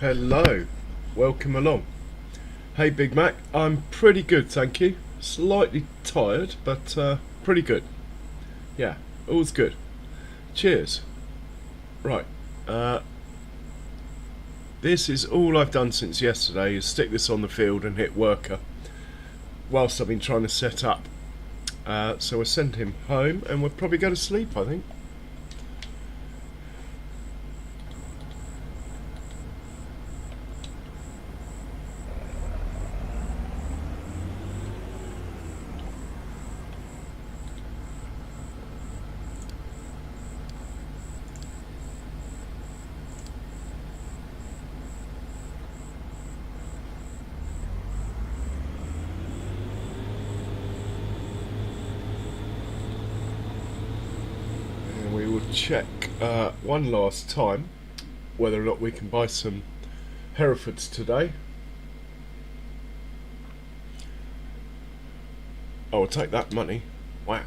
Hello, welcome along. Hey Big Mac, I'm pretty good, thank you. Slightly tired, but pretty good. Yeah, all's good. Cheers. Right, uh, this is all I've done since yesterday is stick this on the field and hit worker whilst I've been trying to set up. So we'll send him home and we'll probably go to sleep, I think. And we will check one last time whether or not we can buy some Herefords today. Oh, we'll take that money. Wow.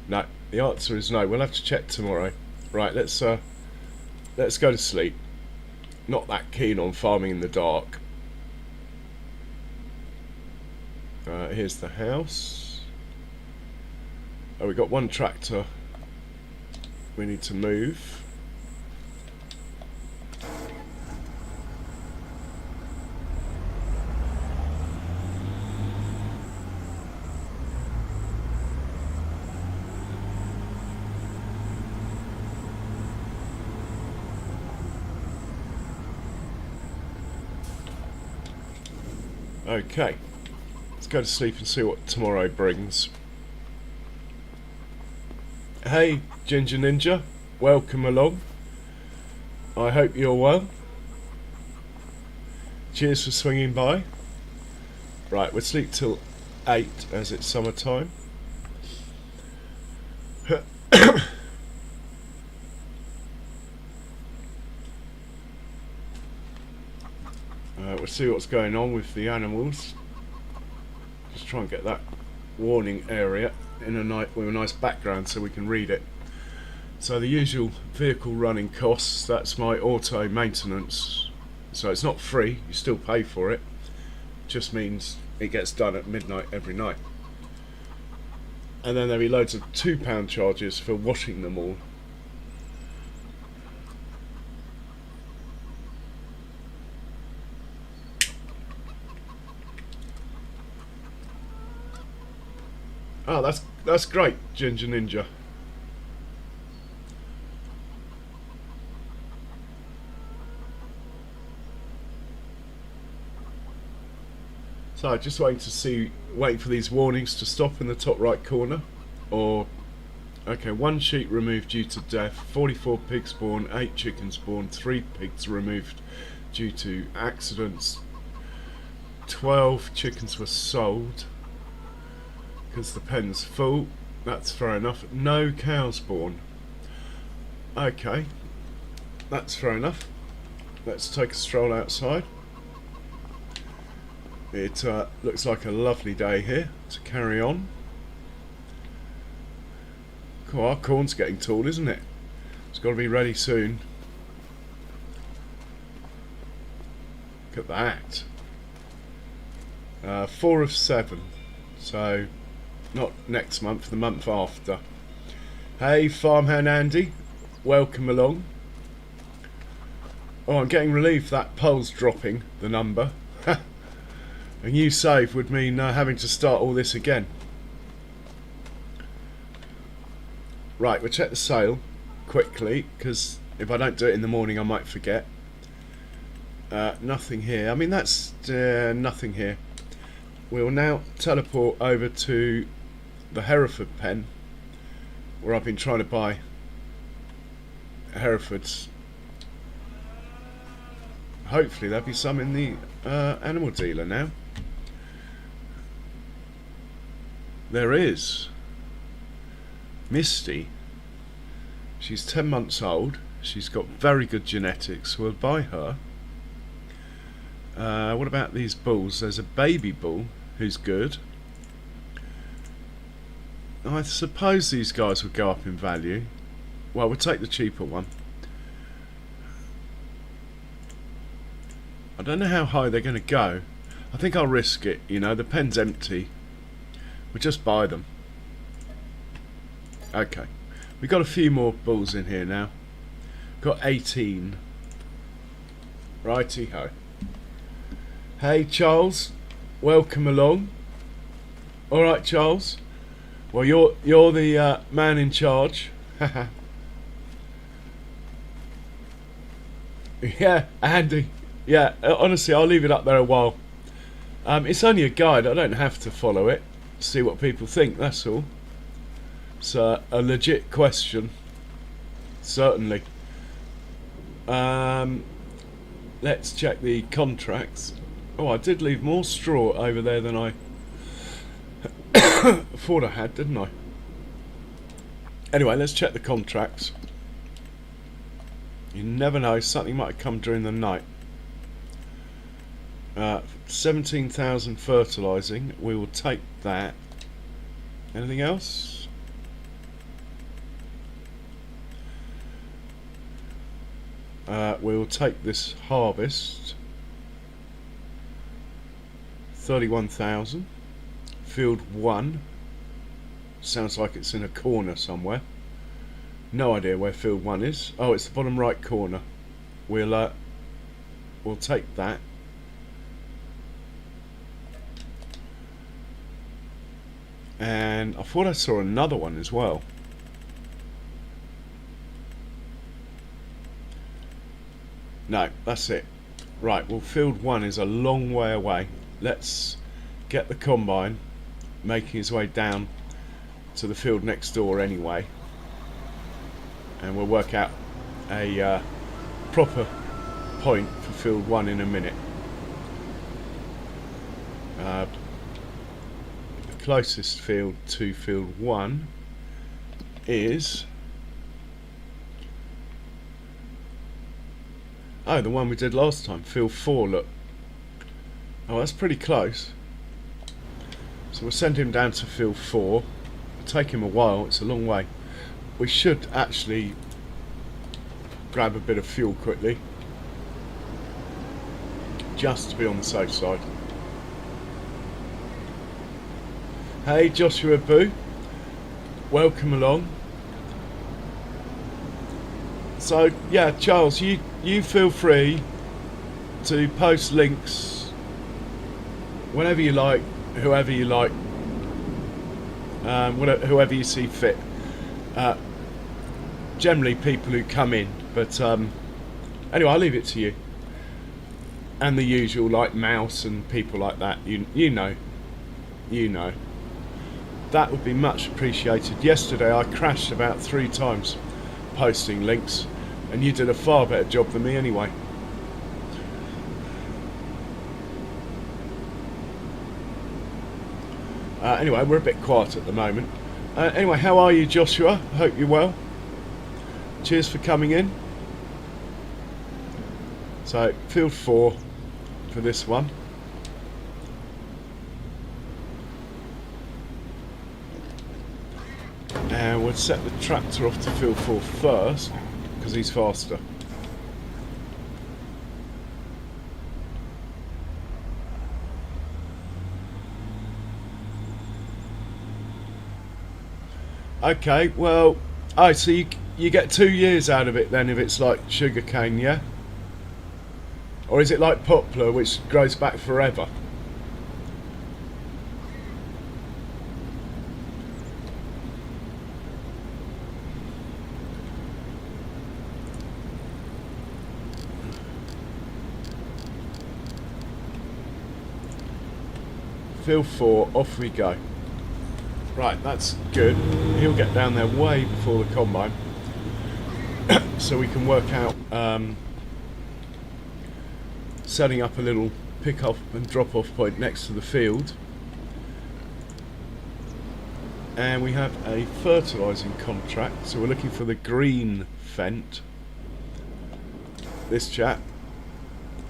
No, the answer is no. We'll have to check tomorrow. Right, let's go to sleep. Not that keen on farming in the dark. Here's the house. Oh, we got one tractor we need to move. Okay, let's go to sleep and see what tomorrow brings. Hey, Ginger Ninja, welcome along. I hope you're well. Cheers for swinging by. Right, we'll sleep till 8 as it's summertime. We'll see what's going on with the animals. Just try and get that warning area in a night with a nice background so we can read it. So the usual vehicle running costs, that's my auto maintenance. So it's not free, you still pay for it. Just means it gets done at midnight every night. And then there'll be loads of £2 charges for washing them all. Oh, that's great, Ginger Ninja. So just waiting for these warnings to stop in the top right corner. Or, okay, 1 sheep removed due to death, 44 pigs spawn, 8 chickens spawn, 3 pigs removed due to accidents, 12 chickens were sold because the pen's full. That's fair enough. No cows born. Okay, that's fair enough. Let's take a stroll outside. It looks like a lovely day here to carry on. Cool, our corn's getting tall, isn't it? It's got to be ready soon. Look at that. 4 of 7. So not next month, the month after. Hey, Farmhand Andy, welcome along. Oh, I'm getting relieved that poll's dropping, the number. A new save would mean having to start all this again. Right, we'll check the sale quickly, because if I don't do it in the morning I might forget. Nothing here. I mean, that's nothing here. We'll now teleport over to the Hereford pen, where I've been trying to buy Herefords. Hopefully there'll be some in the animal dealer now. There is. Misty. She's 10 months old. She's got very good genetics. We'll buy her. What about these bulls? There's a baby bull who's good. I suppose these guys would go up in value. Well, we'll take the cheaper one. I don't know how high they're going to go. I think I'll risk it, you know, the pen's empty. We'll just buy them. Okay. We've got a few more bulls in here now. Got 18. Righty-ho. Hey, Charles. Welcome along. Alright, Charles. Well, you're the man in charge. Yeah, Andy. Yeah, honestly, I'll leave it up there a while. It's only a guide. I don't have to follow it. See what people think, that's all. It's a legit question. Certainly. Let's check the contracts. Oh, I did leave more straw over there than I thought I had, didn't I? Anyway, let's check the contracts. You never know, something might have come during the night. 17,000 fertilising, we will take that. Anything else? We will take this harvest. 31,000. Field 1. Sounds like it's in a corner somewhere. No idea where field 1 is. Oh, it's the bottom right corner. We'll take that. And I thought I saw another one as well. No, that's it. Right, well, field 1 is a long way away. Let's get the combine making his way down to the field next door anyway. And we'll work out a proper point for field 1 in a minute. The closest field to field 1 is... oh, the one we did last time, field 4, look. Oh, that's pretty close. So we'll send him down to field 4. It'll take him a while, it's a long way. We should actually grab a bit of fuel quickly, just to be on the safe side. Hey, Joshua Boo. Welcome along. So, yeah, Charles, you feel free to post links whenever you like, whoever you like, whoever you see fit. Generally people who come in, but anyway, I'll leave it to you. And the usual, like Mouse and people like that, you know. That would be much appreciated. Yesterday I crashed about 3 times posting links, and you did a far better job than me anyway. Anyway, we're a bit quiet at the moment. Anyway, how are you, Joshua? Hope you're well. Cheers for coming in. So, field 4 for this one. And we'll set the tractor off to field 4 first, because he's faster. Okay, well, so you get 2 years out of it then if it's like sugarcane, yeah? Or is it like poplar, which grows back forever? Field 4, off we go. Right, that's good. He'll get down there way before the combine. So we can work out setting up a little pick-off and drop-off point next to the field. And we have a fertilising contract, so we're looking for the green Fent. this chap,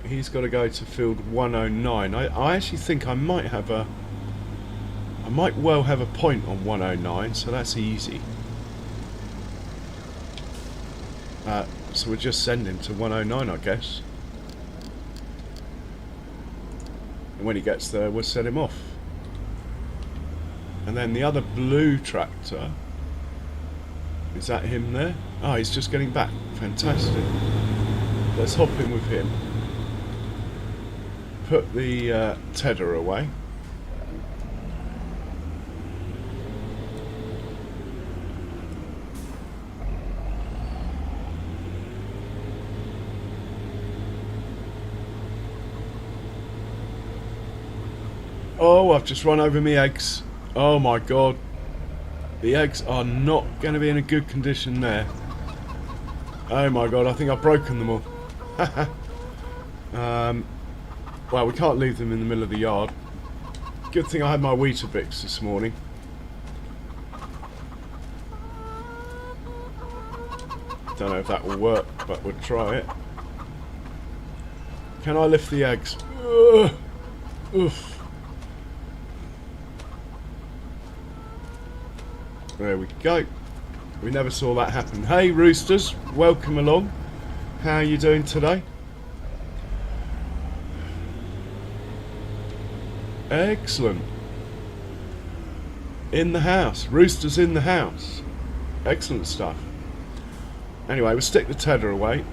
he's got to go to field 109. I actually think I might well have a point on 109, so that's easy. So we'll just send him to 109, I guess. And when he gets there, we'll set him off. And then the other blue tractor, is that him there? Oh, he's just getting back. Fantastic. Let's hop in with him. Put the tedder away. Oh, I've just run over my eggs. Oh my god. The eggs are not going to be in a good condition there. Oh my god, I think I've broken them all. Well, we can't leave them in the middle of the yard. Good thing I had my Weetabix this morning. Don't know if that will work, but we'll try it. Can I lift the eggs? Oof. There we go. We never saw that happen. Hey roosters, welcome along. How are you doing today? Excellent. In the house. Roosters in the house. Excellent stuff. Anyway, we'll stick the tedder away.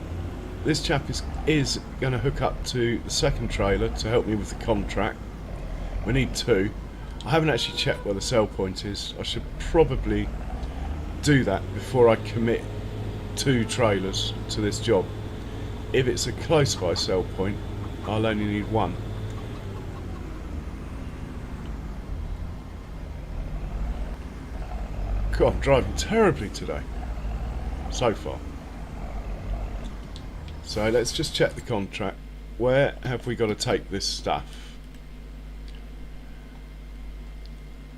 This chap is going to hook up to the second trailer to help me with the contract. We need two. I haven't actually checked where the sell point is. I should probably do that before I commit 2 trailers to this job. If it's a close by sell point, I'll only need 1. God, I'm driving terribly today. So far. So let's just check the contract. Where have we got to take this stuff?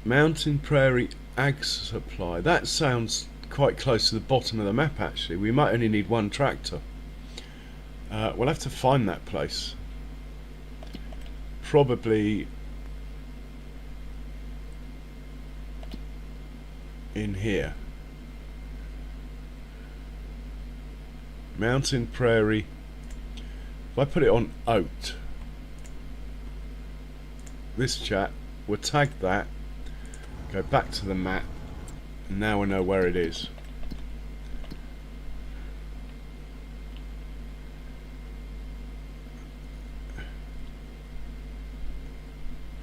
Mountain Prairie Ag Supply. That sounds quite close to the bottom of the map actually. We might only need 1 tractor. We'll have to find that place. Probably in here. Mountain Prairie. If I put it on oat, this chat, we'll tag that. Go back to the map, and now we know where it is.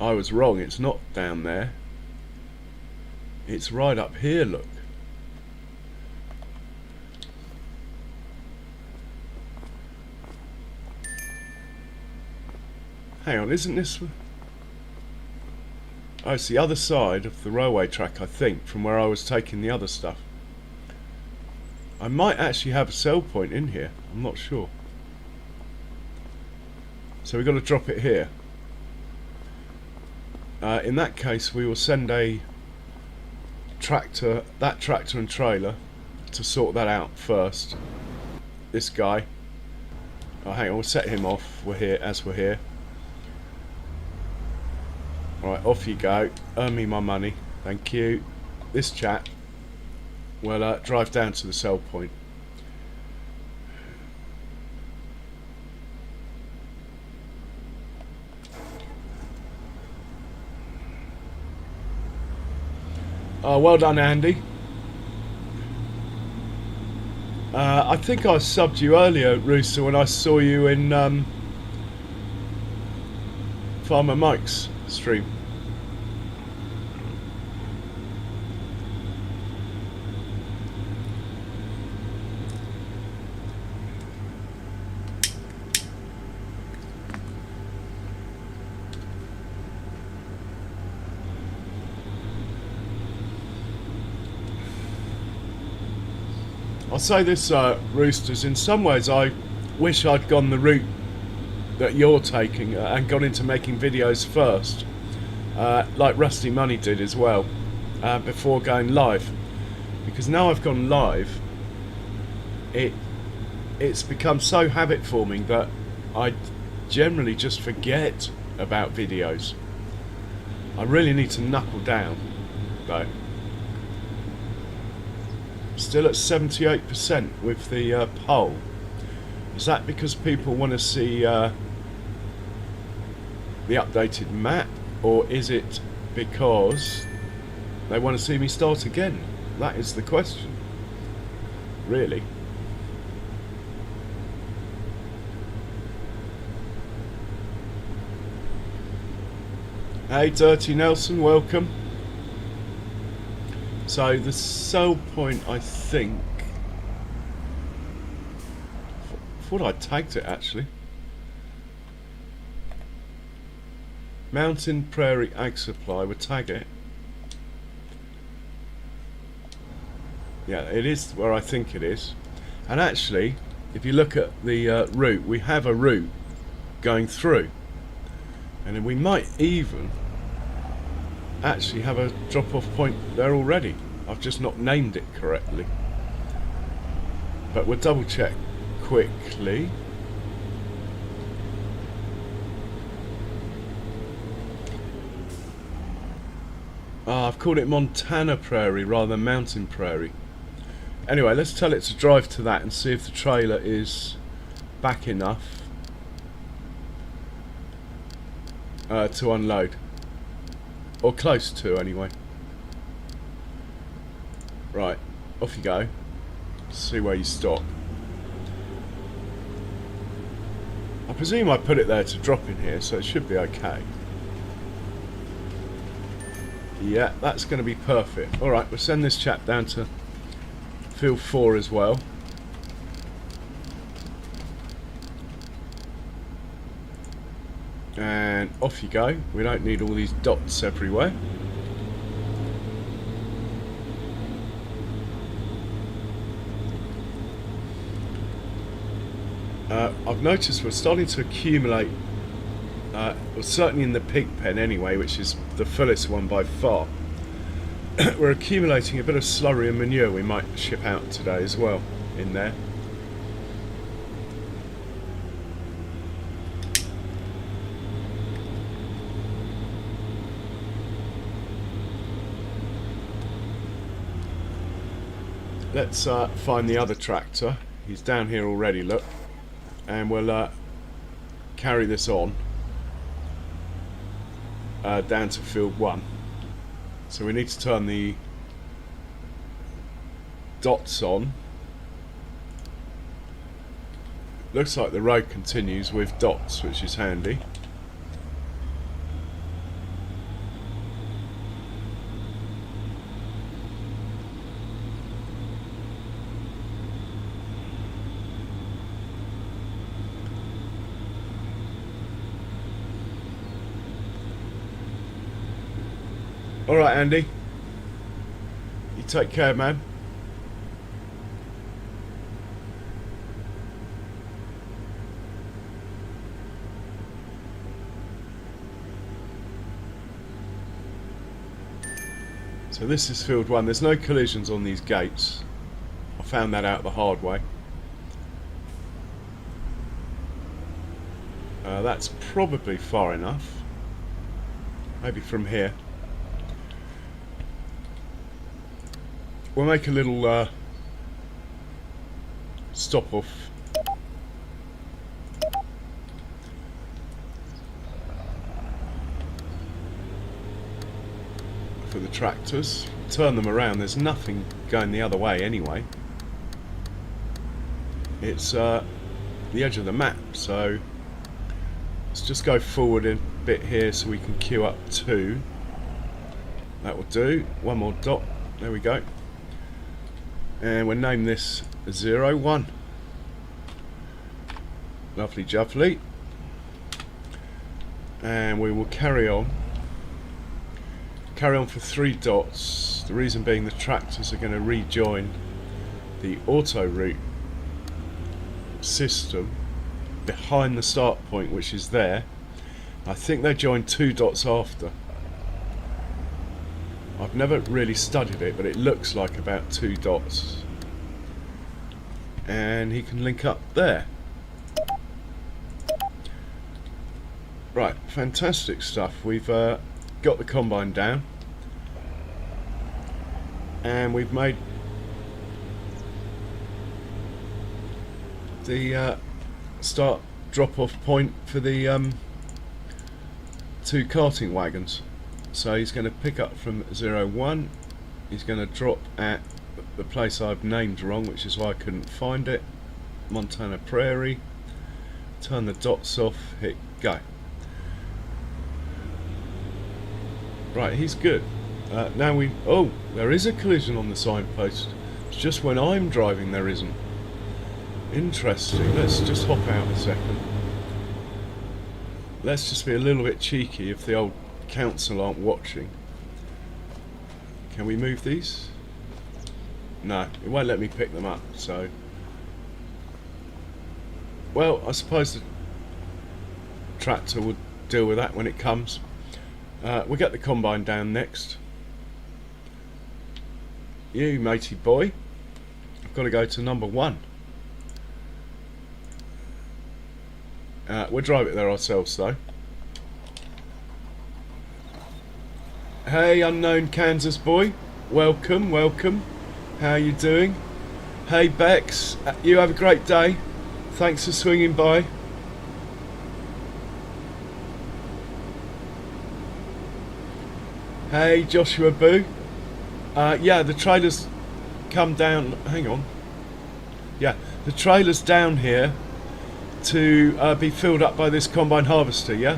I was wrong, it's not down there. It's right up here, look. Hang on, isn't this... Oh, it's the other side of the railway track, I think, from where I was taking the other stuff. I might actually have a sell point in here. I'm not sure. So we've got to drop it here. In that case, we will send a tractor, that tractor and trailer, to sort that out first. This guy. Oh, hang on, we'll set him off. We're here, as we're here. Right, off you go. Earn me my money. Thank you. This chap will drive down to the sell point. Oh, well done, Andy. I think I subbed you earlier, Rooster, when I saw you in Farmer Mike's stream. I'll say this, Roosters, in some ways I wish I'd gone the route that you're taking and gone into making videos first, like Rusty Money did as well, before going live. Because now I've gone live, it it's become so habit forming that I generally just forget about videos. I really need to knuckle down though. Still at 78% with the poll. Is that because people want to see the updated map, or is it because they want to see me start again? That is the question, really. Hey Dirty Nelson, welcome. So the sell point, I think, I thought I tagged it actually. Mountain Prairie Ag Supply, we'll tag it. Yeah, it is where I think it is. And actually, if you look at the route, we have a route going through. And then we might even actually have a drop-off point there already. I've just not named it correctly. But we'll double check quickly. I've called it Montana Prairie rather than Mountain Prairie. Anyway, let's tell it to drive to that and see if the trailer is back enough to unload. Or close to, anyway. Right, off you go. See where you stop. I presume I put it there to drop in here, so it should be okay. Yeah, that's going to be perfect. Alright, we'll send this chap down to field 4 as well. And off you go. We don't need all these dots everywhere. I've noticed we're starting to accumulate, well, certainly in the pig pen anyway, which is the fullest one by far. We're accumulating a bit of slurry and manure we might ship out today as well in there. Let's find the other tractor. He's down here already, look. And we'll carry this on down to field 1. So we need to turn the dots on. Looks like the road continues with dots, which is handy. Alright, Andy. You take care, man. So this is field 1. There's no collisions on these gates. I found that out the hard way. That's probably far enough. Maybe from here. We'll make a little stop off. For the tractors. Turn them around. There's nothing going the other way anyway. It's the edge of the map, so let's just go forward a bit here so we can queue up 2. That will do. One more dot. There we go. And we'll name this 01. Lovely jubbly. And we will carry on. Carry on for 3 dots. The reason being the tractors are going to rejoin the auto route system behind the start point, which is there. I think they join 2 dots after. I've never really studied it, but it looks like about 2 dots. And he can link up there. Right, fantastic stuff. We've got the combine down, and we've made the start drop-off point for the 2 carting wagons. So he's going to pick up from 01. He's going to drop at the place I've named wrong, which is why I couldn't find it. Montana Prairie. Turn the dots off. Hit go. Right, he's good. Now we... Oh, there is a collision on the signpost. It's just when I'm driving there isn't. Interesting. Let's just hop out a second. Let's just be a little bit cheeky if the old council aren't watching. Can we move these? No, it won't let me pick them up, so... Well, I suppose the tractor would deal with that when it comes. We'll get the combine down next. You, matey boy. I've got to go to number 1. We'll drive it there ourselves, though. Hey, unknown Kansas boy. Welcome, welcome. How you doing? Hey, Bex. You have a great day. Thanks for swinging by. Hey, Joshua Boo. Yeah, the trailer's come down. Hang on. Yeah, the trailer's down here to be filled up by this combine harvester, yeah?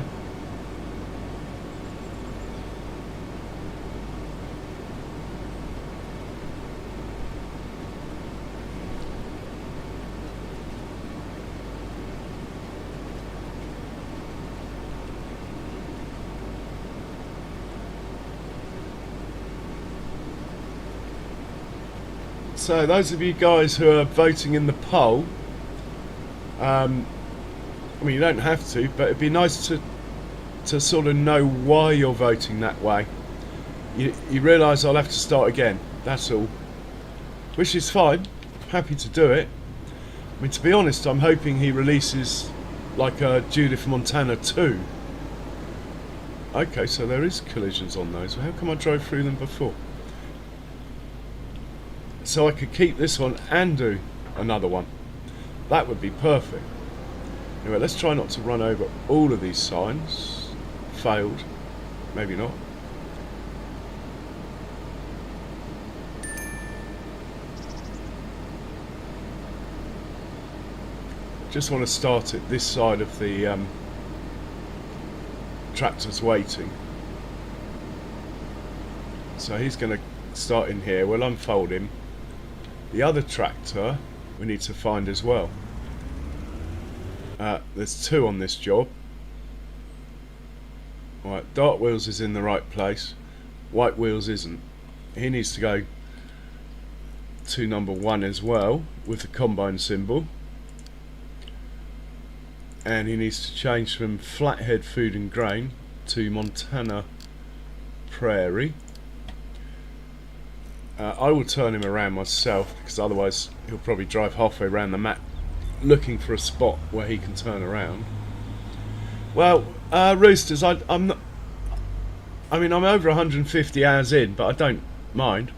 So those of you guys who are voting in the poll, I mean, you don't have to, but it'd be nice to sort of know why you're voting that way. You realise I'll have to start again, that's all. Which is fine, happy to do it. I mean, to be honest, I'm hoping he releases like a Judith Montana 2. Okay, so there is collisions on those. How come I drove through them before? So I could keep this one and do another one. That would be perfect. Anyway, let's try not to run over all of these signs. Failed. Maybe not. Just want to start it this side of the tractor's waiting. So he's going to start in here. We'll unfold him. The other tractor we need to find as well. There's 2 on this job. Right, dark wheels is in the right place. White wheels isn't. He needs to go to number 1 as well with the combine symbol. And he needs to change from Flathead Food and Grain to Montana Prairie. I will turn him around myself because otherwise he'll probably drive halfway around the map looking for a spot where he can turn around. Well, Roosters, I'm not, I mean, I'm over 150 hours in, but I don't mind.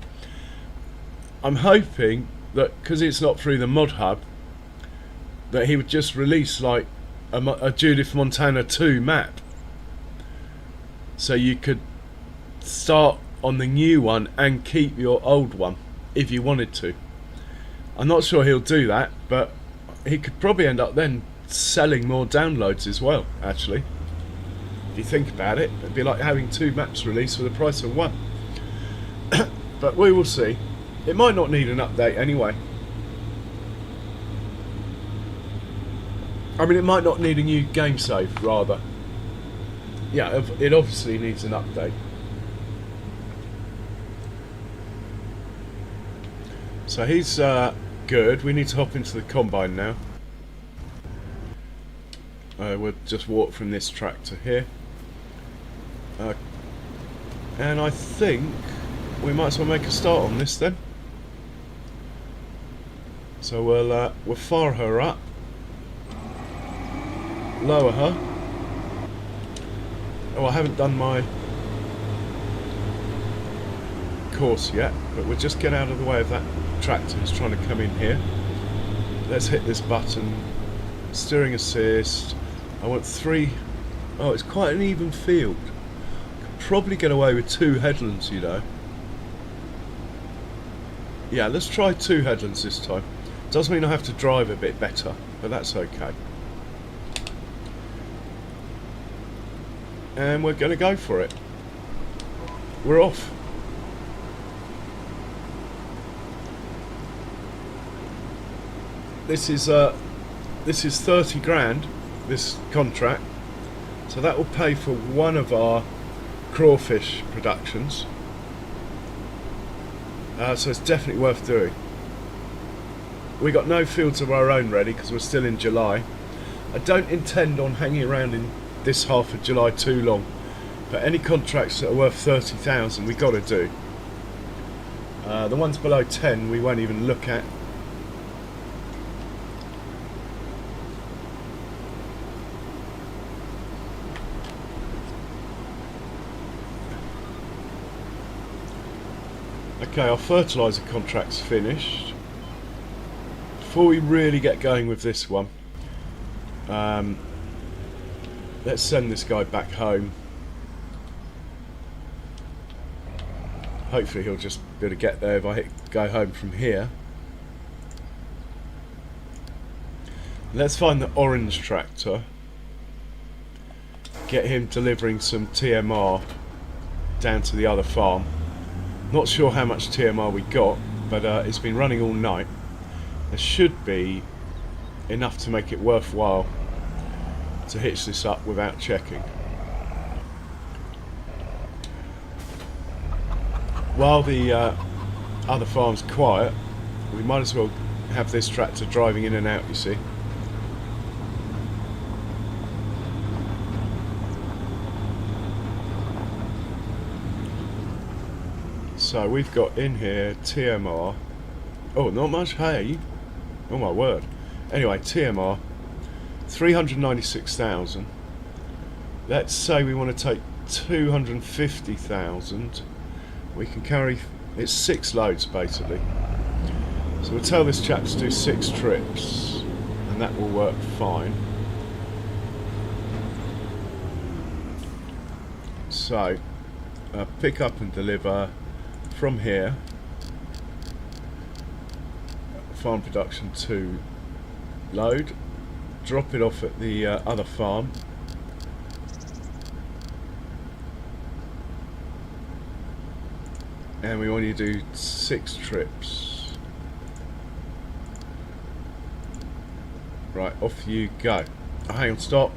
I'm hoping that because it's not through the mod hub, that he would just release like a Judith Montana 2 map, so you could start on the new one and keep your old one if you wanted to. I'm not sure he'll do that, but he could probably end up then selling more downloads as well, actually. If you think about it, it'd be like having 2 maps released for the price of 1. But we will see. It might not need an update anyway. I mean, it might not need a new game save, rather. Yeah, it obviously needs an update. So he's good. We need to hop into the combine now. We'll just walk from this tractor here. And I think we might as well make a start on this then. So we'll fire her up lower her. Oh, I haven't done my course yet, but we'll just get out of the way of that tractor who's trying to come in here. Let's hit this button. Steering assist. I want 3. Oh, it's quite an even field. Could probably get away with 2 headlands, you know. Yeah, let's try 2 headlands this time. Does mean I have to drive a bit better, but that's okay. And we're going to go for it. We're off. This is 30 grand, this contract, so that will pay for one of our crawfish productions. So it's definitely worth doing. We got no fields of our own ready because we're still in July. I don't intend on hanging around in this half of July too long, but any contracts that are worth 30,000 we got to do. The ones below 10 we won't even look at. Okay, our fertiliser contract's finished. Before we really get going with this one, let's send this guy back home. Hopefully he'll just be able to get there if I go home from here. Let's find the orange tractor. Get him delivering some TMR down to the other farm. Not sure how much TMR we got, but it's been running all night. There should be enough to make it worthwhile to hitch this up without checking. While the other farm's quiet, we might as well have this tractor driving in and out, you see. So we've got in here TMR. Oh, not much hay. Oh my word. Anyway, TMR 396,000. Let's say we want to take 250,000. We can carry, it's 6 loads basically. So we'll tell this chap to do 6 trips and that will work fine. So pick up and deliver from here, farm production to load, drop it off at the other farm, and we want you to do 6 trips. Right, off you go. Oh, hang on, stop.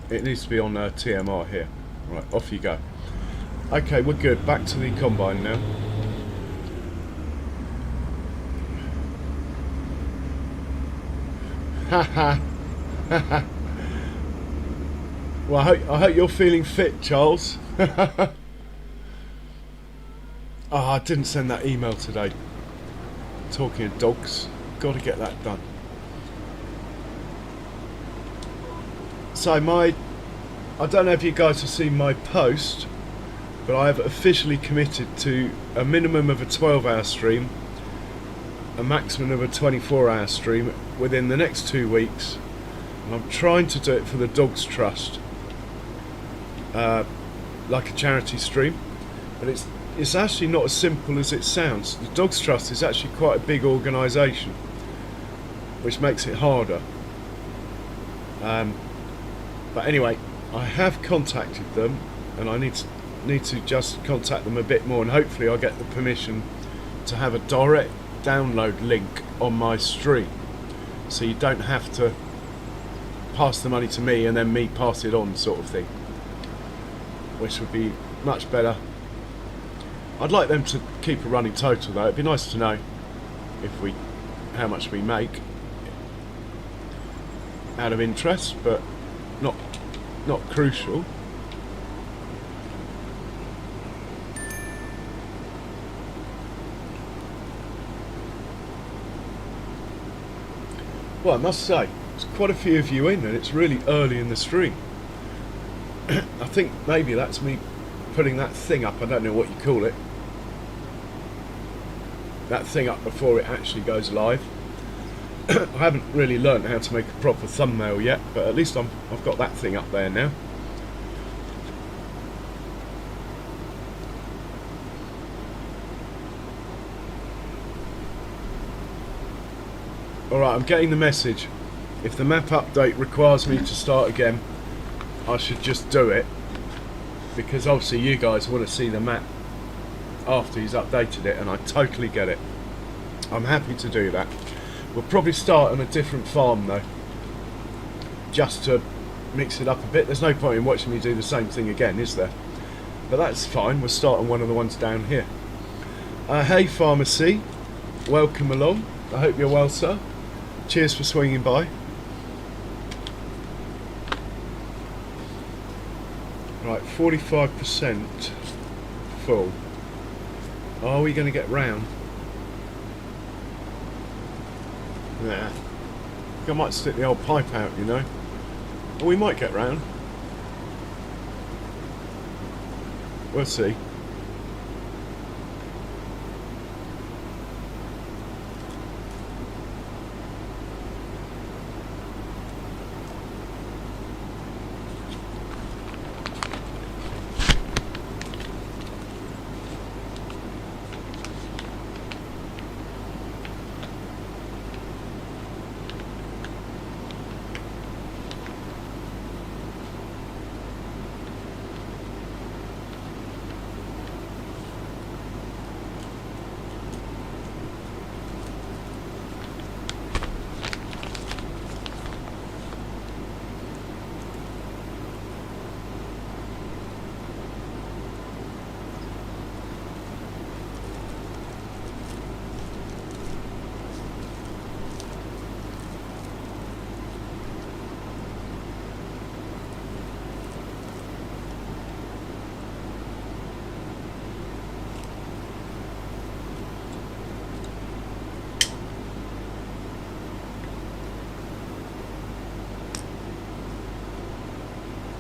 It needs to be on TMR here. Right, off you go. Okay, we're good. Back to the combine now. Haha. Well, I hope you're feeling fit, Charles. Oh, I didn't send that email today. Talking of dogs, got to get that done. So I don't know if you guys have seen my post, but I have officially committed to a minimum of a 12-hour stream, a maximum of a 24-hour stream within the next 2 weeks, and I'm trying to do it for the Dogs Trust, like a charity stream, but it's actually not as simple as it sounds. The Dogs Trust is actually quite a big organisation, which makes it harder. But anyway, I have contacted them, and I need to just contact them a bit more, and hopefully I'll get the permission to have a direct download link on my stream, so you don't have to pass the money to me and then me pass it on, sort of thing, which would be much better. I'd like them to keep a running total though. It'd be nice to know how much we make out of interest, but not crucial. Well, I must say, There's quite a few of you in, and it's really early in the stream. I think maybe that's me putting that thing up, I don't know what you call it, that thing up before it actually goes live. I haven't really learned how to make a proper thumbnail yet, but at least I've got that thing up there now. Alright, I'm getting the message. If the map update requires me to start again, I should just do it, because obviously you guys want to see the map after he's updated it, and I totally get it. I'm happy to do that. We'll probably start on a different farm though, just to mix it up a bit. There's no point in watching me do the same thing again, is there? But that's fine, we'll start on one of the ones down here. Hey Pharmacy, welcome along. I hope you're well, sir. Cheers for swinging by. Right, 45% full. Are we going to get round? Nah. I might stick the old pipe out, you know. Or we might get round. We'll see.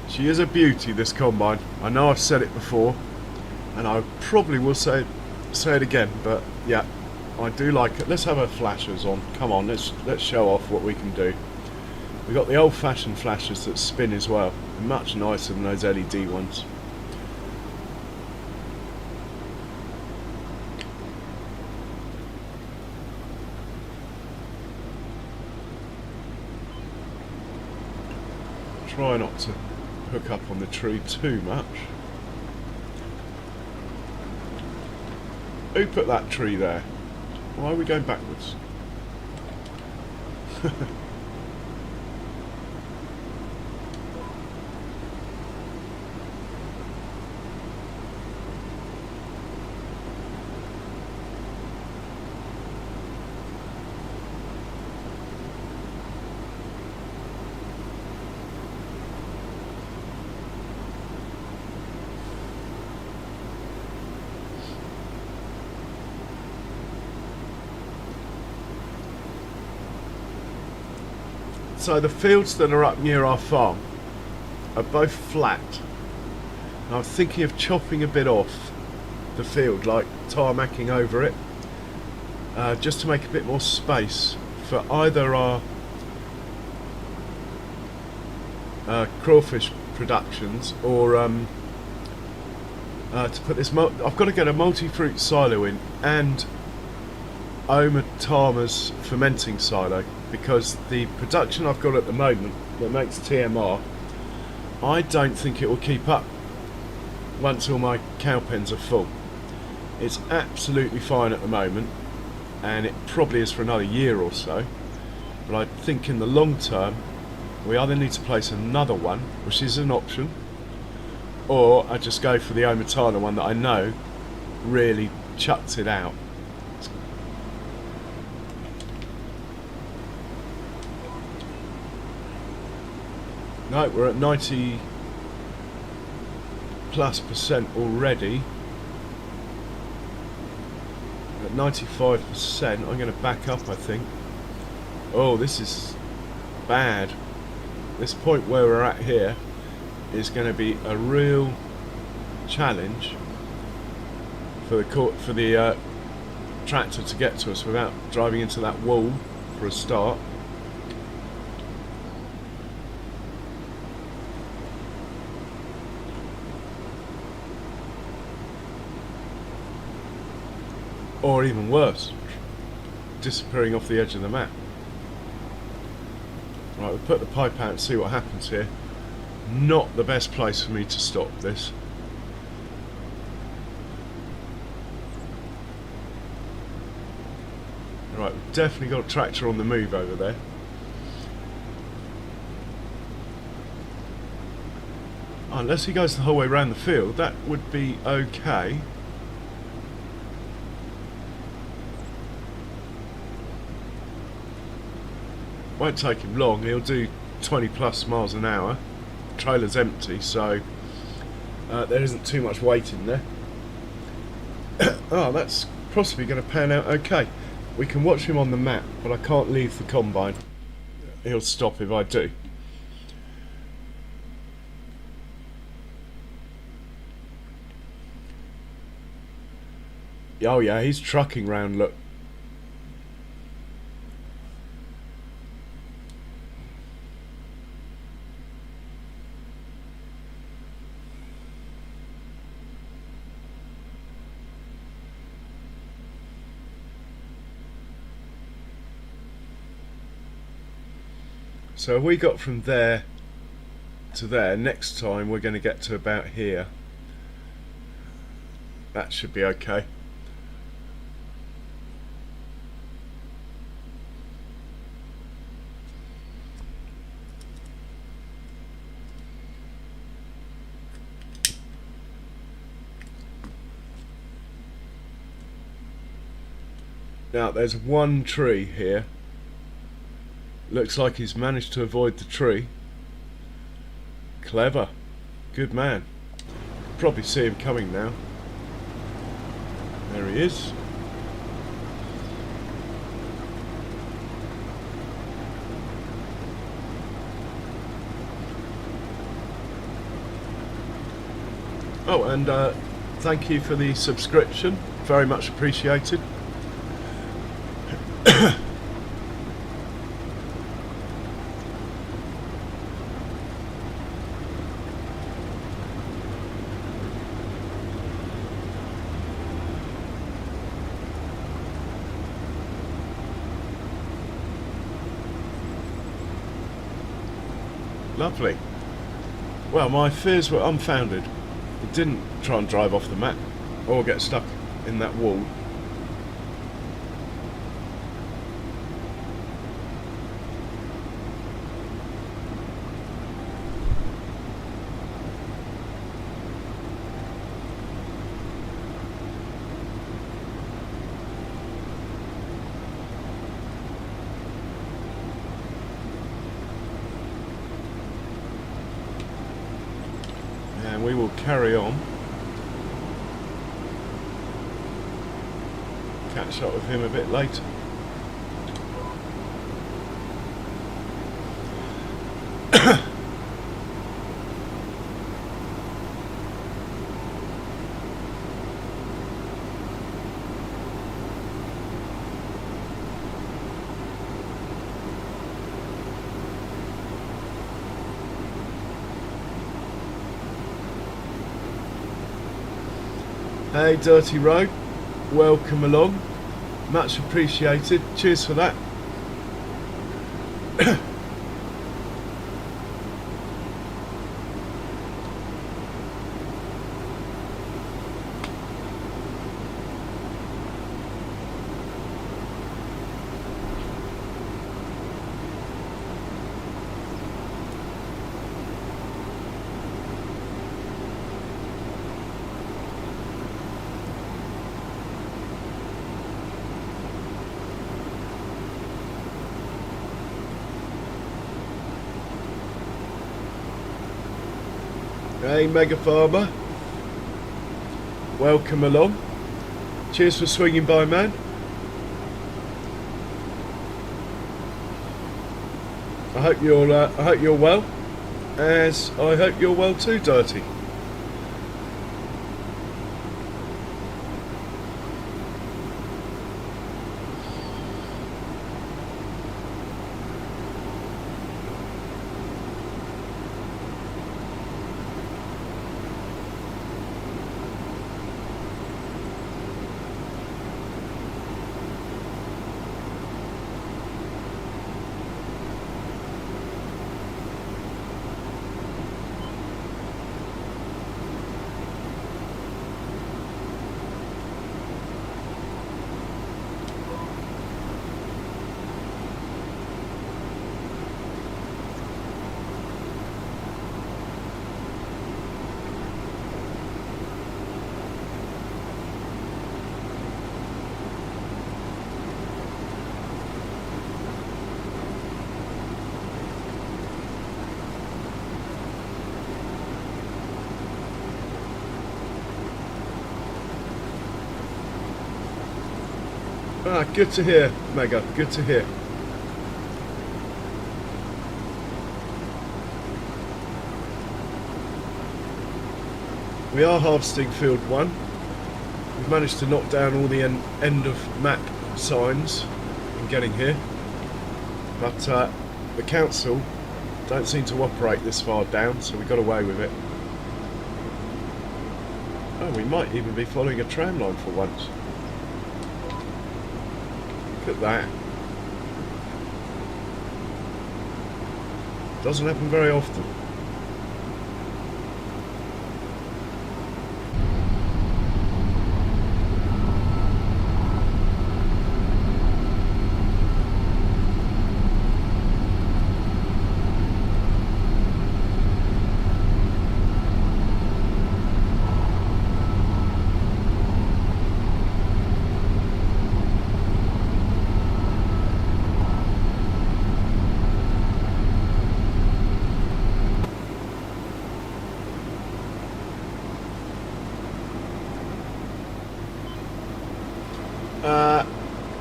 She is a beauty, this combine. I know I've said it before, and I probably will say it again, but yeah, I do like it. Let's have our flashers on. Come on, let's show off what we can do. We've got the old-fashioned flashers that spin as well. They're much nicer than those LED ones. Try not to hook up on the tree too much. Who put that tree there? Why are we going backwards? So the fields that are up near our farm are both flat. And I'm thinking of chopping a bit off the field, like tarmacking over it, just to make a bit more space for either our crawfish productions or to put this. I've got to get a multi-fruit silo in and Tama's fermenting silo, because the production I've got at the moment that makes TMR, I don't think it will keep up once all my cow pens are full. It's absolutely fine at the moment, and it probably is for another year or so, but I think in the long term we either need to place another one, which is an option, or I just go for the Omatana one that I know really chucks it out. No, we're at 90+% already. At 95%, I'm going to back up, I think. Oh, this is bad. This point where we're at here is going to be a real challenge for the tractor to get to us without driving into that wall for a start. Or even worse, disappearing off the edge of the map. Right, we'll put the pipe out and see what happens here. Not the best place for me to stop this. Right, we've definitely got a tractor on the move over there. Unless he goes the whole way around the field, that would be okay. Won't take him long, he'll do 20 plus miles an hour. The trailer's empty, so there isn't too much weight in there. Oh, that's possibly going to pan out okay. We can watch him on the map, but I can't leave the combine. He'll stop if I do. Oh yeah, he's trucking round, look. So we got from there to there. Next time we're going to get to about here. That should be okay. Now there's one tree here. Looks like he's managed to avoid the tree. Clever. Good man. Probably see him coming now. There he is. Oh, and thank you for the subscription. Very much appreciated. Lovely. Well, my fears were unfounded. It didn't try and drive off the map or get stuck in that wall. And we will carry on. Catch up with him a bit later. Hey Dirty Road, welcome along, much appreciated, cheers for that. Hey Mega Farmer, welcome along, cheers for swinging by, man. I hope you're well, as I hope you're well too, Dirty. Ah, good to hear, Mega, good to hear. We are harvesting field 1. We've managed to knock down all the end of map signs in getting here. But the council don't seem to operate this far down, so we got away with it. Oh, we might even be following a tram line for once. Look at that. Doesn't happen very often.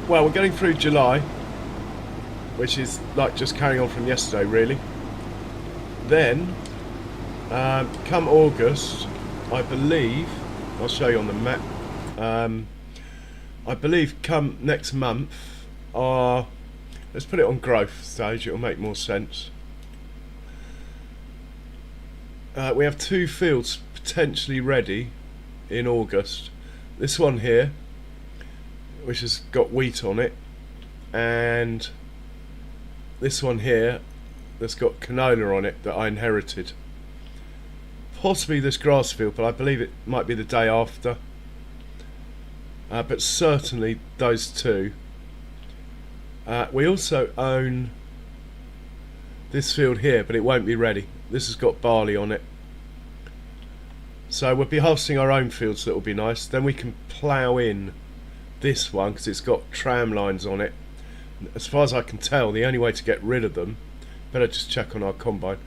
Well, we're getting through July, which is like just carrying on from yesterday, really. Then, come August, I believe, I'll show you on the map, I believe come next month, let's put it on growth stage, it'll make more sense. We have 2 fields potentially ready in August. This one here, which has got wheat on it, and this one here that's got canola on it that I inherited. Possibly this grass field, but I believe it might be the day after. But certainly those 2. We also own this field here, but it won't be ready. This has got barley on it. So we'll be harvesting our own fields, that will be nice. Then we can plough in this one because it's got tram lines on it. As far as I can tell, the only way to get rid of them, better just check on our combine,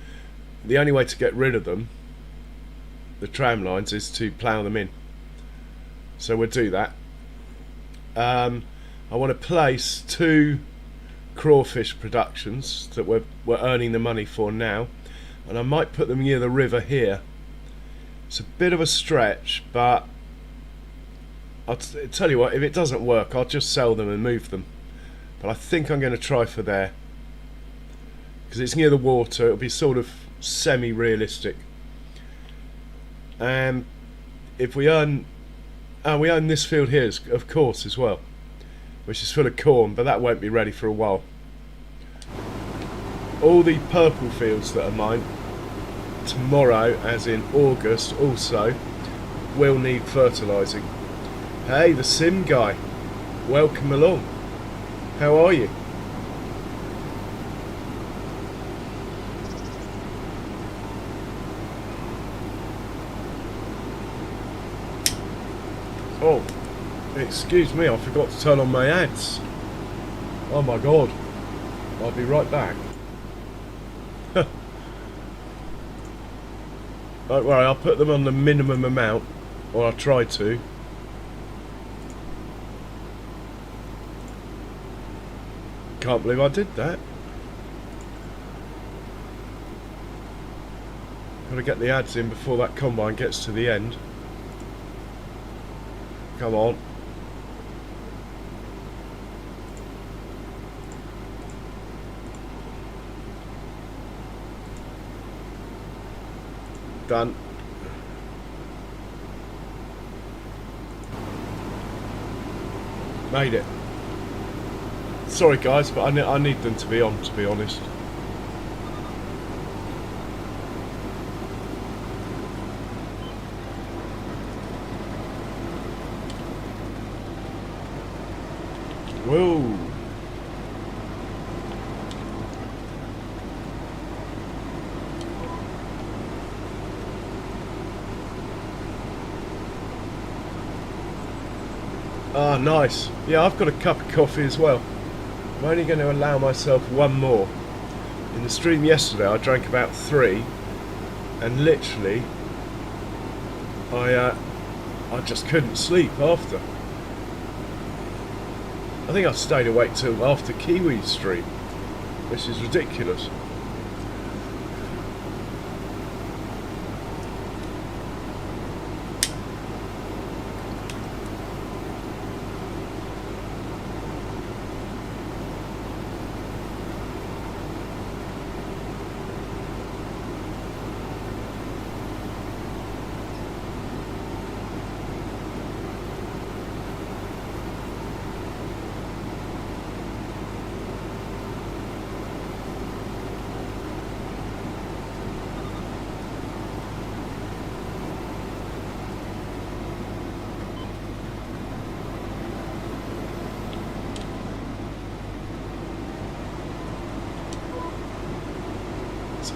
the only way to get rid of them, the tram lines, is to plough them in. So we'll do that. I want to place 2 crawfish productions that we're earning the money for now, and I might put them near the river here. It's a bit of a stretch, but I'll tell you what, if it doesn't work, I'll just sell them and move them. But I think I'm going to try for there, because it's near the water. It'll be sort of semi-realistic. And if we own this field here, of course, as well, which is full of corn, but that won't be ready for a while. All the purple fields that are mine tomorrow, as in August, also will need fertilising. Hey, the Sim guy, welcome along. How are you? Oh, excuse me, I forgot to turn on my ads. Oh my god. I'll be right back. Don't worry, I'll put them on the minimum amount, or I'll try to. Can't believe I did that. Got to get the ads in before that combine gets to the end. Come on. Done. Made it. Sorry guys, but I need them to be on, to be honest. Whoa. Ah, nice. Yeah, I've got a cup of coffee as well. I'm only going to allow myself one more. In the stream yesterday I drank about 3 and literally I just couldn't sleep after. I think I stayed awake till after Kiwi's stream, which is ridiculous.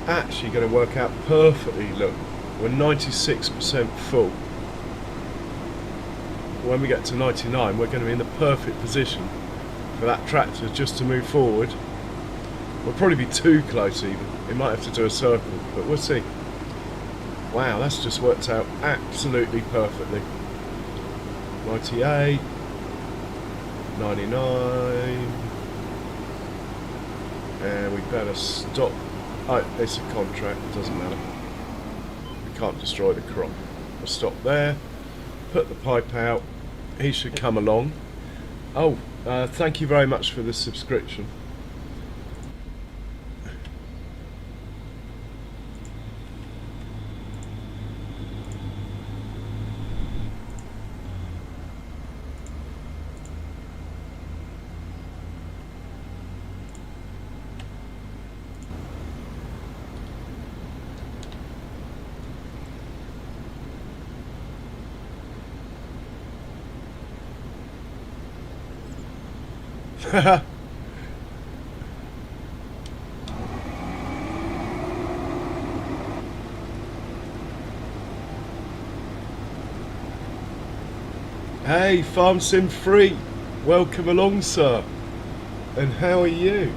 Actually going to work out perfectly. Look, we're 96% full. When we get to 99 we're going to be in the perfect position for that tractor just to move forward. We'll probably be too close even. It might have to do a circle, but we'll see. Wow, that's just worked out absolutely perfectly. 98, 99, and we better stop. Oh, it's a contract, it doesn't matter. We can't destroy the crop. We'll stop there, put the pipe out, he should come along. Oh, thank you very much for the subscription. Hey, Farm Sim Free, welcome along, sir. And how are you?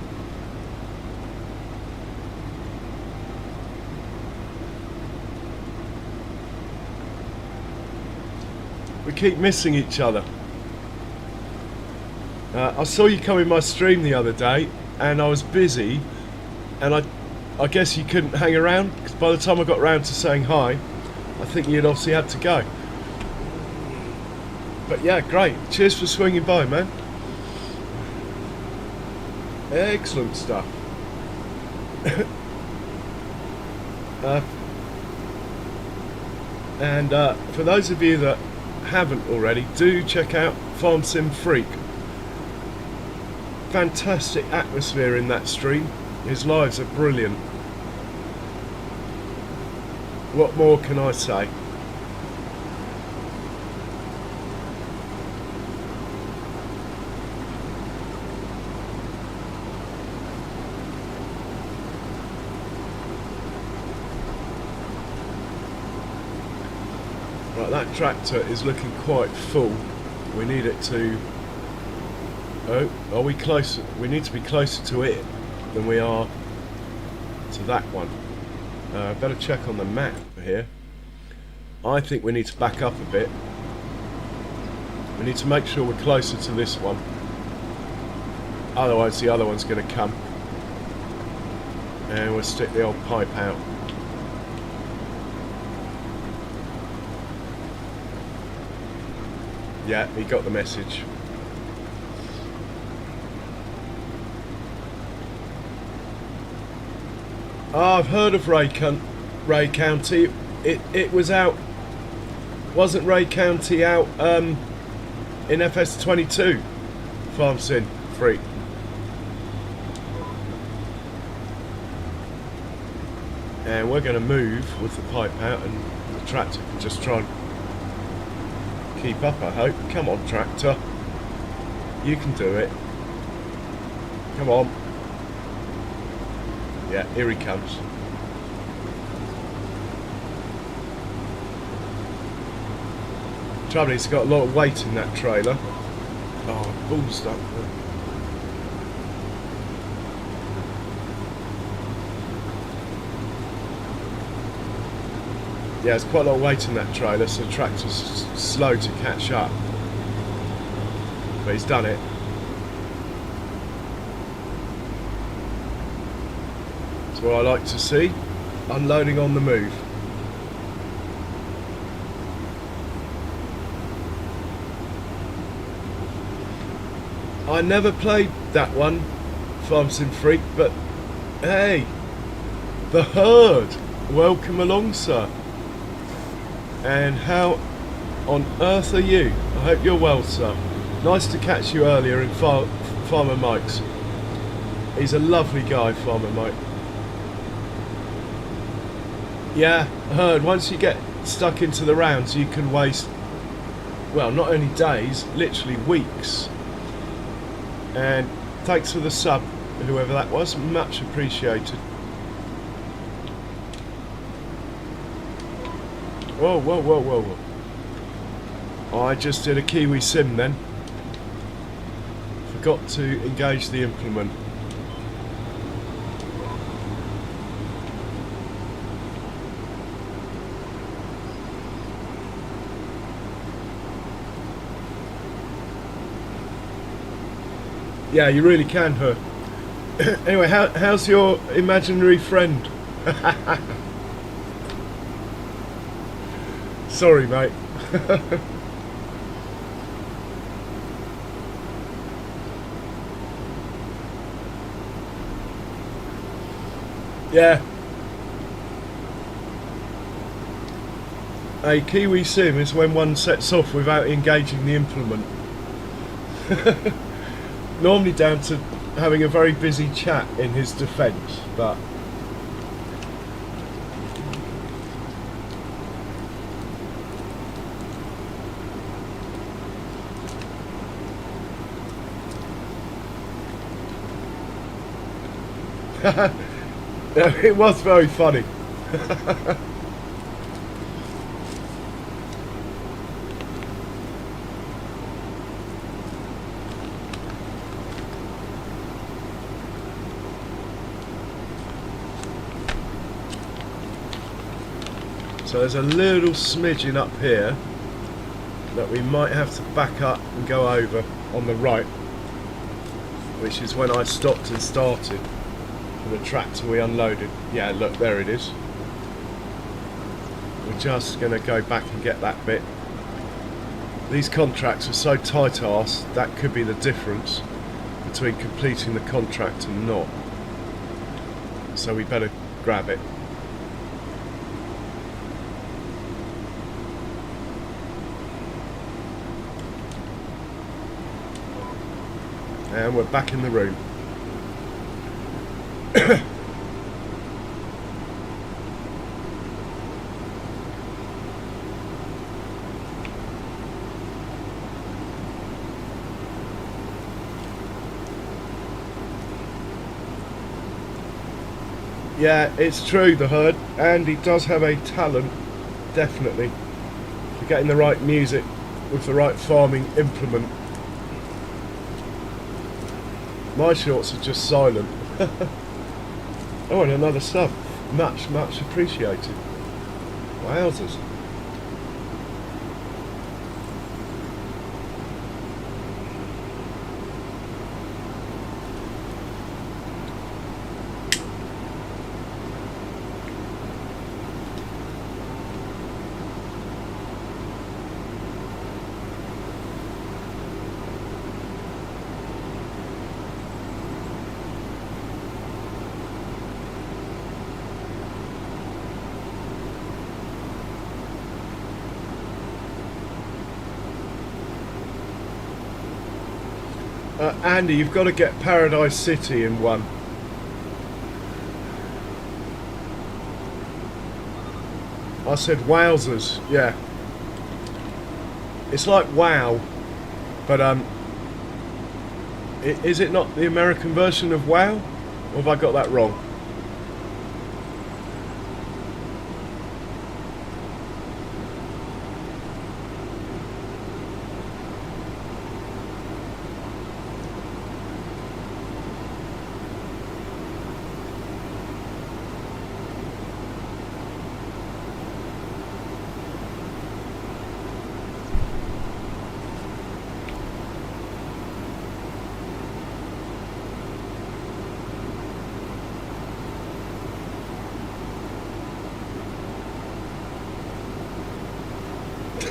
We keep missing each other. I saw you come in my stream the other day and I was busy, and I guess you couldn't hang around, because by the time I got round to saying hi I think you'd obviously had to go. But yeah, great. Cheers for swinging by, man. Excellent stuff. And for those of you that haven't already, do check out Farm Sim Freak. Fantastic atmosphere in that stream. His lives are brilliant. What more can I say? Right, that tractor is looking quite full. We need it to... Oh, are we closer? We need to be closer to it than we are to that one. Better check on the map here. I think we need to back up a bit. We need to make sure we're closer to this one. Otherwise the other one's going to come. And we'll stick the old pipe out. Yeah, he got the message. Oh, I've heard of Ray County. It was out. Wasn't Ray County out in FS22? Farm Sim Freak. And we're going to move with the pipe out, and the tractor can just try and keep up, I hope. Come on, tractor. You can do it. Come on. Yeah, here he comes. Trouble is, he's got a lot of weight in that trailer. Oh, balls up. Yeah, there's quite a lot of weight in that trailer, so the tractor's slow to catch up. But he's done it. That's what I like to see. Unloading on the move. I never played that one, Farm Sim Freak, but hey, the herd. Welcome along, sir. And how on earth are you? I hope you're well, sir. Nice to catch you earlier in Farmer Mike's. He's a lovely guy, Farmer Mike. Yeah, I heard once you get stuck into the rounds, you can waste, well, not only days, literally weeks. And thanks for the sub, whoever that was, much appreciated. Whoa, whoa, whoa, whoa, whoa. I just did a Kiwi sim then. Forgot to engage the implement. Yeah, you really can, her. Anyway, how's your imaginary friend? Sorry, mate. Yeah. A Kiwi sim is when one sets off without engaging the implement. Normally down to having a very busy chat in his defence, but it was very funny. So there's a little smidgen up here that we might have to back up and go over on the right, which is when I stopped and started for the tractor we unloaded. Yeah, look, there it is. We're just going to go back and get that bit. These contracts are so tight-ass, that could be the difference between completing the contract and not. So we better grab it. And we're back in the room. Yeah, it's true, the herd. Andy does have a talent, definitely, for getting the right music with the right farming implement. My shorts are just silent. Oh, and another sub. Much, much appreciated. Wowzers. Andy, you've got to get Paradise City in one. I said wowzers, yeah. It's like wow, but is it not the American version of wow? Or have I got that wrong?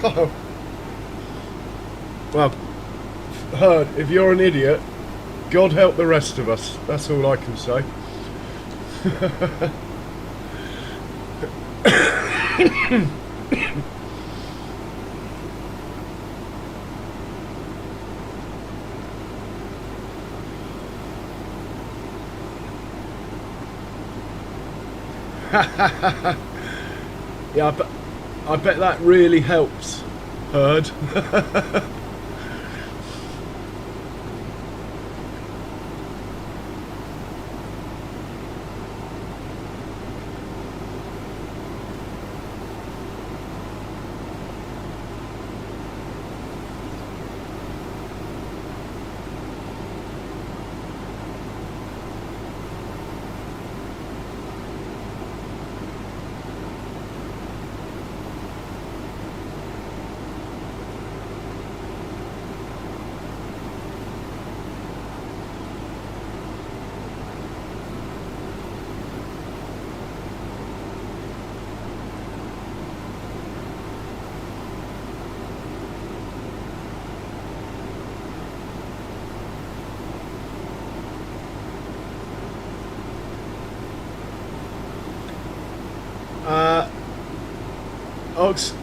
Oh. Well, Herd, if you're an idiot, God help the rest of us. That's all I can say. Yeah, I bet that really helps, Herd.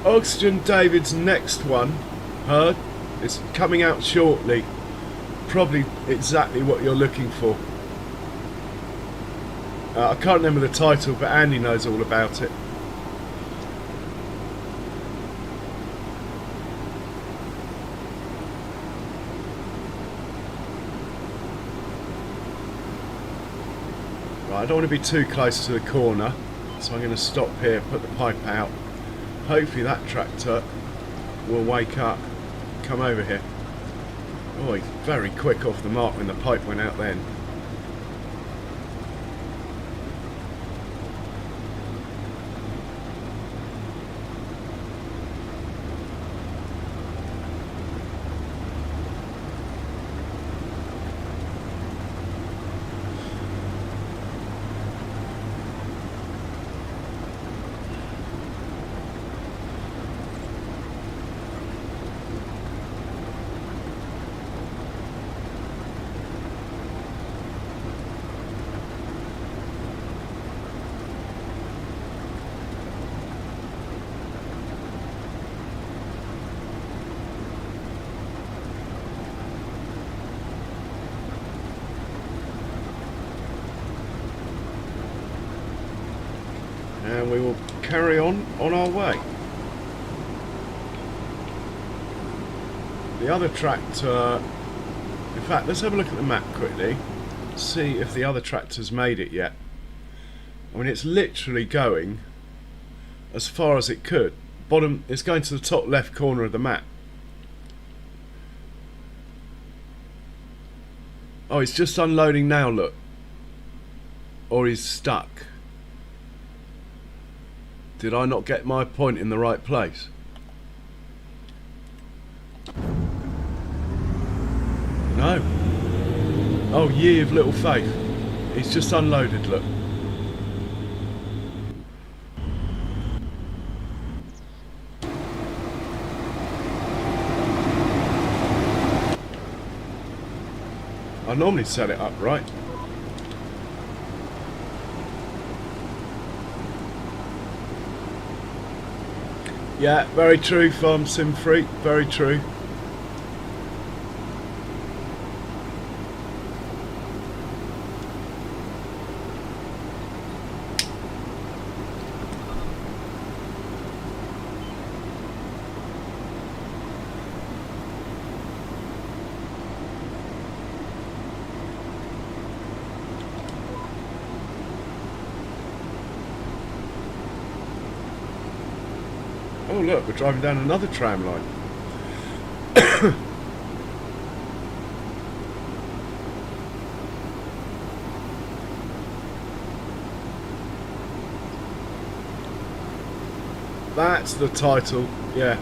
Oxygen David's next one, Herd, is coming out shortly. Probably exactly what you're looking for. I can't remember the title, but Andy knows all about it. Right, I don't want to be too close to the corner, so I'm going to stop here, put the pipe out. Hopefully that tractor will wake up, come over here. Oh, he's very quick off the mark when the pipe went out then. And we will carry on our way. The other tractor, in fact, let's have a look at the map quickly, see if the other tractor's made it yet. I mean, it's literally going as far as it could. Bottom, it's going to the top left corner of the map. Oh, he's just unloading now, look. Or he's stuck. Did I not get my point in the right place? No. Oh, ye of little faith. He's just unloaded, look. I normally set it up right. Yeah, very true, Farm Sim Freak, very true. Oh look, we're driving down another tram line. That's the title, yeah.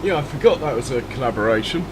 Yeah, I forgot that was a collaboration.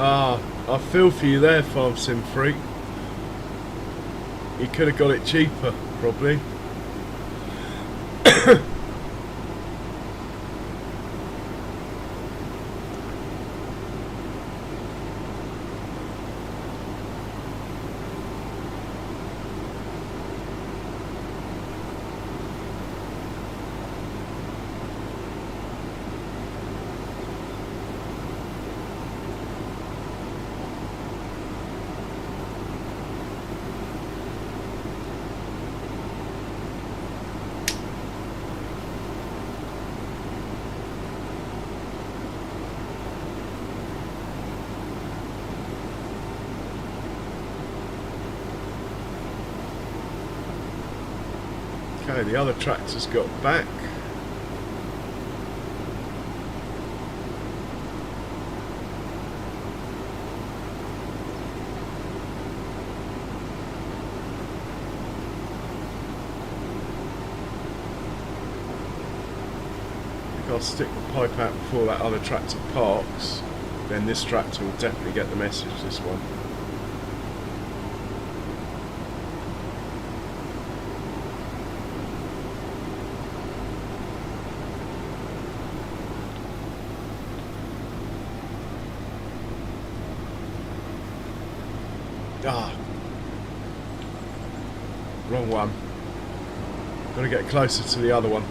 Ah, I feel for you there, Farm Sim Freak. You could have got it cheaper, probably. Okay, the other tractor's got back. I'll stick the pipe out before that other tractor parks. Then this tractor will definitely get the message, this one. Ah, wrong one. Got to get closer to the other one.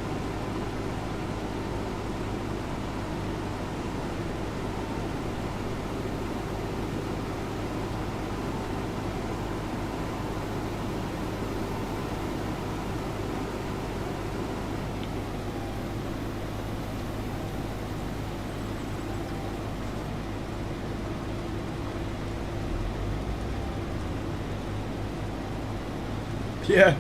Yeah.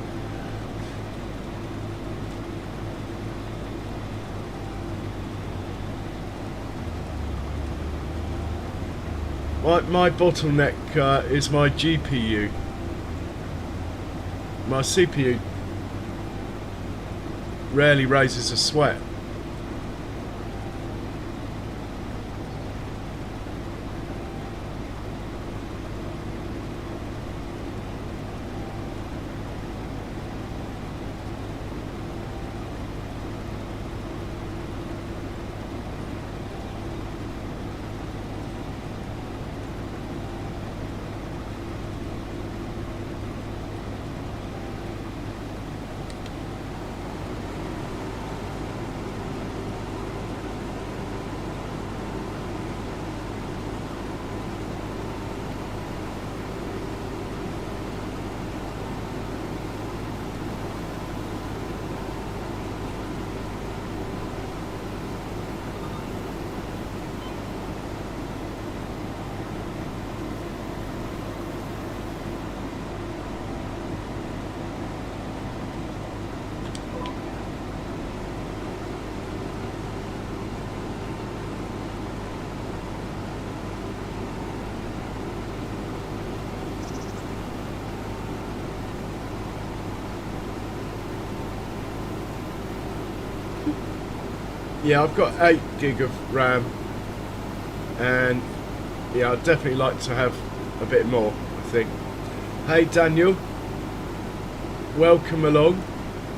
My bottleneck is my GPU. My CPU rarely raises a sweat. Yeah, I've got 8 gig of RAM, and yeah, I'd definitely like to have a bit more, I think. Hey Daniel, welcome along.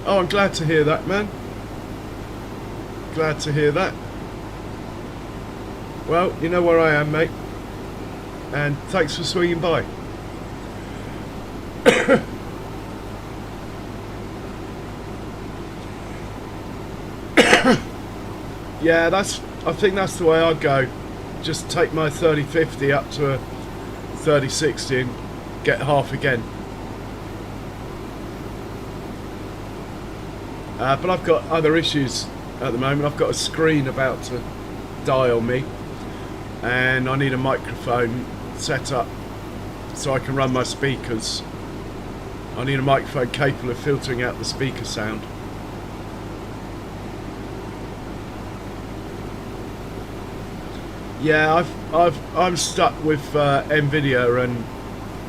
Oh, I'm glad to hear that, man. Glad to hear that. Well, you know where I am, mate, and thanks for swinging by. Yeah, I think that's the way I'd go. Just take my 3050 up to a 3060 and get half again. But I've got other issues at the moment. I've got a screen about to die on me, and I need a microphone set up so I can run my speakers. I need a microphone capable of filtering out the speaker sound. Yeah, I'm stuck with Nvidia and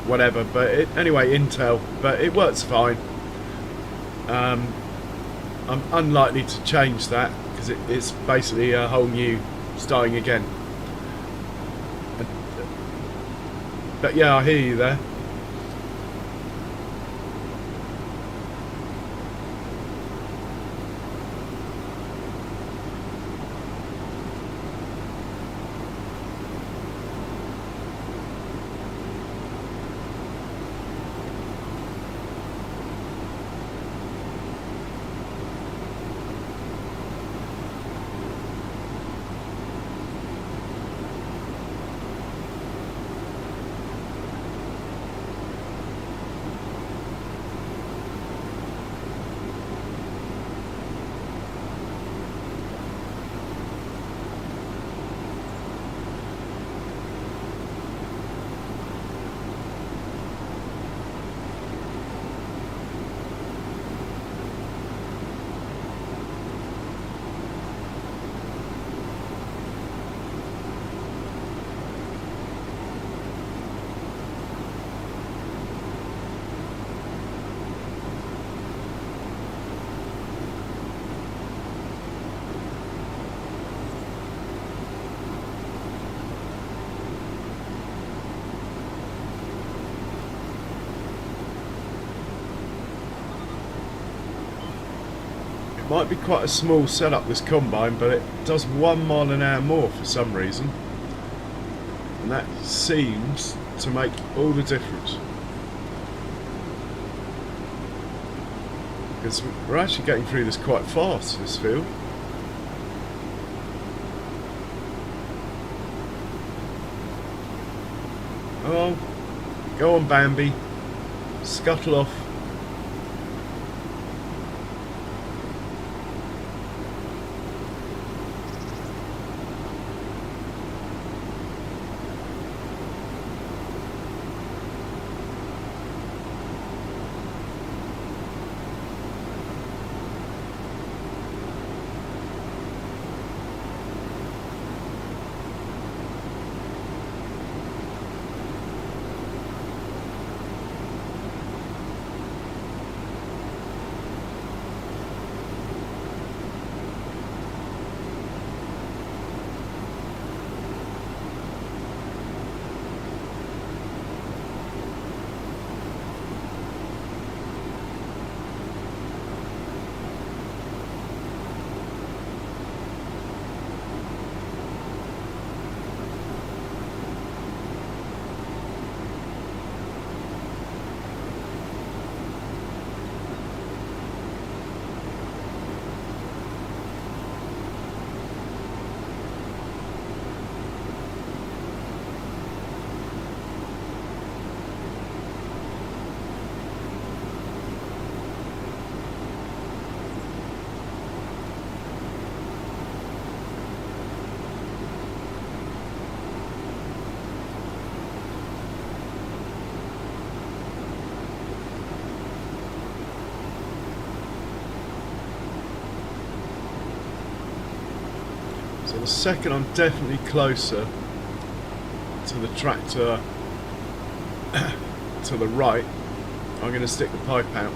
whatever, but anyway, Intel, but it works fine. I'm unlikely to change that because it's basically a whole new starting again. But yeah, I hear you there. Might be quite a small setup, this combine, but it does 1 mile an hour more for some reason, and that seems to make all the difference, because we're actually getting through this quite fast, this field. Oh, go on Bambi, scuttle off. So the second I'm definitely closer to the tractor to the right, I'm going to stick the pipe out.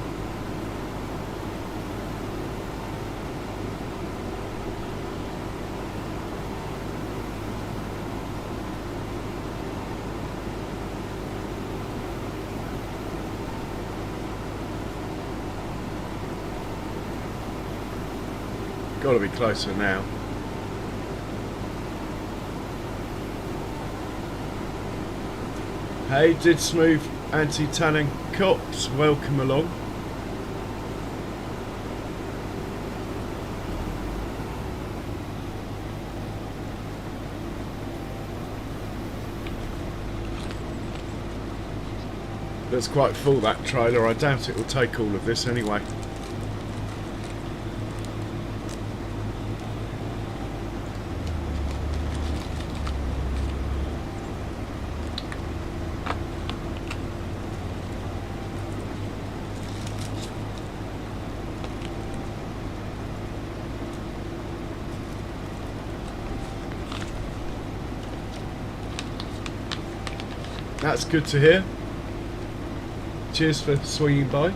Got to be closer now. Hey, Did Smooth Anti-Tanning Cops, welcome along. That's quite full, that trailer. I doubt it will take all of this anyway. That's good to hear. Cheers for swinging by.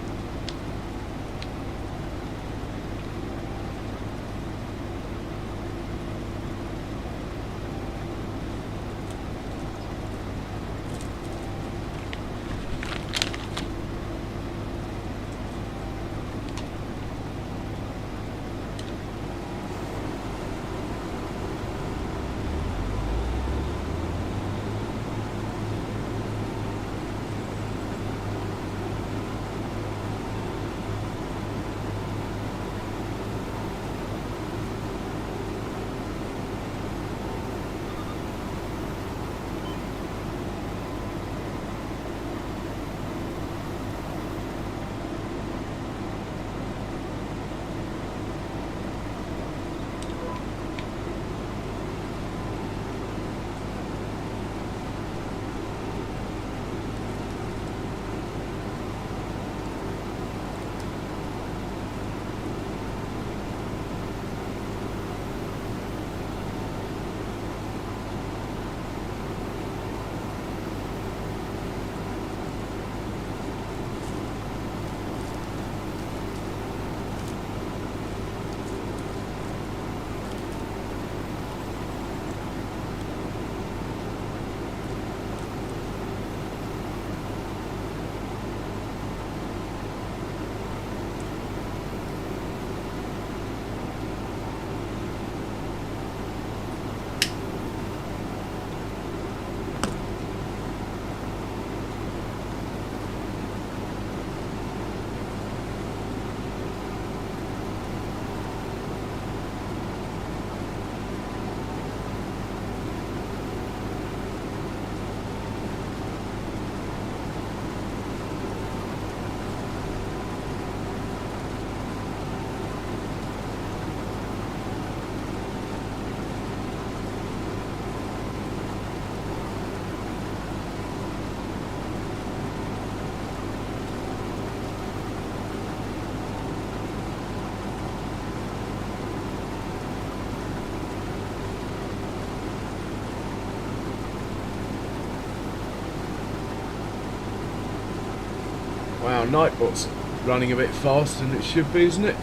Wow, Nightbot's running a bit faster than it should be, isn't it?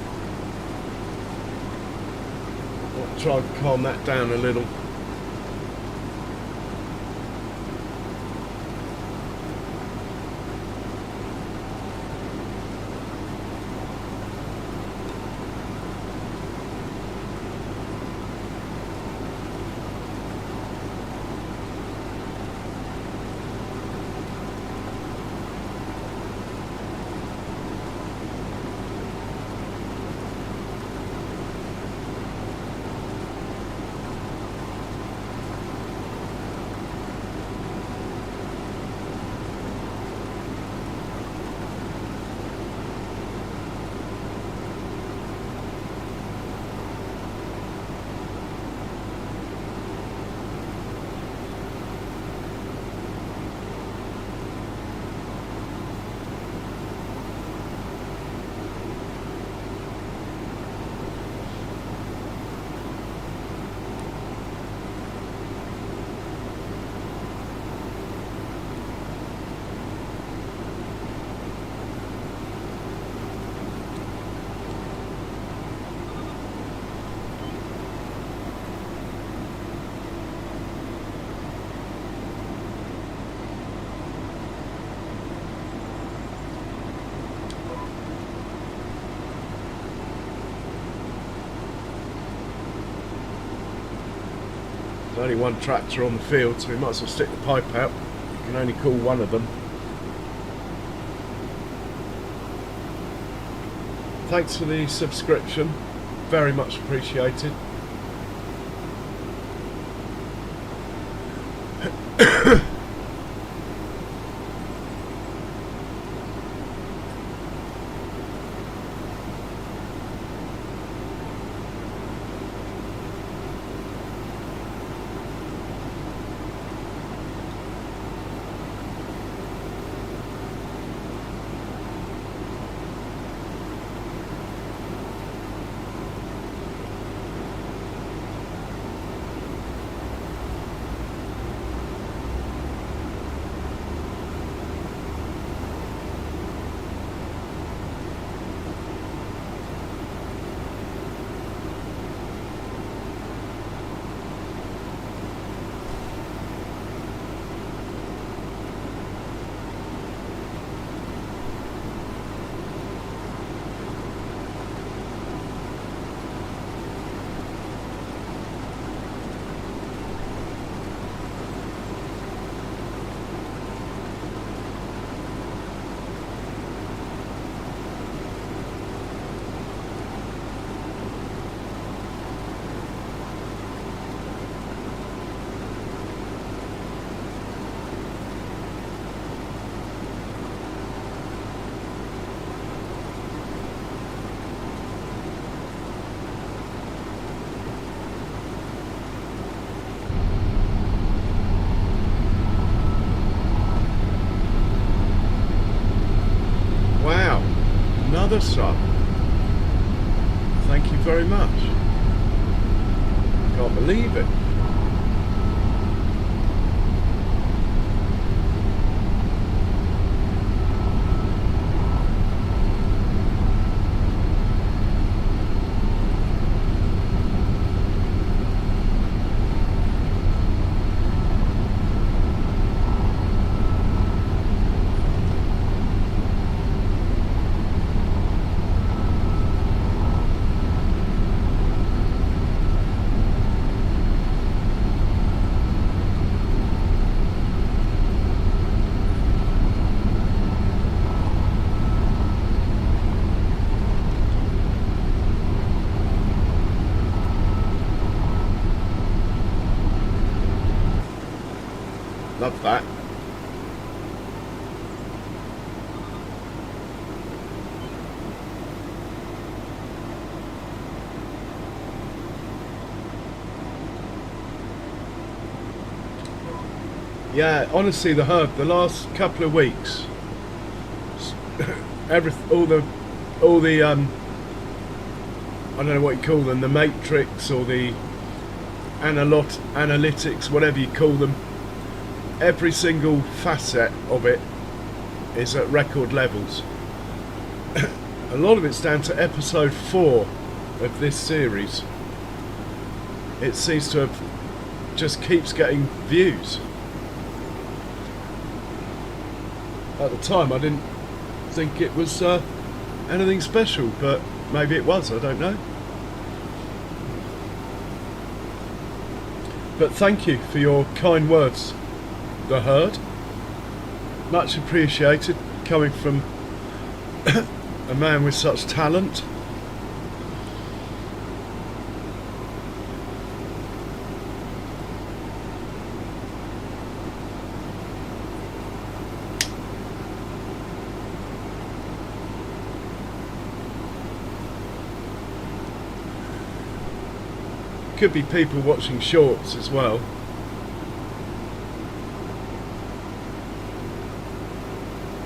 I'll try and calm that down a little. There's only one tractor on the field, so we might as well stick the pipe out. You can only call one of them. Thanks for the subscription, very much appreciated. Another sub. Thank you very much. Can't believe it. Love that. Yeah, honestly, the herb, the last couple of weeks, all the I don't know what you call them, the matrix or the analytics, whatever you call them, every single facet of it is at record levels. a lot of it's down to episode 4 of this series. It seems to have just keeps getting views. At the time I didn't think it was anything special, but maybe it was, I don't know. But thank you for your kind words, the herd. Much appreciated, coming from a man with such talent. Could be people watching shorts as well.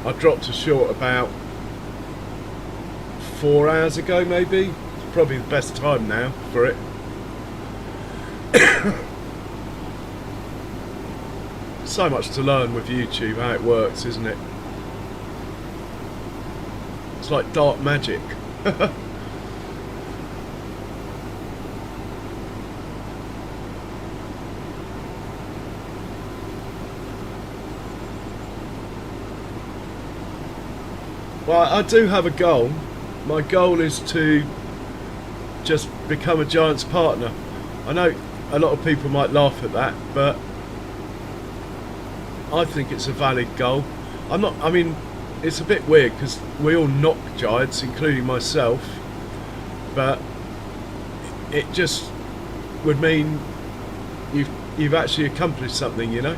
I dropped a short about 4 hours ago, maybe. It's probably the best time now for it. So much to learn with YouTube, how it works, isn't it? It's like dark magic. Well, I do have a goal. My goal is to just become a Giant's partner. I know a lot of people might laugh at that, but I think it's a valid goal. I mean, it's a bit weird because we all knock Giants, including myself, but it just would mean you've actually accomplished something, you know?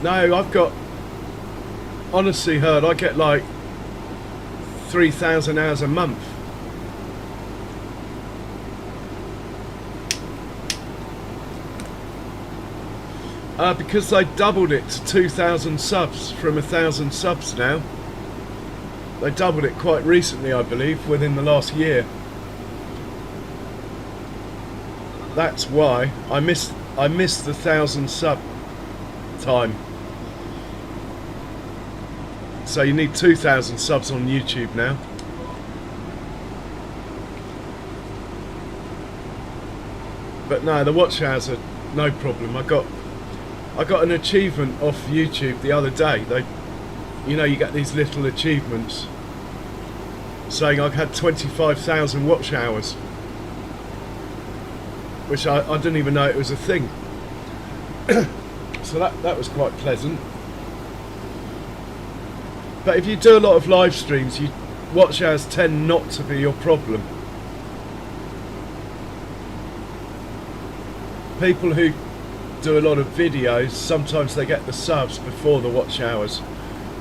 No, I've got, honestly, Herd, I get like 3,000 hours a month. Because they doubled it to 2,000 subs from 1,000 subs now. They doubled it quite recently, I believe, within the last year. That's why I missed the 1,000 sub time. So you need 2,000 subs on YouTube now. But no, the watch hours are no problem. I got an achievement off YouTube the other day. You know, you get these little achievements saying I've had 25,000 watch hours, which I didn't even know it was a thing. So that was quite pleasant. But if you do a lot of live streams, watch hours tend not to be your problem. People who do a lot of videos, sometimes they get the subs before the watch hours.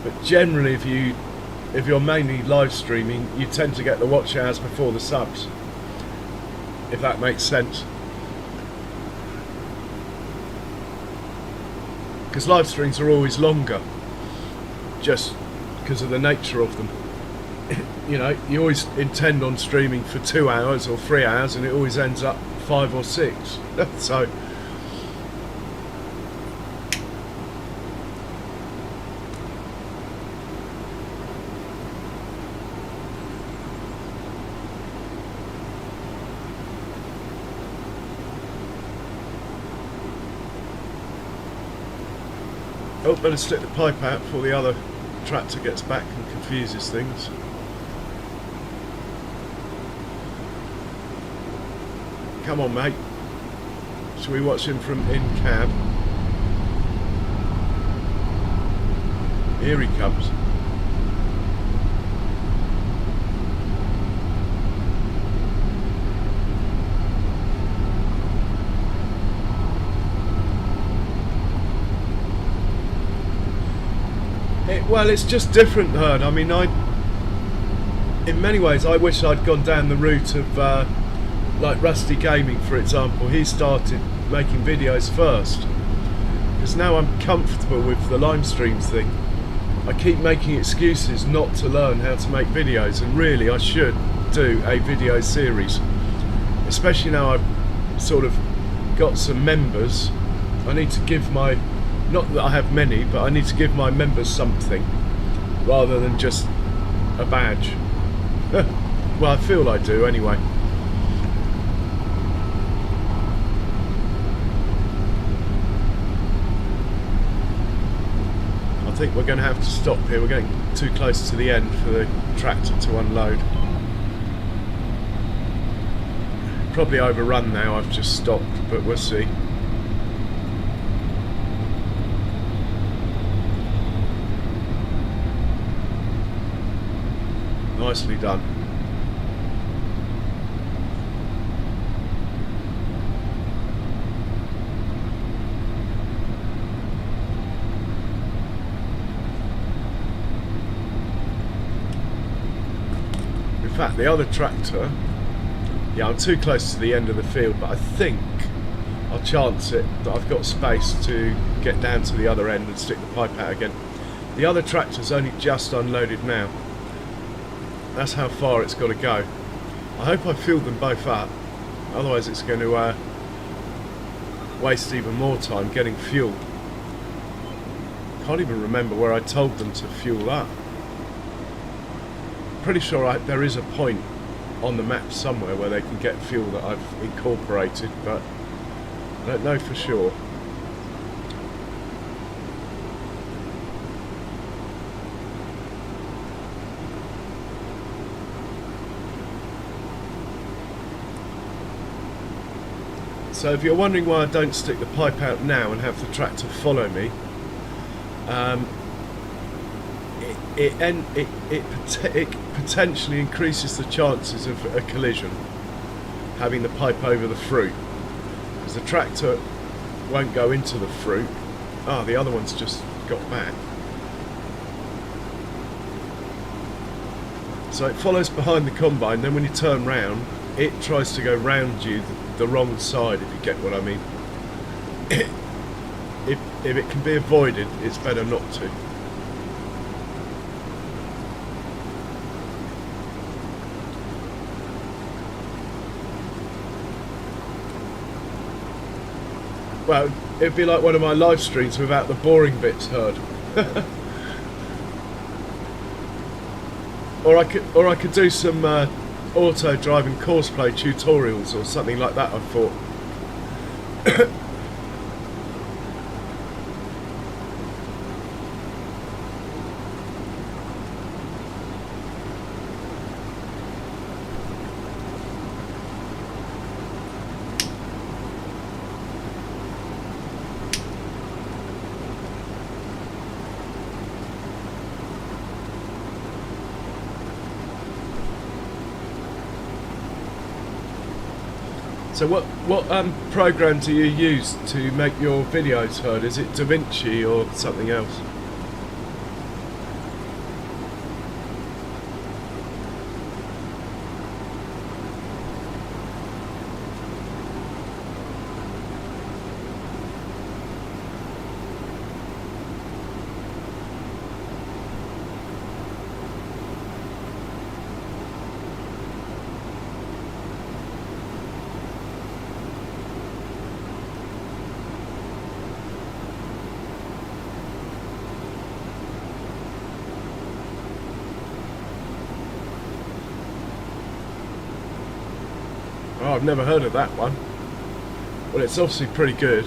But generally, if you're mainly live streaming, you tend to get the watch hours before the subs. If that makes sense. Because live streams are always longer, just because of the nature of them. You know, you always intend on streaming for 2 hours or 3 hours, and it always ends up 5 or 6. So oh, better stick the pipe out before the other tractor gets back and confuses things. Come on, mate. Shall we watch him from in cab? Here he comes. Well, it's just different, Herd. I mean, in many ways, I wish I'd gone down the route of, like Rusty Gaming, for example. He started making videos first, because now I'm comfortable with the live streams thing. I keep making excuses not to learn how to make videos, and really I should do a video series, especially now I've sort of got some members. I need to give my, not that I have many, but I need to give my members something rather than just a badge. Well, I feel I do anyway. I think we're going to have to stop here. We're getting too close to the end for the tractor to unload. Probably overrun now, I've just stopped, but we'll see. Nicely done. In fact, the other tractor, yeah, I'm too close to the end of the field, but I think I'll chance it that I've got space to get down to the other end and stick the pipe out again. The other tractor's only just unloaded now. That's how far it's got to go. I hope I filled them both up, otherwise it's going to waste even more time getting fuel. Can't even remember where I told them to fuel up. Pretty sure there is a point on the map somewhere where they can get fuel that I've incorporated, but I don't know for sure. So if you're wondering why I don't stick the pipe out now and have the tractor follow me, it potentially increases the chances of a collision having the pipe over the fruit, because the tractor won't go into the fruit. Ah, the other one's just got back. So it follows behind the combine, then when you turn round it tries to go round you the wrong side, if you get what I mean. If it can be avoided, it's better not to. Well, it'd be like one of my live streams without the boring bits heard. Or I could do some auto driving courseplay tutorials or something like that, I thought. So what program do you use to make your videos heard? Is it DaVinci or something else? Oh, I've never heard of that one. Well, it's obviously pretty good.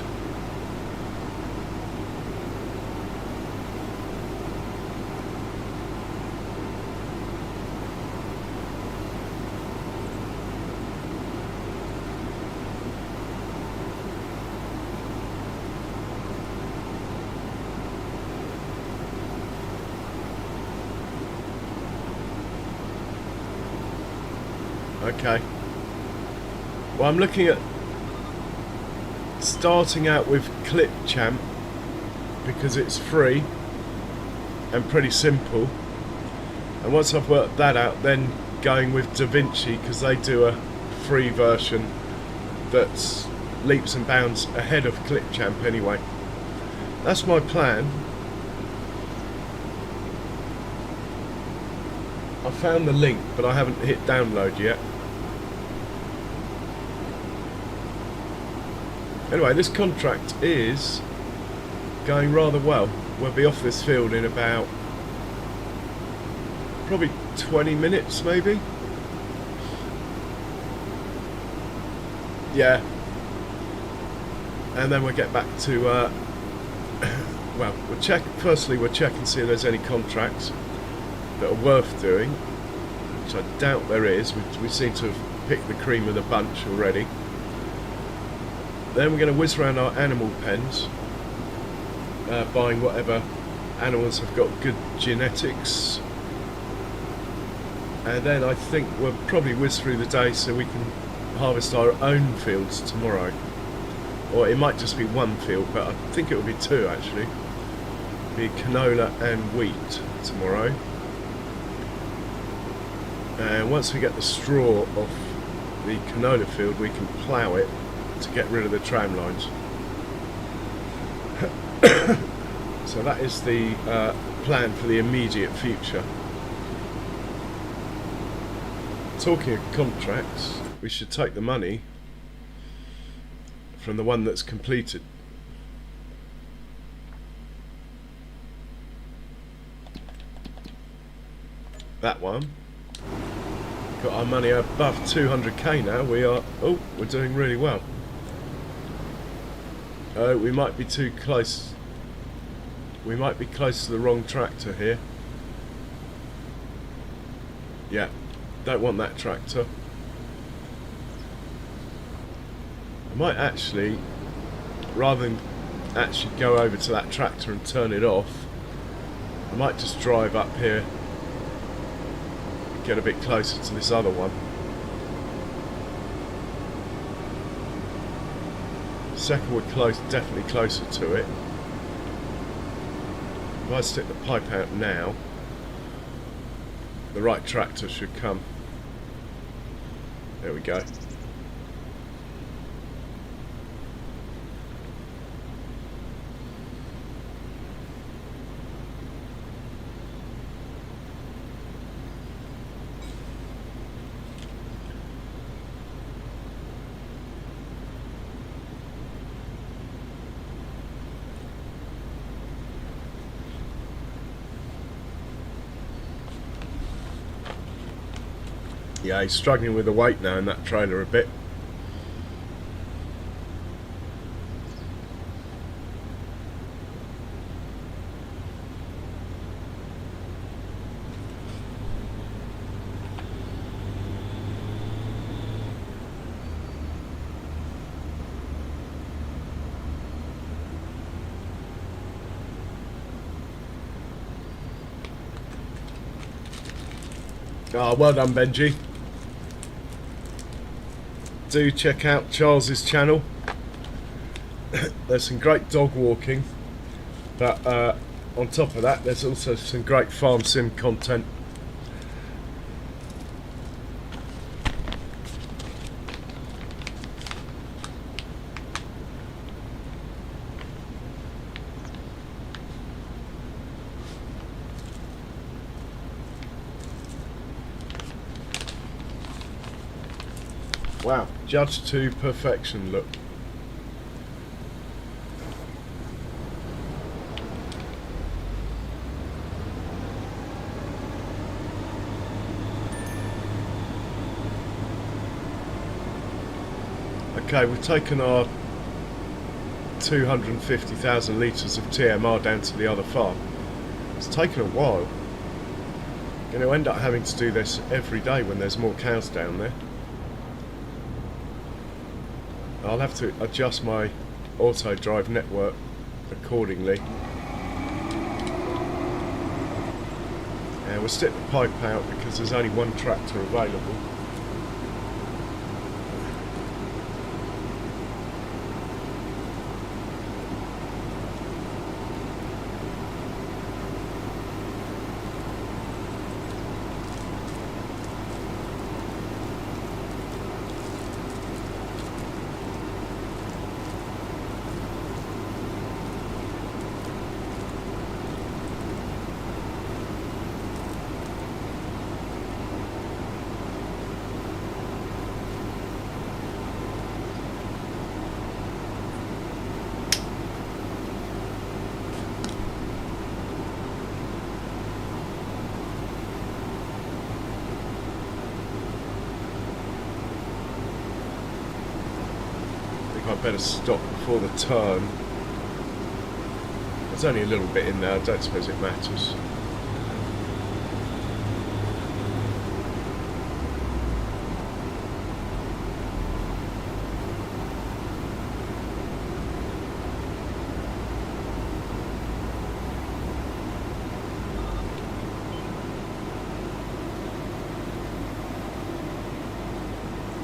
Okay. Well, I'm looking at starting out with Clip Champ because it's free and pretty simple, and once I've worked that out, then going with DaVinci because they do a free version that's leaps and bounds ahead of Clip Champ anyway. That's my plan. I found the link, but I haven't hit download yet. Anyway, this contract is going rather well. We'll be off this field in about probably 20 minutes maybe. Yeah. And then we'll get back to well, we'll check and see if there's any contracts that are worth doing, which I doubt there is. We seem to have picked the cream of the bunch already. Then we're going to whiz around our animal pens, buying whatever animals have got good genetics, and then I think we'll probably whiz through the day so we can harvest our own fields tomorrow. Or it might just be one field, but I think it will be two actually. Be canola and wheat tomorrow. And once we get the straw off the canola field, we can plough it to get rid of the tram lines. So that is the plan for the immediate future. Talking of contracts, we should take the money from the one that's completed. That one. Got our money above 200k now. We're doing really well. We might be too close. We might be close to the wrong tractor here. Yeah, don't want that tractor. I might actually, rather than actually go over to that tractor and turn it off, I might just drive up here, get a bit closer to this other one. Second, we're definitely closer to it. If I stick the pipe out now, the right tractor should come. There we go. Yeah, he's struggling with the weight now in that trailer a bit. Oh, well done, Benji. Do check out Charles's channel. There's some great dog walking, but on top of that there's also some great farm sim content. Wow, judged to perfection, look. Okay, we've taken our 250,000 litres of TMR down to the other farm. It's taken a while. Going to end up having to do this every day when there's more cows down there. I'll have to adjust my auto drive network accordingly. And we'll stick the pipe out because there's only one tractor available. better stop before the turn. There's only a little bit in there, I don't suppose it matters.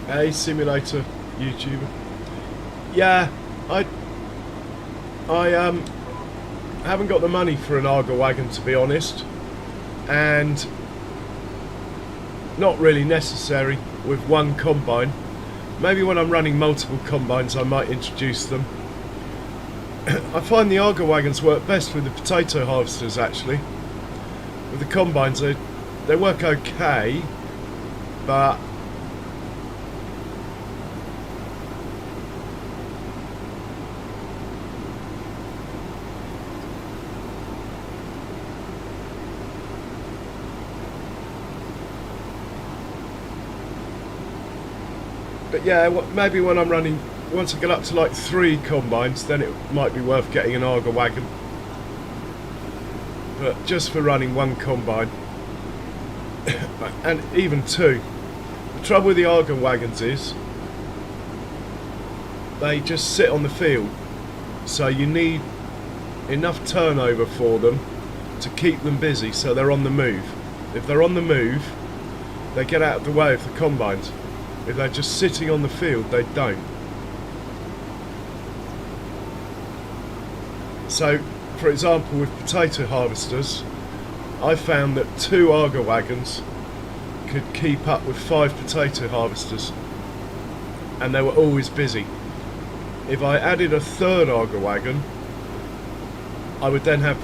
Hey, simulator YouTuber. Yeah, I haven't got the money for an Arga wagon, to be honest, and not really necessary with one combine. Maybe when I'm running multiple combines I might introduce them. I find the Arga wagons work best with the potato harvesters, actually. With the combines they work okay, but yeah, maybe when I'm running, once I get up to like 3 combines, then it might be worth getting an Arga wagon. But just for running one combine, and even 2. The trouble with the Arga wagons is, they just sit on the field, so you need enough turnover for them to keep them busy, so they're on the move. If they're on the move, they get out of the way of the combines. If they're just sitting on the field, they don't. So, for example, with potato harvesters, I found that 2 Arga wagons could keep up with 5 potato harvesters, and they were always busy. If I added a 3rd Arga wagon, I would then have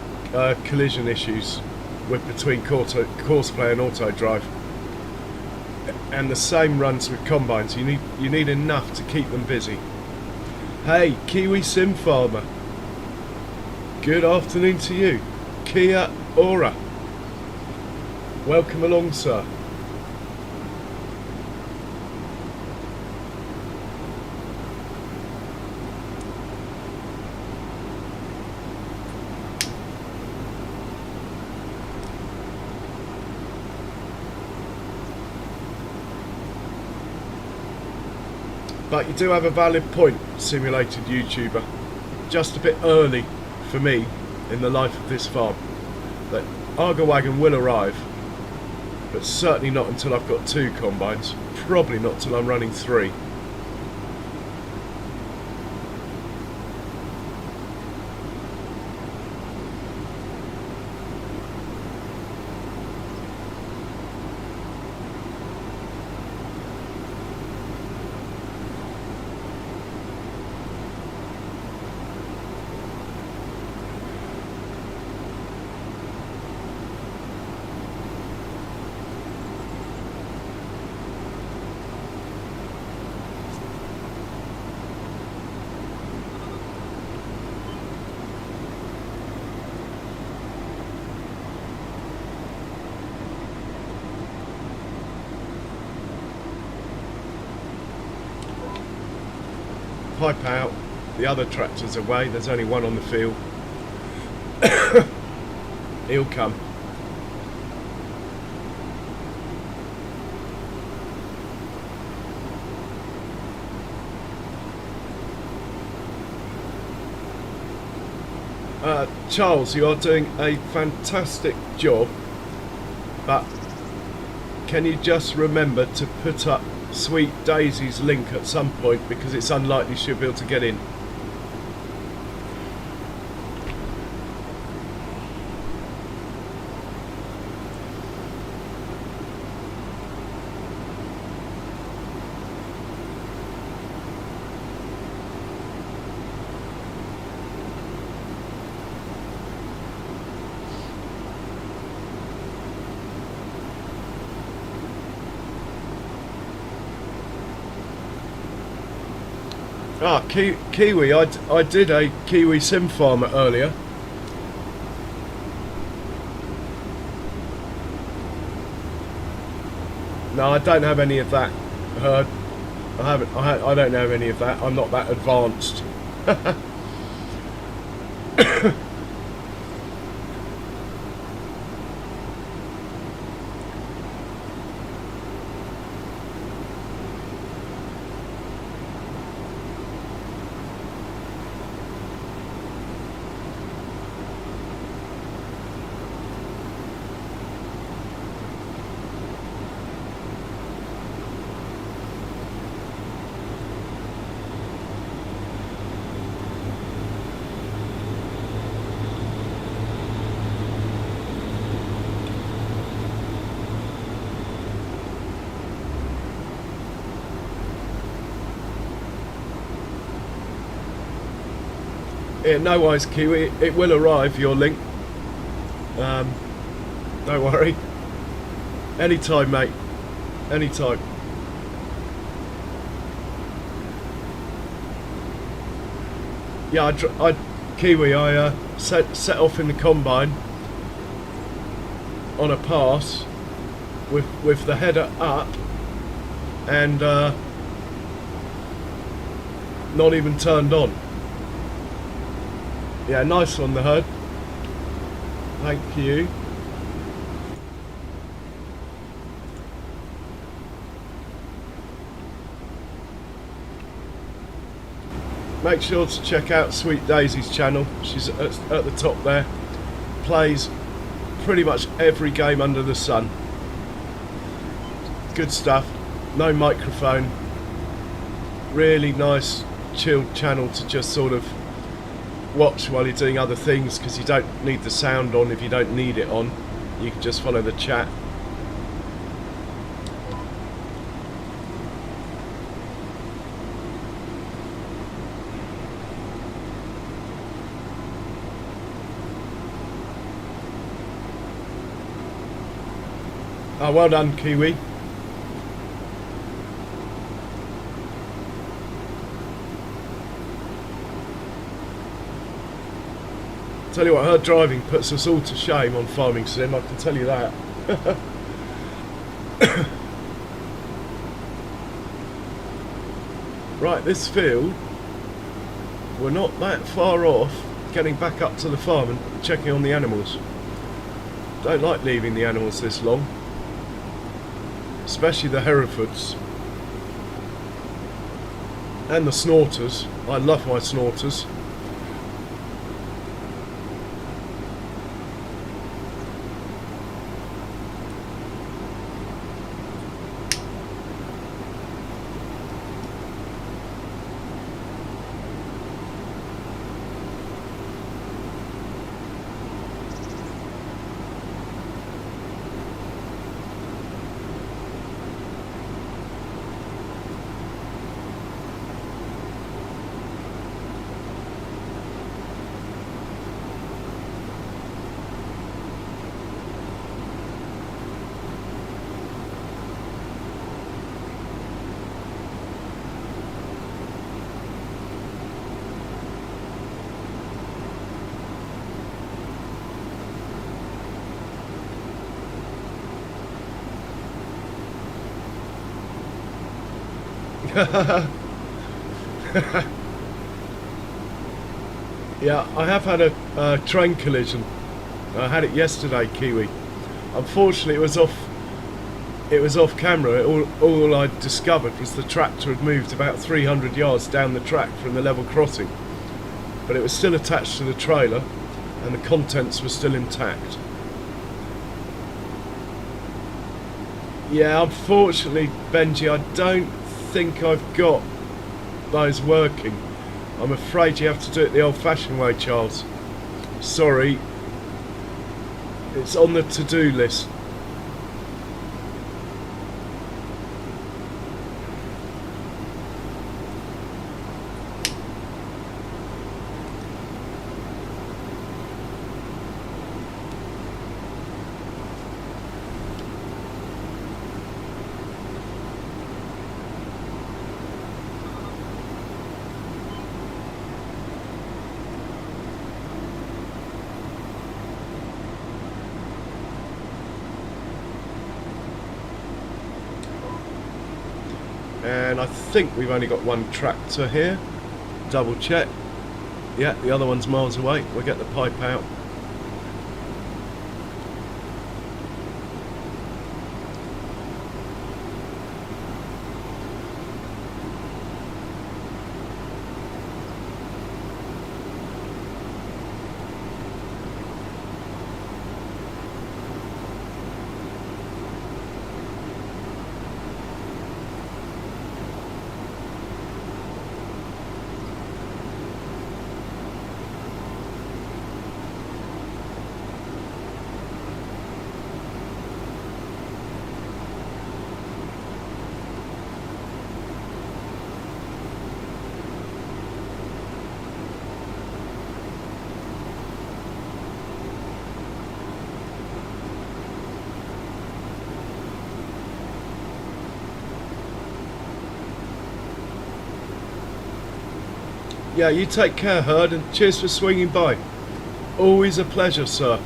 collision issues between Courseplay and Auto Drive. And the same runs with combines. You need enough to keep them busy. Hey, Kiwi Sim Farmer. Good afternoon to you. Kia ora. Welcome along, sir. But you do have a valid point, simulated YouTuber. Just a bit early for me in the life of this farm. The Arga wagon will arrive, but certainly not until I've got 2 combines. Probably not till I'm running 3. Pipe out, the other tractor's away, there's only one on the field. He'll come. Charles, you are doing a fantastic job, but can you just remember to put up Sweet Daisy's link at some point, because it's unlikely she'll be able to get in. Ah, Kiwi, I did a Kiwi Sim Farmer earlier. No, I don't have any of that. I don't know any of that. I'm not that advanced. Yeah, no worries, Kiwi. It will arrive, your link. Don't worry. Anytime, mate. Anytime. Yeah, Kiwi, I set off in the combine on a pass with the header up and not even turned on. Yeah, nice one, the herd. Thank you. Make sure to check out Sweet Daisy's channel. She's at the top there. Plays pretty much every game under the sun. Good stuff. No microphone. Really nice, chilled channel to just sort of watch while you're doing other things, because you don't need the sound on if you don't need it on. You can just follow the chat. Oh, well done, Kiwi. Tell you what, her driving puts us all to shame on Farming Sim, I can tell you that. Right, this field, we're not that far off getting back up to the farm and checking on the animals. Don't like leaving the animals this long, especially the Herefords and the snorters. I love my snorters. Yeah, I have had a train collision. I had it yesterday, Kiwi. Unfortunately, it was off camera. All I discovered was the tractor had moved about 300 yards down the track from the level crossing, but it was still attached to the trailer and the contents were still intact. Yeah, unfortunately, Benji, I don't think I've got those working. I'm afraid you have to do it the old-fashioned way, Charles. Sorry. It's on the to-do list. And I think we've only got one tractor here. Double check. Yeah, the other one's miles away. We'll get the pipe out. Yeah, you take care, Herd, and cheers for swinging by. Always a pleasure, sir.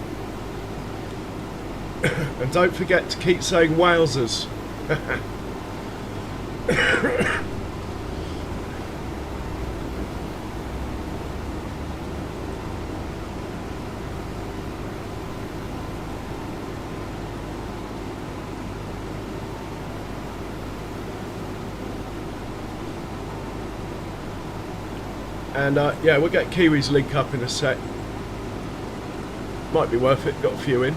And don't forget to keep saying wowzers. And yeah, we'll get Kiwi's link up in a sec. Might be worth it, got a few in.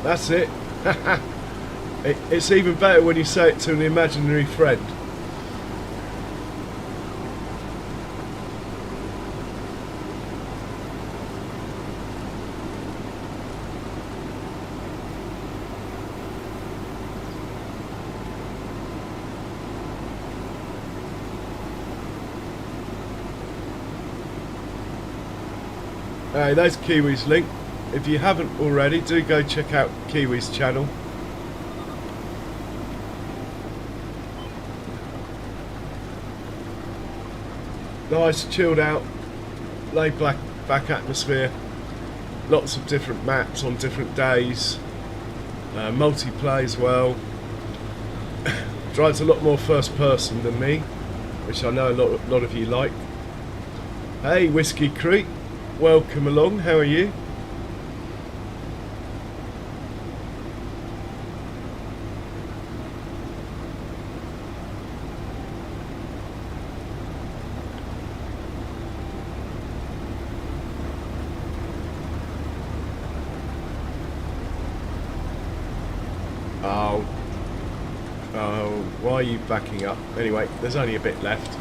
That's it. It's even better when you say it to an imaginary friend. Hey, there's Kiwi's link. If you haven't already, do go check out Kiwi's channel. Nice, chilled out, laid back atmosphere. Lots of different maps on different days. Multiplay as well. Drives a lot more first person than me, which I know a lot of you like. Hey, Whiskey Creek. Welcome along, how are you? Oh, why are you backing up? Anyway, there's only a bit left.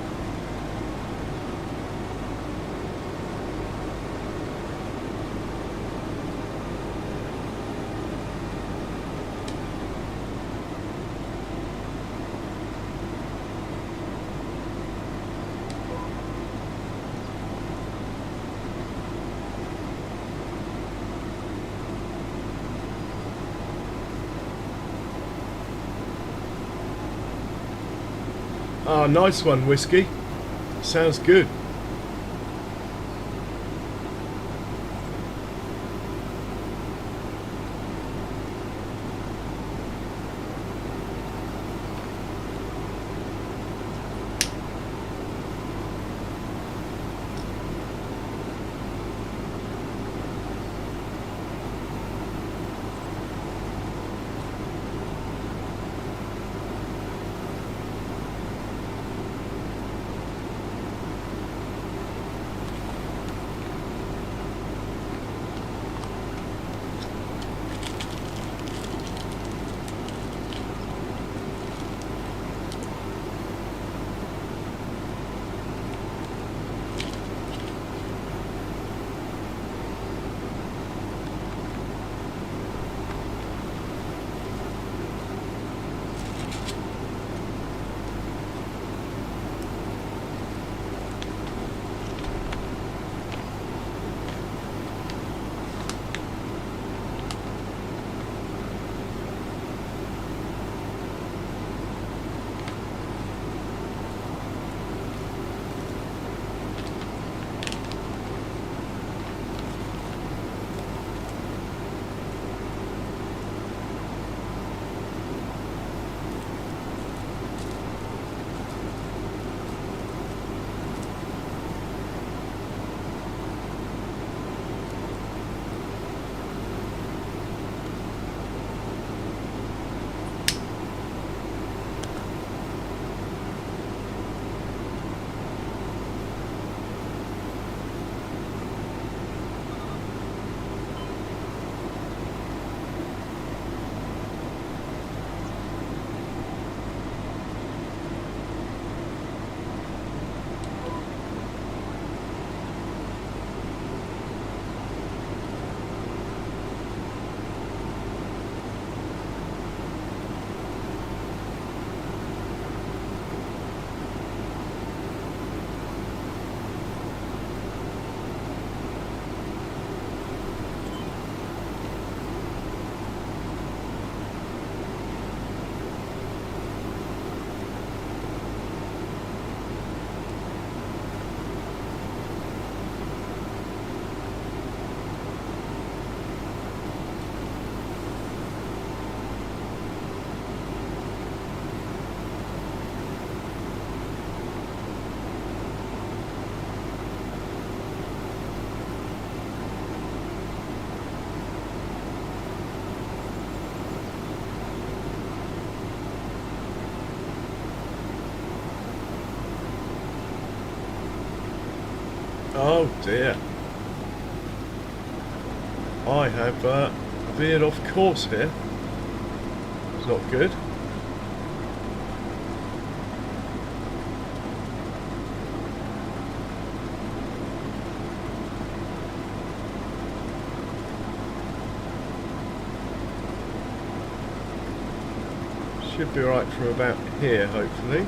Oh, nice one, Whiskey. Sounds good. Oh dear. I have veered off course here. It's not good. Should be right from about here, hopefully.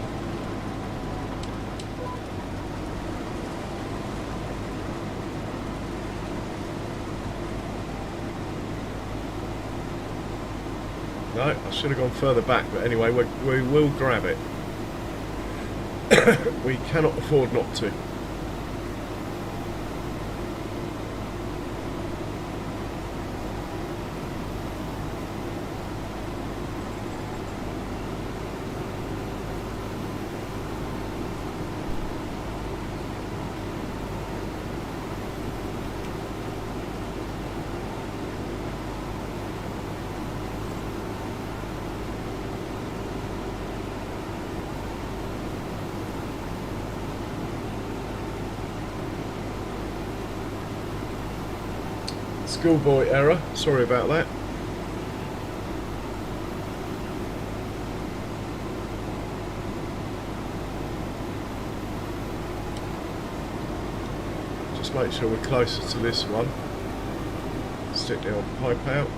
No, I should have gone further back, but anyway, we will grab it. We cannot afford not to. Schoolboy error, sorry about that. Just make sure we're closer to this one. Stick the old pipe out.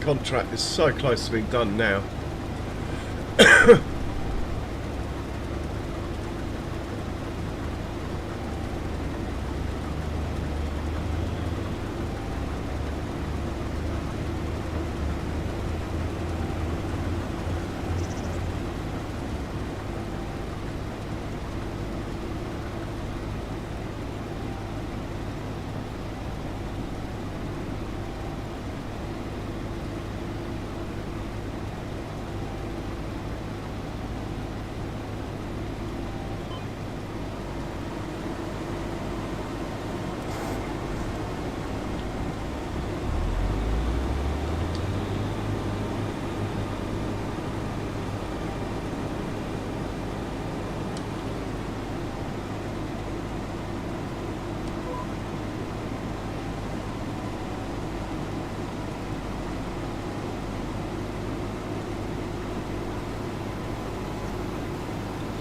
Contract is so close to being done now.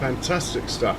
Fantastic stuff.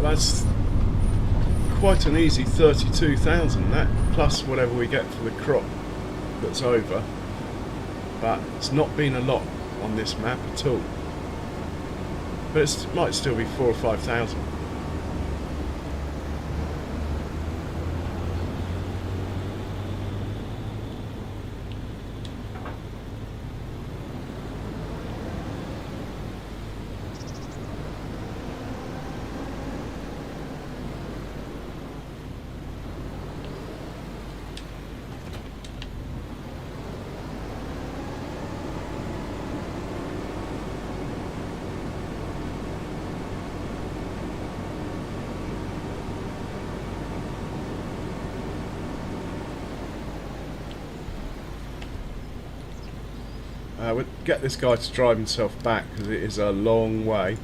that's quite an easy 32,000, that, plus whatever we get for the crop that's over. But it's not been a lot on this map at all. But it might still be 4,000 or 5,000. We'll get this guy to drive himself back because it is a long way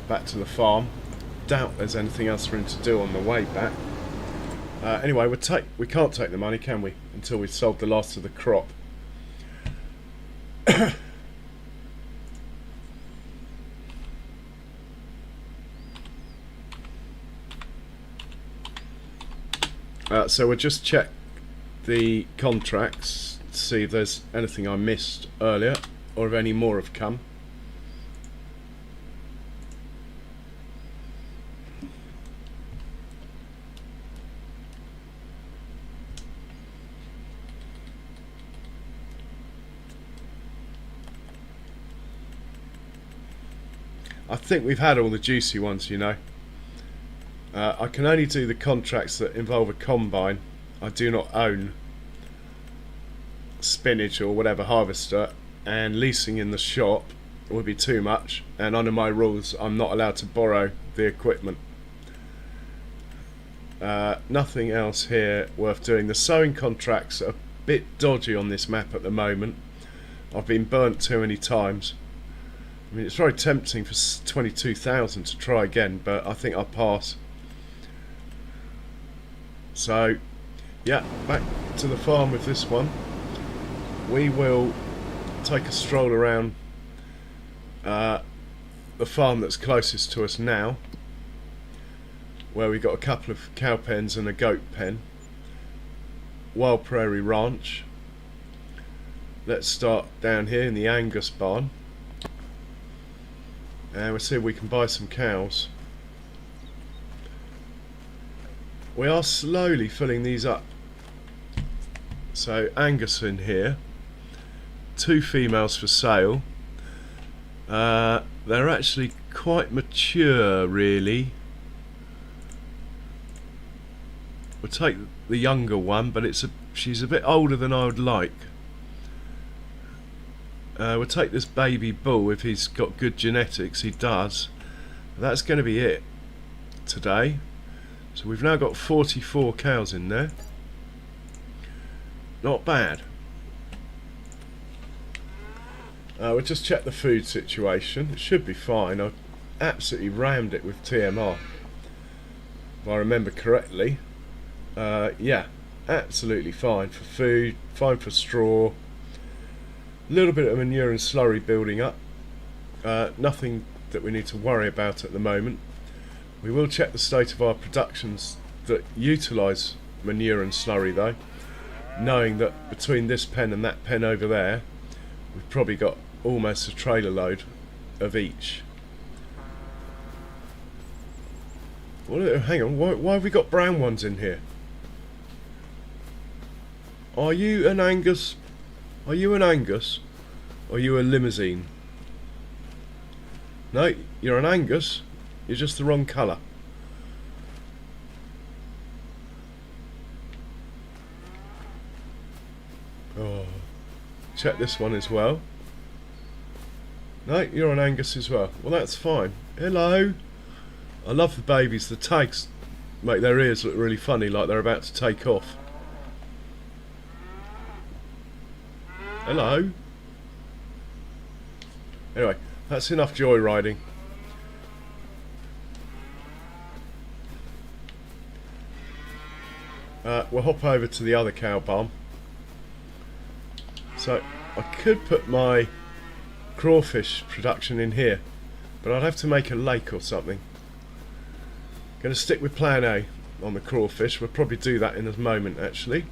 back to the farm. Doubt there's anything else for him to do on the way back. Anyway, we can't take the money, can we? Until we've sold the last of the crop. So we'll just check the contracts. See if there's anything I missed earlier or if any more have come. I think we've had all the juicy ones, you know. I can only do the contracts that involve a combine. I do not own spinach or whatever harvester, and leasing in the shop would be too much, and under my rules I'm not allowed to borrow the equipment. Nothing else here worth doing. The sowing contracts are a bit dodgy on this map at the moment. I've been burnt too many times. I mean, it's very tempting for 22,000 to try again, but I think I'll pass. So yeah, back to the farm with this one. We will take a stroll around the farm that's closest to us now, where we've got a couple of cow pens and a goat pen. Wild Prairie Ranch. Let's start down here in the Angus barn, and we'll see if we can buy some cows. We are slowly filling these up. So Angus in here, 2 females for sale. They're actually quite mature, really. We'll take the younger one, but she's a bit older than I would like. We'll take this baby bull if he's got good genetics. He does. That's going to be it today. So we've now got 44 cows in there. Not bad. We'll just check the food situation. It should be fine. I absolutely rammed it with TMR, if I remember correctly. Yeah, absolutely fine for food, fine for straw. A little bit of manure and slurry building up. Nothing that we need to worry about at the moment. We will check the state of our productions that utilise manure and slurry though, knowing that between this pen and that pen over there we've probably got almost a trailer load of each. Hang on, why have we got brown ones in here? Are you an Angus? Are you an Angus? Or are you a limousine? No, you're an Angus. You're just the wrong colour. Oh, check this one as well. No, you're an Angus as well. Well, that's fine. Hello. I love the babies. The tags make their ears look really funny, like they're about to take off. Hello. Anyway, that's enough joyriding. We'll hop over to the other cow barn. So I could put my crawfish production in here, but I'd have to make a lake or something. Going to stick with plan A on the crawfish. We'll probably do that in a moment actually.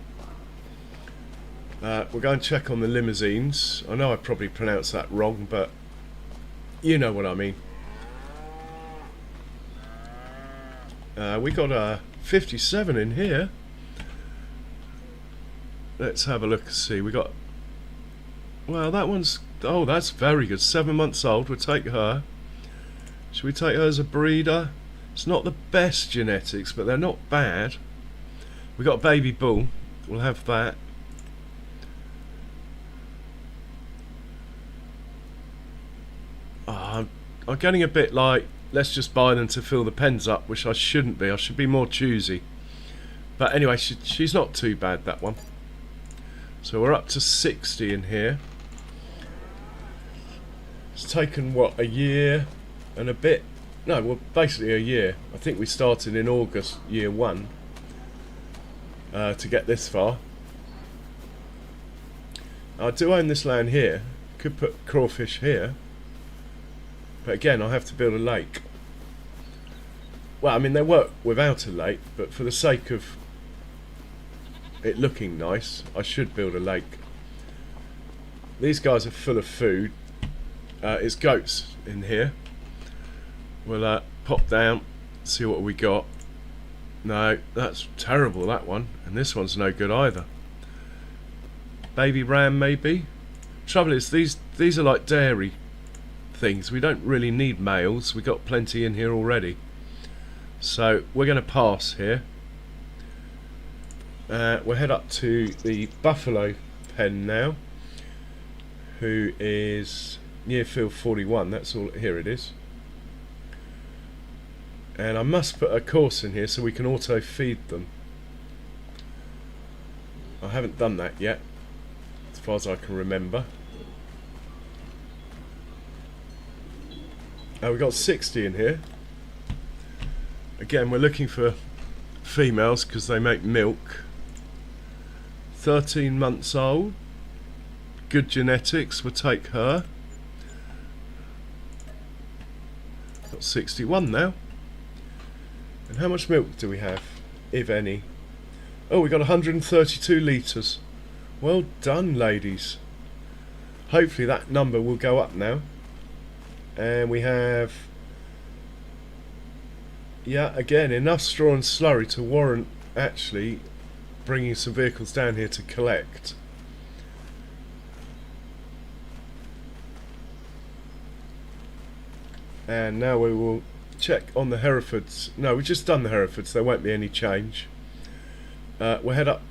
We're going to check on the limousines. I know I probably pronounced that wrong, but you know what I mean. We got a 57 in here. Let's have a look and see. We got, well, that one's, oh, that's very good. 7 months old. We'll take her. Should we take her as a breeder? It's not the best genetics, but they're not bad. We got a baby bull. We'll have that. I'm getting a bit like, let's just buy them to fill the pens up, which I shouldn't be. I should be more choosy. But anyway, she's not too bad, that one. So we're up to 60 in here. It's taken, what, a year and a bit? No, well, basically a year. I think we started in August, year 1, to get this far. I do own this land here. Could put crawfish here. But again, I have to build a lake. Well, I mean, they work without a lake, but for the sake of it looking nice, I should build a lake. These guys are full of food. It's goats in here. We'll pop down, see what we got. No, that's terrible, that one. And this one's no good either. Baby ram, maybe? Trouble is, these are like dairy things. We don't really need males. We got plenty in here already. So we're going to pass here. We'll head up to the buffalo pen now, who is near field 41. That's all. Here it is. And I must put a course in here so we can auto feed them. I haven't done that yet, as far as I can remember. We've got 60 in here. Again, we're looking for females because they make milk. 13 months old. Good genetics, we'll take her. Got 61 now. And how much milk do we have, if any? Oh, we got 132 litres. Well done, ladies. Hopefully that number will go up now. And we have, yeah, again, enough straw and slurry to warrant actually bringing some vehicles down here to collect. And now we will check on the Herefords. No, we've just done the Herefords. There won't be any change. We'll head up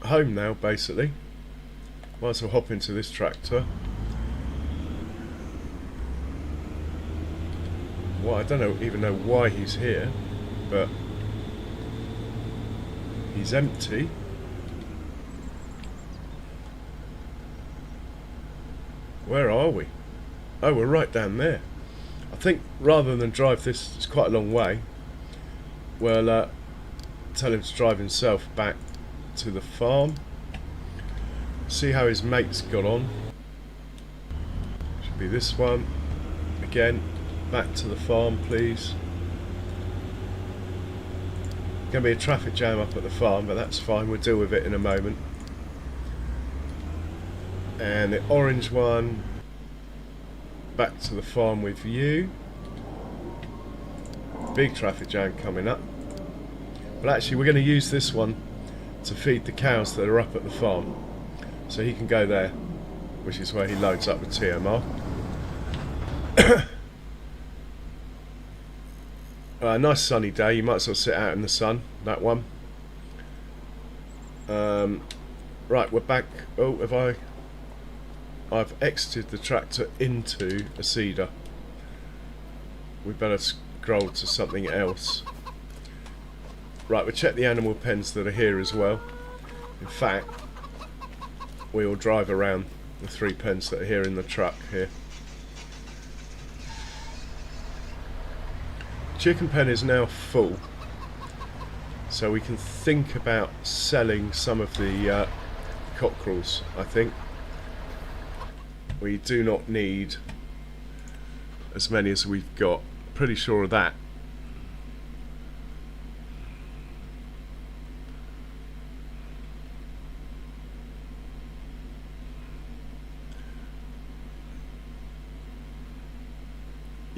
home now, basically. Might as well hop into this tractor. Well, I don't even know why he's here, but he's empty. Where are we? Oh, we're right down there. I think rather than drive this, it's quite a long way, we'll tell him to drive himself back to the farm. See how his mates got on. Should be this one. Again, back to the farm, please. Going to be a traffic jam up at the farm, but that's fine. We'll deal with it in a moment. And the orange one, back to the farm with you. Big traffic jam coming up. But actually, we're going to use this one to feed the cows that are up at the farm. So he can go there, which is where he loads up with TMR. Nice sunny day. You might as well sit out in the sun. That one. Right, we're back. Oh, I've exited the tractor into a cedar. We better scroll to something else. Right, we'll check the animal pens that are here as well. In fact, we will drive around the 3 pens that are here in the truck here. Chicken pen is now full, so we can think about selling some of the cockerels. I think we do not need as many as we've got. Pretty sure of that.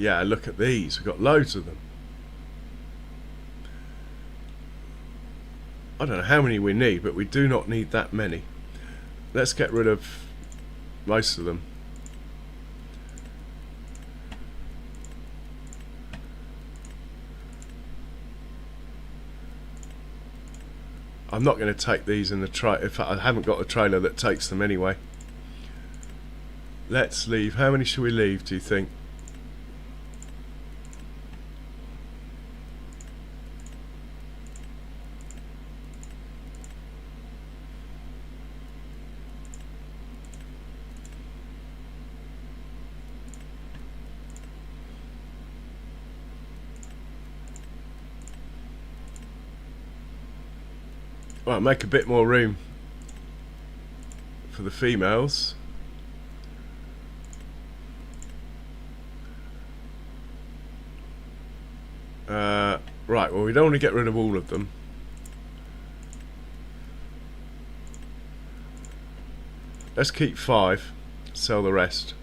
Yeah, look at these. We've got loads of them. I don't know how many we need, but we do not need that many. Let's get rid of most of them. I'm not going to take these in the trailer. In fact, I haven't got a trailer that takes them anyway. Let's leave. How many should we leave, do you think? Right, make a bit more room for the females. Right, well, we don't want to get rid of all of them. Let's keep 5, sell the rest.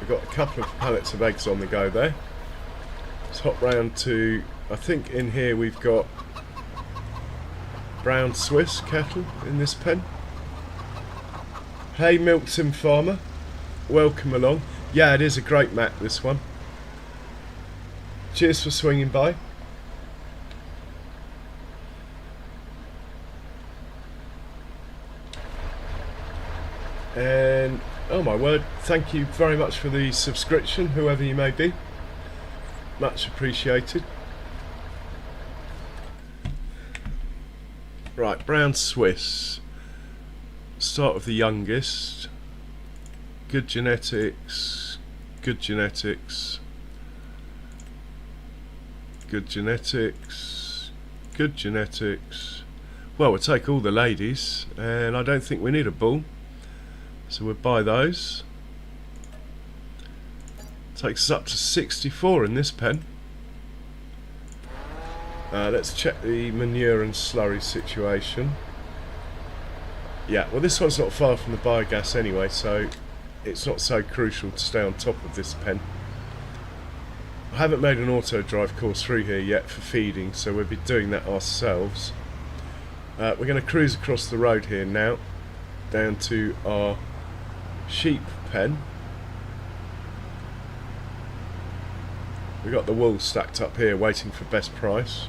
We've got a couple of pallets of eggs on the go there. Let's hop round to, I think in here we've got brown Swiss cattle in this pen. Hey Milkton Farmer, welcome along. Yeah, it is a great map, this one. Cheers for swinging by. And oh my word, thank you very much for the subscription, whoever you may be. Much appreciated. Right, brown Swiss. Start with the youngest. Good genetics. Good genetics. Good genetics. Good genetics. Well, we'll take all the ladies, and I don't think we need a bull, so we'll buy those. Takes us up to 64 in this pen. Let's check the manure and slurry situation. Yeah, well, this one's not far from the biogas anyway, so it's not so crucial to stay on top of this pen. I haven't made an auto drive course through here yet for feeding, so we'll be doing that ourselves. We're going to cruise across the road here now, down to our sheep pen. We've got the wool stacked up here waiting for best price.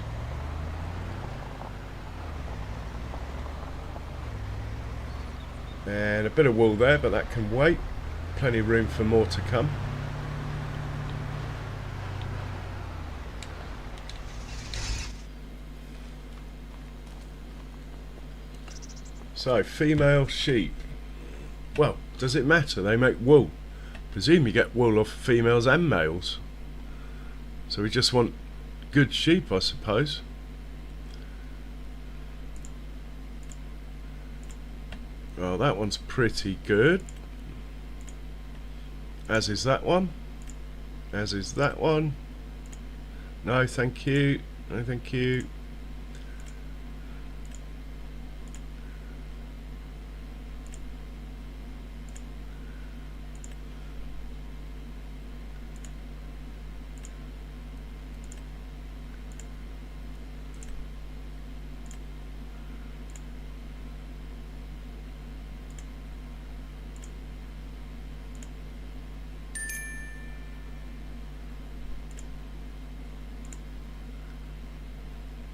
And a bit of wool there, but that can wait. Plenty of room for more to come. So, female sheep. Well, does it matter? They make wool. Presume you get wool off females and males. So we just want good sheep, I suppose. Well, that one's pretty good. As is that one. As is that one. No, thank you. No, thank you.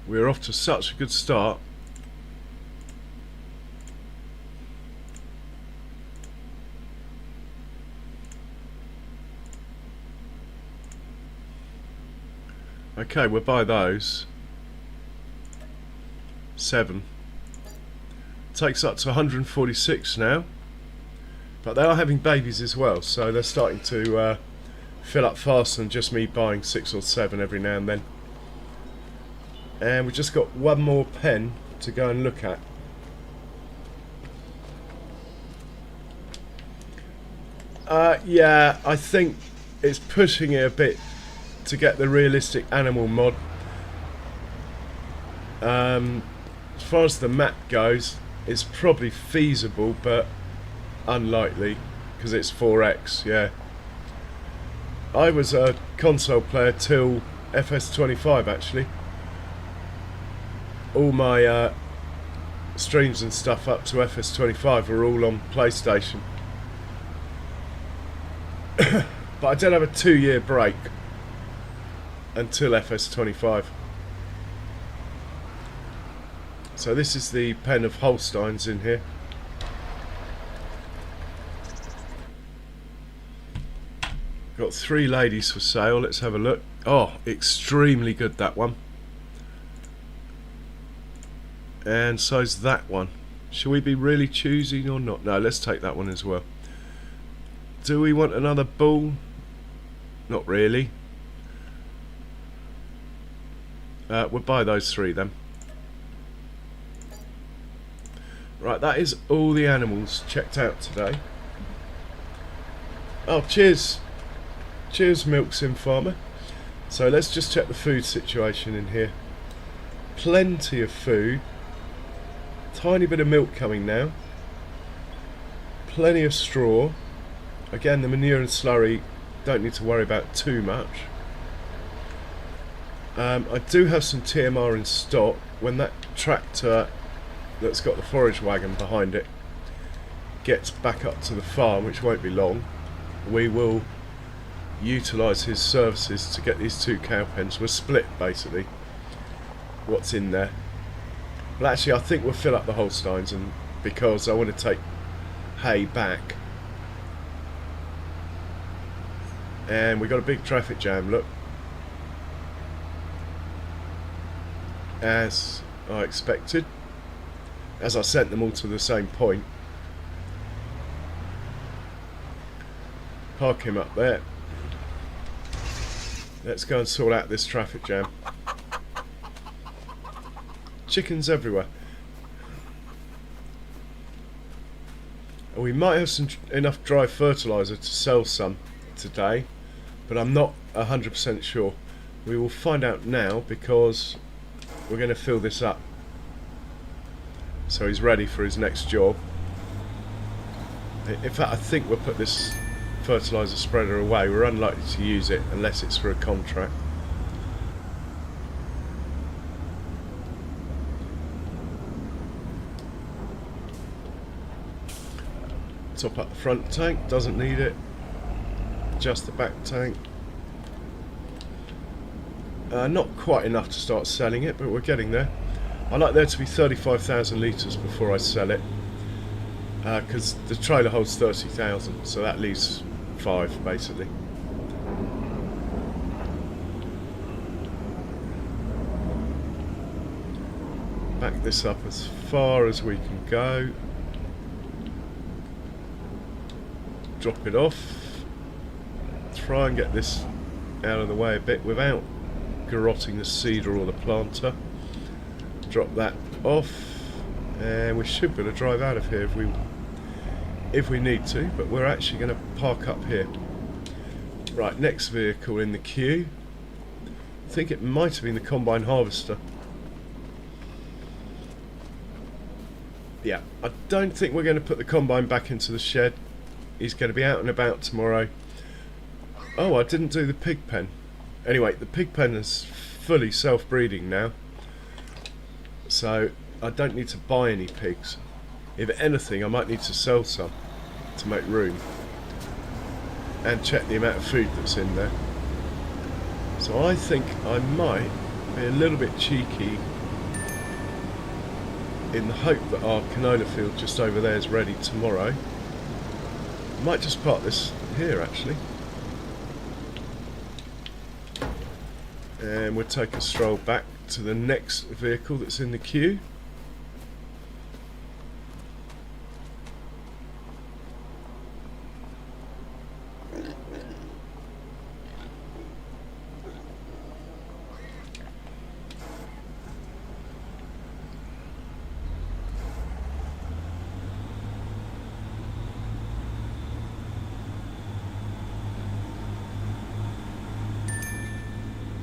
We're off to such a good start. Okay, we'll buy those. 7. Takes up to 146 now. But they are having babies as well, so they're starting to fill up faster than just me buying 6 or 7 every now and then. And we've just got one more pen to go and look at. Yeah, I think it's pushing it a bit to get the realistic animal mod. as far as the map goes, it's probably feasible, but unlikely, because it's 4X, yeah. I was a console player till FS25, actually. All my streams and stuff up to FS25 are all on PlayStation. But I did have a 2-year break until FS25. So this is the pen of Holsteins in here. Got 3 ladies for sale. Let's have a look. Oh, extremely good, that one. And so's that one. Shall we be really choosing or not? No, let's take that one as well. Do we want another bull? Not really. We'll buy those 3 then. Right, that is all the animals checked out today. Oh, cheers. Cheers, Milk Sim Farmer. So let's just check the food situation in here. Plenty of food. Tiny bit of milk coming now. Plenty of straw. Again, the manure and slurry don't need to worry about too much. I do have some TMR in stock. When that tractor that's got the forage wagon behind it gets back up to the farm, which won't be long, we will utilise his services to get these 2 cow pens. We'll split basically what's in there. Well, actually, I think we'll fill up the Holsteins, and because I want to take hay back. And we got a big traffic jam, look. As I expected. As I sent them all to the same point. Park him up there. Let's go and sort out this traffic jam. Chickens everywhere. And we might have enough dry fertiliser to sell some today, but I'm not 100% sure. We will find out now, because we're going to fill this up so he's ready for his next job. In fact, I think we'll put this fertiliser spreader away. We're unlikely to use it unless it's for a contract. Top up the front tank, doesn't need it. Just the back tank. Not quite enough to start selling it, but we're getting there. I like there to be 35,000 litres before I sell it, because the trailer holds 30,000, so that leaves 5 basically. Back this up as far as we can go. Drop it off. Try and get this out of the way a bit without garrotting the seeder or the planter. Drop that off, and we should be able to drive out of here if we need to, but we're actually going to park up here. Right, next vehicle in the queue. I think it might have been the combine harvester. Yeah, I don't think we're going to put the combine back into the shed. He's going to be out and about tomorrow. Oh, I didn't do the pig pen. Anyway, the pig pen is fully self-breeding now, so I don't need to buy any pigs. If anything, I might need to sell some to make room and check the amount of food that's in there. So I think I might be a little bit cheeky in the hope that our canola field just over there is ready tomorrow. I might just park this here actually, and we'll take a stroll back to the next vehicle that's in the queue.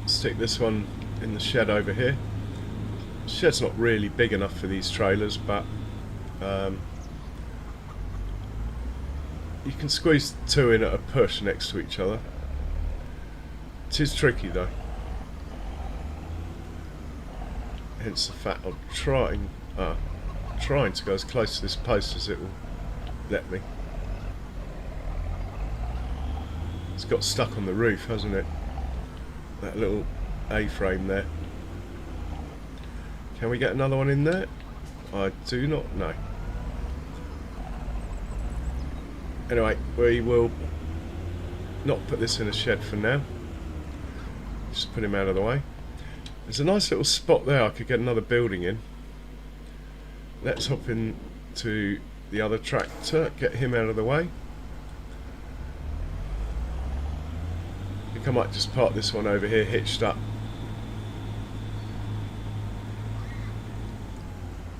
Stick this one in the shed over here. Shed's not really big enough for these trailers, but you can squeeze two in at a push next to each other. It is tricky though. Hence the fact of trying to go as close to this post as it will let me. It's got stuck on the roof, hasn't it? That little A-frame there. Can we get another one in there? I do not know. Anyway, we will not put this in a shed for now. Just put him out of the way. There's a nice little spot there I could get another building in. Let's hop into the other tractor, get him out of the way. I think I might just park this one over here hitched up.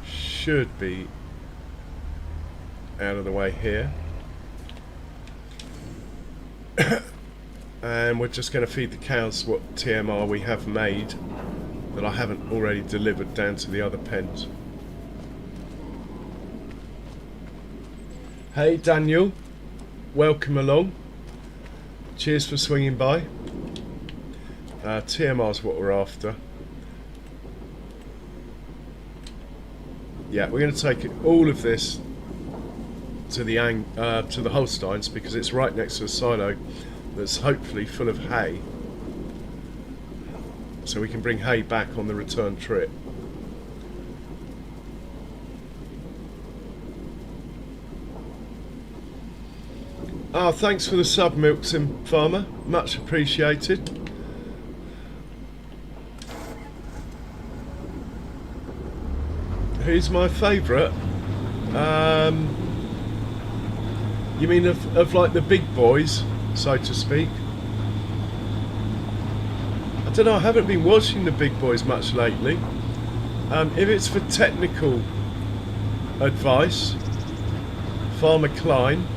Should be out of the way here. And we're just going to feed the cows what TMR we have made that I haven't already delivered down to the other pens. Hey Daniel, welcome along. Cheers for swinging by. TMR's what we're after. Yeah, we're going to take all of this to the Holsteins because it's right next to a silo that's hopefully full of hay, so we can bring hay back on the return trip. Ah, thanks for the sub, Milksim Farmer, much appreciated. Who's my favourite? You mean of like the big boys, so to speak? I don't know, I haven't been watching the big boys much lately. If it's for technical advice, Farmer Klein,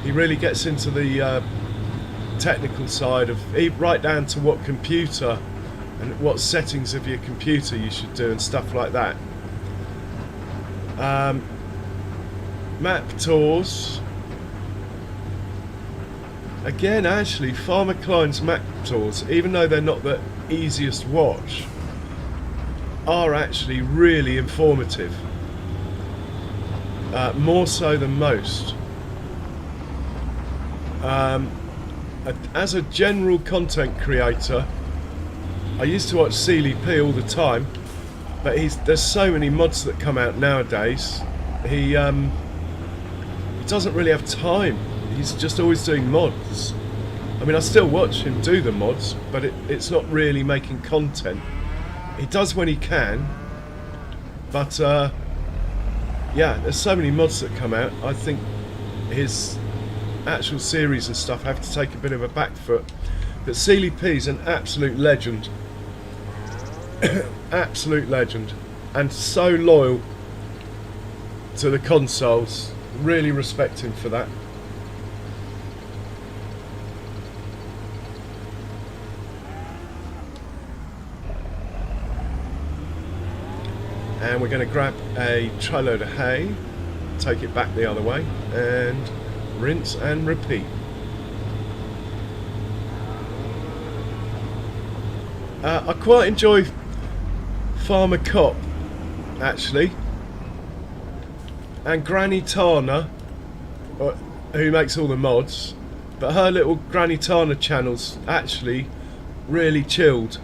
he really gets into the technical side of, right down to what computer and what settings of your computer you should do and stuff like that. Map tours. Again, actually, Farmer Klein's map tours, even though they're not the easiest watch, are actually really informative. More so than most. As a general content creator, I used to watch Sealy P all the time, but there's so many mods that come out nowadays. He doesn't really have time. He's just always doing mods. I mean, I still watch him do the mods, but it's not really making content. He does when he can, but yeah, there's so many mods that come out. I think his actual series and stuff have to take a bit of a back foot. But Sealy P's an absolute legend. Absolute legend. And so loyal to the consoles. Really respect him for that. And we're going to grab a tray-load of hay, take it back the other way, and rinse and repeat. I quite enjoy Farmer Cop, actually, and Granny Tana, who makes all the mods, but her little Granny Tana channel's actually really chilled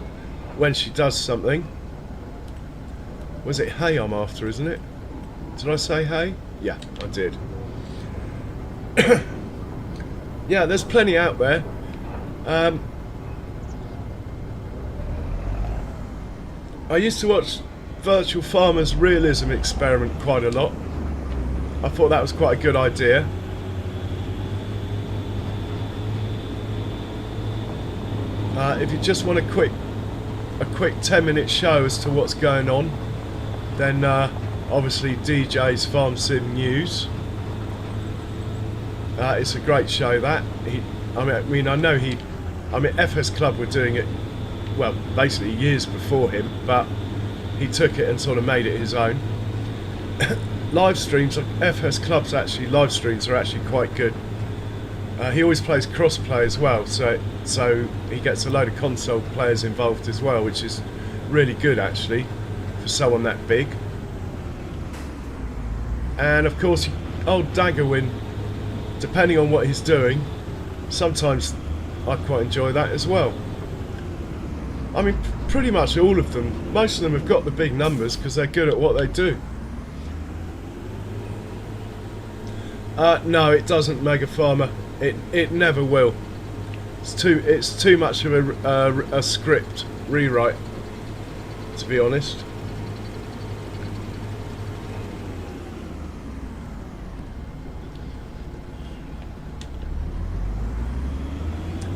when she does something. Was it hay I'm after, isn't it? Did I say hay? Yeah, I did. Yeah, there's plenty out there. I used to watch Virtual Farmer's Realism Experiment quite a lot. I thought that was quite a good idea. If you just want a quick 10-minute show as to what's going on, then obviously DJ's Farm Sim News. It's a great show, that. FS Club were doing it, well, basically years before him, but he took it and sort of made it his own. Live streams, like FS Club's actually, live streams are actually quite good. He always plays cross-play as well, so he gets a load of console players involved as well, which is really good actually for someone that big. And of course, old Daggerwin, depending on what he's doing, sometimes I quite enjoy that as well. I mean, pretty much all of them, most of them have got the big numbers because they're good at what they do. No, it doesn't, Mega Farmer. It never will. It's too much of a script rewrite, to be honest.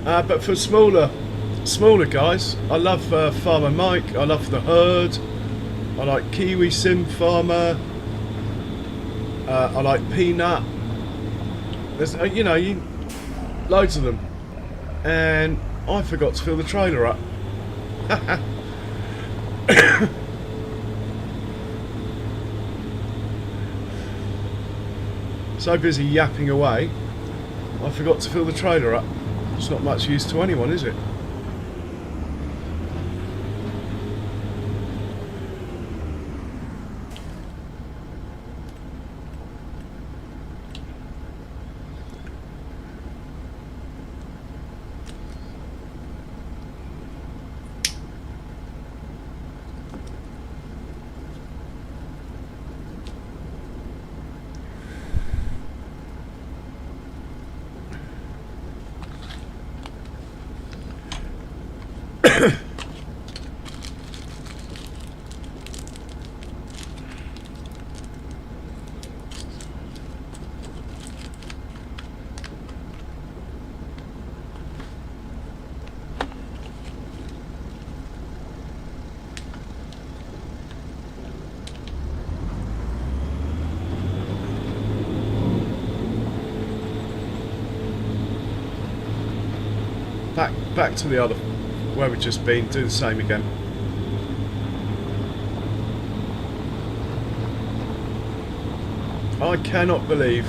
But for smaller guys, I love Farmer Mike. I love the Herd. I like Kiwi Sim Farmer. I like Peanut. There's loads of them, and I forgot to fill the trailer up. So busy yapping away, I forgot to fill the trailer up. It's not much use to anyone, is it? Back to the other, where we've just been, do the same again. I cannot believe,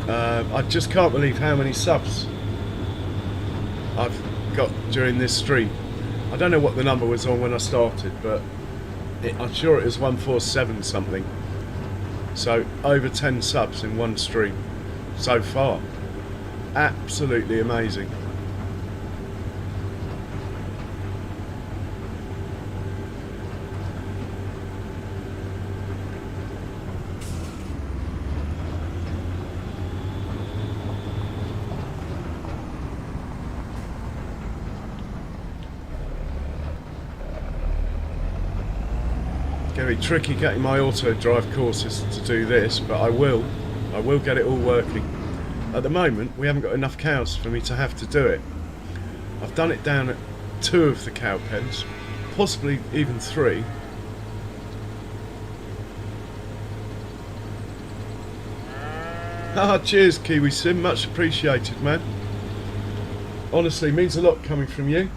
I just can't believe how many subs I've got during this stream. I don't know what the number was on when I started, but I'm sure it was 147 something. So over 10 subs in one stream so far. Absolutely amazing. Going to be tricky getting my auto drive courses to do this, but I will get it all working. At the moment we haven't got enough cows for me to have to do it. I've done it down at 2 of the cow pens, possibly even 3. Cheers Kiwi Sim, much appreciated, man. Honestly, means a lot coming from you,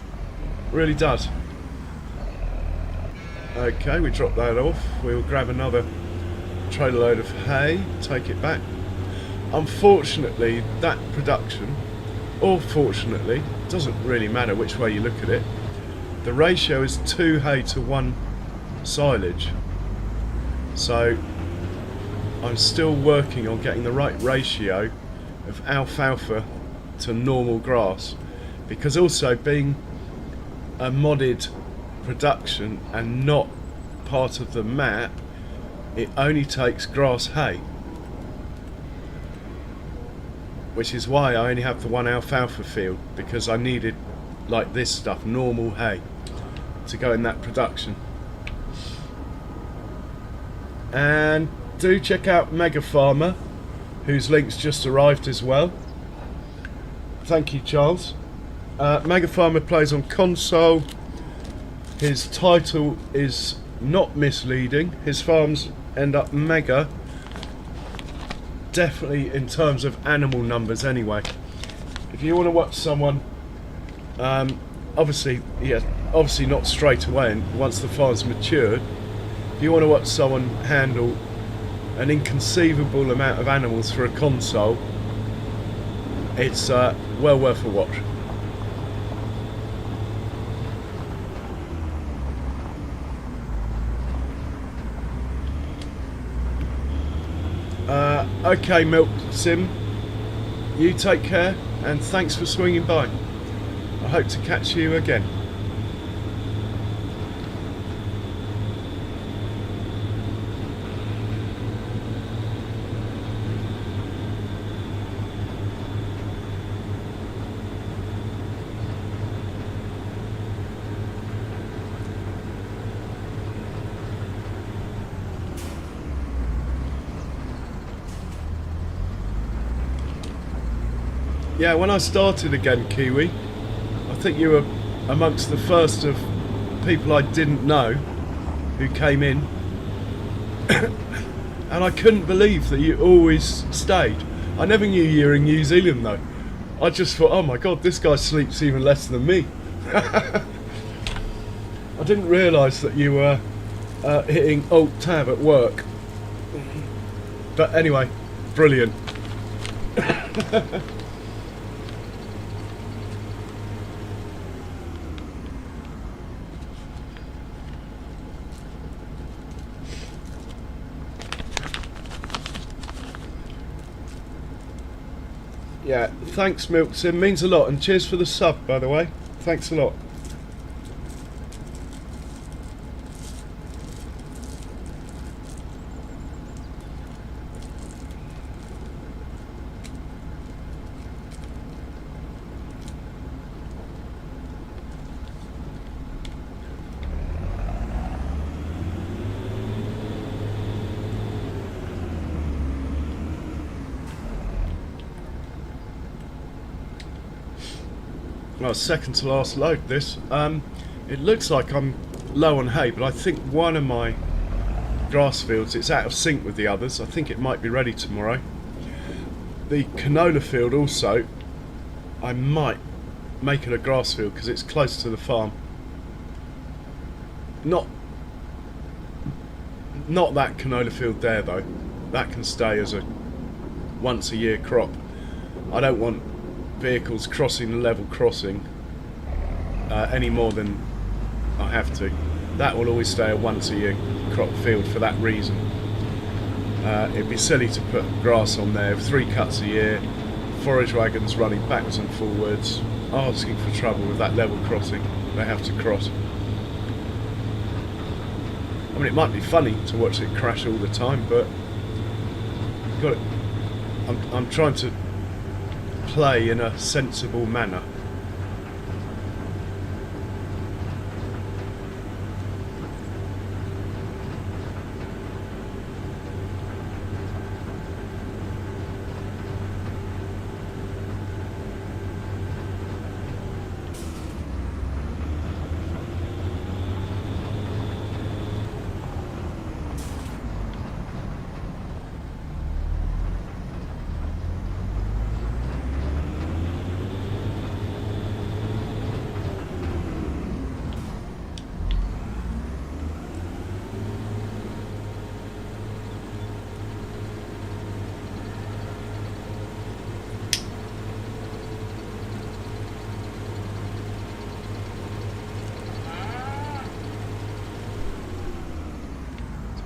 really does. Okay, we drop that off. We'll grab another trailer load of hay, take it back. Unfortunately, that production, or fortunately, doesn't really matter which way you look at it, the ratio is 2 hay to 1 silage. So I'm still working on getting the right ratio of alfalfa to normal grass, because also being a modded production and not part of the map, it only takes grass hay, which is why I only have the 1 alfalfa field, because I needed like this stuff, normal hay, to go in that production. And do check out Mega Farmer, whose link's just arrived as well. Thank you, Charles. Mega Farmer plays on console. His title is not misleading. His farms end up mega, definitely in terms of animal numbers anyway. If you want to watch someone obviously, yeah, obviously not straight away, and once the farm's matured. If you want to watch someone handle an inconceivable amount of animals for a console, it's well worth a watch. Okay, Milk Sim, you take care, and thanks for swinging by. I hope to catch you again. Yeah, when I started again, Kiwi, I think you were amongst the first of people I didn't know who came in. And I couldn't believe that you always stayed. I never knew you were in New Zealand though. I just thought, oh my god, this guy sleeps even less than me. I didn't realise that you were hitting Alt-Tab at work. But anyway, brilliant. Yeah, thanks Milk Sim, means a lot, and cheers for the sub by the way, thanks a lot. Well, second to last load this. It looks like I'm low on hay, but I think one of my grass fields, it's out of sync with the others. I think it might be ready tomorrow. The canola field also, I might make it a grass field because it's close to the farm. Not that canola field there though. That can stay as a once a year crop. I don't want vehicles crossing the level crossing any more than I have to. That will always stay a once a year crop field for that reason. It'd be silly to put grass on there. 3 cuts a year, forage wagons running backwards and forwards, asking for trouble with that level crossing they have to cross. I mean, it might be funny to watch it crash all the time, but I'm trying to play in a sensible manner.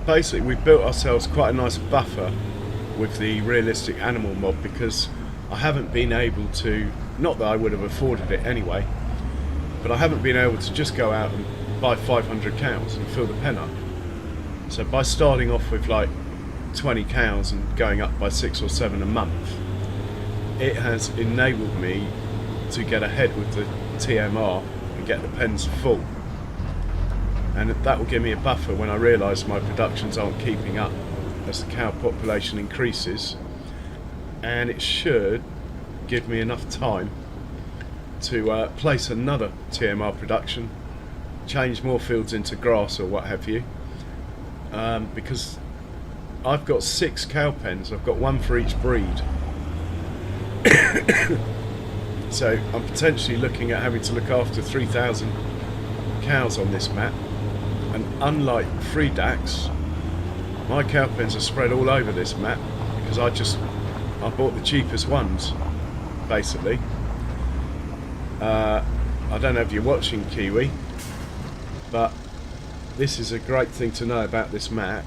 Basically, we've built ourselves quite a nice buffer with the realistic animal mob because I haven't been able to, not that I would have afforded it anyway, but I haven't been able to just go out and buy 500 cows and fill the pen up. So by starting off with like 20 cows and going up by 6 or 7 a month, it has enabled me to get ahead with the TMR and get the pens full. And that will give me a buffer when I realise my productions aren't keeping up as the cow population increases, and it should give me enough time to place another TMR production, change more fields into grass or what have you, because I've got 6 cow pens. I've got one for each breed. So I'm potentially looking at having to look after 3,000 cows on this map. And unlike free DAX, my cow pens are spread all over this map because I bought the cheapest ones, basically. I don't know if you're watching, Kiwi, but this is a great thing to know about this map.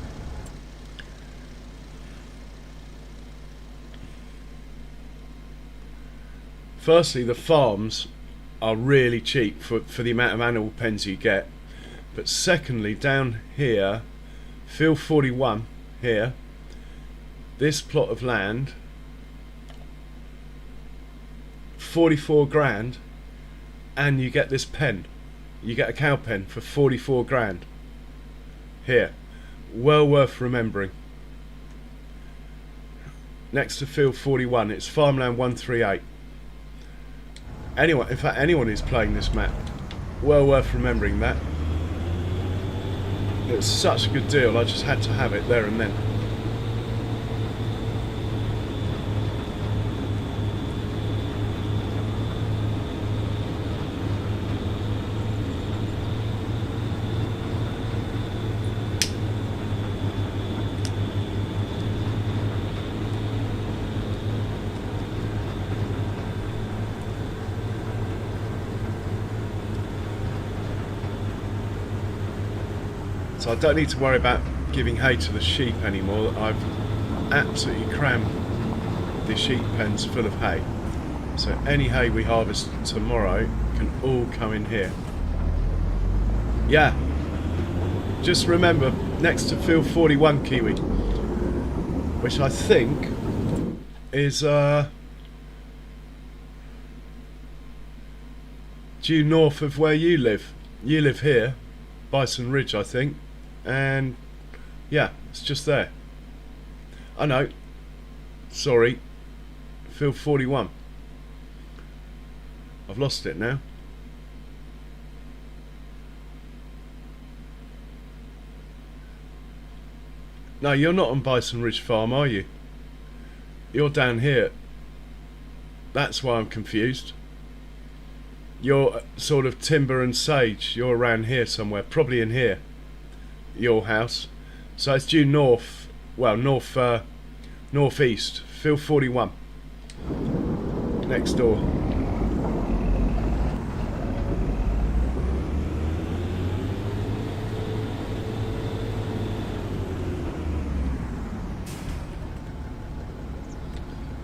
Firstly, the farms are really cheap for the amount of animal pens you get. But secondly, down here, field 41 here, this plot of land, 44 grand, and you get this pen. You get a cow pen for 44 grand. Here, well worth remembering. Next to field 41, it's farmland 138. Anyone, in fact, anyone who's playing this map, well worth remembering that. It was such a good deal, I just had to have it there and then. So I don't need to worry about giving hay to the sheep anymore. I've absolutely crammed the sheep pens full of hay. So any hay we harvest tomorrow can all come in here. Yeah, just remember, next to field 41, Kiwi, which I think is due north of where you live. You live here, Bison Ridge, I think. And yeah, it's just there. I know, sorry, field 41. I've lost it now. No, you're not on Bison Ridge Farm, are you? You're down here. That's why I'm confused. You're sort of timber and sage. You're around here somewhere, probably in here. Your house. So it's due north, well, northeast, field 41, next door.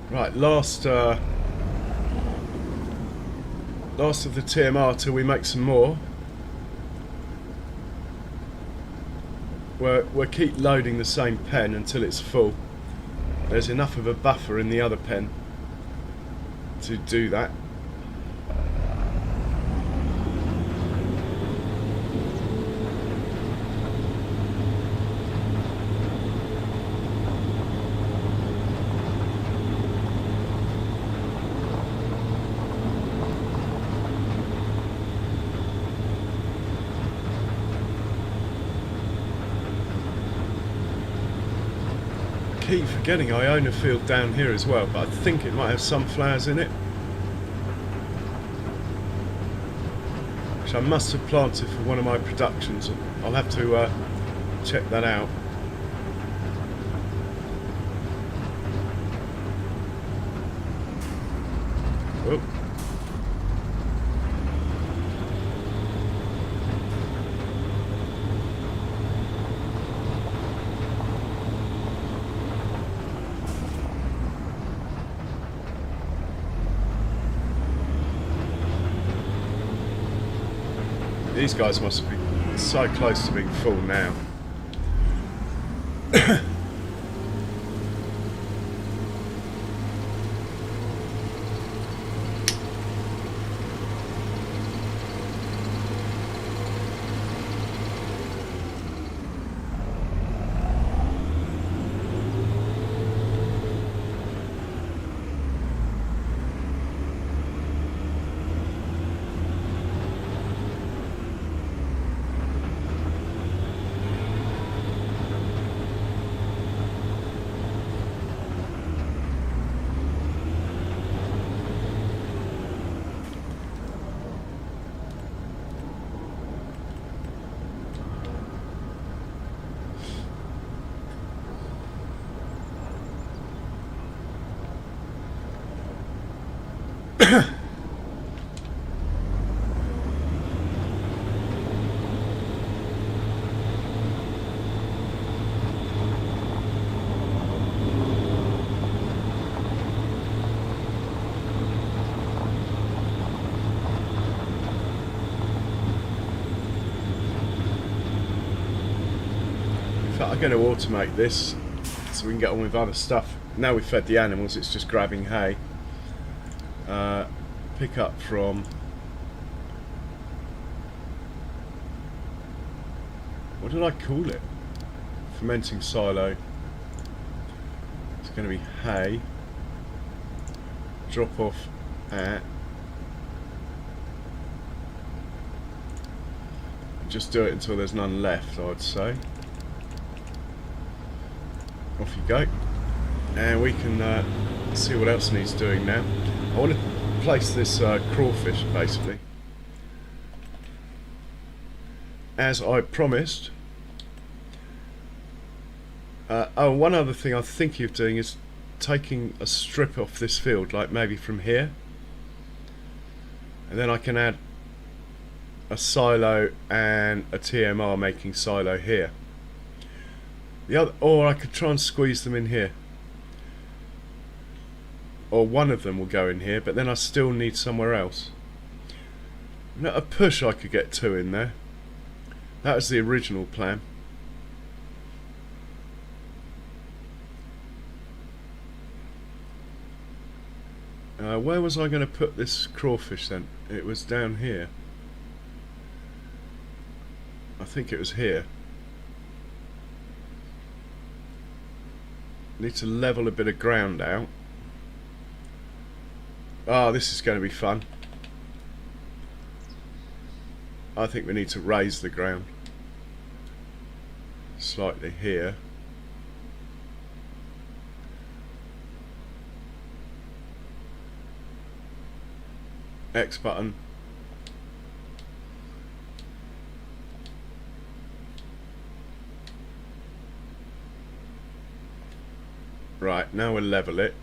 Right, last of the TMR till we make some more. We'll keep loading the same pen until it's full. There's enough of a buffer in the other pen to do that. I keep forgetting I own a field down here as well, but I think it might have sunflowers in it, which I must have planted for one of my productions. I'll have to check that out. Oh. These guys must be so close to being full now. I'm going to automate this so we can get on with other stuff. Now we've fed the animals, it's just grabbing hay. Pick up from... what did I call it? Fermenting silo. It's going to be hay. Drop off at... just do it until there's none left, I would say. Off you go, and we can see what else needs doing now. I want to place this crawfish basically, as I promised. Oh, one other thing I'm thinking of doing is taking a strip off this field, like maybe from here, and then I can add a silo and a TMR making silo here. The other, or I could try and squeeze them in here, or one of them will go in here, but then I still need somewhere else. Now, a push I could get two in there. That was the original plan. Where was I going to put this crawfish then? It was down here. I think it was here. Need to level a bit of ground out. Ah, this is going to be fun. I think we need to raise the ground slightly here. X button. Right, now we'll level it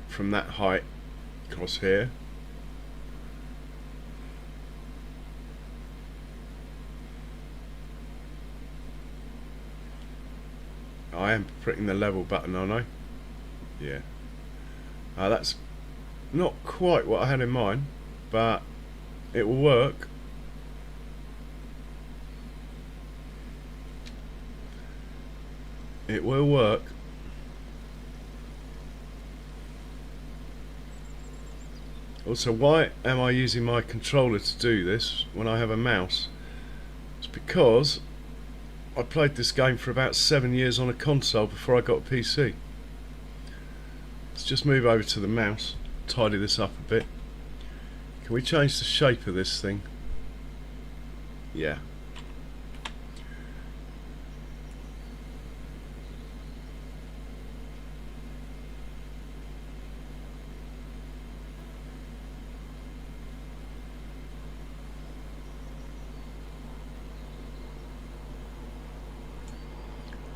from that height across here. I am pressing the level button, aren't I? Yeah. That's not quite what I had in mind, but it will work. It will work. Also, why am I using my controller to do this when I have a mouse? It's because I played this game for about 7 years on a console before I got a PC. Let's just move over to the mouse, tidy this up a bit. Can we change the shape of this thing? Yeah.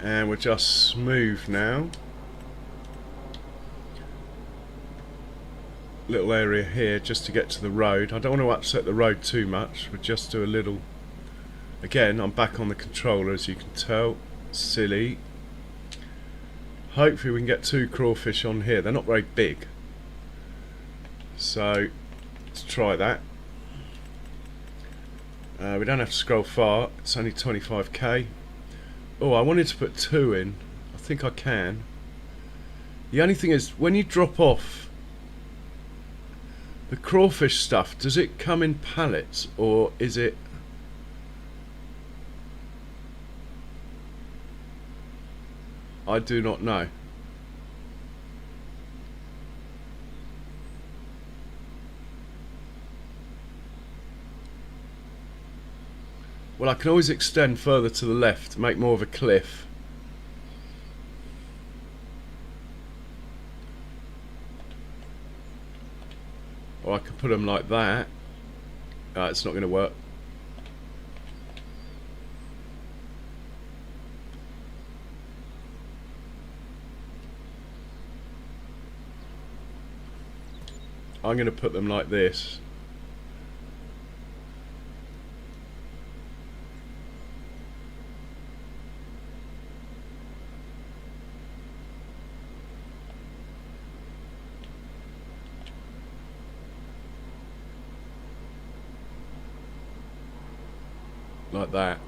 And we're just smooth now. Little area here just to get to the road. I don't want to upset the road too much. We'll just do a little. Again, I'm back on the controller, as you can tell. Silly. Hopefully we can get 2 crawfish on here. They're not very big, so let's try that. We don't have to scroll far. It's only 25k. Oh, I wanted to put 2 in. I think I can. The only thing is, when you drop off the crawfish stuff, does it come in pallets, or is it... I do not know. Well, I can always extend further to the left, make more of a cliff. Or I can put them like that. It's not going to work. I'm going to put them like this. Like that.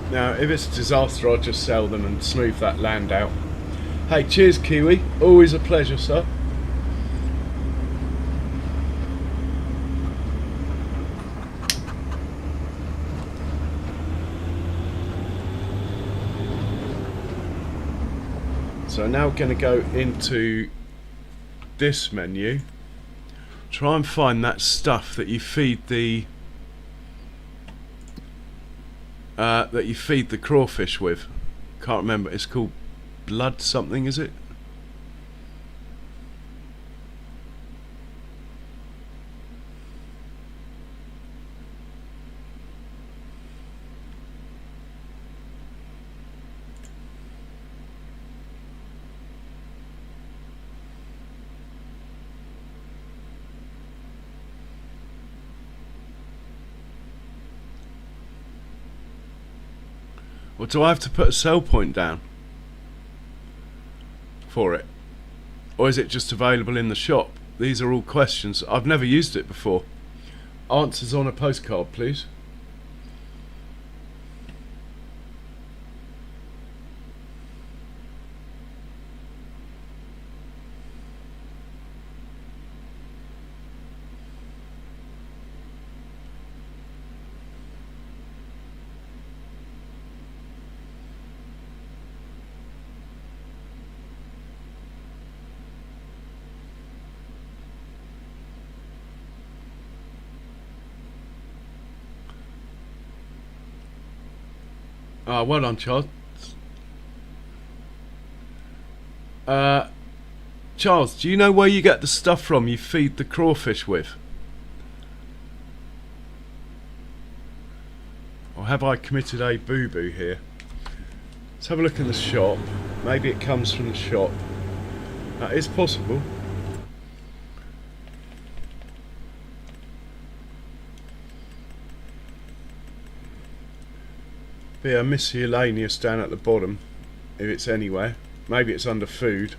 Now, if it's a disaster, I'll just sell them and smooth that land out. Hey, cheers, Kiwi. Always a pleasure, sir. So now we're going to go into this menu. Try and find that stuff that you feed the crawfish with. Can't remember. It's called blood something, is it? Or do I have to put a sell point down for it? Or is it just available in the shop? These are all questions. I've never used it before. Answers on a postcard, please. Ah, well done, Charles. Charles, do you know where you get the stuff from you feed the crawfish with? Or have I committed a boo-boo here? Let's have a look in the shop. Maybe it comes from the shop. That is possible. Be a miscellaneous down at the bottom, if it's anywhere. Maybe it's under food.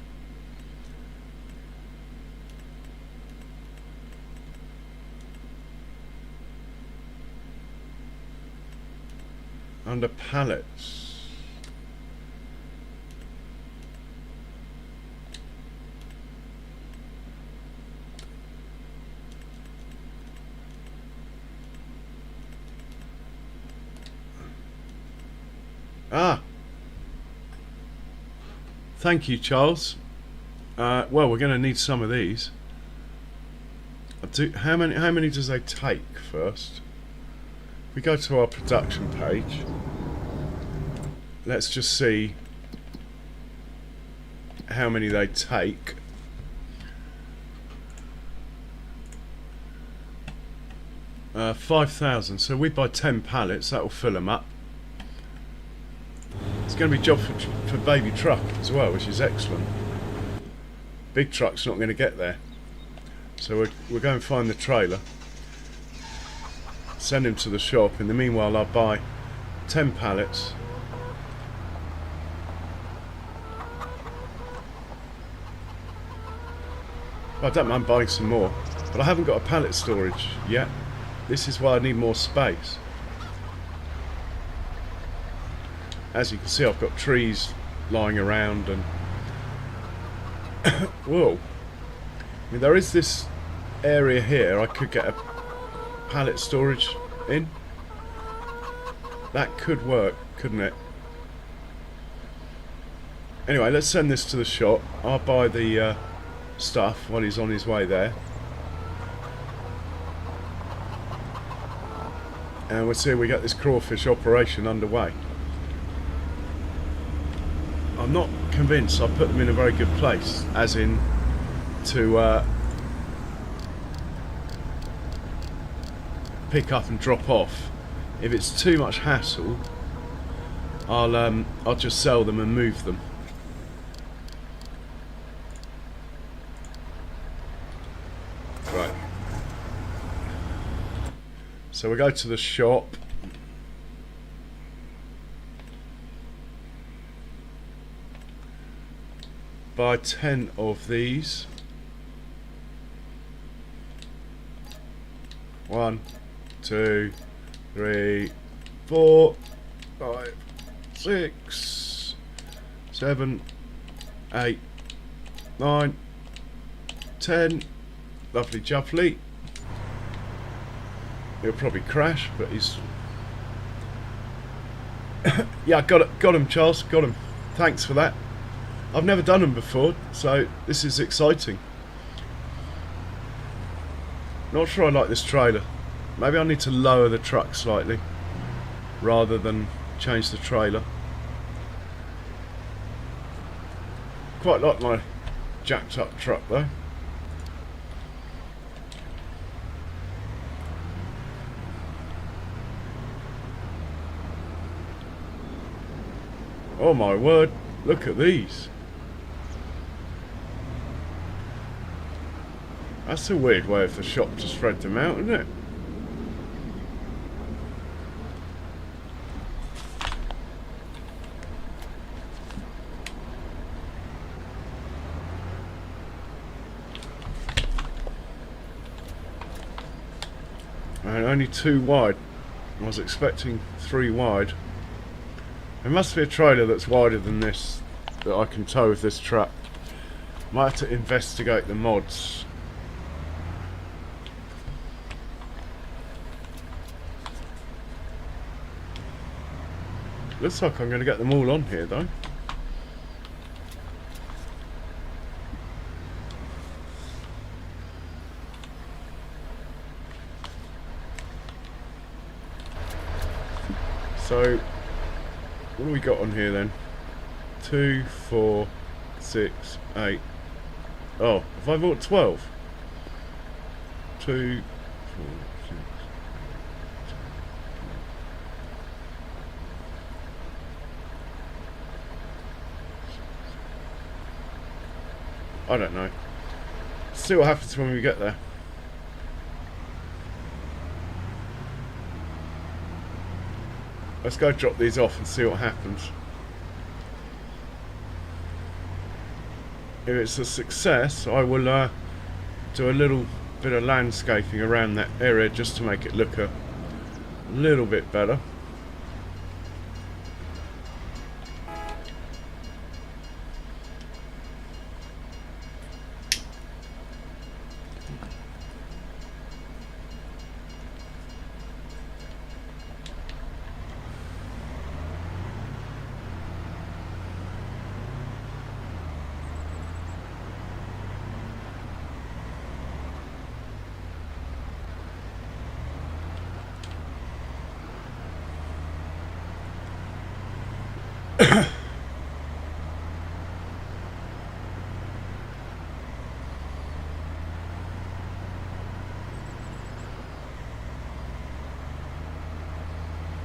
Under pallets. Ah, thank you, Charles. Well, we're going to need some of these. How many does they take first? If we go to our production page, let's just see how many they take. Uh, 5,000. So we buy 10 pallets. That will fill them up. It's going to be a job for baby truck as well, which is excellent. Big truck's not going to get there, so we'll go and find the trailer, send him to the shop. In the meanwhile, I'll buy 10 pallets. I don't mind buying some more, but I haven't got a pallet storage yet. This is why I need more space. As you can see, I've got trees lying around and whoa. I mean, there is this area here I could get a pallet storage in. That could work, couldn't it? Anyway, let's send this to the shop. I'll buy the stuff while he's on his way there. And we'll see if we get this crawfish operation underway. I'm not convinced I put them in a very good place, as in to pick up and drop off. If it's too much hassle, I'll just sell them and move them. Right. So we go to the shop. Buy 10 of these. 1, 2, 3, 4, 5, 6, 7, 8, 9, 10. Lovely jubbly. He'll probably crash, but he's yeah, got him, Charles, got him. Thanks for that. I've never done them before, so this is exciting. Not sure I like this trailer. Maybe I need to lower the truck slightly rather than change the trailer. Quite like my jacked up truck though. Oh my word, look at these. That's a weird way of the shop to spread them out, isn't it? And only 2 wide. I was expecting 3 wide. There must be a trailer that's wider than this that I can tow with this truck. Might have to investigate the mods. Looks like I'm going to get them all on here though. So, what do we got on here then? 2, 4, 6, 8. Oh, have I bought 12? 2, 4, 6. I don't know. See what happens when we get there. Let's go drop these off and see what happens. If it's a success, I will do a little bit of landscaping around that area just to make it look a little bit better.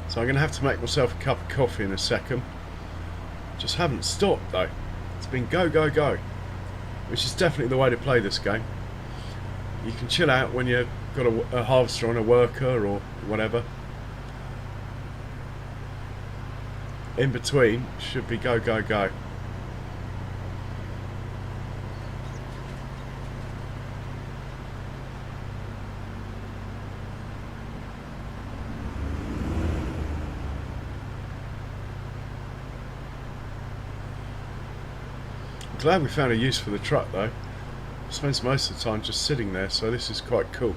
So I'm going to have to make myself a cup of coffee in a second. Just haven't stopped though. It's been go, go, go. Which is definitely the way to play this game. You can chill out when you've got a harvester on, a worker or whatever. In between should be go, go, go. Glad we found a use for the truck though. Spends most of the time just sitting there, so this is quite cool.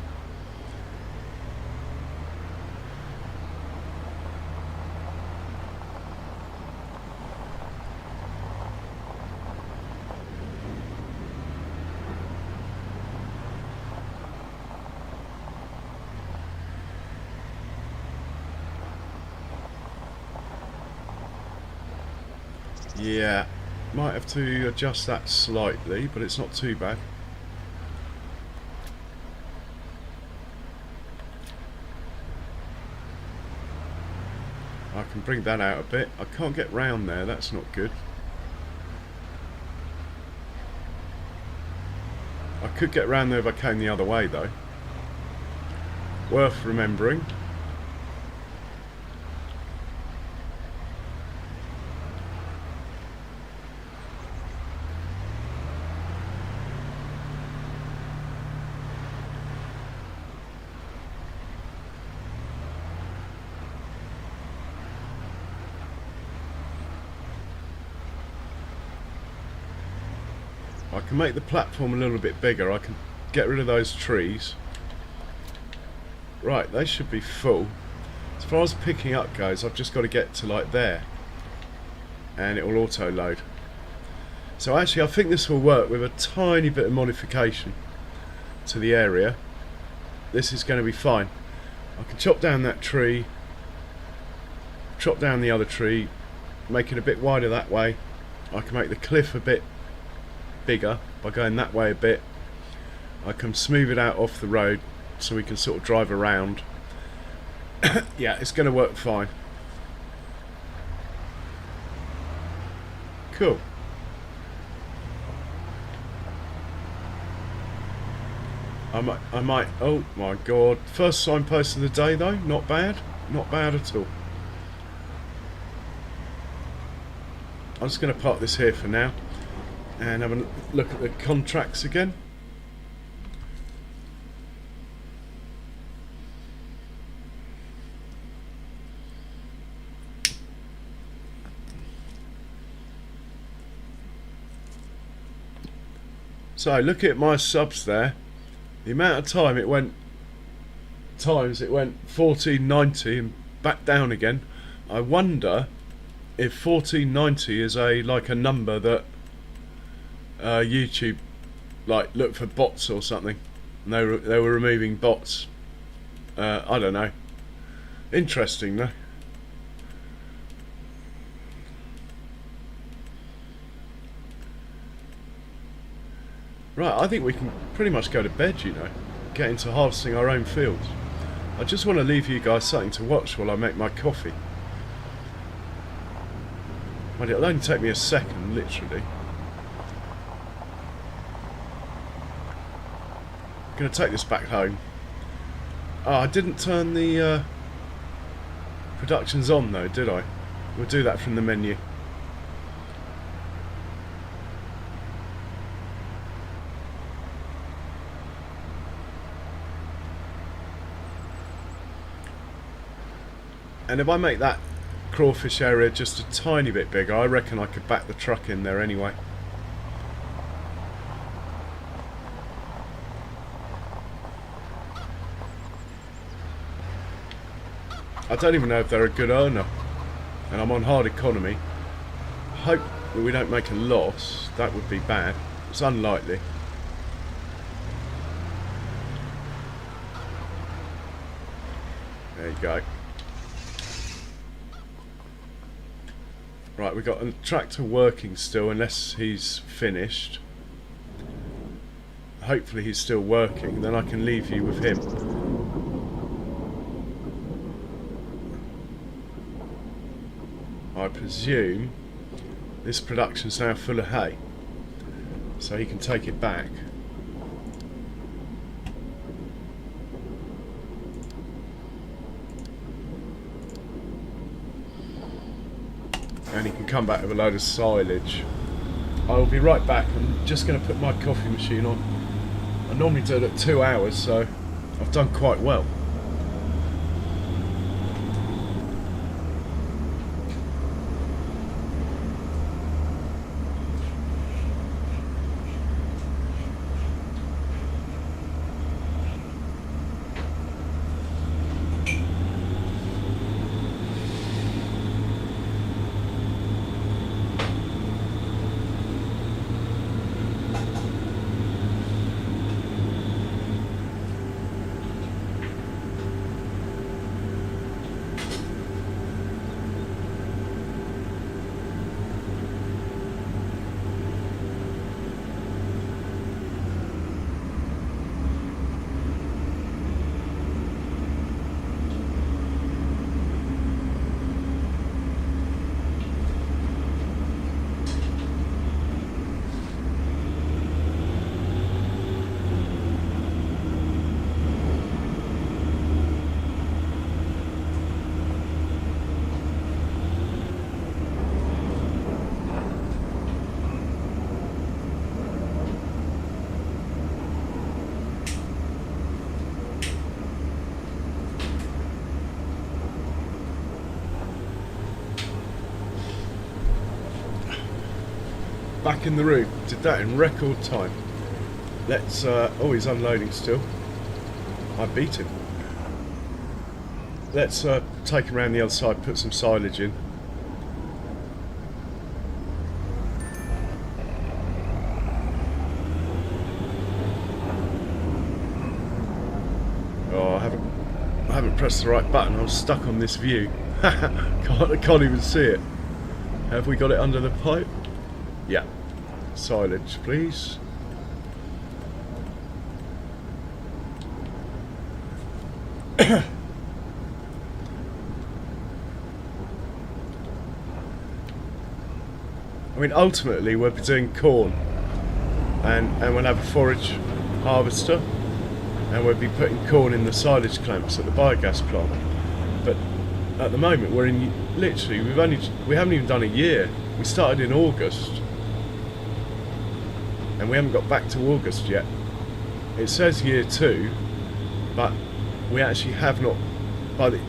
Yeah. Might have to adjust that slightly, but it's not too bad. I can bring that out a bit. I can't get round there, that's not good. I could get round there if I came the other way though. Worth remembering. I can make the platform a little bit bigger. I can get rid of those trees. Right, they should be full. As far as picking up goes, I've just got to get to like there, and it will auto load. So actually I think this will work with a tiny bit of modification to the area. This is going to be fine. I can chop down that tree, chop down the other tree, make it a bit wider that way. I can make the cliff a bit bigger by going that way a bit. I can smooth it out off the road so we can sort of drive around. Yeah, it's going to work fine. Cool. I might, oh my god, first signpost of the day though, not bad, not bad at all. I'm just going to park this here for now and have a look at the contracts again. So look at my subs there. The amount of time it went, it went 1490 and back down again. I wonder if 1490 is like a number that YouTube like looked for bots or something, and they were removing bots. I don't know. Interesting though. Right, I think we can pretty much go to bed, you know, get into harvesting our own fields. I just want to leave you guys something to watch while I make my coffee. But it'll only take me a second, literally. I'm going to take this back home. Oh, I didn't turn the productions on though, did I? We'll do that from the menu. And if I make that crawfish area just a tiny bit bigger, I reckon I could back the truck in there anyway. I don't even know if they're a good earner, and I'm on hard economy. I hope that we don't make a loss. That would be bad. It's unlikely. There you go. Right, we've got a tractor working still, unless he's finished. Hopefully he's still working, then I can leave you with him. I presume this production's now full of hay, so he can take it back. And he can come back with a load of silage. I will be right back. I'm just going to put my coffee machine on. I normally do it at 2 hours, so I've done quite well. back in the room. Did that in record time. Let's, oh, he's unloading still. I beat him. Let's take him around the other side, put some silage in. Oh, I haven't pressed the right button. I'm stuck on this view. I can't even see it. Have we got it under the pipe? Yeah. Silage, please. I mean, ultimately we'll be doing corn, and we'll have a forage harvester, and we'll be putting corn in the silage clamps at the biogas plant. But at the moment we're in, literally we haven't even done a year. We started in August and we haven't got back to August yet. It says year 2, but we actually have not.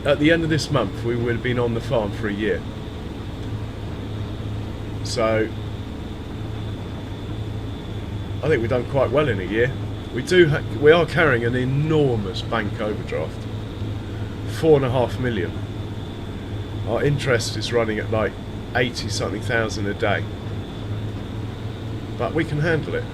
At the end of this month we would have been on the farm for a year. So I think we've done quite well in a year. We are carrying an enormous bank overdraft, 4.5 million. Our interest is running at like 80 something thousand a day, but we can handle it.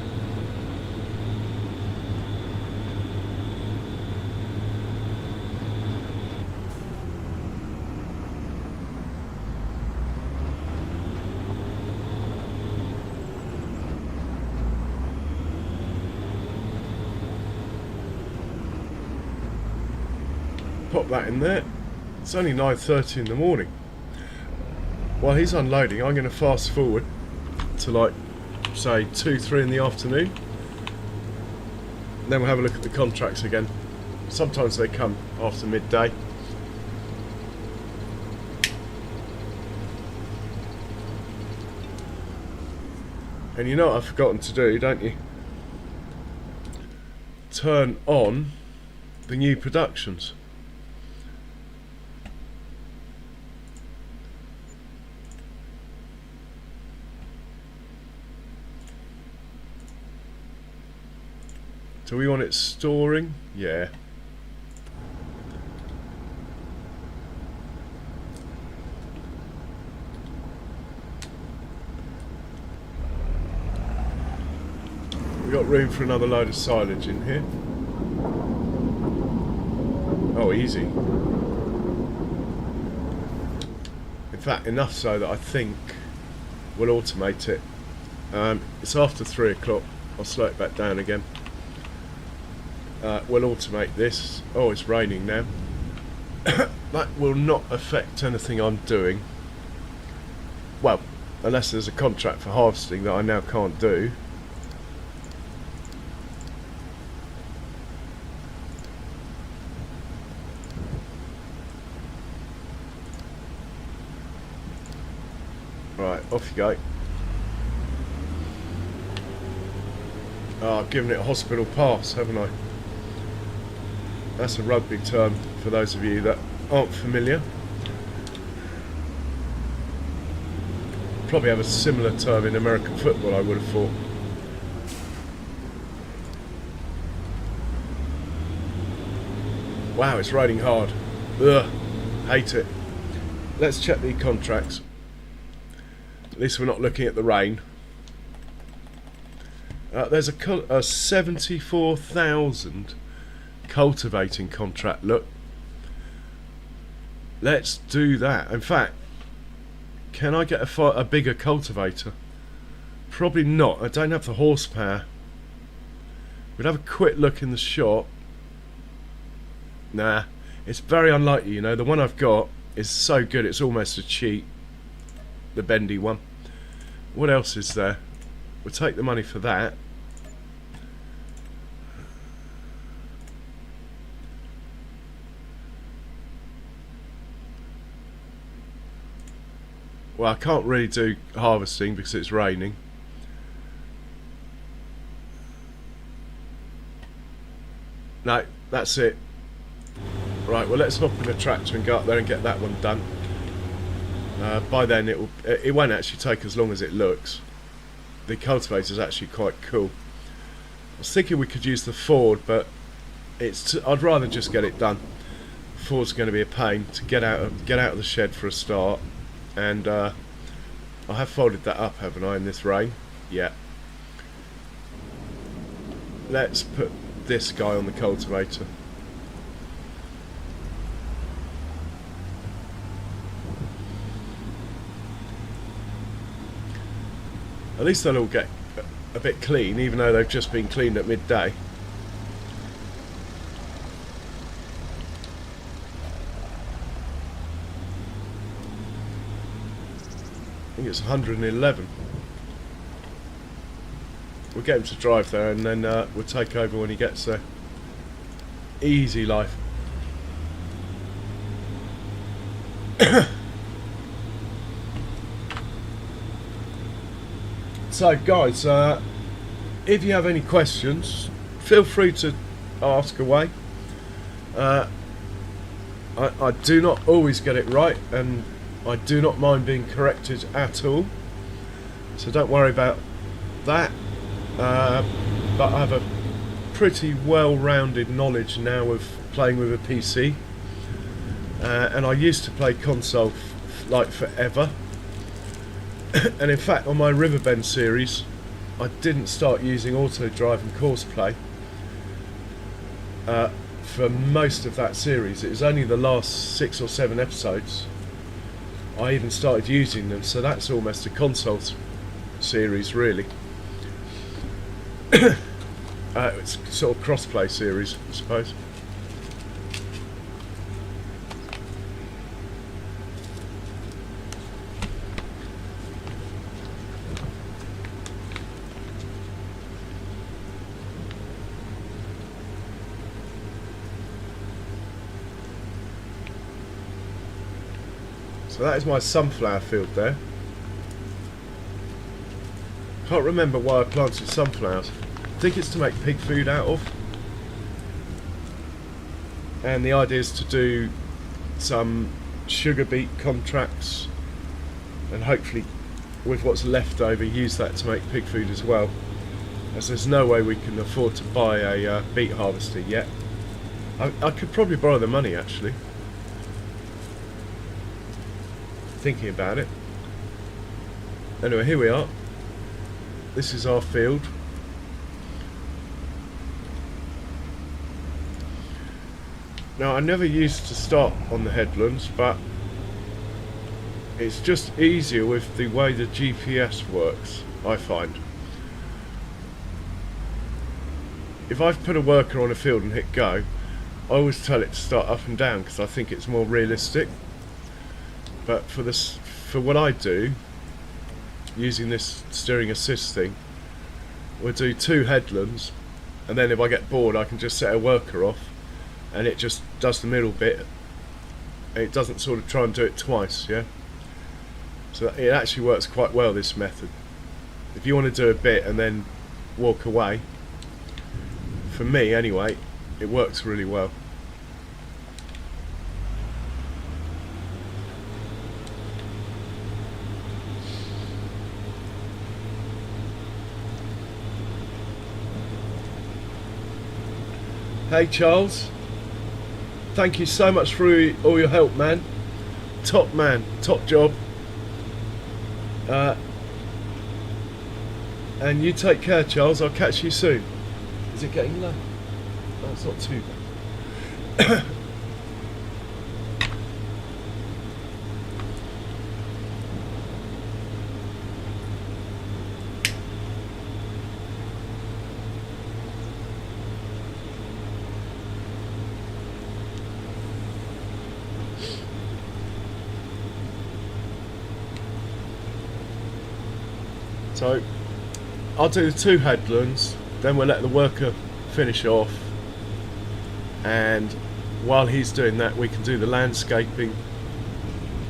Pop that in there. It's only 9:30 in the morning. While he's unloading, I'm going to fast forward to like, say, 2-3 in the afternoon. Then we'll have a look at the contracts again. Sometimes they come after midday. And you know what I've forgotten to do, don't you? Turn on the new productions. Do we want it storing? Yeah. We got room for another load of silage in here. Oh, easy. In fact, enough so that I think we'll automate it. It's after 3 o'clock. I'll slow it back down again. We'll automate this. Oh, it's raining now. That will not affect anything I'm doing. Well, unless there's a contract for harvesting that I now can't do. Right, off you go. Oh, I've given it a hospital pass, haven't I? That's a rugby term for those of you that aren't familiar. Probably have a similar term in American football, I would have thought. Wow, it's raining hard. Ugh, hate it. Let's check the contracts. At least we're not looking at the rain. There's a 74,000 cultivating contract. Look, let's do that. In fact, can I get a bigger cultivator? Probably not. I don't have the horsepower. We'd have a quick look in the shop. Nah, it's very unlikely, you know. The one I've got is so good it's almost a cheat. The bendy one. What else is there? We'll take the money for that. Well, I can't really do harvesting because it's raining. No, that's it. Right, well, let's hop in the tractor and go up there and get that one done. By then it won't actually take as long as it looks. the cultivator is actually quite cool. I was thinking we could use the Ford, but I'd rather just get it done. Ford's going to be a pain to get out of the shed for a start, and I have folded that up, haven't I, in this rain? Yeah. Let's put this guy on the cultivator. At least they'll all get a bit clean, even though they've just been cleaned at midday. I think it's 111. We'll get him to drive there, and then we'll take over when he gets there. Easy life. So guys, if you have any questions, feel free to ask away. I do not always get it right, and I do not mind being corrected at all, so don't worry about that. But I have a pretty well-rounded knowledge now of playing with a PC, and I used to play console like forever. And in fact, on my Riverbend series, I didn't start using auto drive and course play for most of that series. It was only the last 6 or 7 episodes I even started using them, so that's almost a console series, really. It's sort of cross-play series, I suppose. So that is my sunflower field there. Can't remember why I planted sunflowers. I think it's to make pig food out of. And the idea is to do some sugar beet contracts, and hopefully with what's left over use that to make pig food as well, as there's no way we can afford to buy a beet harvester yet. I could probably borrow the money, actually. Thinking about it. Anyway, here we are. This is our field. Now, I never used to start on the headlands, but it's just easier with the way the GPS works, I find. If I've put a worker on a field and hit go, I always tell it to start up and down because I think it's more realistic. But for what I do, using this steering assist thing, we'll do 2 headlands, and then if I get bored I can just set a worker off and it just does the middle bit. It doesn't sort of try and do it twice, yeah? So it actually works quite well, this method. If you want to do a bit and then walk away, for me anyway, it works really well. Hey Charles, thank you so much for all your help, man. Top job. And you take care, Charles. I'll catch you soon. Is it getting low? No, it's not too bad. So I'll do the 2 headlands, then we'll let the worker finish off, and while he's doing that we can do the landscaping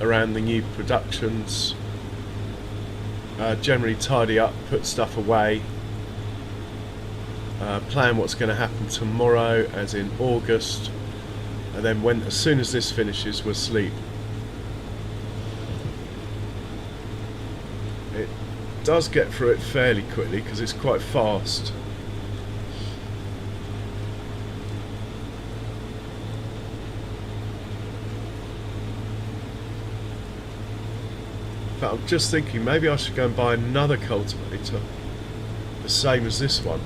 around the new productions, generally tidy up, put stuff away, plan what's going to happen tomorrow as in August, and then as soon as this finishes we'll sleep. does get through it fairly quickly because it's quite fast. But I'm just thinking maybe I should go and buy another cultivator, the same as this one.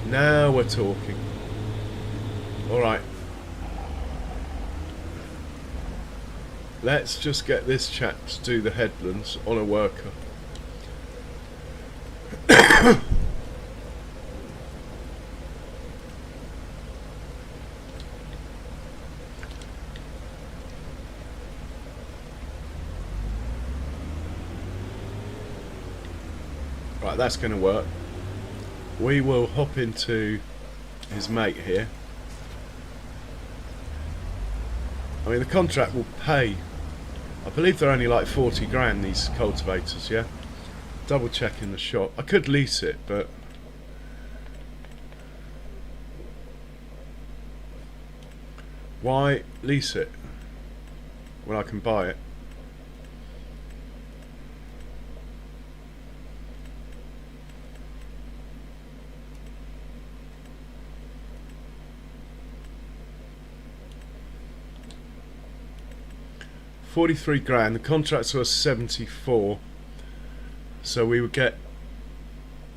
Now we're talking. Alright. Let's just get this chap to do the headlands on a worker. Right, that's going to work. We will hop into his mate here. I mean, the contract will pay. I believe they're only like 40 grand, these cultivators, yeah? Double check in the shop. I could lease it, but why lease it when I can buy it? $43 grand. The contracts were 74, so we would get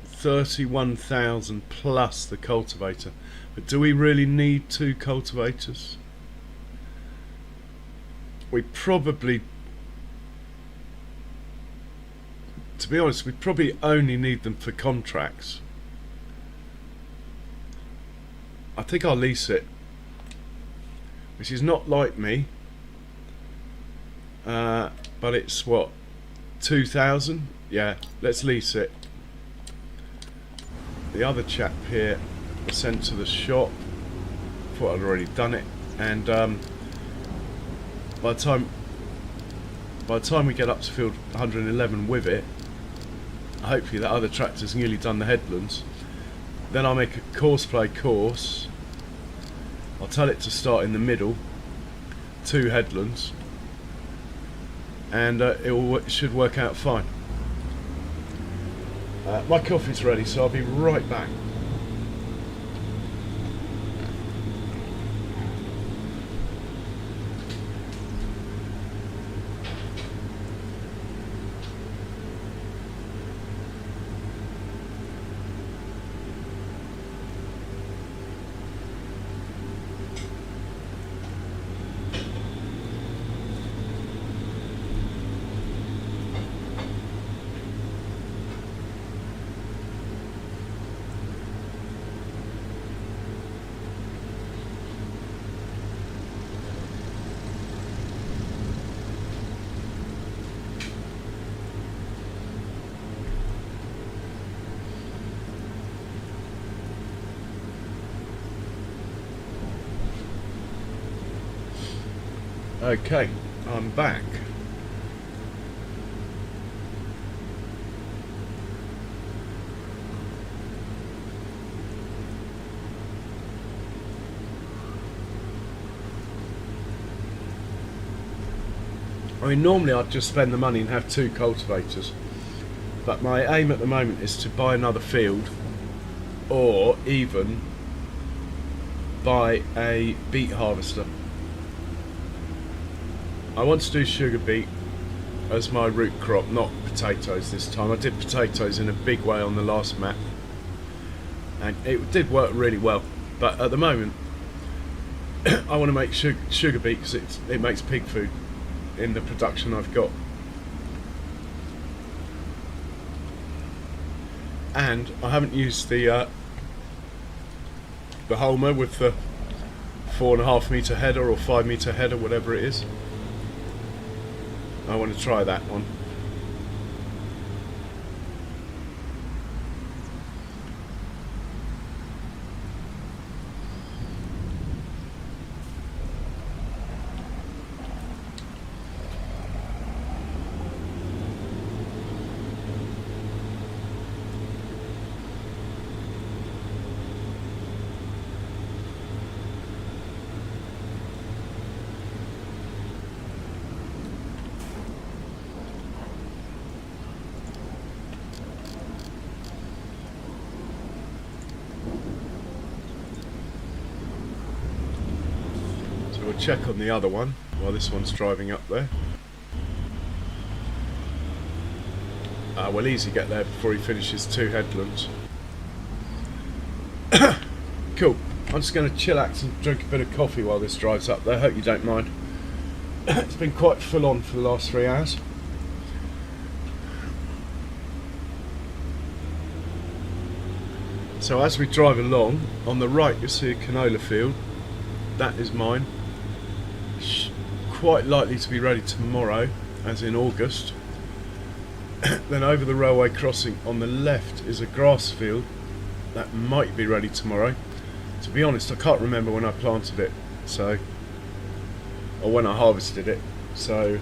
31,000 plus the cultivator. But do we really need 2 cultivators? We probably, to be honest, we probably only need them for contracts. I think I'll lease it, which is not like me. But it's what, 2,000? Yeah, let's lease it. The other chap here was sent to the shop. Thought I'd already done it, and by the time we get up to field 111 with it, hopefully that other tractor's nearly done the headlands. Then I'll make a courseplay course. I'll tell it to start in the middle, 2 headlands. And it should work out fine. My coffee's ready, so I'll be right back. Okay, I'm back. I mean, normally I'd just spend the money and have 2 cultivators, but my aim at the moment is to buy another field, or even buy a beet harvester. I want to do sugar beet as my root crop, not potatoes this time. I did potatoes in a big way on the last map, and it did work really well, but at the moment I want to make sugar beet because it makes pig food in the production I've got. And I haven't used the Homer with the 4.5 metre header or 5 metre header, whatever it is. I want to try that one. We'll check on the other one while this one's driving up there. We'll easily get there before he finishes 2 headlands. Cool. I'm just going to chillax and drink a bit of coffee while this drives up there. Hope you don't mind. It's been quite full on for the last 3 hours. So as we drive along, on the right you'll see a canola field. That is mine. Quite likely to be ready tomorrow, as in August. Then over the railway crossing on the left is a grass field. That might be ready tomorrow. To be honest, I can't remember when I planted it, so, or when I harvested it, so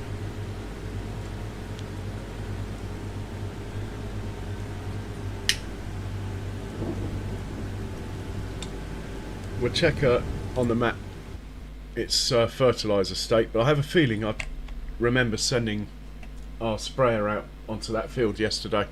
we'll check on the map. It's fertiliser state, but I have a feeling I remember sending our sprayer out onto that field yesterday.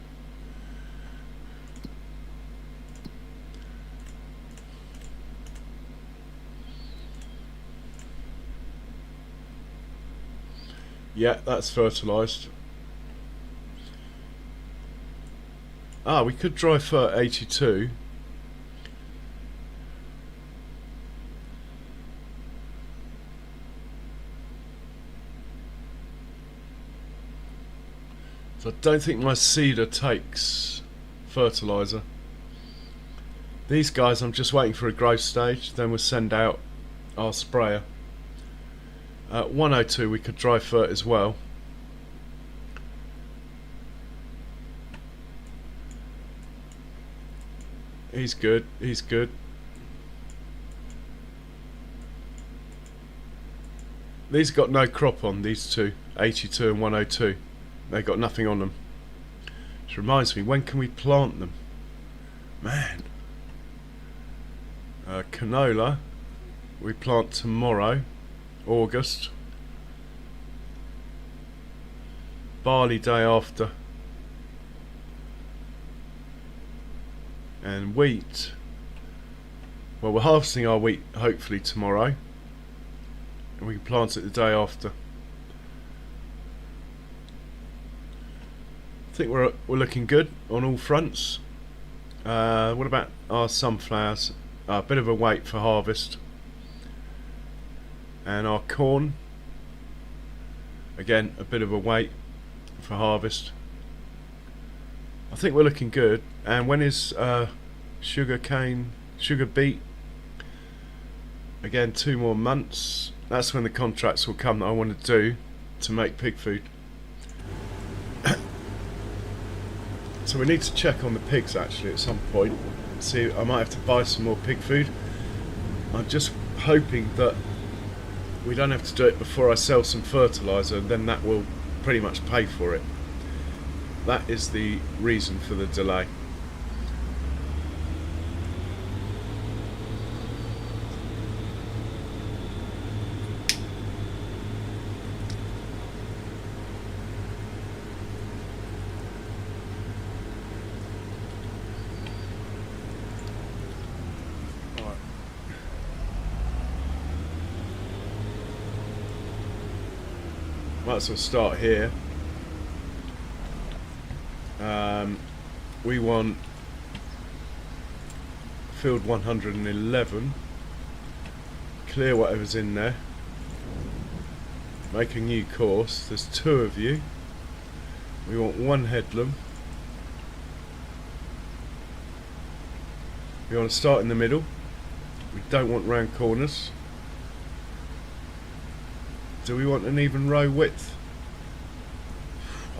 Yeah, that's fertilised. We could dry fert 82. So I don't think my seeder takes fertiliser. These guys, I'm just waiting for a growth stage, then we'll send out our sprayer. 102 we could dry fert as well. He's good, he's good. These got no crop on, these two, 82 and 102. They got nothing on them. Which reminds me, when can we plant them? Man. Canola, we plant tomorrow, August. Barley day after. And wheat, well, we're harvesting our wheat hopefully tomorrow, and we can plant it the day after. I think we're looking good on all fronts. What about our sunflowers? A bit of a wait for harvest. And our corn, again a bit of a wait for harvest. I think we're looking good. And when is sugar beet? Again, 2 more months. That's when the contracts will come that I want to do to make pig food. So we need to check on the pigs actually at some point. See, I might have to buy some more pig food. I'm just hoping that we don't have to do it before I sell some fertiliser, and then that will pretty much pay for it. That is the reason for the delay. Might as well start here. We want field 111. Clear whatever's in there. Make a new course. There's 2 of you. We want 1 headland. We want to start in the middle. We don't want round corners. Do we want an even row width?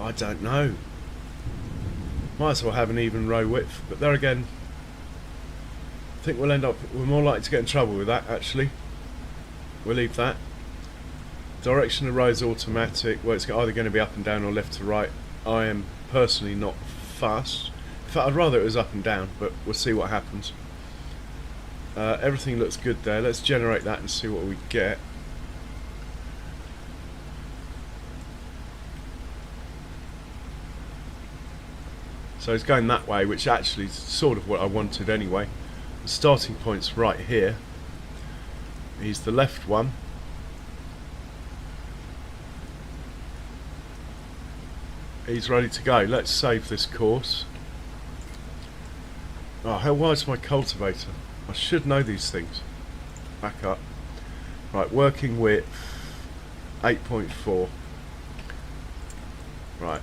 I don't know. Might as well have an even row width, but there again, I think we're more likely to get in trouble with that actually. We'll leave that. Direction of row is automatic. Well, it's either going to be up and down or left to right. I am personally not fussed. In fact, I'd rather it was up and down, but we'll see what happens. Everything looks good there. Let's generate that and see what we get. So it's going that way, which actually is sort of what I wanted anyway. The starting point's right here. He's the left one. he's ready to go. Let's save this course. Oh, how wide's my cultivator? I should know these things. Back up. Right, working width 8.4. Right.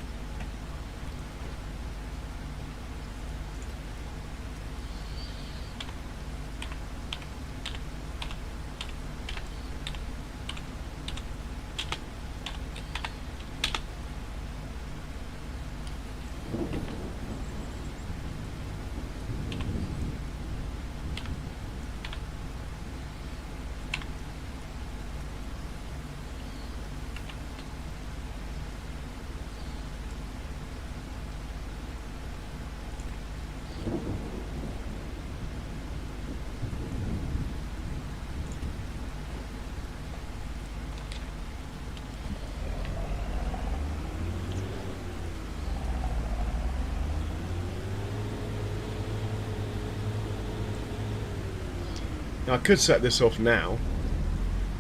Now, I could set this off now,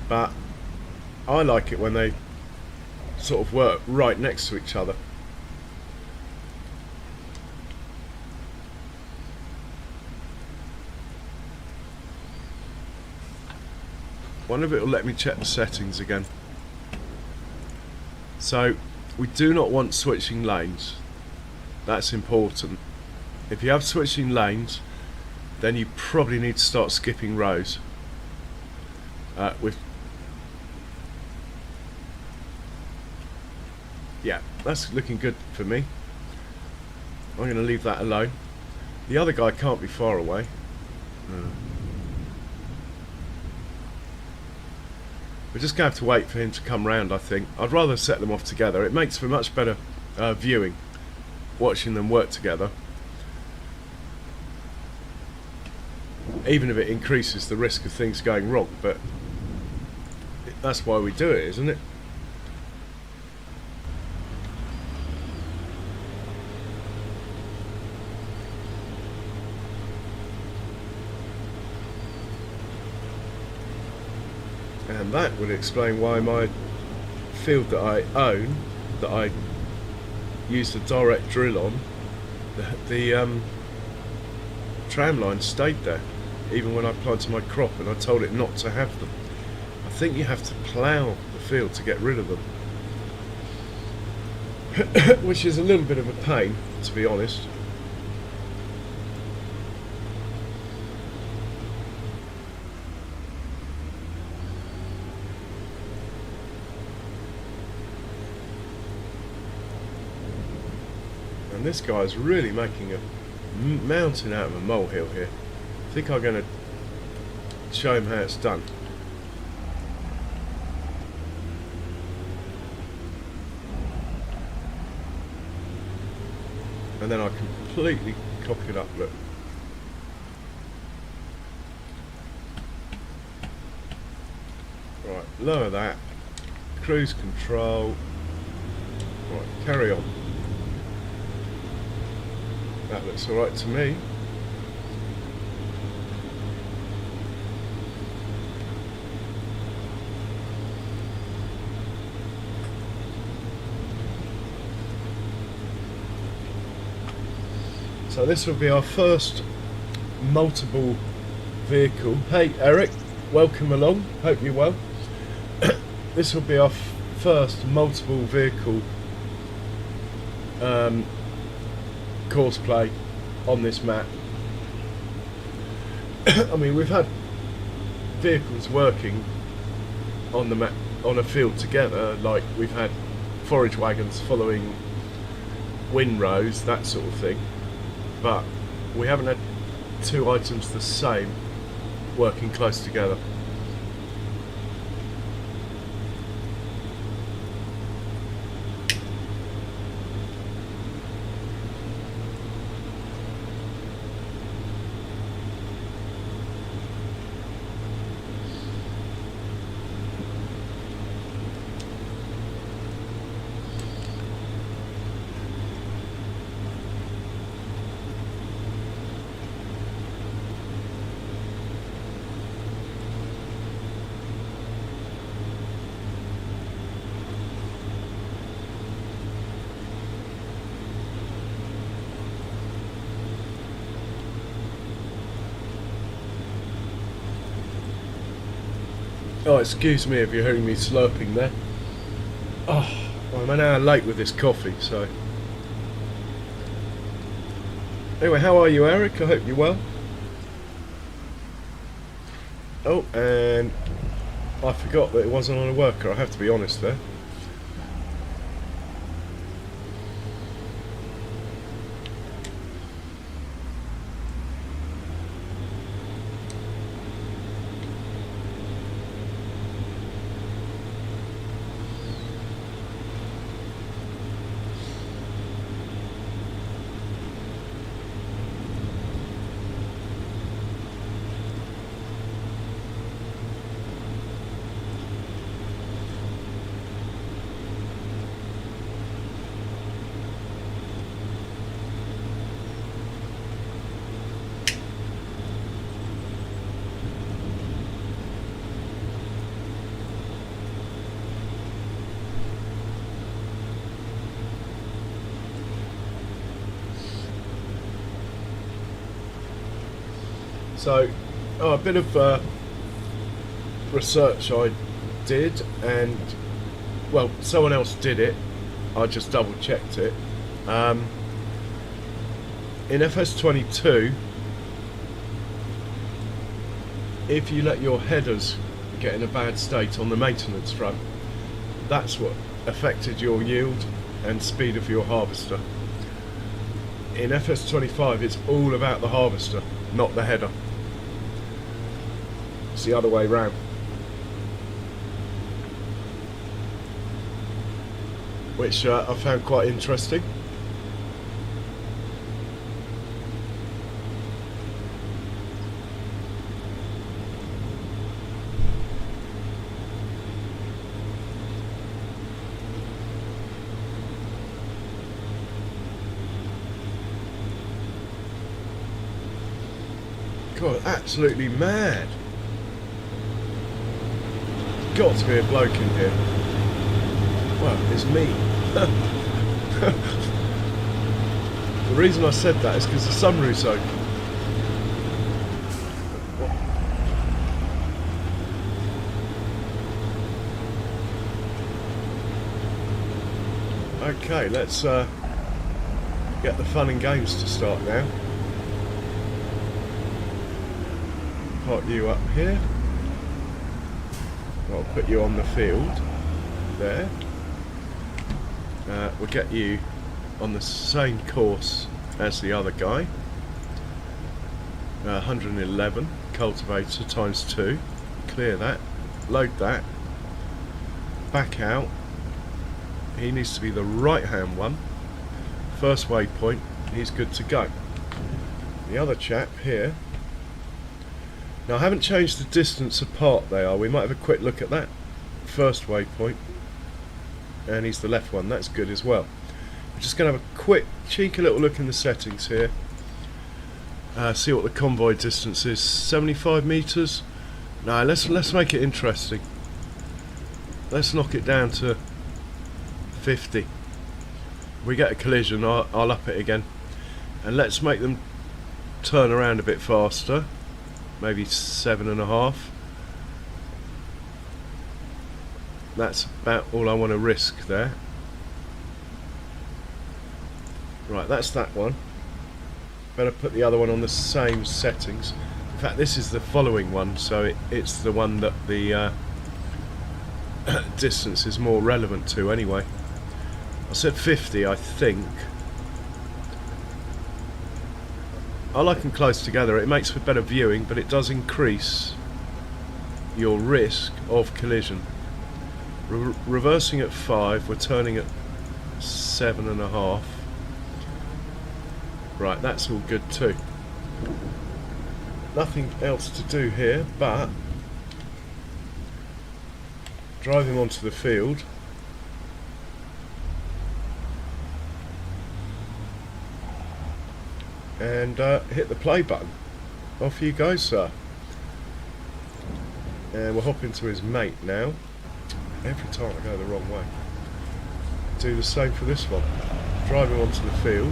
but I like it when they sort of work right next to each other. Wonder if it will let me check the settings again. So we do not want switching lanes. That's important. If you have switching lanes, then you probably need to start skipping rows. Yeah, that's looking good for me. I'm going to leave that alone. The other guy can't be far away. We're just going to have to wait for him to come round, I think. I'd rather set them off together. It makes for much better viewing, watching them work together. Even if it increases the risk of things going wrong, but that's why we do it, isn't it? And that would explain why my field that I own, that I used a direct drill on, the tram line stayed there even when I planted my crop, and I told it not to have them. I think you have to plough the field to get rid of them, which is a little bit of a pain, to be honest. And this guy's really making a mountain out of a molehill here. I think I'm going to show him how it's done. And then I completely cock it up, look. Right, lower that. Cruise control. Right, carry on. That looks alright to me. So this will be our first multiple vehicle. Hey Eric, welcome along, hope you're well. This will be our first multiple vehicle course play on this map. I mean, we've had vehicles working on the map, on a field together, like we've had forage wagons following windrows, that sort of thing. But we haven't had two items the same working close together. Oh, excuse me if you're hearing me slurping there. Oh, I'm an hour late with this coffee, so... Anyway, how are you, Eric? I hope you're well. Oh, and I forgot that it wasn't on a worker, I have to be honest there. So, a bit of research I did, and well, someone else did it. I just double checked it. In FS22, if you let your headers get in a bad state on the maintenance front, that's what affected your yield and speed of your harvester. In FS25, it's all about the harvester, not the header. It's the other way round. Which I found quite interesting. God, absolutely mad. Got to be a bloke in here. Well, it's me. The reason I said that is because the sunroof's open. Okay, let's get the fun and games to start now. Park you up here. I'll put you on the field there. We'll get you on the same course as the other guy. 111 cultivator times 2. Clear that. Load that. Back out. He needs to be the right hand one. First waypoint. He's good to go. The other chap here. Now I haven't changed the distance apart they are. We might have a quick look at that. First waypoint. And he's the left one. That's good as well. We're just going to have a quick, cheeky little look in the settings here. See what the convoy distance is. 75 metres. No, let's make it interesting. Let's knock it down to 50. If we get a collision, I'll up it again. And let's make them turn around a bit faster. Maybe 7.5. That's about all I want to risk there. Right, that's that one. Better put the other one on the same settings. In fact, this is the following one, so it's the one that the distance is more relevant to anyway. I said 50, I think. I like them close together. It makes for better viewing, but it does increase your risk of collision. Reversing at 5, we're turning at 7.5. Right, that's all good too. Nothing else to do here, but drive him onto the field. And hit the play button. Off you go, sir. And we'll hop into his mate now. Every time I go the wrong way. Do the same for this one. Drive him onto the field.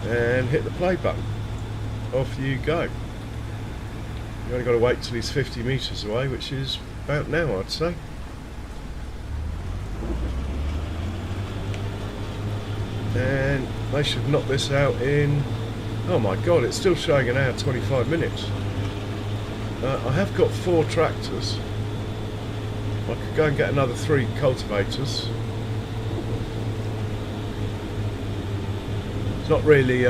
And hit the play button. Off you go. You only got to wait till he's 50 metres away, which is about now, I'd say. And they should knock this out in... Oh my god, it's still showing an hour 25 minutes. I have got 4 tractors. I could go and get another 3 cultivators. It's not really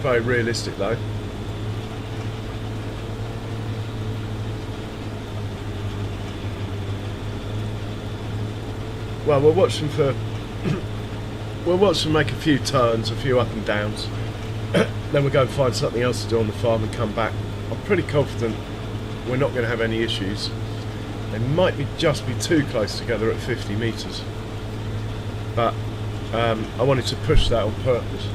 very realistic though. Well, we'll watch them for... we'll watch them make a few turns, a few up and downs. Then we'll go and find something else to do on the farm and come back. I'm pretty confident we're not going to have any issues. They might just be too close together at 50 metres. But I wanted to push that on purpose.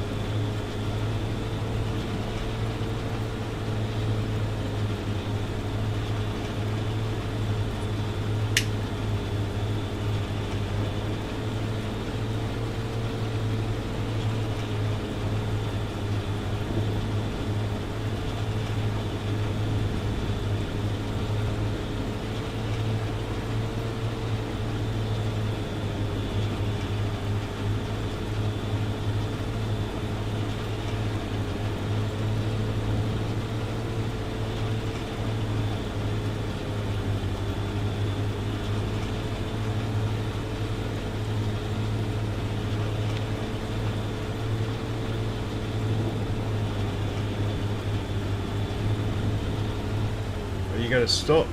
Are you going to stop?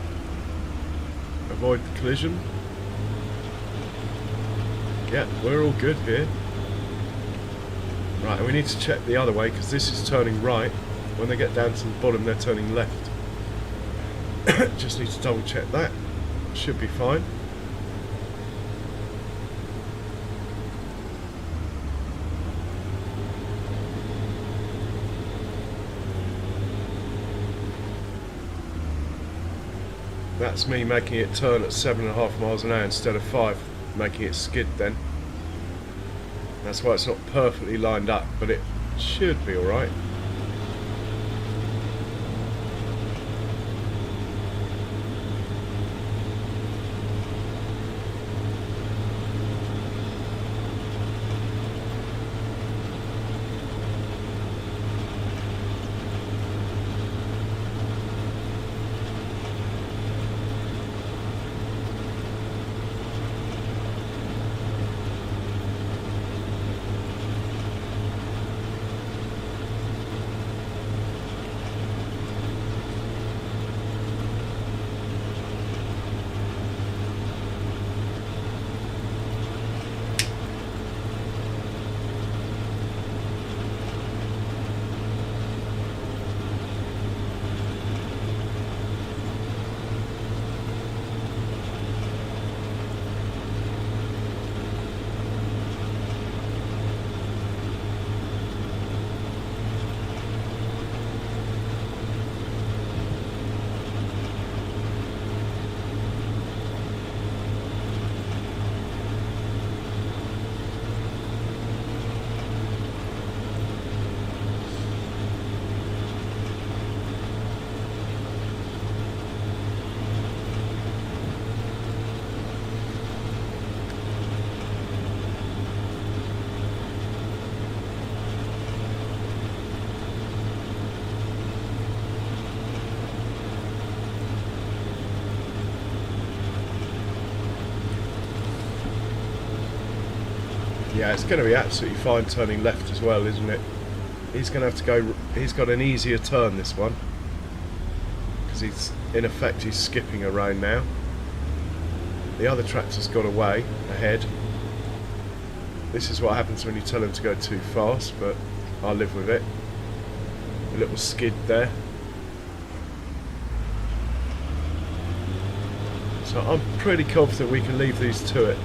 Avoid the collision? Yeah, we're all good here. Right, and we need to check the other way because this is turning right. When they get down to the bottom, they're turning left. Just need to double check that. Should be fine. That's me making it turn at 7.5 miles an hour instead of 5, making it skid then. That's why it's not perfectly lined up, but it should be alright. Yeah, it's going to be absolutely fine turning left as well, isn't it? He's going to have to go... He's got an easier turn, this one. Because he's... In effect, he's skipping around now. The other tractor's got away, ahead. This is what happens when you tell him to go too fast, but I'll live with it. A little skid there. So I'm pretty confident we can leave these to it.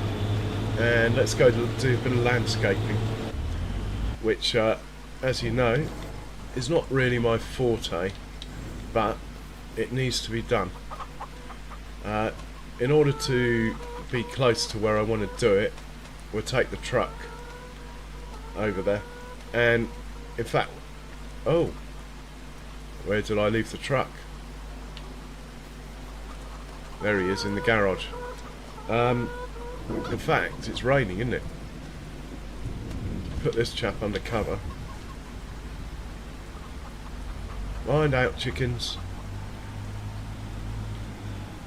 And let's go to do a bit of landscaping, which, as you know, is not really my forte, but it needs to be done. In order to be close to where I want to do it, we'll take the truck over there. And, in fact, oh, Where did I leave the truck? There he is, in the garage. In fact, it's raining, isn't it? Put this chap under cover. Mind out, chickens.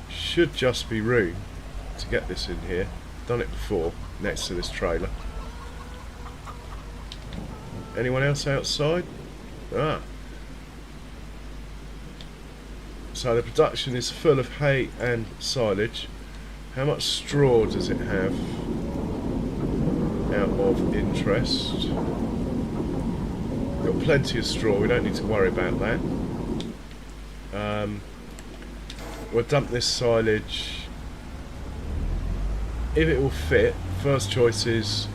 Should just be room to get this in here. Done it before, next to this trailer. Anyone else outside? Ah. So the production is full of hay and silage. How much straw does it have? Out of interest. Got plenty of straw, we don't need to worry about that. We'll dump this silage. If it will fit, first choice is...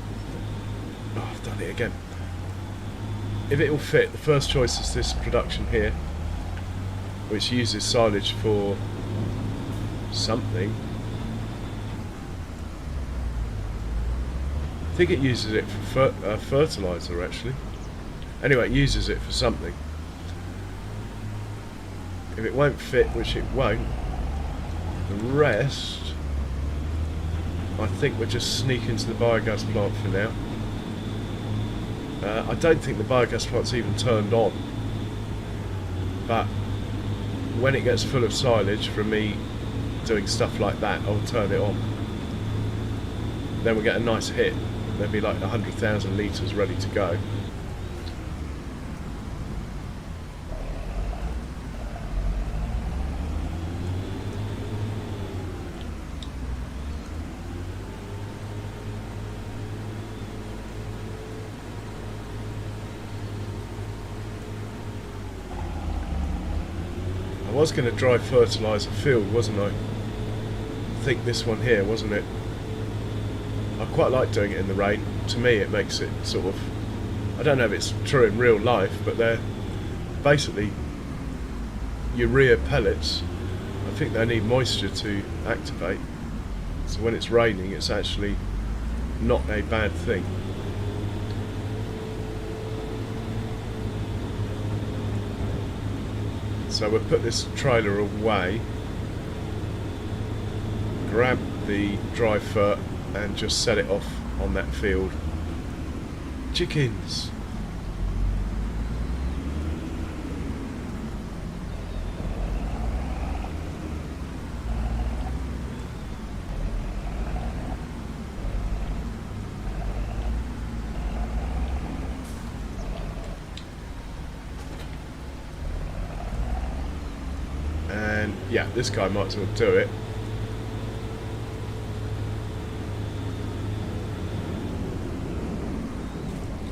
Oh, I've done it again. If it will fit, the first choice is this production here, which uses silage for something. I think it uses it for fertiliser actually. Anyway, it uses it for something. If it won't fit, which it won't, the rest I think we'll just sneak into the biogas plant for now. I don't think the biogas plant's even turned on, but when it gets full of silage from me doing stuff like that, I'll turn it on. Then we'll get a nice hit. There'll be like 100,000 litres ready to go. I was going to dry fertilise a field, wasn't I? I think this one here, wasn't it? I quite like doing it in the rain. To me it makes it sort of... I don't know if it's true in real life, but they're basically urea pellets. I think they need moisture to activate. So when it's raining, it's actually not a bad thing. So we'll put this trailer away, grab the dry fert and just set it off on that field. Chickens! And yeah, this guy might as well do it.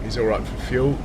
He's alright for fuel.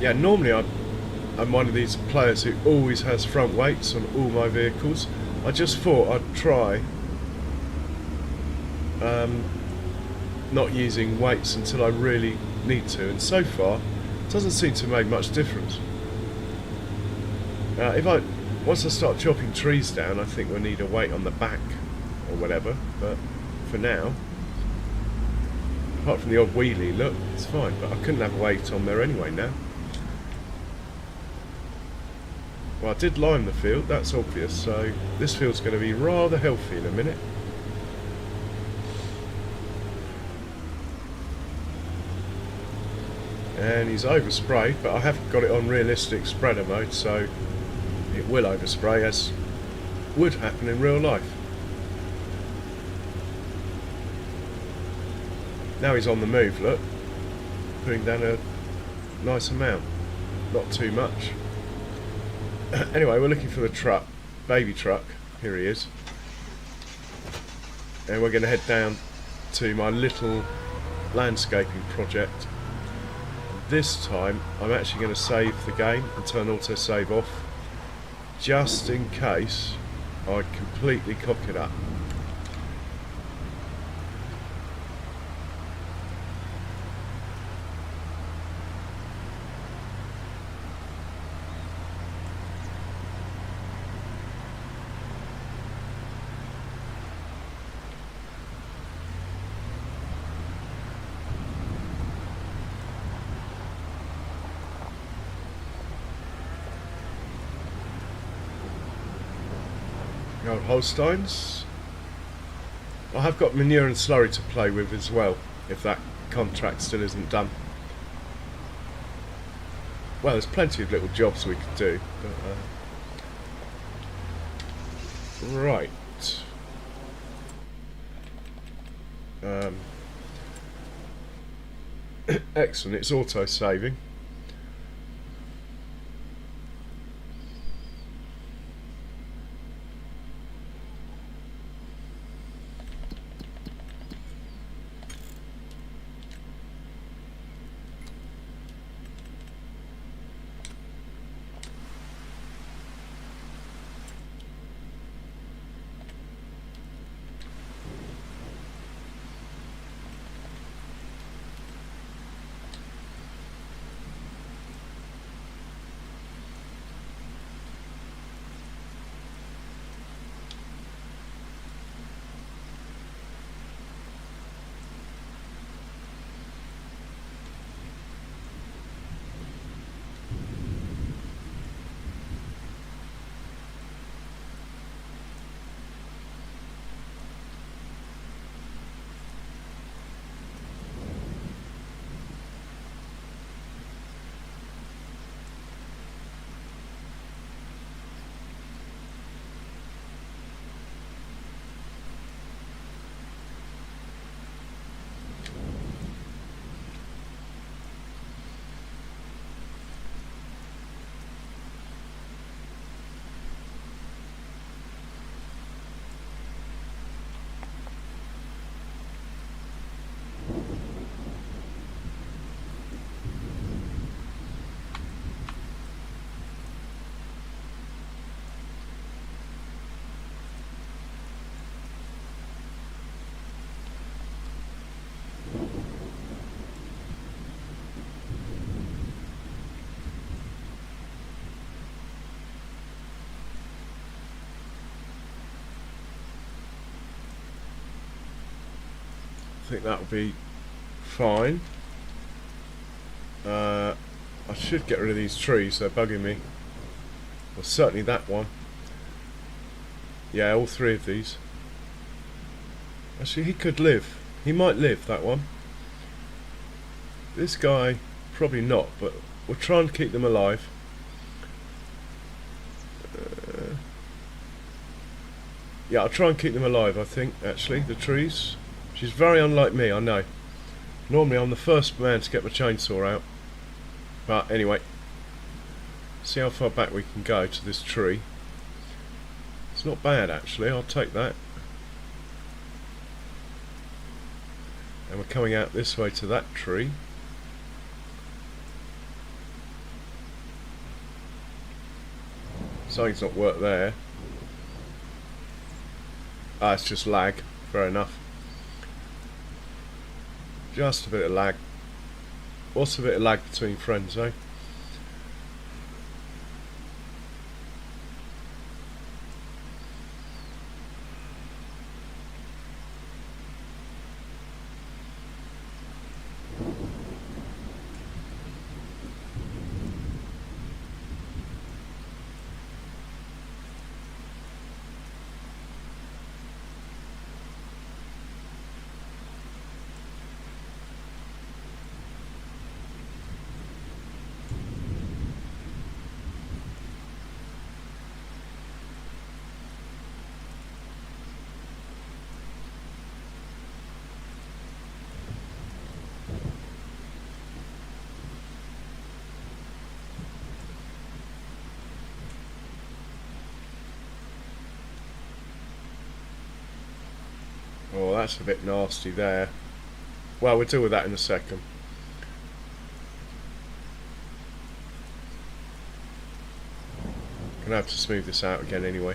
Yeah, normally I'm one of these players who always has front weights on all my vehicles. I just thought I'd try not using weights until I really need to, and so far it doesn't seem to make much difference. Once I start chopping trees down, I think we'll need a weight on the back or whatever, but for now, apart from the odd wheelie, look, it's fine, but I couldn't have a weight on there anyway now. Well, I did lime the field, that's obvious, so this field's going to be rather healthy in a minute. And he's oversprayed, but I haven't got it on realistic spreader mode, so it will overspray, as would happen in real life. Now he's on the move, look, putting down a nice amount, not too much. Anyway, we're looking for the truck, baby truck. Here he is. And we're going to head down to my little landscaping project. This time I'm actually going to save the game and turn auto save off, just in case I completely cock it up. The old Holsteins. I have got manure and slurry to play with as well, if that contract still isn't done. Well, there's plenty of little jobs we could do. But, right. Excellent, it's auto-saving. I think that'll be fine. I should get rid of these trees, they're bugging me. Well, certainly that one. Yeah, all three of these. Actually, he could live. He might live, that one. This guy, probably not, but we'll try and keep them alive. Yeah, I'll try and keep them alive, I think, actually, the trees. She's very unlike me, I know. Normally I'm the first man to get my chainsaw out. But anyway, see how far back we can go to this tree. It's not bad actually, I'll take that. And we're coming out this way to that tree. Something's not worked there. Ah, it's just lag, fair enough. Just a bit of lag. What's a bit of lag between friends, eh? Oh, that's a bit nasty there. Well, we'll deal with that in a second. Gonna have to smooth this out again anyway.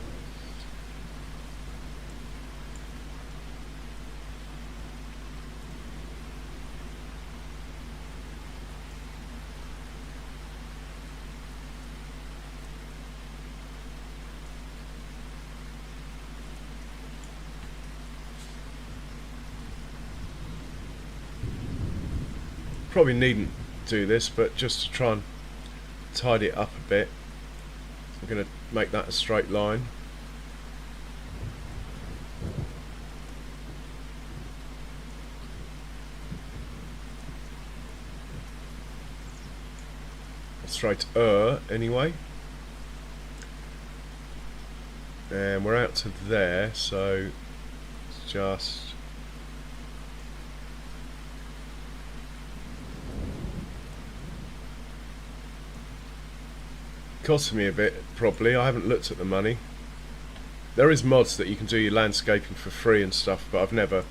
Probably needn't do this, but just to try and tidy it up a bit, I'm going to make that a straight line. Straight anyway. And we're out to there, so it's just costing me a bit probably. I haven't looked at the money. There is mods that you can do your landscaping for free and stuff, but I've never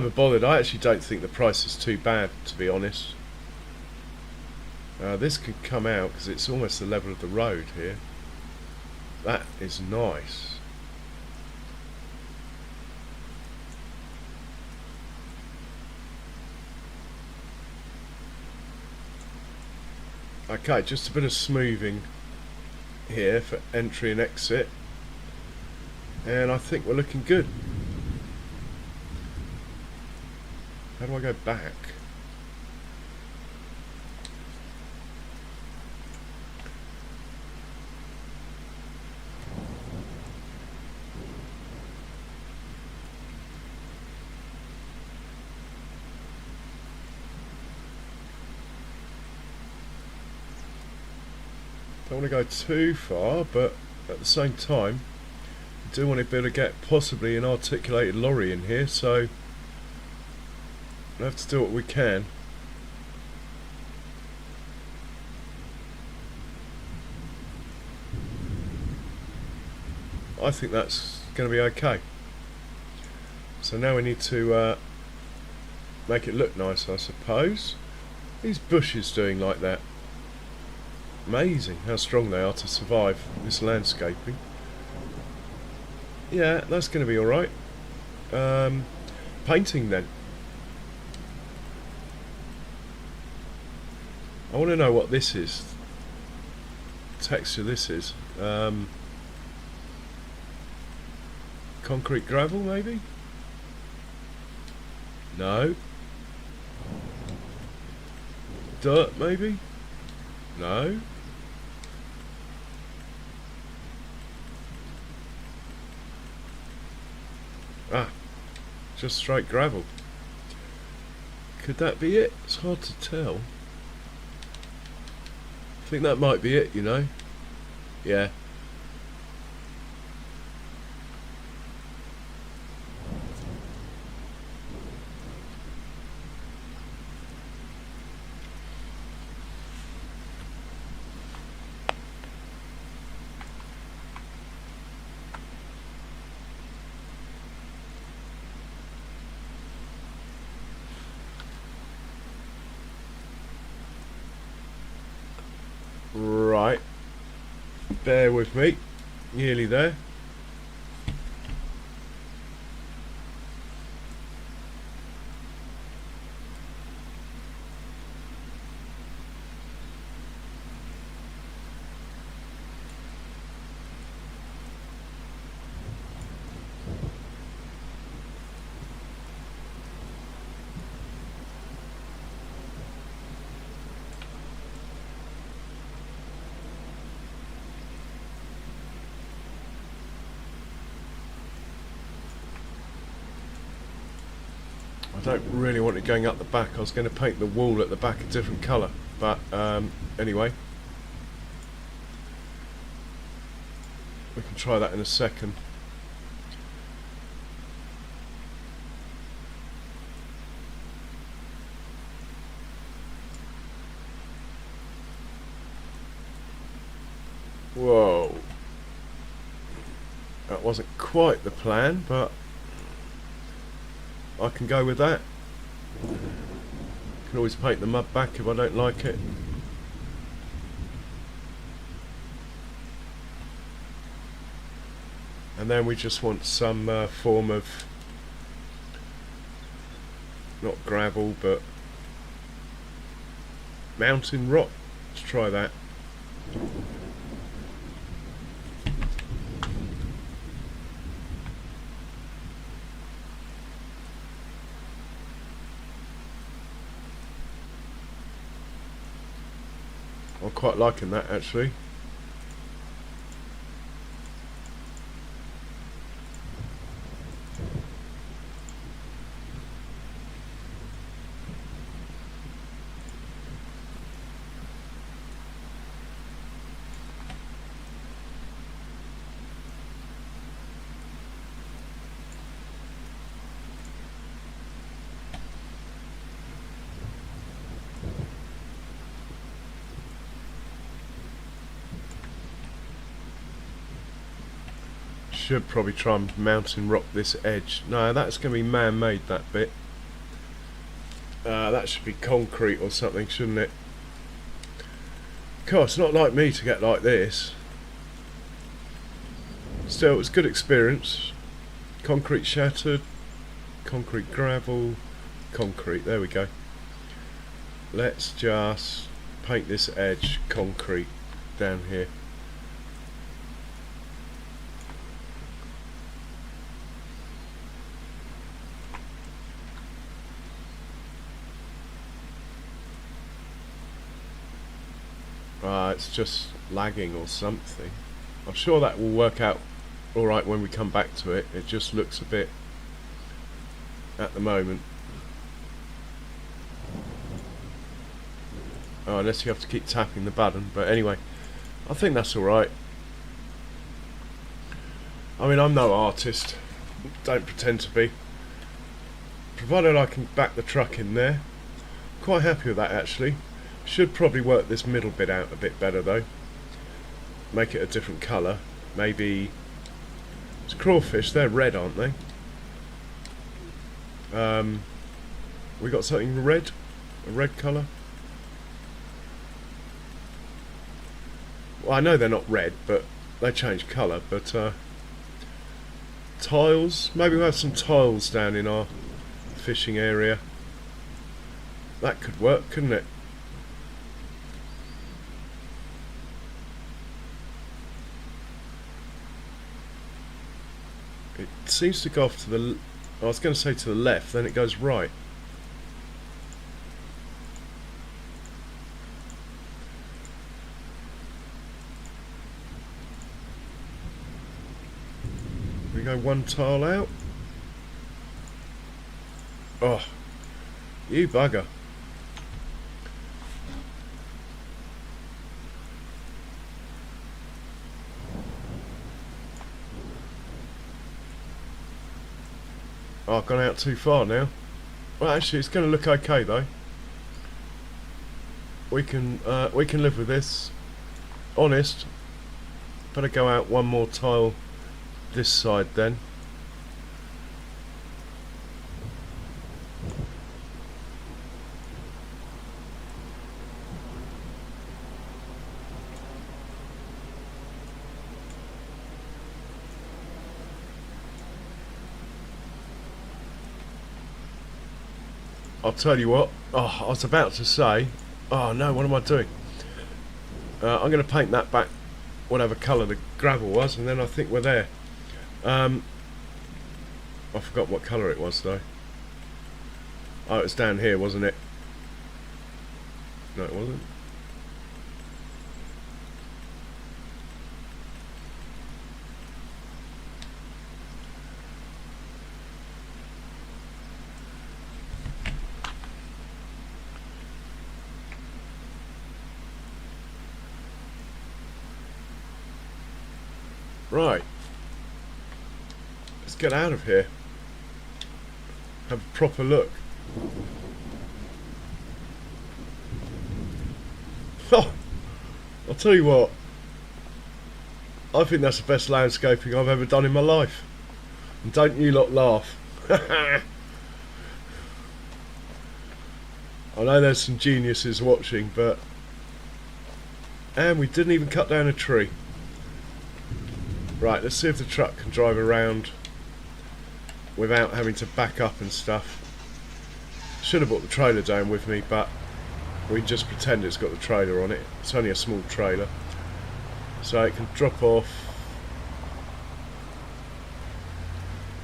bothered. I actually don't think the price is too bad, to be honest. This could come out because it's almost the level of the road here. That is nice. Okay, just a bit of smoothing here for entry and exit, and I think we're looking good. How do I go back? Don't want to go too far, but at the same time I do want to be able to get possibly an articulated lorry in here, so we'll have to do what we can. I think that's going to be okay. So now we need to make it look nice, I suppose. These bushes doing like that. Amazing how strong they are to survive this landscaping. Yeah, that's going to be alright. Painting then. I want to know what this is. Texture this is. Concrete gravel maybe? No. Dirt maybe? No. Ah, just straight gravel. Could that be it? It's hard to tell. I think that might be it, you know. Yeah. Right, bear with me, nearly there. I don't really want it going up the back. I was going to paint the wall at the back a different colour, but anyway, we can try that in a second. Whoa, that wasn't quite the plan, but I can go with that. Can always paint the mud back if I don't like it. and then we just want some form of, not gravel, but mountain rock. Let's try that. I'm quite liking that actually. Should probably try and mountain rock this edge. No, that's going to be man-made, that bit. That should be concrete or something, shouldn't it? Of course, it's not like me to get like this. Still, it was a good experience. Concrete shattered, concrete gravel, concrete. There we go. Let's just paint this edge concrete down here. It's just lagging or something. I'm sure that will work out alright when we come back to it. It just looks a bit at the moment. Oh, unless you have to keep tapping the button. But anyway, I think that's alright. I mean, I'm no artist. Don't pretend to be. Provided I can back the truck in there. Quite happy with that actually. Should probably work this middle bit out a bit better though. Make it a different colour. Maybe it's crawfish, they're red, aren't they? We got something red? A red colour? Well, I know they're not red, but they change colour, but tiles, maybe we'll have some tiles down in our fishing area. That could work, couldn't it? It seems to go off to the... I was going to say to the left, then it goes right. We go one tile out. Oh, you bugger. Oh, I've gone out too far now. Well, actually, it's going to look okay though. We can live with this. Honest. Better go out one more tile this side then. I'll tell you what, I was about to say, oh no, what am I doing? I'm going to paint that back whatever colour the gravel was, and then I think we're there. I forgot what colour it was though. Oh, it was down here, wasn't it? No, it wasn't. Right, let's get out of here, have a proper look. Oh, I'll tell you what, I think that's the best landscaping I've ever done in my life. And don't you lot laugh. I know there's some geniuses watching, but... And we didn't even cut down a tree. Right, let's see if the truck can drive around without having to back up and stuff. Should have brought the trailer down with me, but we just pretend it's got the trailer on it. It's only a small trailer, so it can drop off.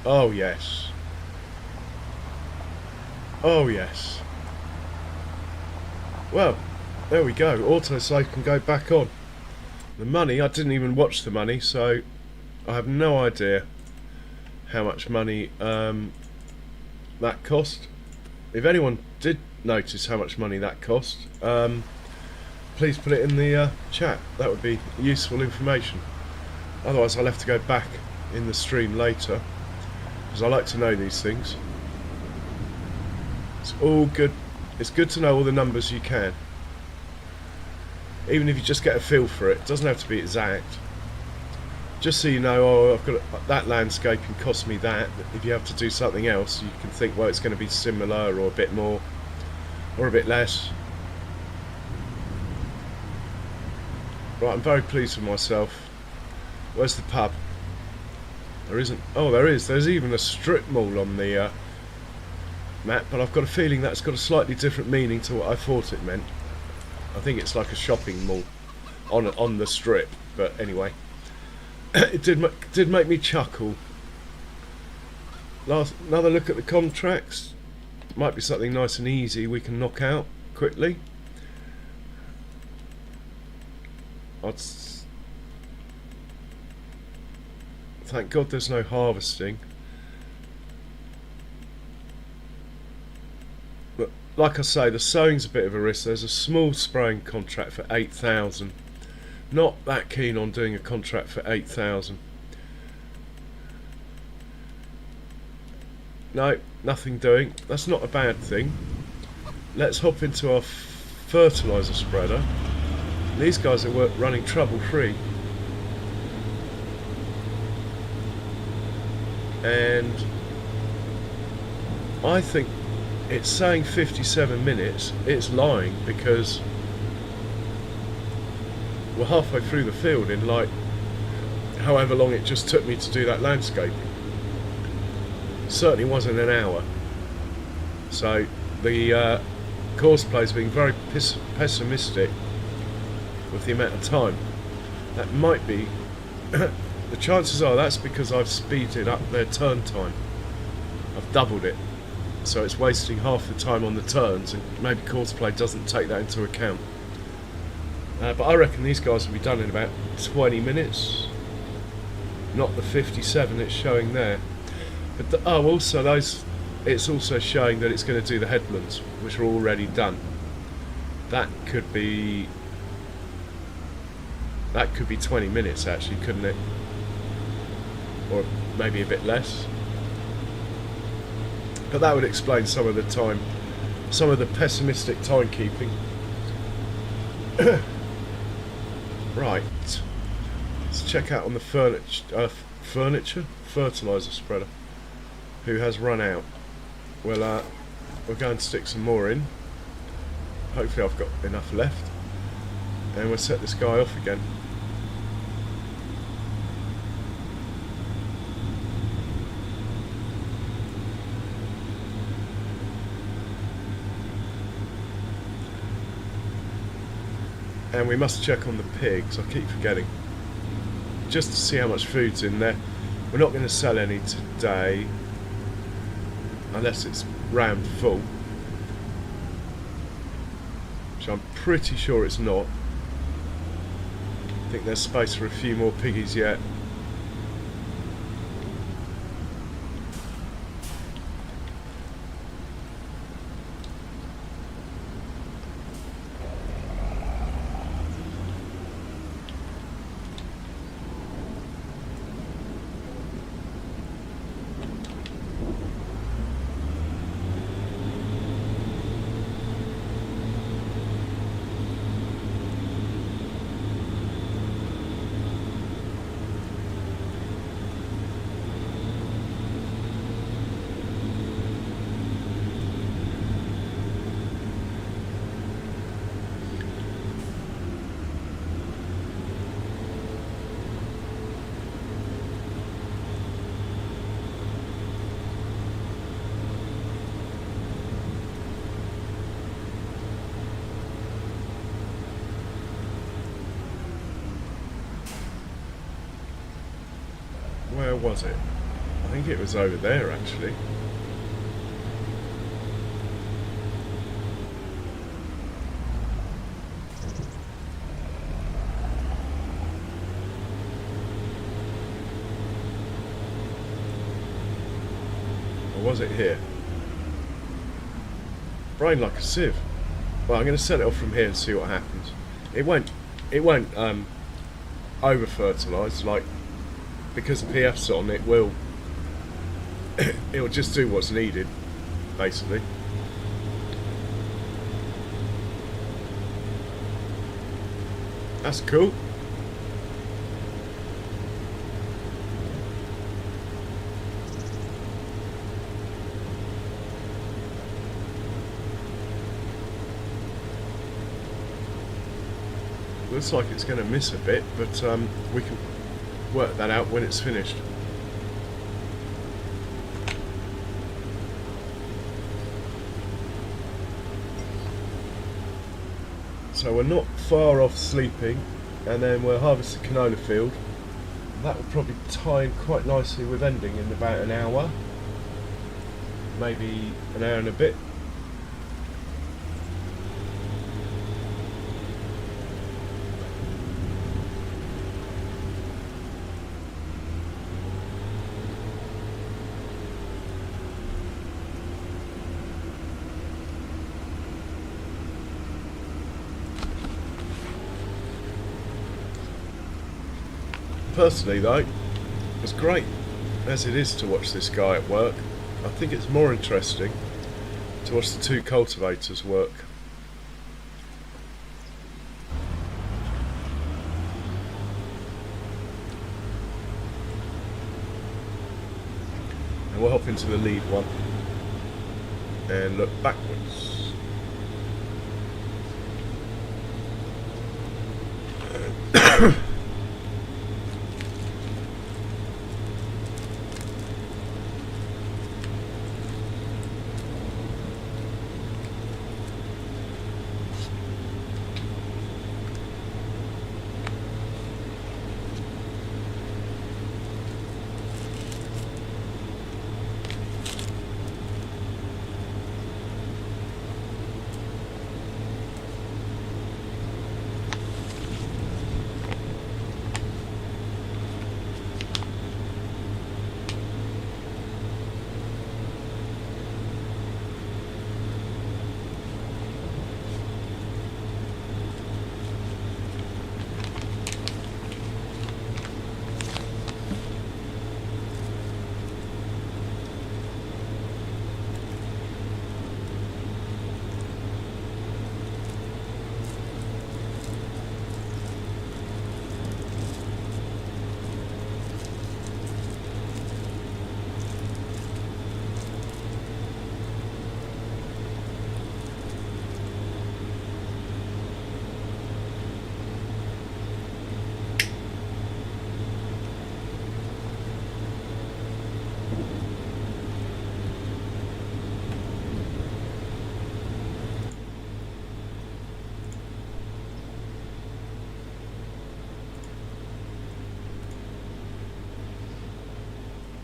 Oh yes. Oh yes. Well, there we go. Autosave can go back on. The money, I didn't even watch the money, so I have no idea how much money that cost. If anyone did notice how much money that cost, please put it in the chat. That would be useful information. Otherwise I'll have to go back in the stream later, because I like to know these things. It's all good. It's good to know all the numbers you can, even if you just get a feel for it. It doesn't have to be exact, just so you know, oh, I've got that landscaping cost me that. If you have to do something else, you can think, well, it's going to be similar, or a bit more, or a bit less. Right, I'm very pleased with myself. Where's the pub? There isn't. Oh, there is. There's even a strip mall on the map, but I've got a feeling that's got a slightly different meaning to what I thought it meant. I think it's like a shopping mall on the strip, but anyway. It did make me chuckle. Another look at the contracts. Might be something nice and easy we can knock out quickly. Thank God there's no harvesting. But like I say, the sowing's a bit of a risk. There's a small spraying contract for 8,000. Not that keen on doing a contract for 8,000. No, nothing doing. That's not a bad thing. Let's hop into our fertiliser spreader. These guys are running trouble free. And I think it's saying 57 minutes. It's lying, because we're halfway through the field in like however long it just took me to do that landscaping. Certainly wasn't an hour. So the course-play's being very pessimistic with the amount of time. That might be the chances are that's because I've speeded up their turn time. I've doubled it, so it's wasting half the time on the turns, and maybe courseplay doesn't take that into account. But I reckon these guys will be done in about 20 minutes, not the 57 it's showing there. But also it's also showing that it's going to do the headlands, which are already done. That could be 20 minutes actually, couldn't it? Or maybe a bit less. But that would explain some of the time, some of the pessimistic timekeeping. Right, let's check out on the fertiliser spreader, who has run out. Well, we're going to stick some more in. Hopefully I've got enough left, and we'll set this guy off again. And we must check on the pigs, I keep forgetting, just to see how much food's in there. We're not going to sell any today, unless it's rammed full, which I'm pretty sure it's not. I think there's space for a few more piggies yet. Where was it? I think it was over there actually. Or was it here? Brain like a sieve. Well, I'm going to set it off from here and see what happens. It won't over fertilise, like, because PF's on, it'll just do what's needed, basically. That's cool. Looks like it's going to miss a bit, but we can work that out when it's finished. So we're not far off sleeping, and then we'll harvest the canola field. That will probably tie in quite nicely with ending in about an hour, maybe an hour and a bit. Personally though, as great as it is to watch this guy at work, I think it's more interesting to watch the two cultivators work. And we'll hop into the lead one and look backwards.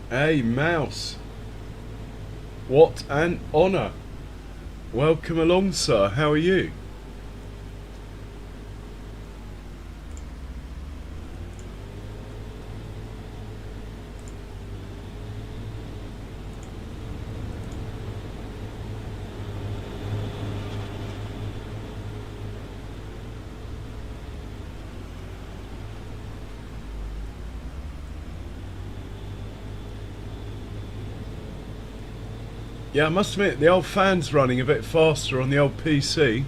Hey Mouse, what an honour. Welcome along, sir. How are you? Yeah, I must admit, the old fan's running a bit faster on the old PC.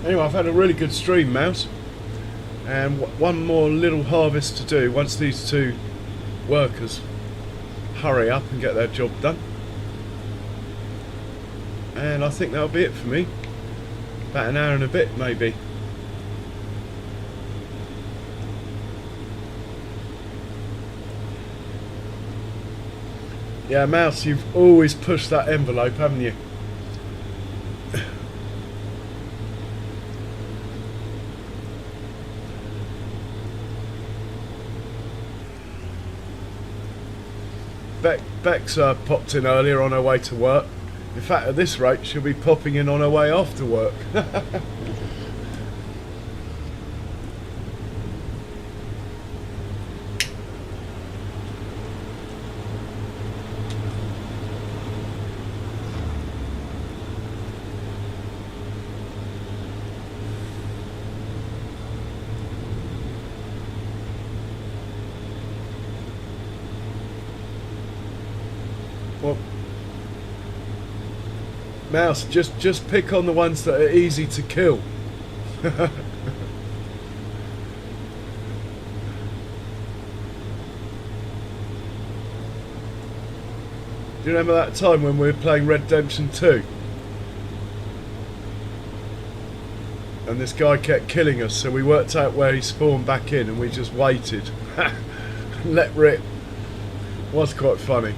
Anyway, I've had a really good stream, Mouse, and one more little harvest to do once these two workers hurry up and get their job done. And I think that'll be it for me. About an hour and a bit, maybe. Yeah, Mouse, you've always pushed that envelope, haven't you? Beck's popped in earlier on her way to work. In fact, at this rate, she'll be popping in on her way after work. Well, Mouse, just pick on the ones that are easy to kill. Do you remember that time when we were playing Red Redemption 2? And this guy kept killing us, so we worked out where he spawned back in and we just waited. Let rip. Was quite funny.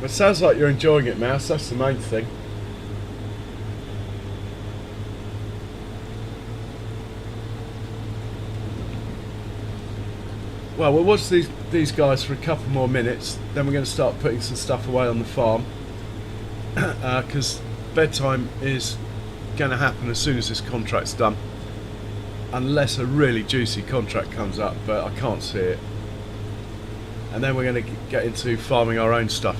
It sounds like you're enjoying it, Mouse. That's the main thing. Well, we'll watch these guys for a couple more minutes. Then we're going to start putting some stuff away on the farm. Because bedtime is going to happen as soon as this contract's done. Unless a really juicy contract comes up, but I can't see it. And then we're going to get into farming our own stuff.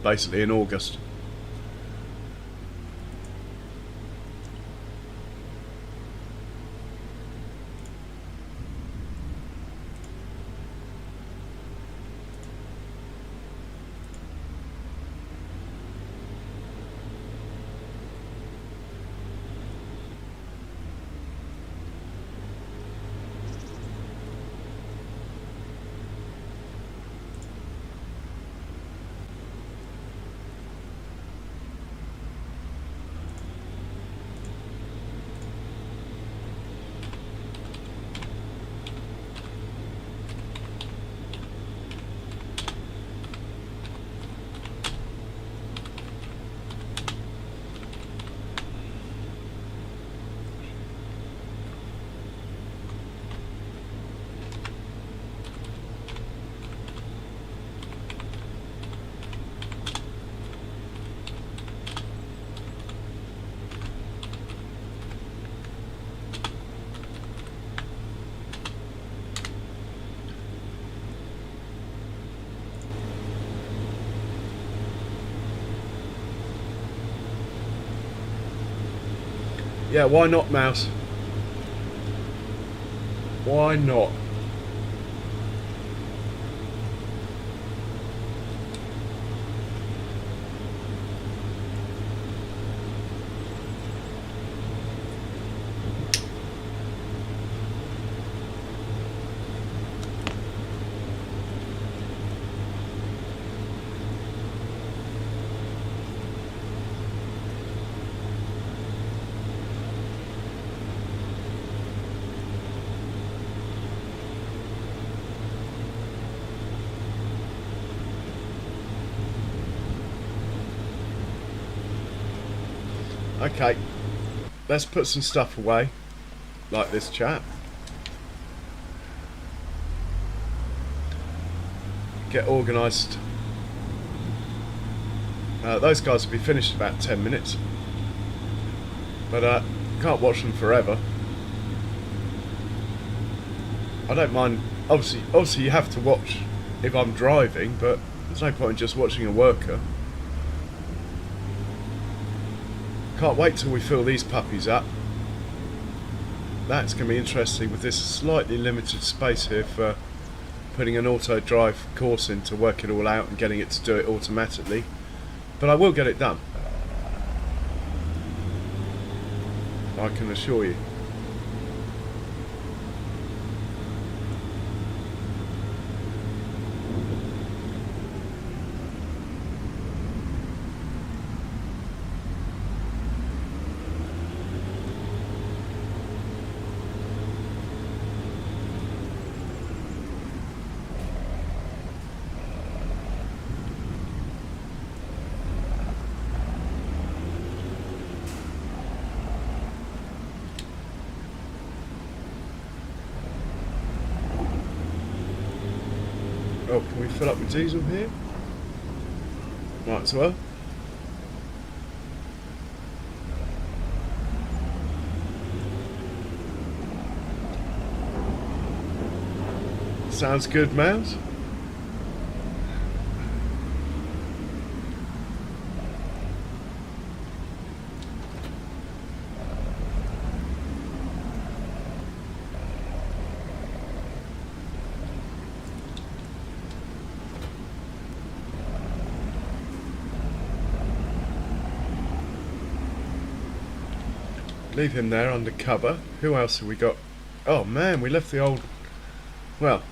Basically in August. Yeah, why not, Mouse? Why not? Okay, let's put some stuff away, like this chap. Get organised. Those guys will be finished in about 10 minutes, but can't watch them forever. I don't mind. Obviously, you have to watch if I'm driving, but there's no point in just watching a worker. Can't wait till we fill these puppies up. That's going to be interesting with this slightly limited space here for putting an auto drive course in to work it all out and getting it to do it automatically. But I will get it done, I can assure you. Oh, can we fill up with diesel here? Might as well. Sounds good, Mouse. Leave him there under cover. Who else have we got? Oh man, we left the old... Well,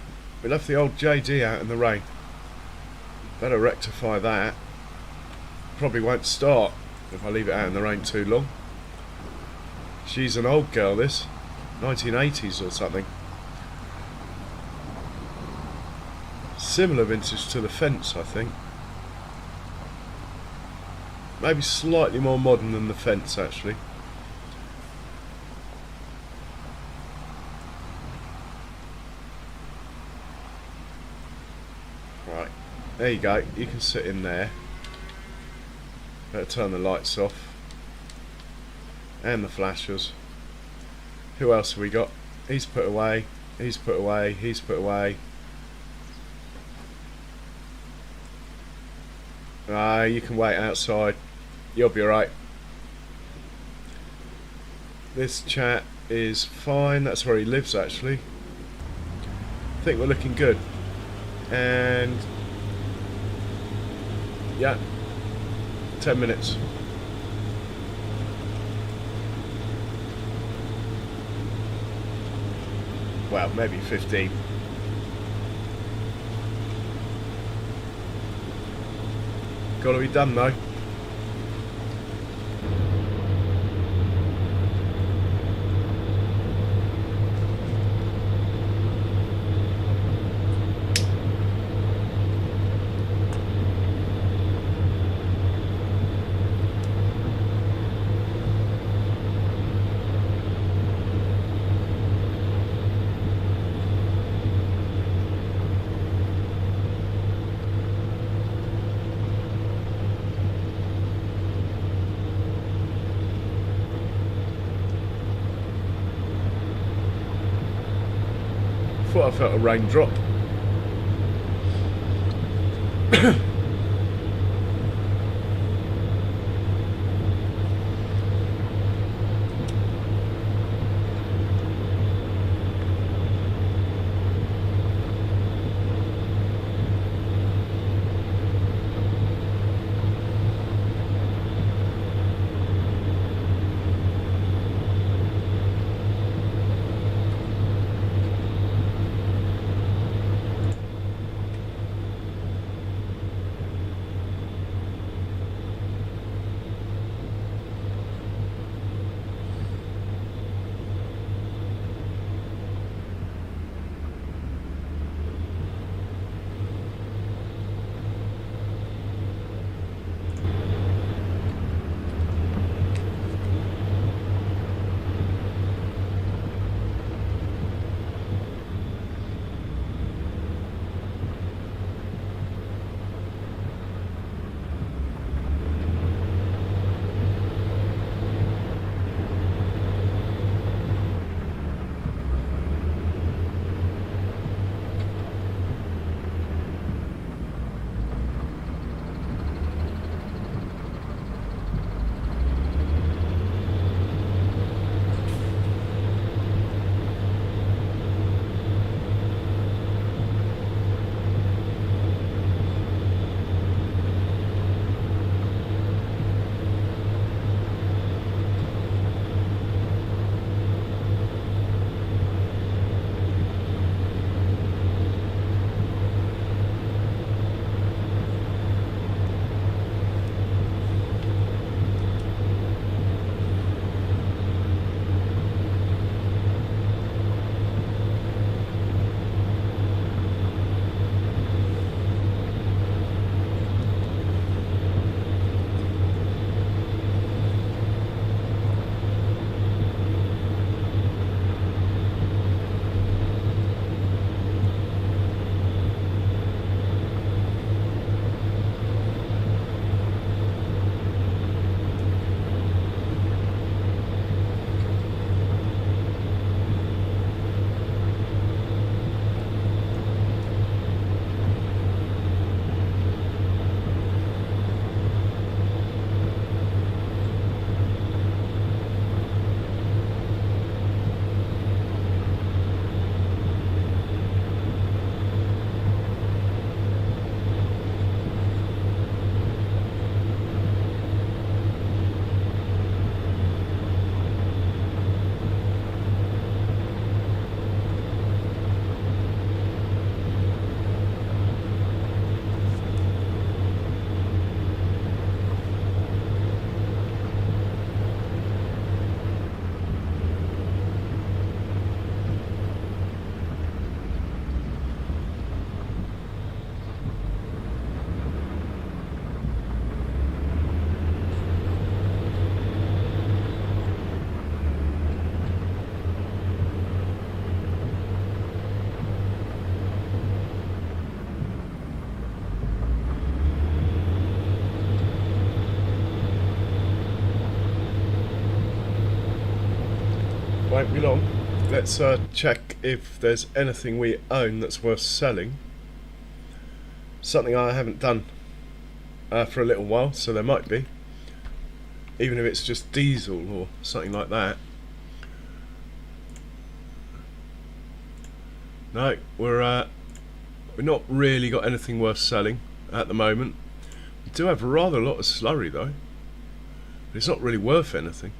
we left the old JD out in the rain. Better rectify that. Probably won't start if I leave it out in the rain too long. She's an old girl, this. 1980s or something. Similar vintage to the fence, I think. Maybe slightly more modern than the fence, actually. Right, there you go, you can sit in there. Better turn the lights off. And the flashers. Who else have we got? He's put away, he's put away, he's put away. You can wait outside, you'll be alright. This chap is fine, that's where he lives actually. I think we're looking good. And yeah, 10 minutes. Well, maybe 15. Gotta be done though. Thought I felt a raindrop. Won't be long. Let's check if there's anything we own that's worth selling. Something I haven't done for a little while, so there might be. Even if it's just diesel or something like that. No, we're not really got anything worth selling at the moment. We do have a rather lot of slurry though. But it's not really worth anything.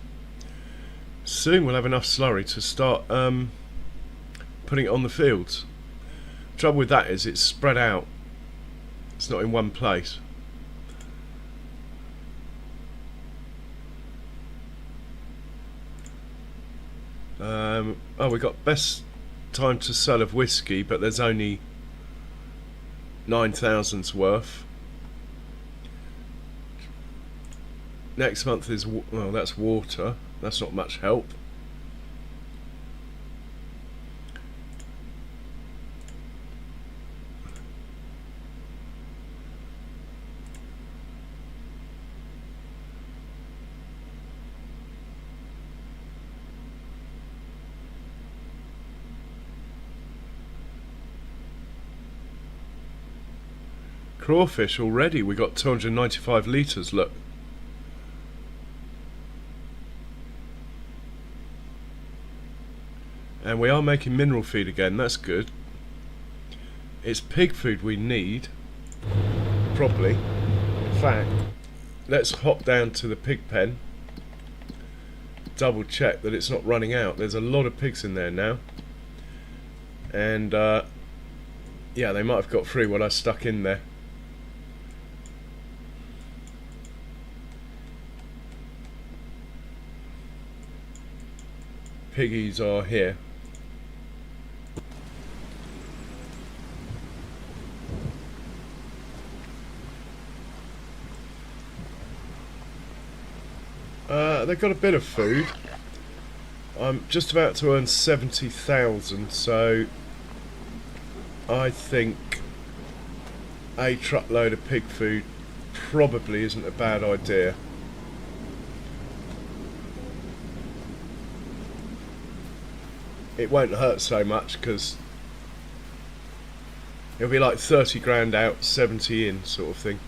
Soon we'll have enough slurry to start putting it on the fields. Trouble with that is it's spread out. It's not in one place. Oh, we got best time to sell of whisky, but there's only 9,000's worth. Next month is, well, that's water. That's not much help. Crawfish already, we got 295 litres, look. And we are making mineral feed again, that's good. It's pig food we need, probably. In fact, let's hop down to the pig pen. Double check that it's not running out. There's a lot of pigs in there now. And yeah, they might have got through what I stuck in there. Piggies are here. They've got a bit of food. I'm just about to earn 70,000, so I think a truckload of pig food probably isn't a bad idea. It won't hurt so much because it'll be like 30 grand out, 70 in sort of thing.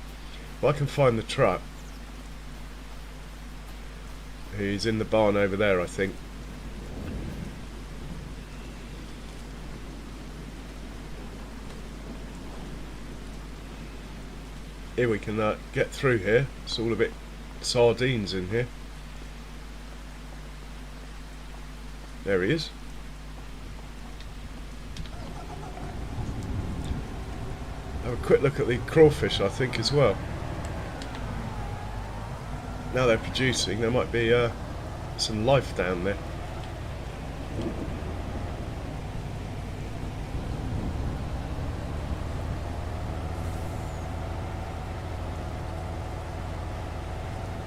If I can find the truck, he's in the barn over there, I think. Here we can get through here. It's all a bit sardines in here. There he is. Have a quick look at the crawfish, I think, as well. Now they're producing, there might be some life down there.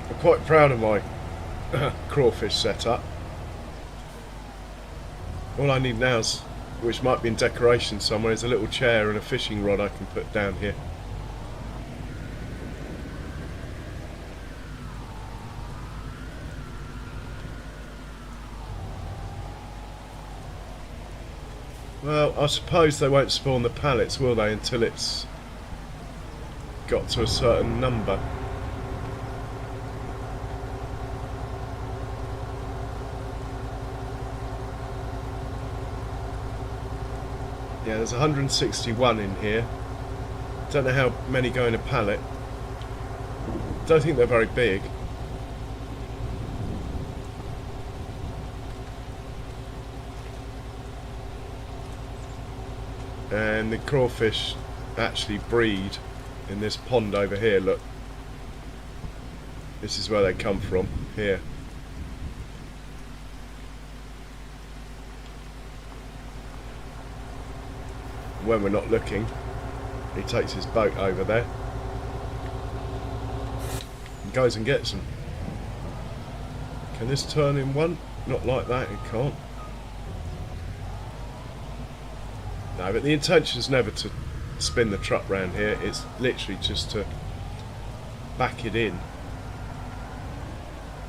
I'm quite proud of my crawfish setup. All I need now is, which might be in decoration somewhere, is a little chair and a fishing rod I can put down here. Well, I suppose they won't spawn the pallets, will they, until it's got to a certain number. Yeah, there's 161 in here. Don't know how many go in a pallet. Don't think they're very big. And the crawfish actually breed in this pond over here, look. This is where they come from, here. When we're not looking, he takes his boat over there and goes and gets them. Can this turn in one? Not like that, it can't. No, but the intention is never to spin the truck round here, it's literally just to back it in.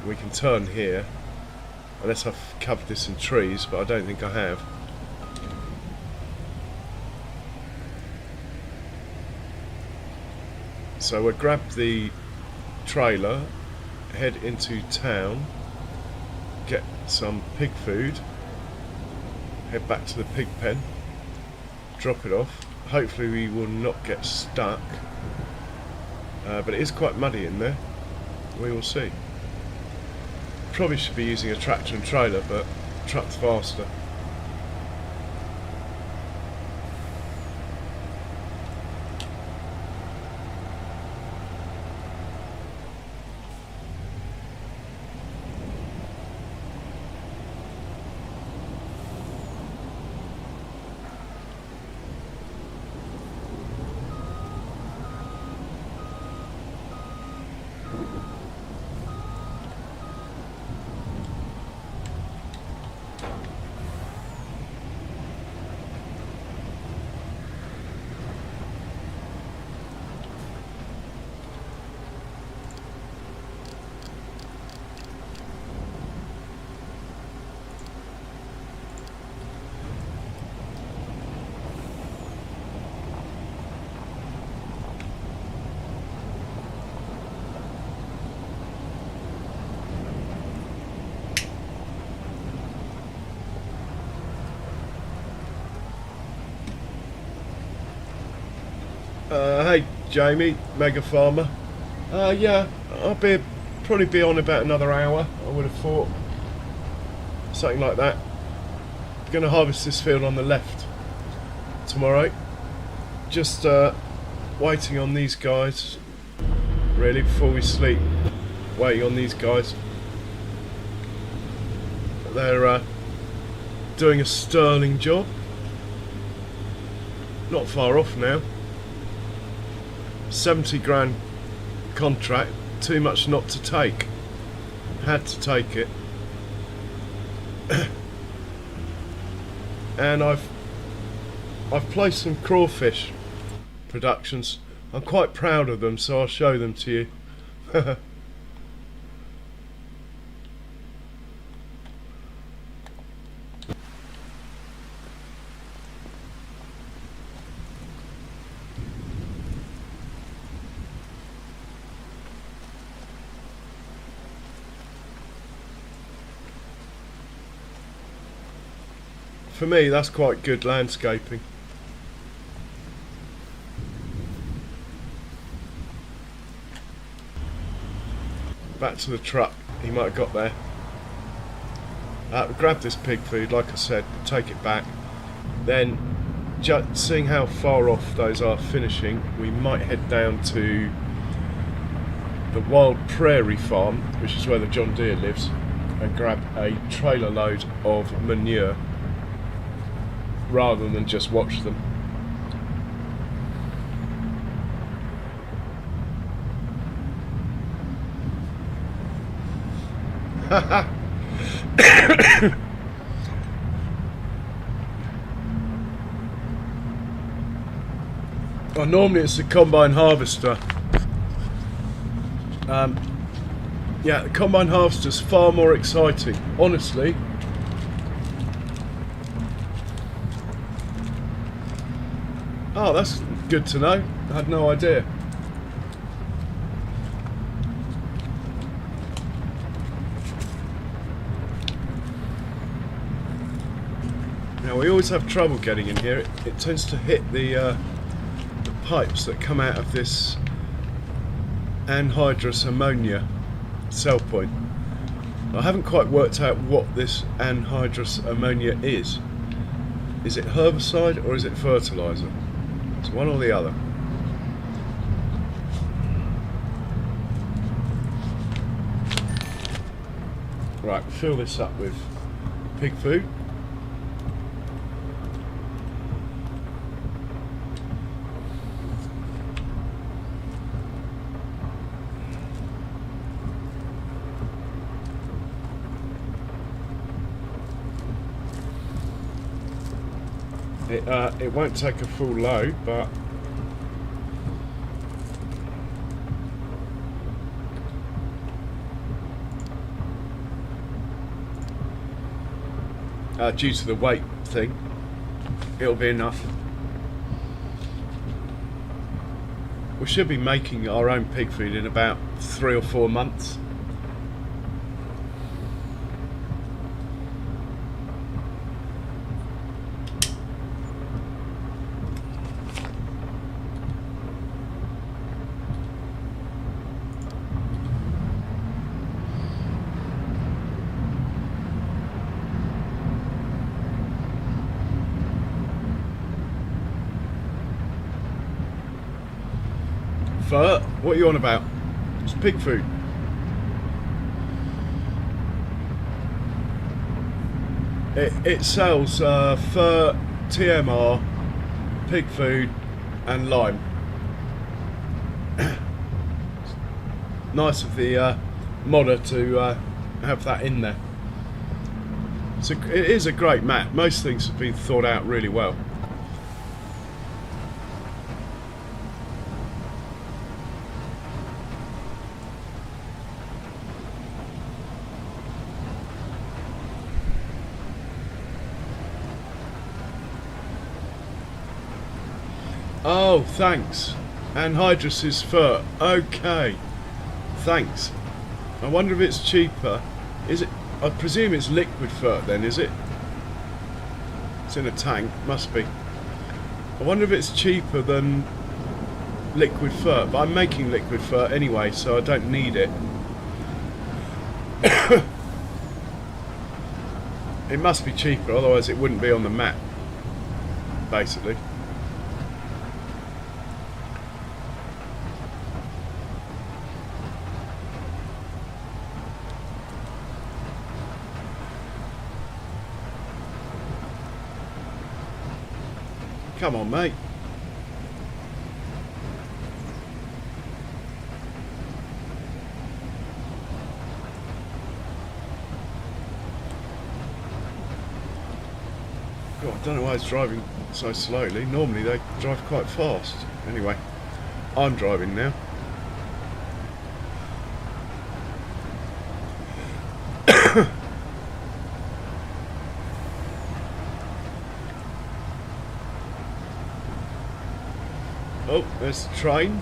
We can turn here unless I've covered this in trees, but I don't think I have. So we'll grab the trailer, head into town, get some pig food, head back to the pig pen, drop it off. Hopefully we will not get stuck, but it is quite muddy in there. We will see. Probably should be using a tractor and trailer, but truck's faster. Hey Jamie, Mega Farmer. Yeah, I'll probably be on about another hour, I would have thought. Something like that. Going to harvest this field on the left tomorrow. Just waiting on these guys, really, before we sleep. Waiting on these guys. They're doing a sterling job. Not far off now. 70 grand contract, too much not to take. Had to take it. And I've placed some crawfish productions. I'm quite proud of them, so I'll show them to you. For me, that's quite good landscaping. Back to the truck, he might have got there. Grab this pig food, like I said, take it back. Then, seeing how far off those are finishing, we might head down to the wild prairie farm, which is where the John Deere lives, and grab a trailer load of manure, rather than just watch them. Well, normally it's the combine harvester. Yeah, the combine harvester's far more exciting, honestly. Oh, that's good to know. I had no idea. Now, we always have trouble getting in here. It tends to hit the pipes that come out of this anhydrous ammonia cell point. I haven't quite worked out what this anhydrous ammonia is. Is it herbicide or is it fertiliser? It's one or the other. Right, fill this up with pig food. It won't take a full load, but due to the weight thing. It'll be enough. We should be making our own pig feed in about 3 or 4 months. Fur? What are you on about? It's pig food. It sells fur, TMR, pig food and lime. Nice of the modder to have that in there. So it is a great mat. Most things have been thought out really well. Oh, thanks. Anhydrous fur. Okay. Thanks. I wonder if it's cheaper. Is it? I presume it's liquid fur then, is it? It's in a tank. Must be. I wonder if it's cheaper than liquid fur. But I'm making liquid fur anyway, so I don't need it. It must be cheaper, otherwise it wouldn't be on the map. Basically. Come on, mate. God, I don't know why it's driving so slowly. Normally they drive quite fast. Anyway, I'm driving now. Oh, there's the train.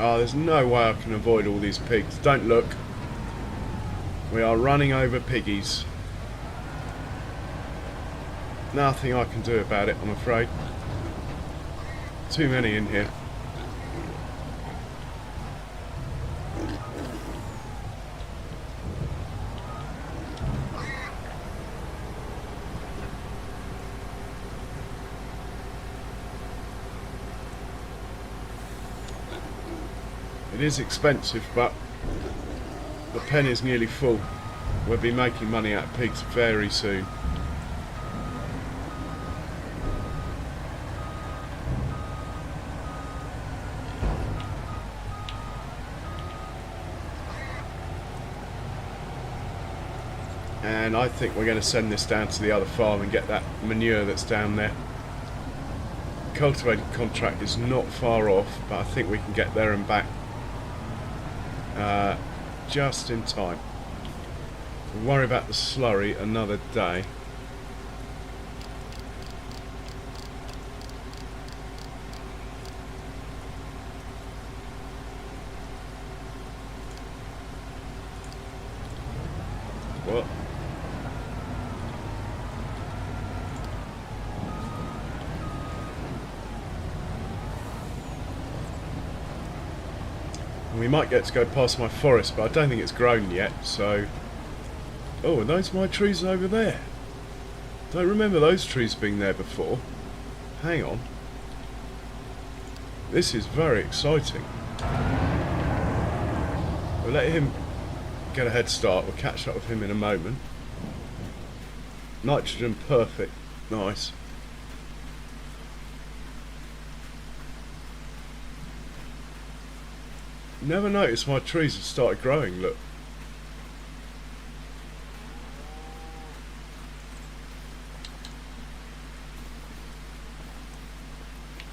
Oh, there's no way I can avoid all these pigs. Don't look. We are running over piggies. Nothing I can do about it, I'm afraid. Too many in here. It is expensive, but the pen is nearly full. We'll be making money out of pigs very soon. And I think we're going to send this down to the other farm and get that manure that's down there. Cultivating contract is not far off, but I think we can get there and back just in time. We'll worry about the slurry another day. What? And we might get to go past my forest, but I don't think it's grown yet, so... Oh, and those are my trees over there. Don't remember those trees being there before. Hang on. This is very exciting. We'll let him get a head start. We'll catch up with him in a moment. Nitrogen perfect. Nice. Never noticed my trees have started growing, look.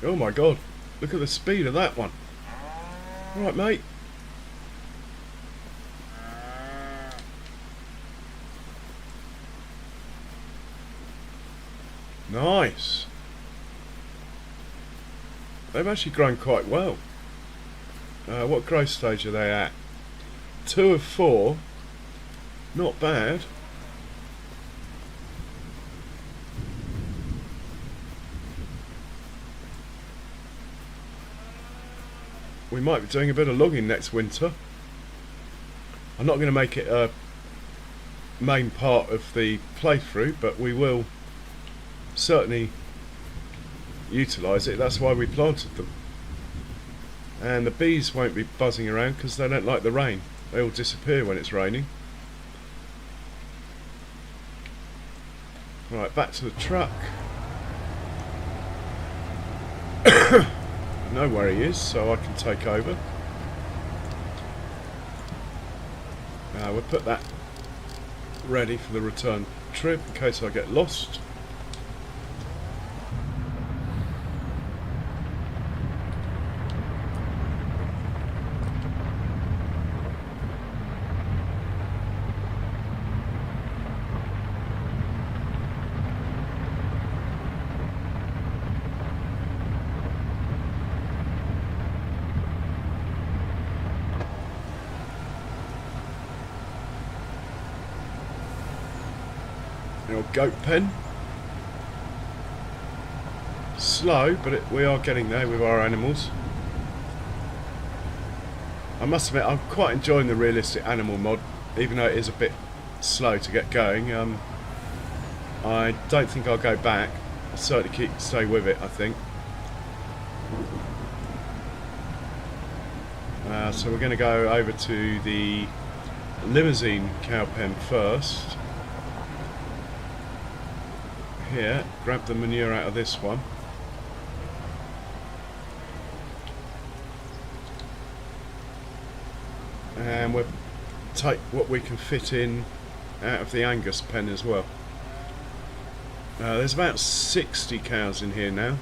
Oh my god, look at the speed of that one. Right, mate. Nice. They've actually grown quite well. What growth stage are they at? 2 of 4. Not bad. We might be doing a bit of logging next winter. I'm not going to make it a main part of the playthrough, but we will certainly utilise it. That's why we planted them. And the bees won't be buzzing around because they don't like the rain. They all disappear when it's raining. Right, back to the truck. I know where he is, so I can take over. We'll put that ready for the return trip in case I get lost. The old goat pen. Slow, but we are getting there with our animals. I must admit, I'm quite enjoying the realistic animal mod, even though it is a bit slow to get going. I don't think I'll go back. I'll certainly stay with it, I think. So we're going to go over to the limousine cow pen first. Here, grab the manure out of this one. And we'll take what we can fit in out of the Angus pen as well. There's about 60 cows in here now.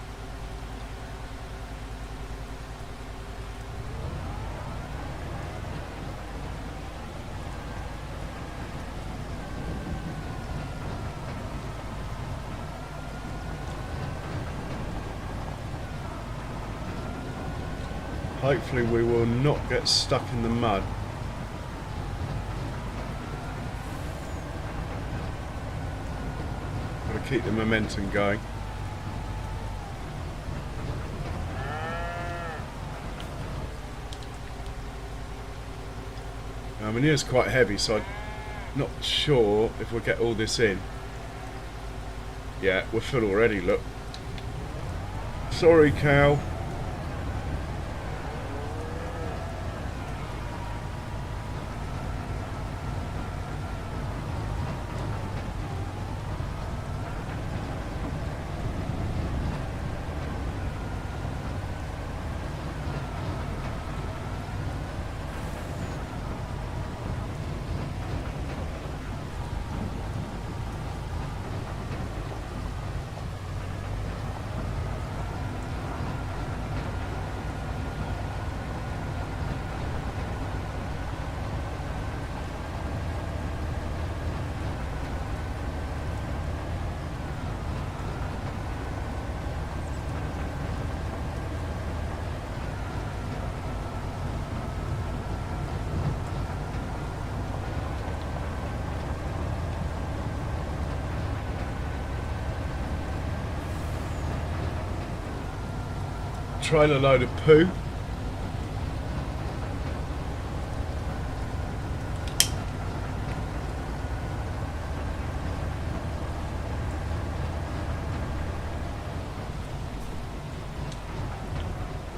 Hopefully we will not get stuck in the mud. Got to keep the momentum going. Manure's quite heavy, so I'm not sure if we'll get all this in. Yeah, we're full already, look. Sorry, cow. Trailer load of poo.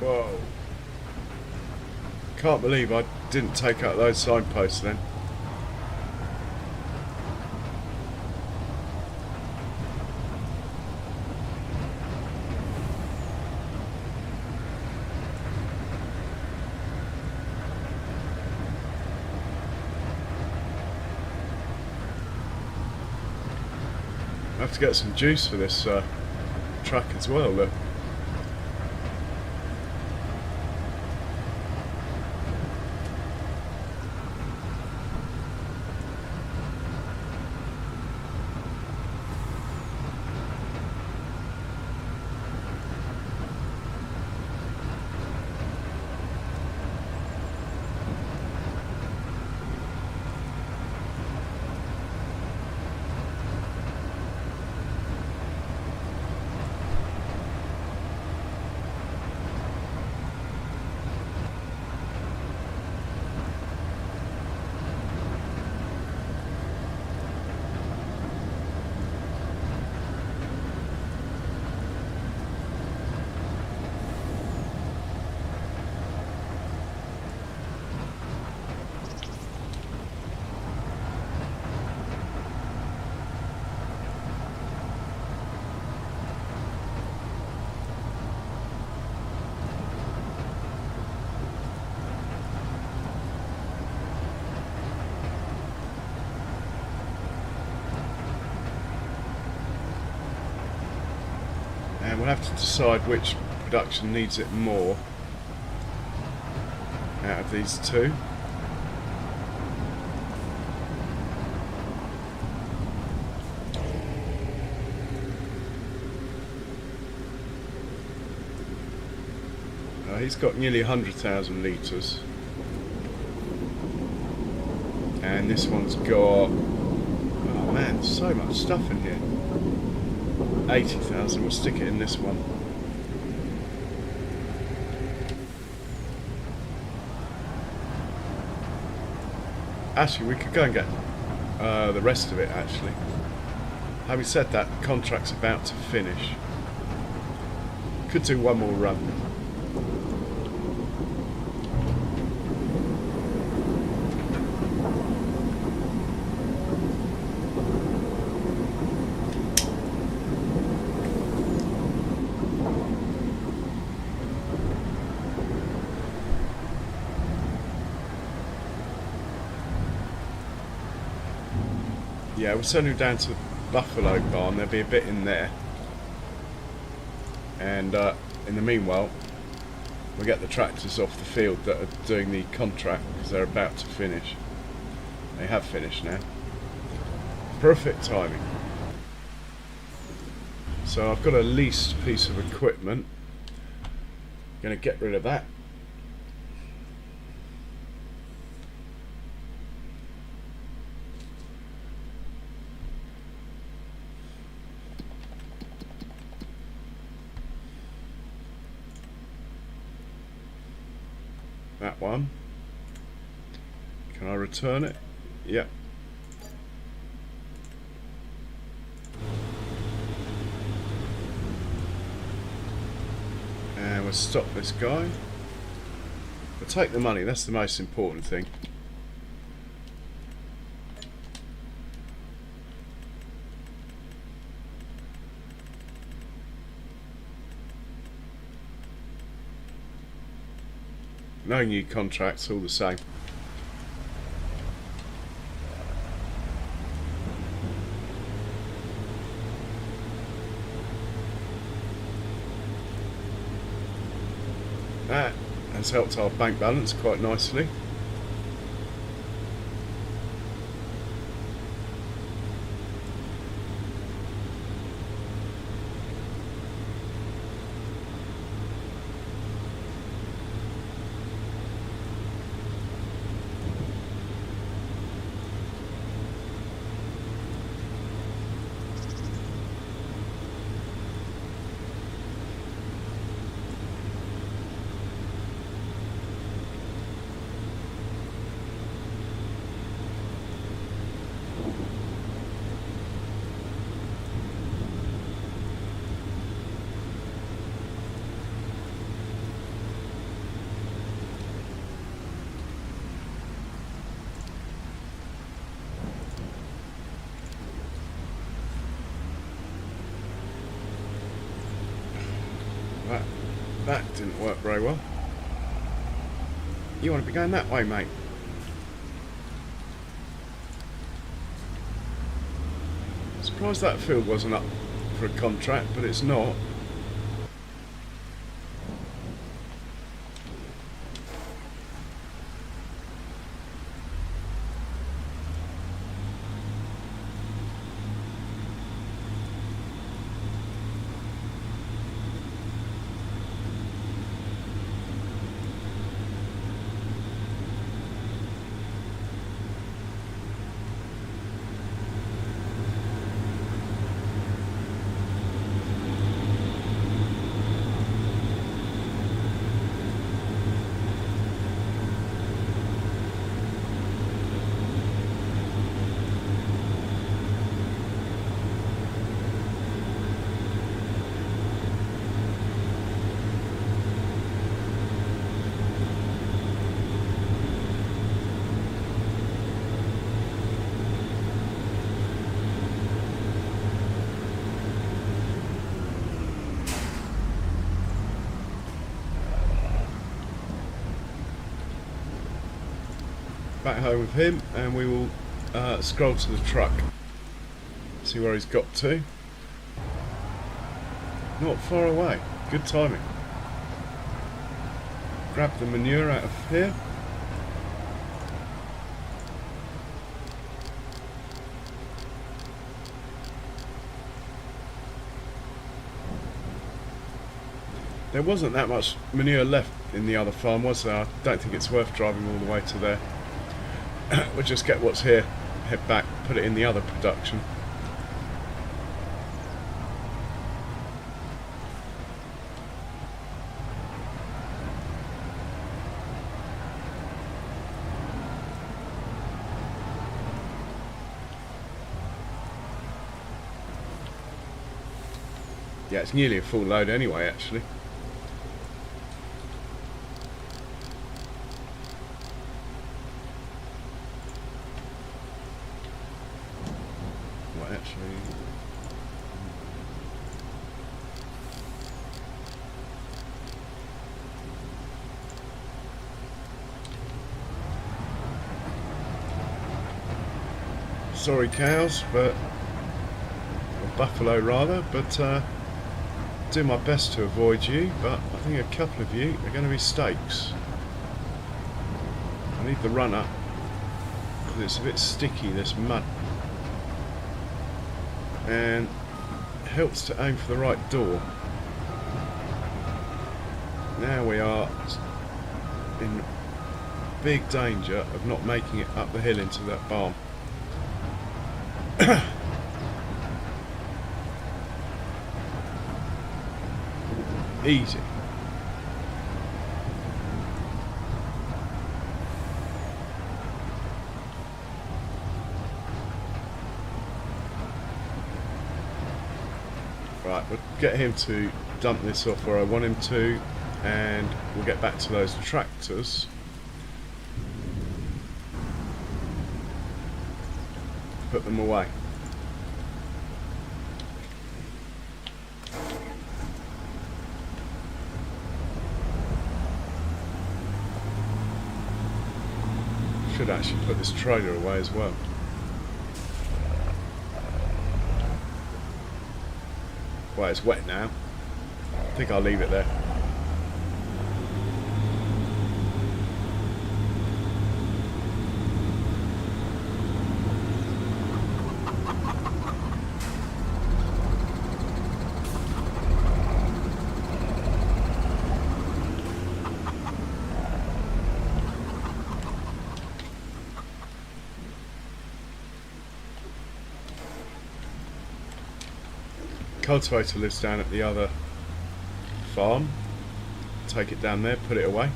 Whoa. Can't believe I didn't take out those signposts then. I have to get some juice for this track as well, look. And we'll have to decide which production needs it more out of these two. He's got nearly 100,000 litres, and this one's got, oh man, so much stuff in here. 80,000. We'll stick it in this one. Actually, we could go and get the rest of it, actually. Having said that, the contract's about to finish. Could do one more run. Yeah, we'll send him down to the Buffalo barn. There'll be a bit in there, and in the meanwhile we'll get the tractors off the field that are doing the contract, because they're about to finish. They have finished now. Perfect timing. So I've got a leased piece of equipment. Going to get rid of that. That one. Can I return it? Yep. And we'll stop this guy. We'll take the money, that's the most important thing. No new contracts, all the same. That has helped our bank balance quite nicely. That didn't work very well. You want to be going that way, mate. Surprised that field wasn't up for a contract, but it's not. Back home with him, and we will scroll to the truck, see where he's got to. Not far away, good timing. Grab the manure out of here. There wasn't that much manure left in the other farm, was there? I don't think it's worth driving all the way to there. We'll just get what's here, head back, put it in the other production. Yeah, it's nearly a full load anyway, actually. Sorry cows, but or buffalo rather, but do my best to avoid you, but I think a couple of you are going to be steaks. I need the runner because it's a bit sticky, this mud, and it helps to aim for the right door. Now we are in big danger of not making it up the hill into that barn. Easy. Right, we'll get him to dump this off where I want him to, and we'll get back to those tractors. Put them away. Should actually put this trailer away as well. Well, it's wet now. I think I'll leave it there. Cultivator lives down at the other farm. Take it down there, put it away.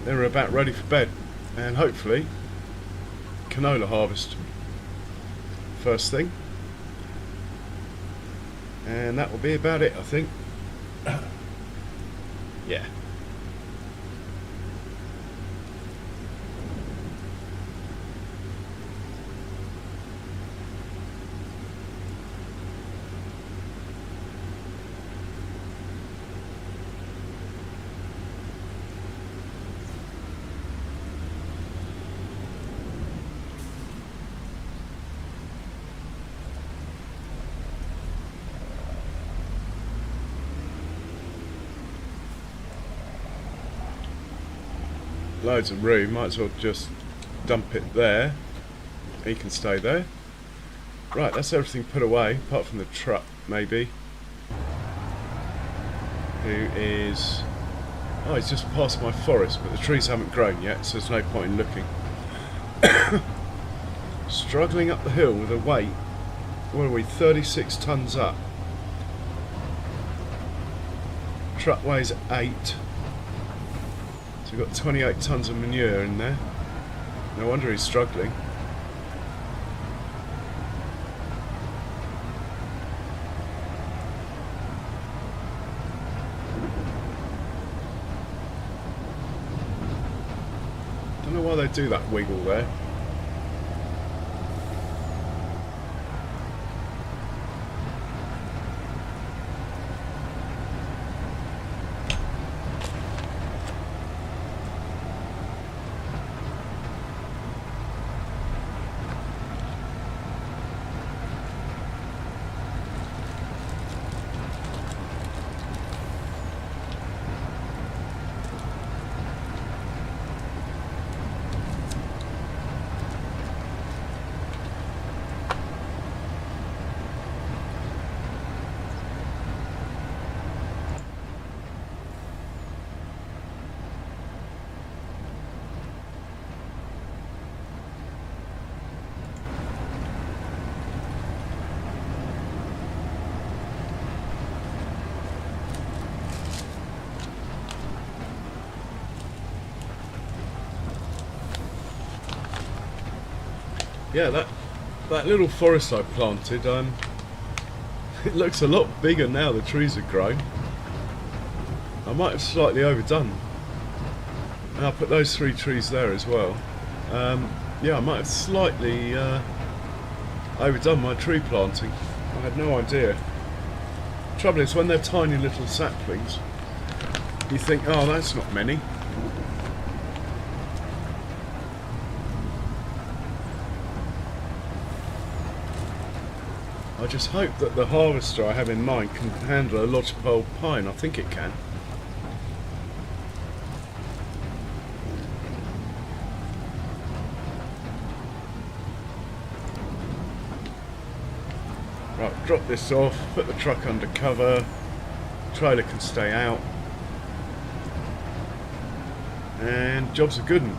Then we're about ready for bed, and hopefully canola harvest first thing, and that will be about it, I think. Yeah. loads of room, might as well just dump it there. He can stay there. Right, that's everything put away, apart from the truck, maybe. Who is... Oh, he's just past my forest, but the trees haven't grown yet, so there's no point in looking. Struggling up the hill with a weight, what are we, 36 tonnes up. Truck weighs 8. So we've got 28 tonnes of manure in there. No wonder he's struggling. Don't know why they do that wiggle there. Yeah, that little forest I planted, it looks a lot bigger now the trees have grown. I might have slightly overdone. And I'll put those 3 trees there as well. Yeah, I might have slightly overdone my tree planting. I had no idea. Trouble is, when they're tiny little saplings, you think, oh, that's not many. I just hope that the harvester I have in mind can handle a lodgepole pine. I think it can. Right, drop this off, put the truck under cover, trailer can stay out, and job's a good one.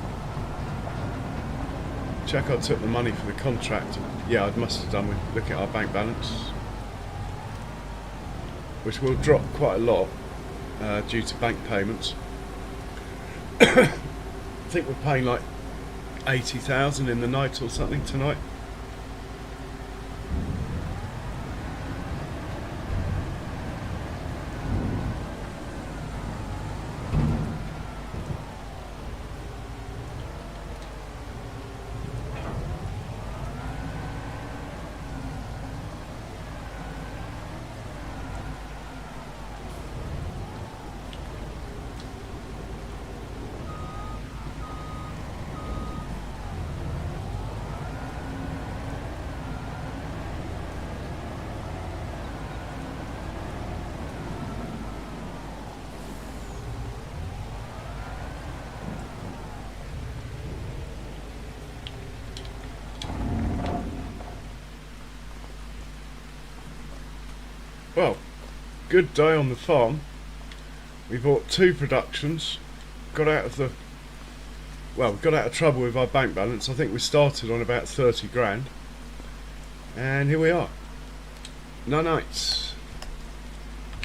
Check I took the money for the contract. Yeah, I must have done. With looking at our bank balance, which will drop quite a lot due to bank payments. I think we're paying like 80,000 in the night or something tonight. Well, good day on the farm. We bought 2 productions, got out of trouble with our bank balance. I think we started on about 30 grand, and here we are. No nights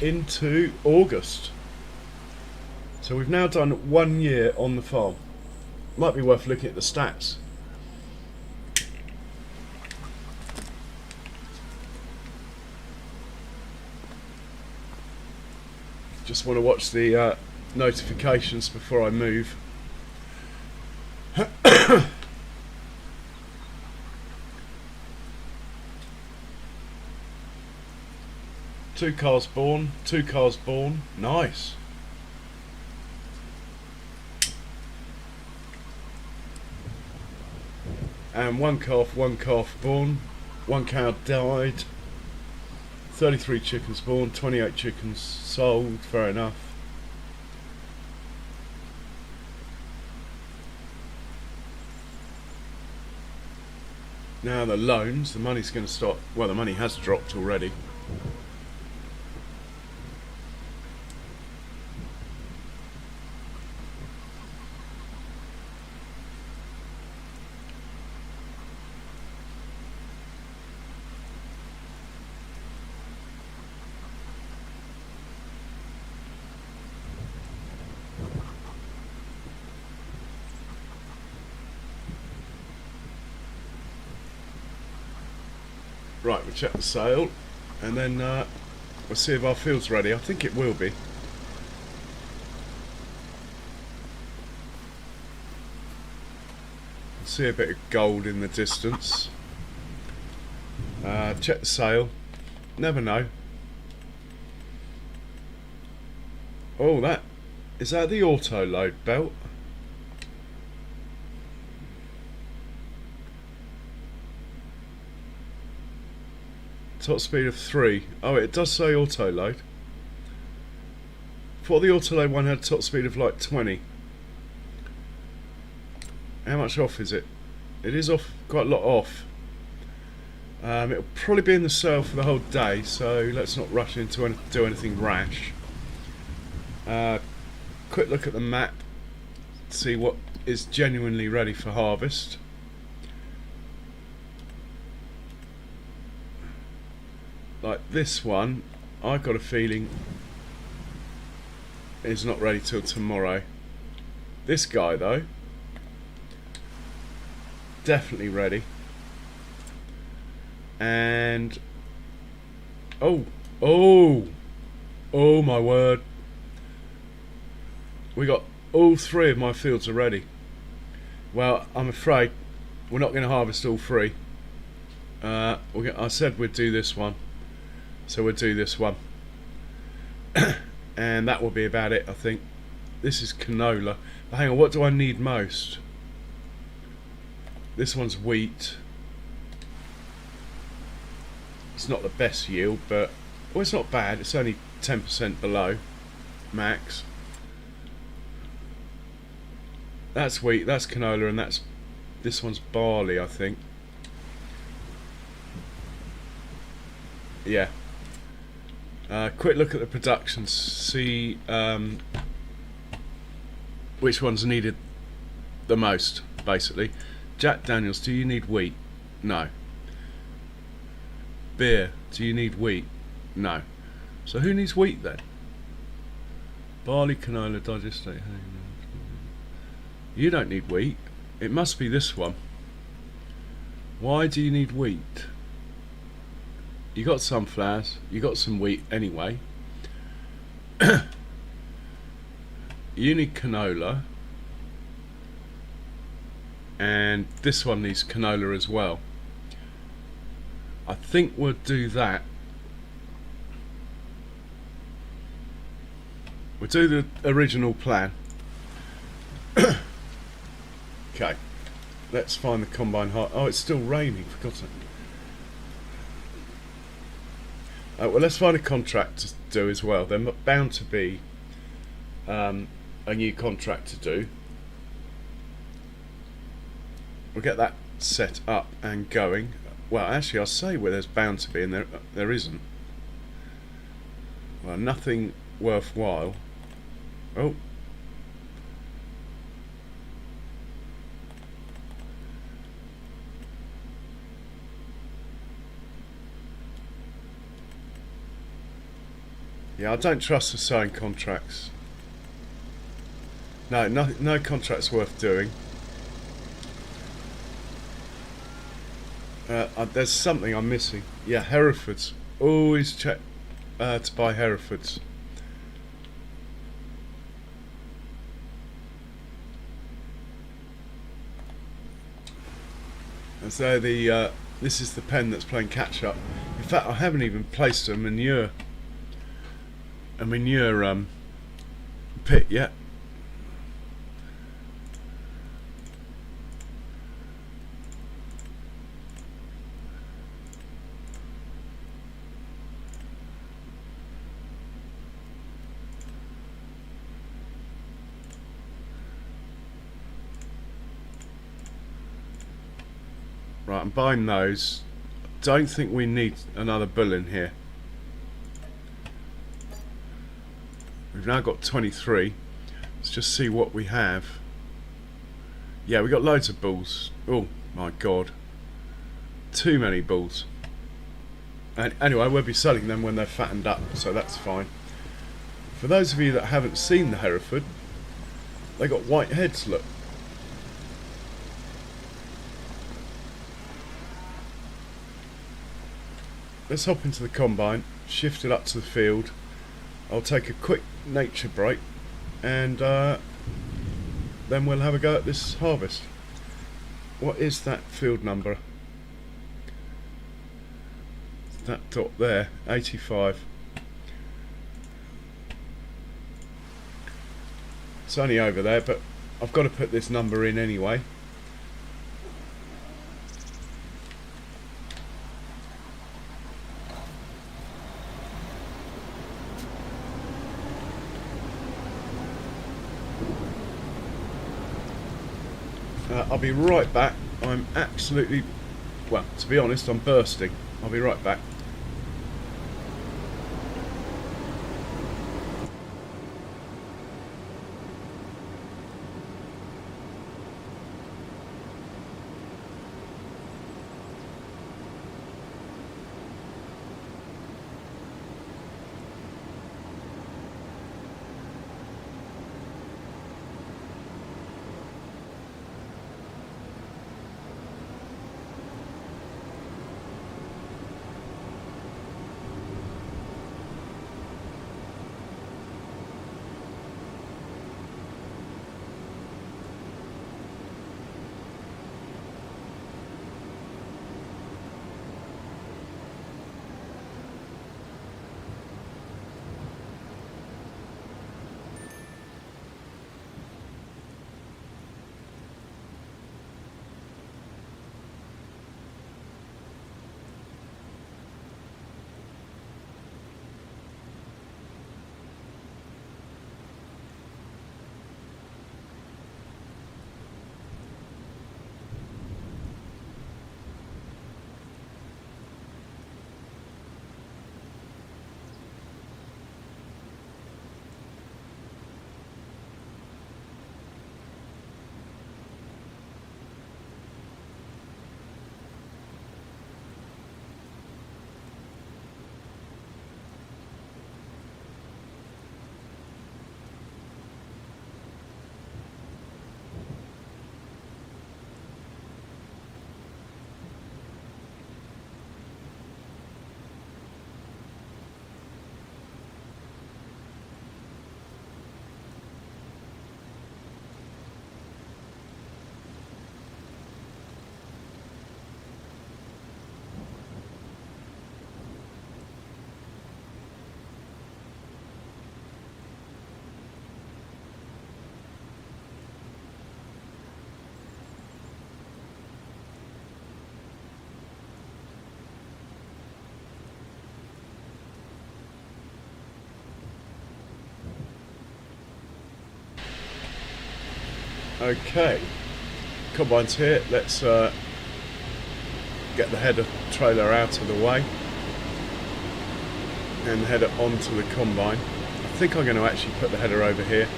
into August. So we've now done 1 year on the farm. Might be worth looking at the stats. Just want to watch the notifications before I move. 2 cars born, 2 cars born. Nice. And 1 calf born. 1 cow died. 33 chickens born, 28 chickens sold, fair enough. Now the loans, the money's going to start, well, the money has dropped already. Right, we'll check the sale, and then we'll see if our field's ready. I think it will be. See a bit of gold in the distance. Check the sale. Never know. Oh, is that the auto load belt? Top speed of 3. Oh, it does say auto load. I thought the auto load one had top speed of like 20. How much off is it? It is off, quite a lot off. It'll probably be in the sale for the whole day, so let's not rush into do anything rash. Quick look at the map, see what is genuinely ready for harvest. Like this one, I've got a feeling is not ready till tomorrow. This guy though, definitely ready. And oh my word, we got all 3 of my fields are ready. Well, I'm afraid we're not going to harvest all 3. I said we'd do this one, so we'll do this one. And that will be about it, I think. This is canola. But hang on, what do I need most? This one's wheat. It's not the best yield, but well, it's not bad. It's only 10% below max. That's wheat, that's canola, and this one's barley, I think. Yeah. Quick look at the production, see which one's needed the most, basically. Jack Daniels, do you need wheat? No. Beer, do you need wheat? No. So who needs wheat then? Barley, canola, digestate. You don't need wheat. It must be this one. Why do you need wheat? You got sunflowers, you got some wheat anyway. You need canola, and this one needs canola as well. I think we'll do that. We'll do the original plan. Okay, let's find the combine heart. Oh, it's still raining, for God's sake. Well, let's find a contract to do as well. There's bound to be a new contract to do. We'll get that set up and going. Well, actually, I'll say where there's bound to be, and there isn't. Well, nothing worthwhile. Oh. Yeah, I don't trust the sewing contracts. No contract's worth doing. There's something I'm missing. Yeah, Herefords. Always check to buy Herefords. As though this is the pen that's playing catch up. In fact, I haven't even placed a manure pit yet. Right, I'm buying those. Don't think we need another bull in here. We've now got 23. Let's just see what we have. Yeah, we got loads of bulls. Oh my god. Too many bulls. And anyway, we'll be selling them when they're fattened up, so that's fine. For those of you that haven't seen the Hereford, they got white heads, look. Let's hop into the combine, shift it up to the field. I'll take a quick nature break and then we'll have a go at this harvest. What is that field number? That dot there, 85. It's only over there, but I've got to put this number in anyway. I'll be right back. I'm absolutely, well, to be honest, I'm bursting. I'll be right back. Okay, combine's here. Let's get the header trailer out of the way and head it onto the combine. I think I'm going to actually put the header over here,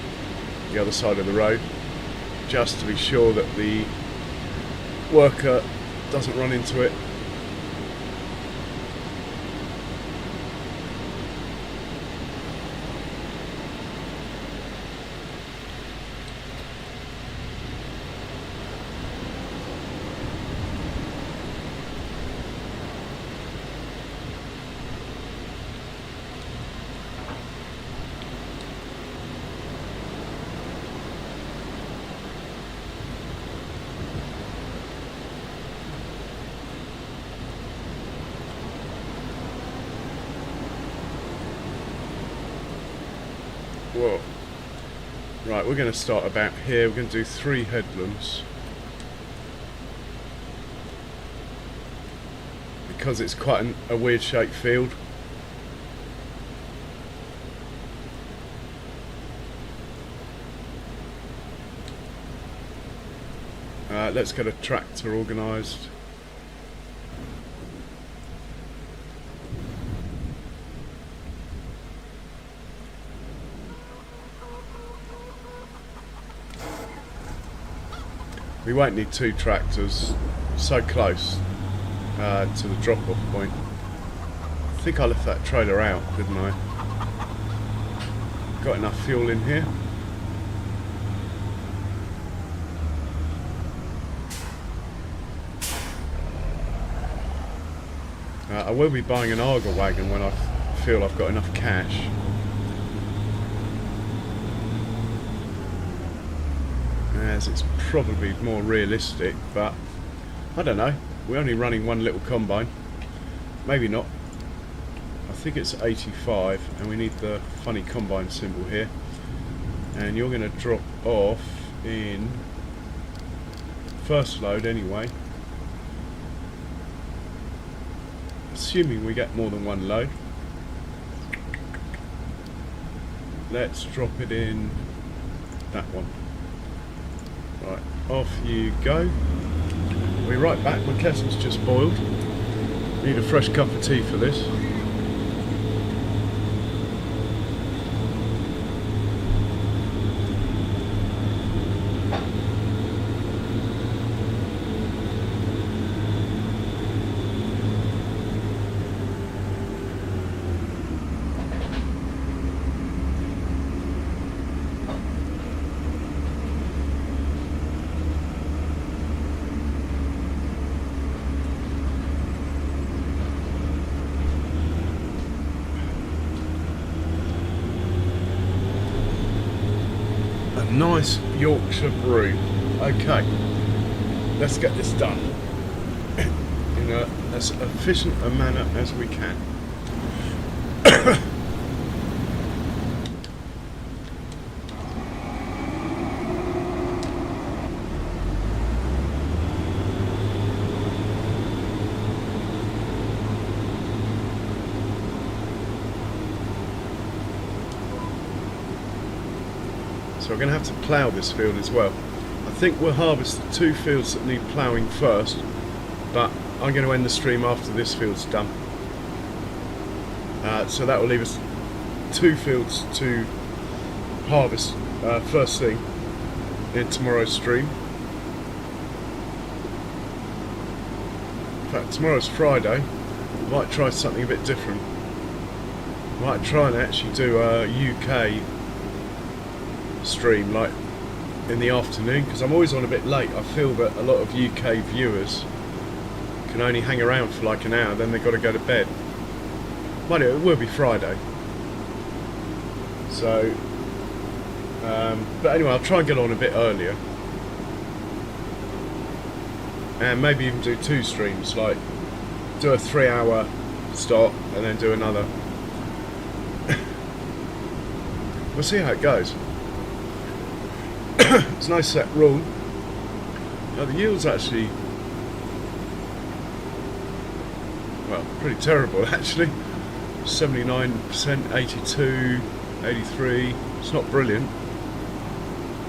the other side of the road, just to be sure that the worker doesn't run into it. Whoa. Right, we're going to start about here. We're going to do 3 headlands. Because it's quite a weird shaped field. Let's get a tractor organised. We won't need 2 tractors, so close to the drop-off point. I think I left that trailer out, didn't I? Got enough fuel in here. I will be buying an Arga wagon when I feel I've got enough cash. As it's probably more realistic, but I don't know. We're only running one little combine. Maybe not. I think it's 85 and we need the funny combine symbol here. And you're going to drop off in first load anyway. Assuming we get more than one load. Let's drop it in that one. Right, off you go. We'll be right back. My kettle's just boiled. Need a fresh cup of tea for this. Nice Yorkshire brew. Okay, let's get this done in as efficient a manner as we can. So we're going to have to plough this field as well. I think we'll harvest the 2 fields that need ploughing first, but I'm going to end the stream after this field's done. So that will leave us 2 fields to harvest first thing in tomorrow's stream. In fact, tomorrow's Friday. Might try something a bit different. Might try and actually do a UK stream like in the afternoon, because I'm always on a bit late. I feel that a lot of UK viewers can only hang around for like an hour, then they've got to go to bed. But it will be Friday, so but anyway, I'll try and get on a bit earlier and maybe even do 2 streams, like do a 3-hour stop and then do another. We'll see how it goes. It's a nice set rule. Now the yield's actually, well, pretty terrible actually. 79%, 82, 83. It's not brilliant,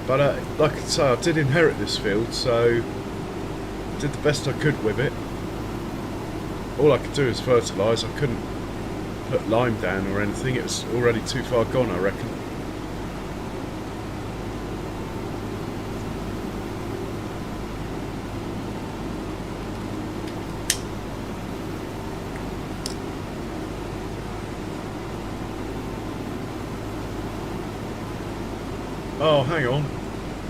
but like I say, I did inherit this field, so I did the best I could with it. All I could do is fertilise. I couldn't put lime down or anything. It was already too far gone, I reckon. Oh, hang on.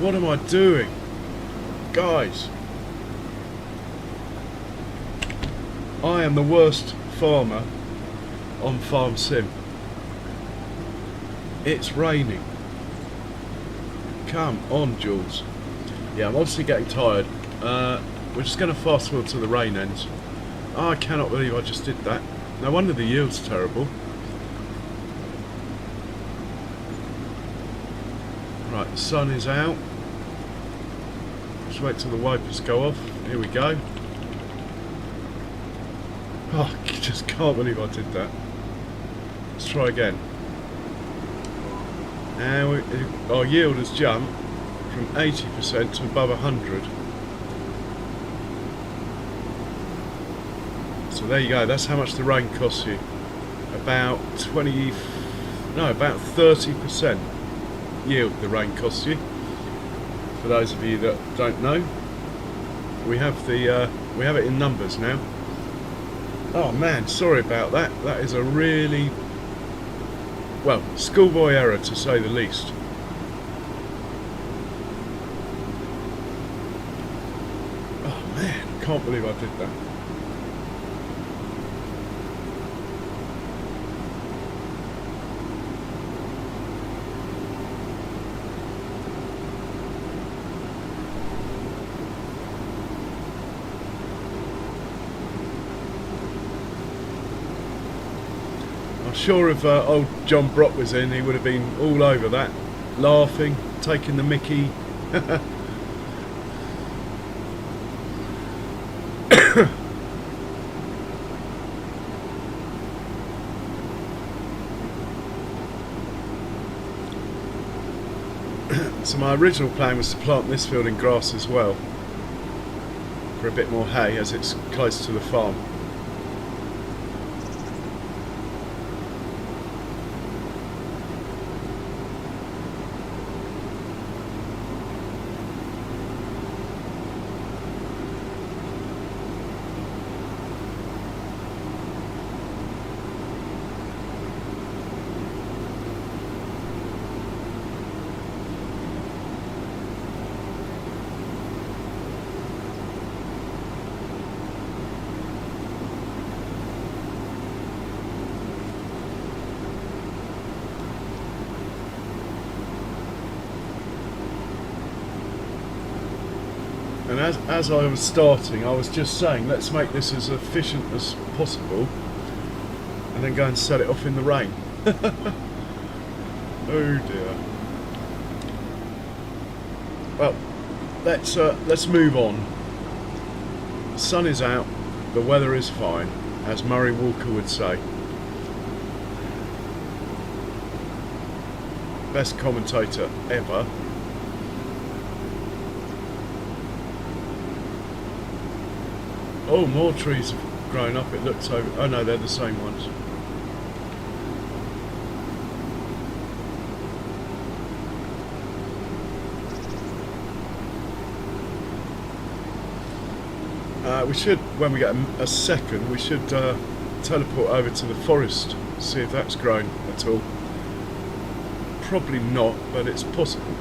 What am I doing? Guys, I am the worst farmer on Farm Sim. It's raining. Come on, Jules. Yeah, I'm obviously getting tired. We're just going to fast forward to the rain ends. Oh, I cannot believe I just did that. No wonder the yield's terrible. Right, the sun is out. Just wait till the wipers go off. Here we go. Oh, I just can't believe I did that. Let's try again. And our yield has jumped from 80% to above 100. So there you go. That's how much the rain costs you. About 30% yield the rain costs you, for those of you that don't know. we have it in numbers now. Oh man, sorry about that. That is a really, well, schoolboy error to say the least. Oh man, can't believe I did that. Sure, if old John Brock was in, he would have been all over that, laughing, taking the mickey. So my original plan was to plant this field in grass as well, for a bit more hay as it's close to the farm. And as I was starting, I was just saying, let's make this as efficient as possible, and then go and set it off in the rain. Oh dear. Well, let's move on. The sun is out, the weather is fine, as Murray Walker would say. Best commentator ever. Oh, more trees have grown up, it looks over. Oh no, they're the same ones. We should, when we get a second, we should teleport over to the forest, see if that's grown at all. Probably not, but it's possible.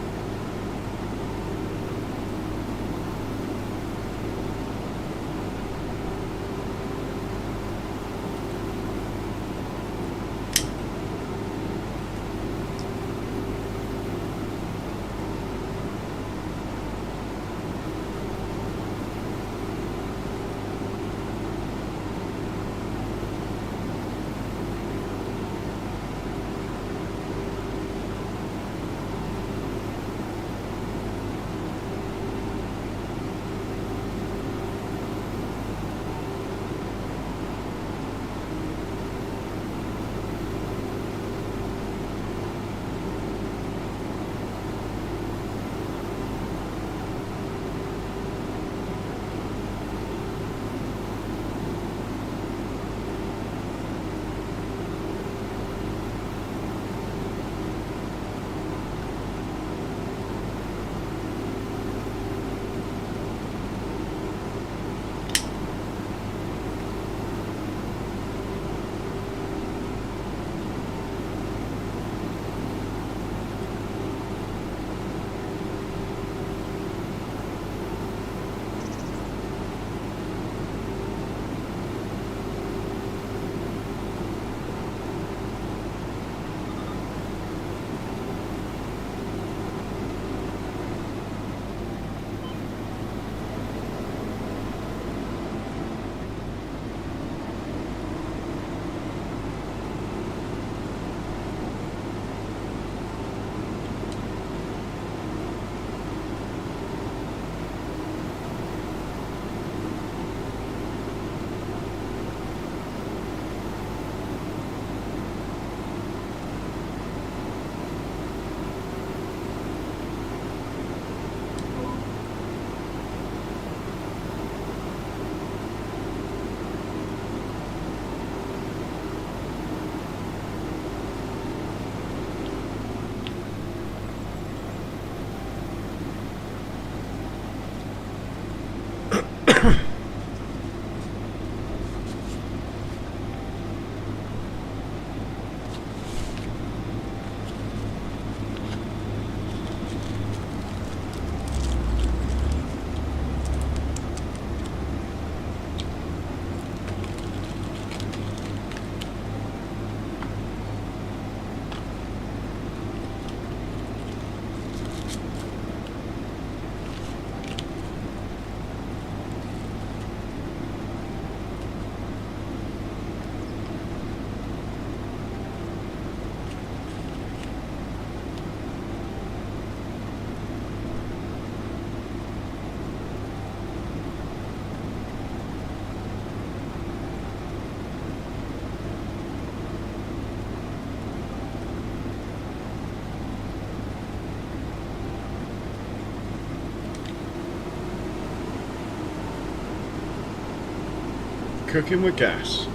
Cooking with gas.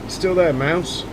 You still there, mouse?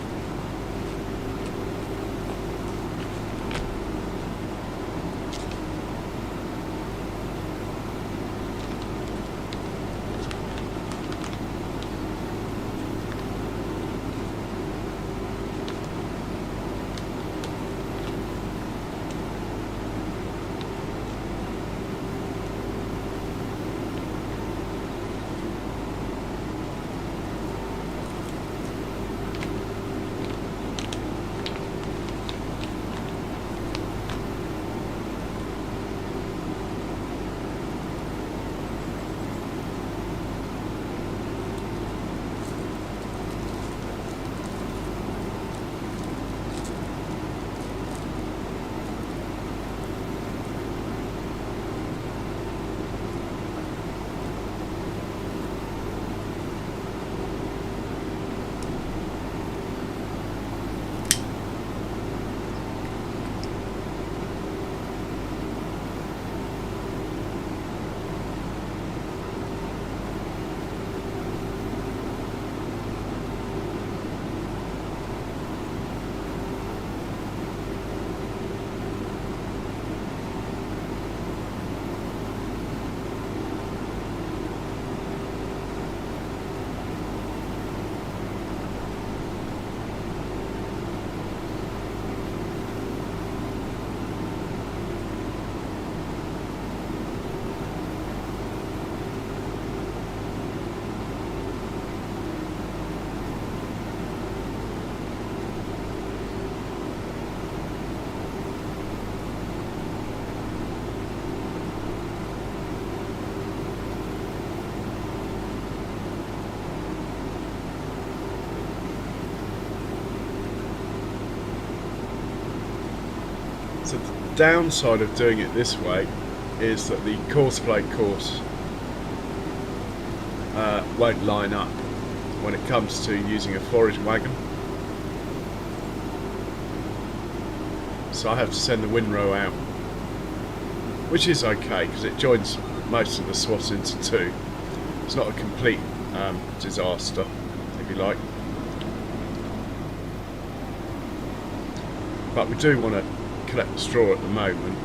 So the downside of doing it this way is that the course plate course won't line up when it comes to using a forage wagon. So I have to send the windrow out, which is okay because it joins most of the swaths into two. It's not a complete disaster, if you like. But we do want to collect the straw at the moment.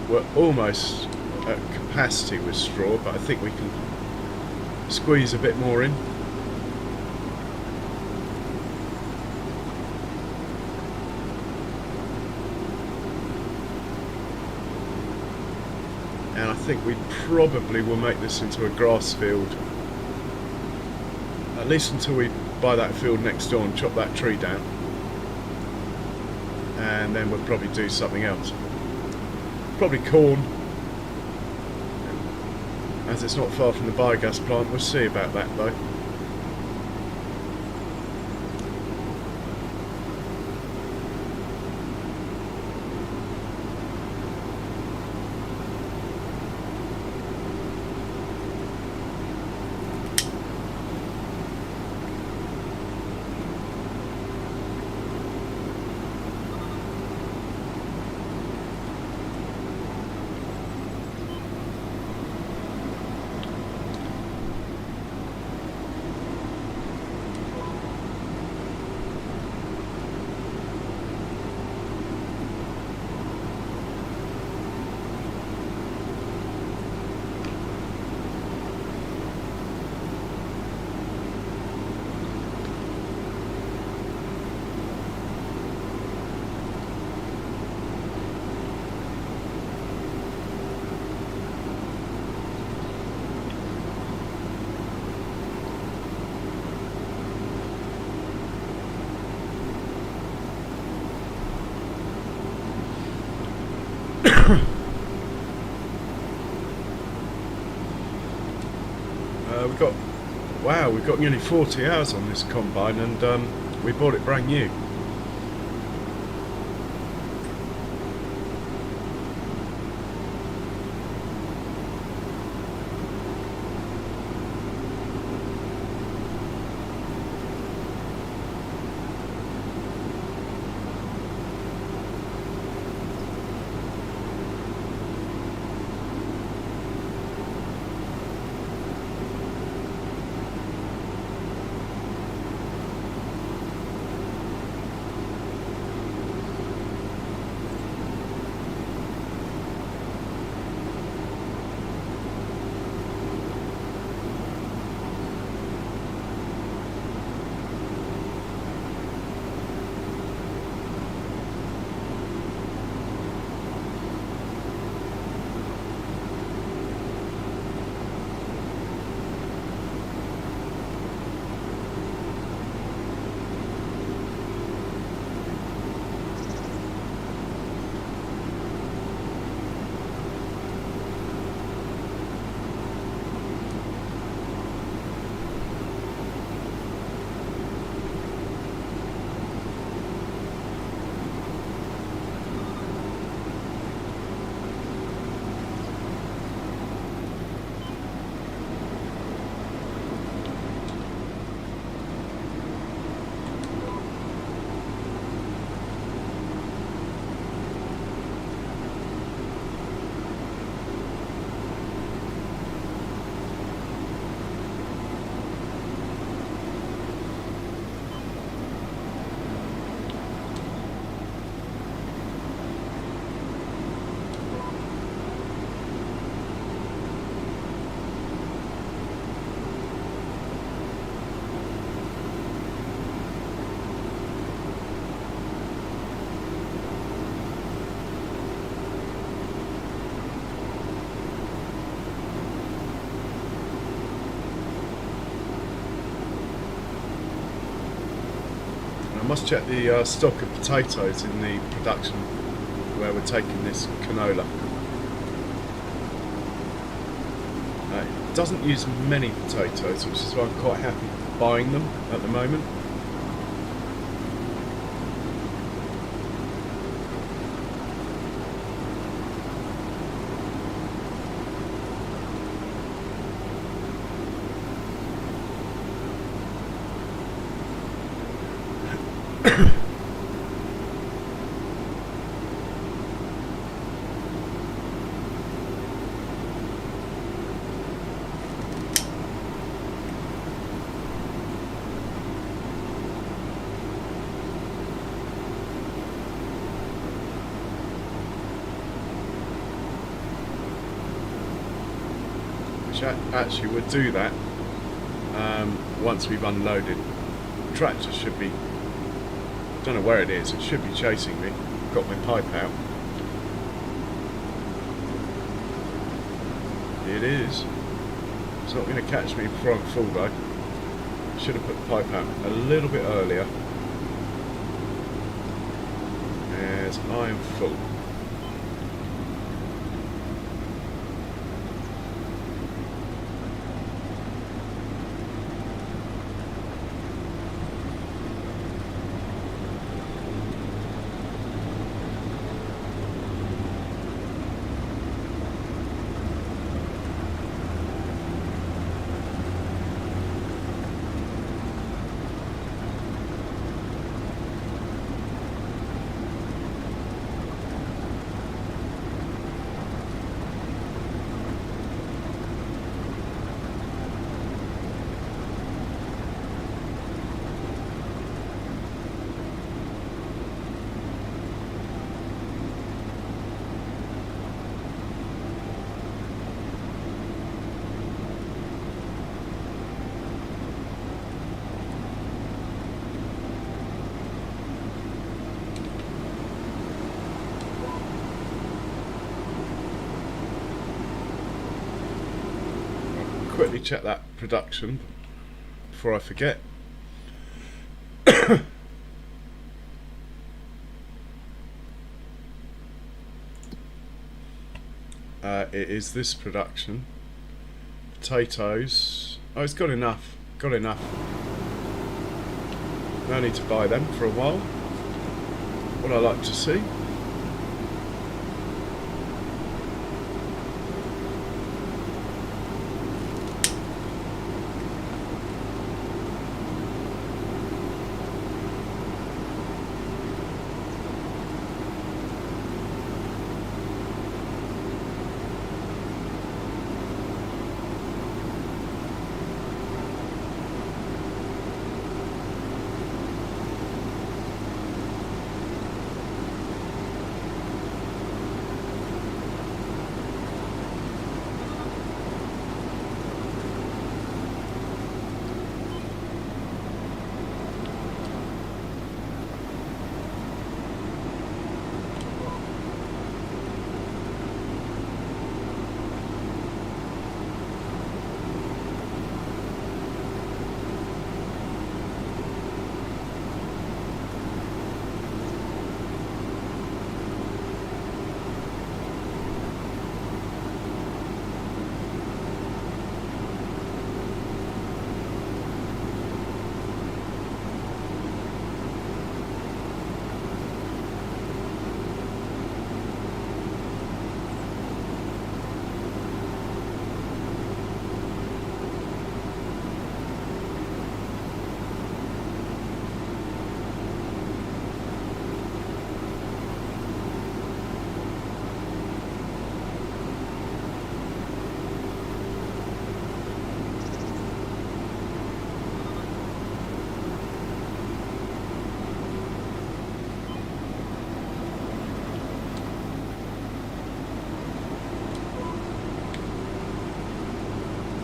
We're almost at capacity with straw, but I think we can squeeze a bit more in. And I think we probably will make this into a grass field, at least until we buy that field next door and chop that tree down. And then we'll probably do something else. Probably corn, as it's not far from the biogas plant. We'll see about that though. We've got nearly 40 hours on this combine, and we bought it brand new. I must check the stock of potatoes in the production where we're taking this canola. It doesn't use many potatoes, which is why I'm quite happy buying them at the moment. Actually would do that once we've unloaded. The tractor should be, don't know where it is, it should be chasing me. Got my pipe out. It is. It's not going to catch me before I'm full though. Should have put the pipe out a little bit earlier, as I am full. Quickly check that production before I forget. It is this production. Potatoes. Oh, it's got enough. Got enough. No need to buy them for a while. What I like to see.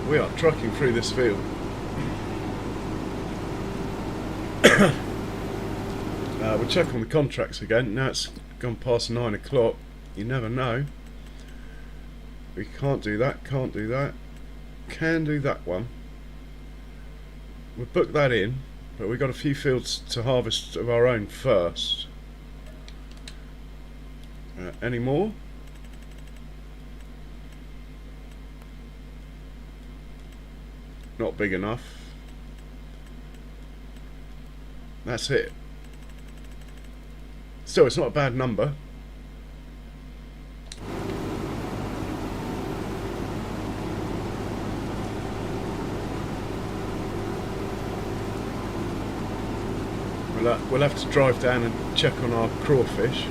We are trucking through this field. We'll check on the contracts again. Now it's gone past 9 o'clock. You never know. We can't do that, can't do that. Can do that one. We'll book that in. But we've got a few fields to harvest of our own first. Any more? Not big enough. That's it. Still, it's not a bad number. We'll have to drive down and check on our crawfish.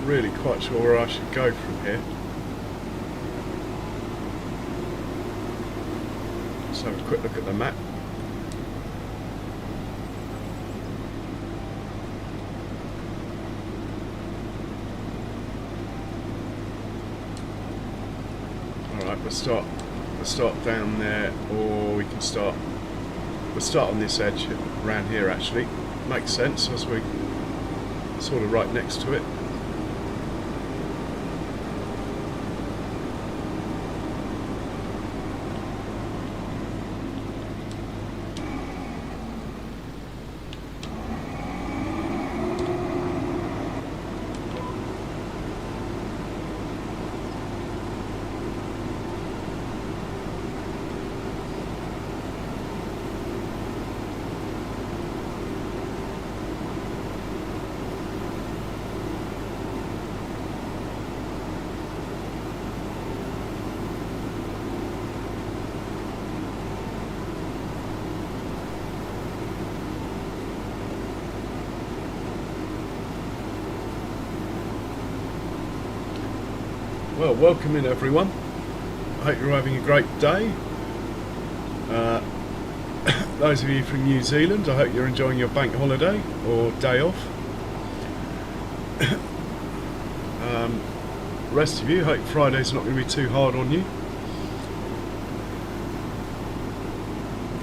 Really quite sure where I should go from here. Let's have a quick look at the map. Alright, we'll start down there, or we can we'll start on this edge around here actually. Makes sense as we're sort of right next to it. Well, welcome in everyone. I hope you're having a great day. Those of you from New Zealand, I hope you're enjoying your bank holiday or day off. Rest of you, hope Friday's not going to be too hard on you.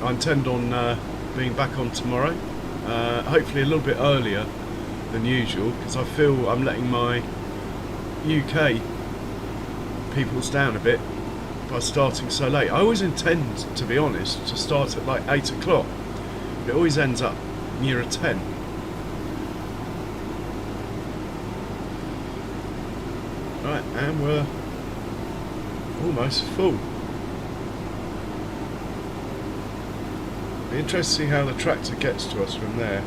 I intend on being back on tomorrow, hopefully a little bit earlier than usual, because I feel I'm letting my UK peoples down a bit by starting so late. I always intend, to be honest, to start at like 8 o'clock. It always ends up nearer 10. Right, and we're almost full. Be interested to see how the tractor gets to us from there.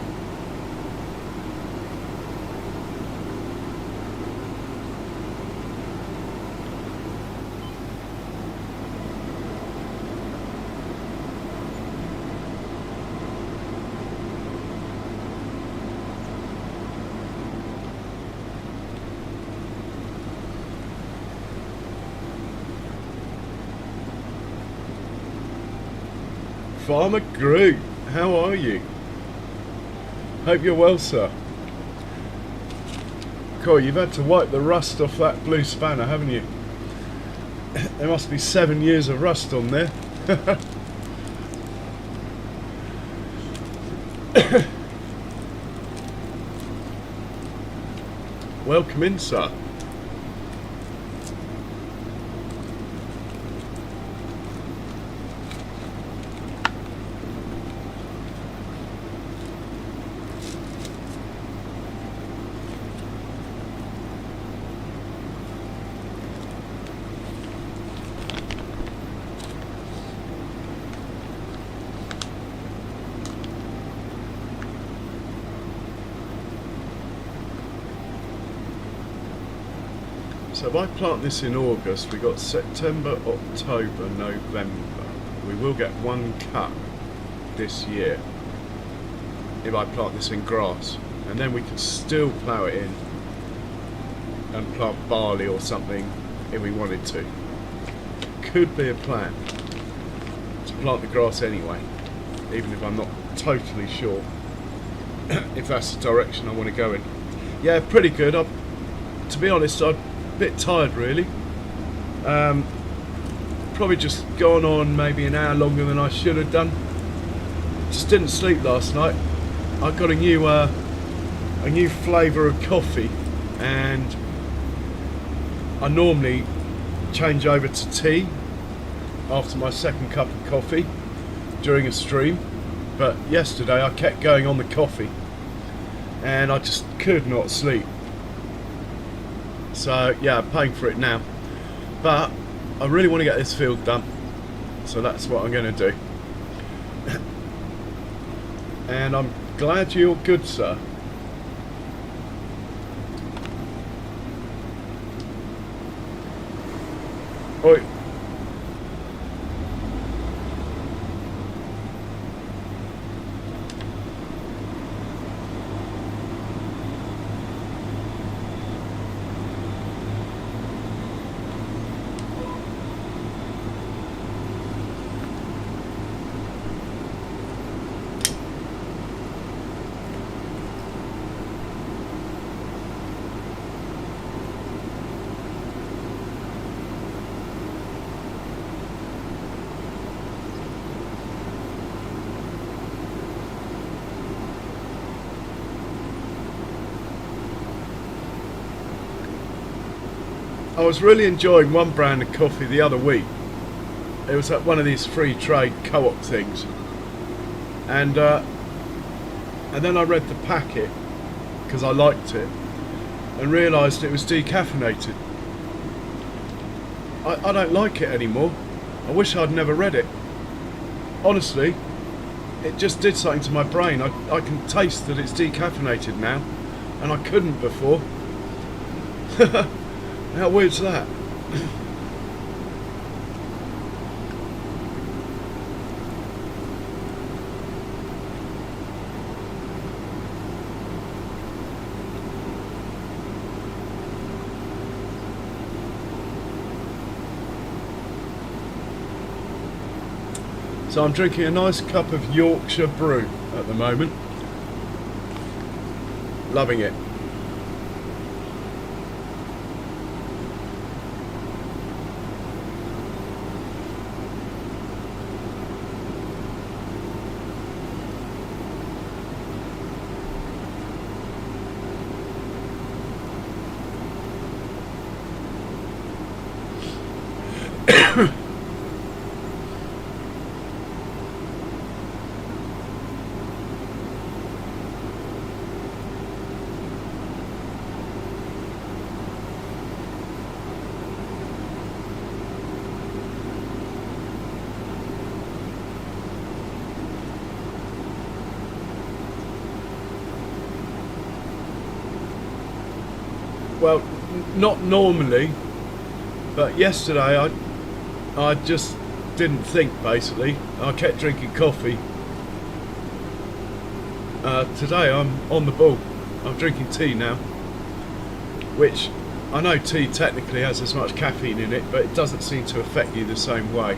Farmer Groot, how are you? Hope you're well, sir. Cool, you've had to wipe the rust off that blue spanner, haven't you? There must be 7 years of rust on there. Welcome in, sir. So if I plant this in August, we got September, October, November. We will get one cut this year if I plant this in grass, and then we can still plough it in and plant barley or something if we wanted to. Could be a plan to plant the grass anyway, even if I'm not totally sure if that's the direction I want to go in. Yeah, pretty good. To be honest, I'm a bit tired really. Probably just gone on maybe an hour longer than I should have done. Just didn't sleep last night. I got a new flavour of coffee, and I normally change over to tea after my second cup of coffee during a stream, but yesterday I kept going on the coffee and I just could not sleep. So yeah, I'm paying for it now, but I really want to get this field done, so that's what I'm going to do. And I'm glad you're good, sir. Oi. I was really enjoying one brand of coffee the other week. It was at one of these free trade co-op things, and then I read the packet because I liked it and realised it was decaffeinated. I don't like it anymore. I wish I'd never read it. Honestly, it just did something to my brain. I can taste that it's decaffeinated now, and I couldn't before. How weird's that? So I'm drinking a nice cup of Yorkshire brew at the moment. Loving it. Well, not normally, but yesterday I just didn't think, basically. I kept drinking coffee. Today I'm on the ball. I'm drinking tea now, which I know tea technically has as much caffeine in it, but it doesn't seem to affect you the same way.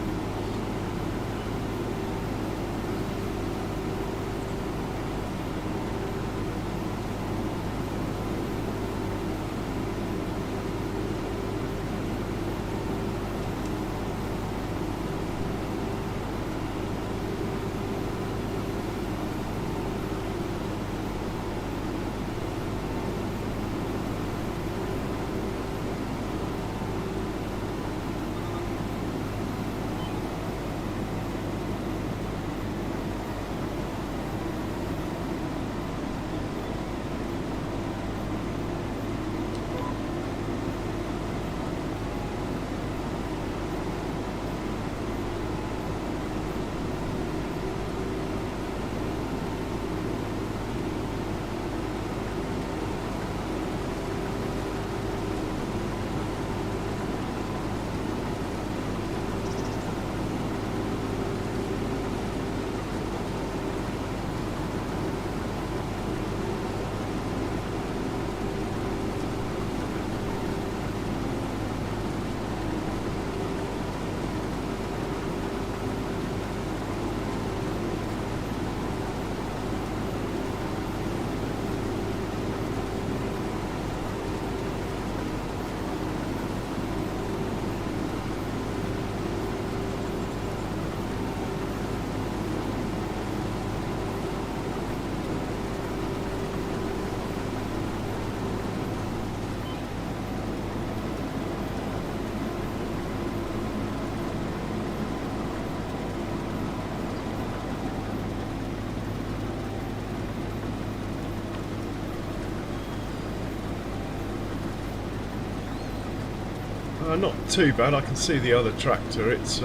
Not too bad. I can see the other tractor. It's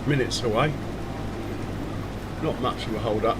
minutes away. Not much of a hold up.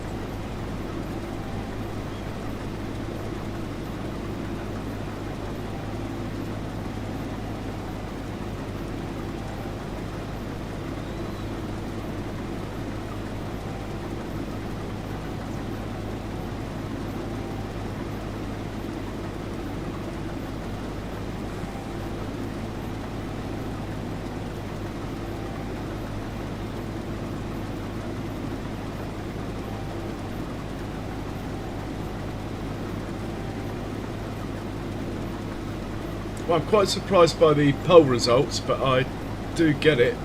Well, I'm quite surprised by the poll results, but I do get it.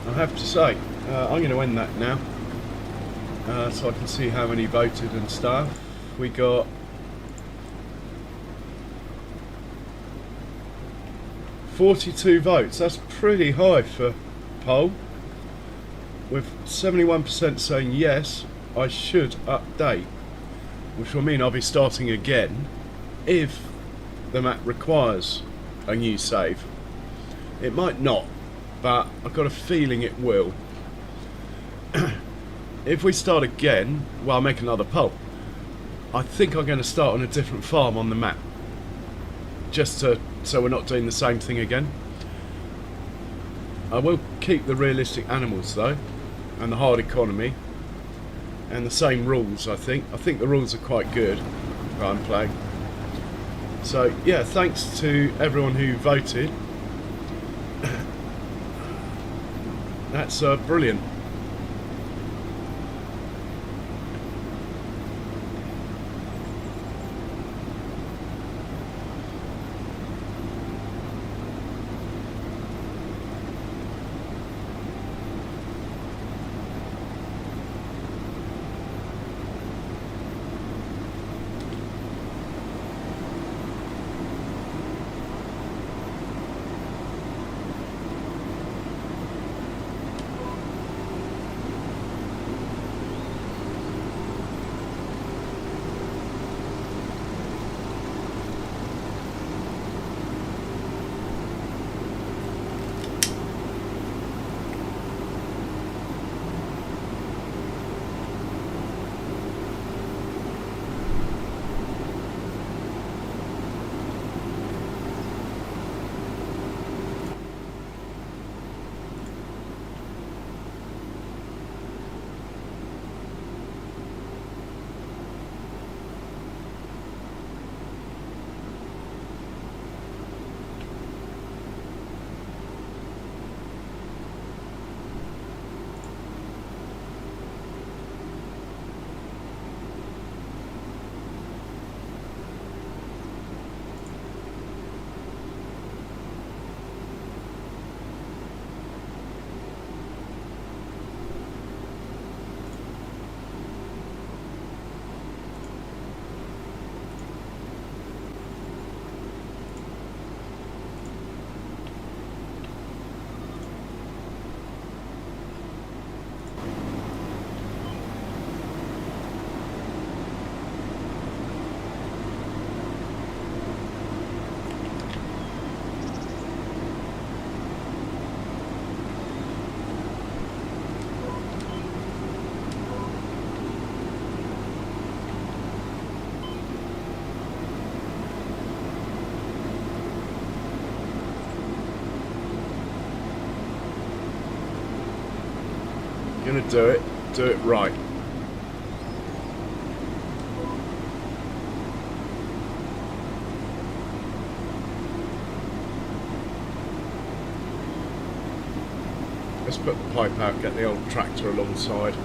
I have to say, I'm going to end that now, so I can see how many voted and stuff. We got 42 votes. That's pretty high for poll, with 71% saying yes, I should update, which will mean I'll be starting again if the map requires a new save. It might not, but I've got a feeling it will. If we start again, well, I'll make another poll. I think I'm going to start on a different farm on the map, just so we're not doing the same thing again. I will keep the realistic animals though, and the hard economy, and the same rules. I think the rules are quite good that I'm playing. So yeah, thanks to everyone who voted. That's brilliant. Gonna do it right. Let's put the pipe out, get the old tractor alongside.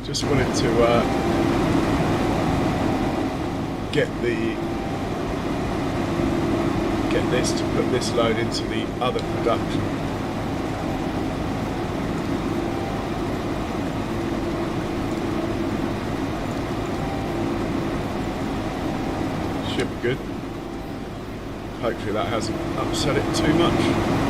Just wanted to get this to put this load into the other production. Should be good. Hopefully that hasn't upset it too much.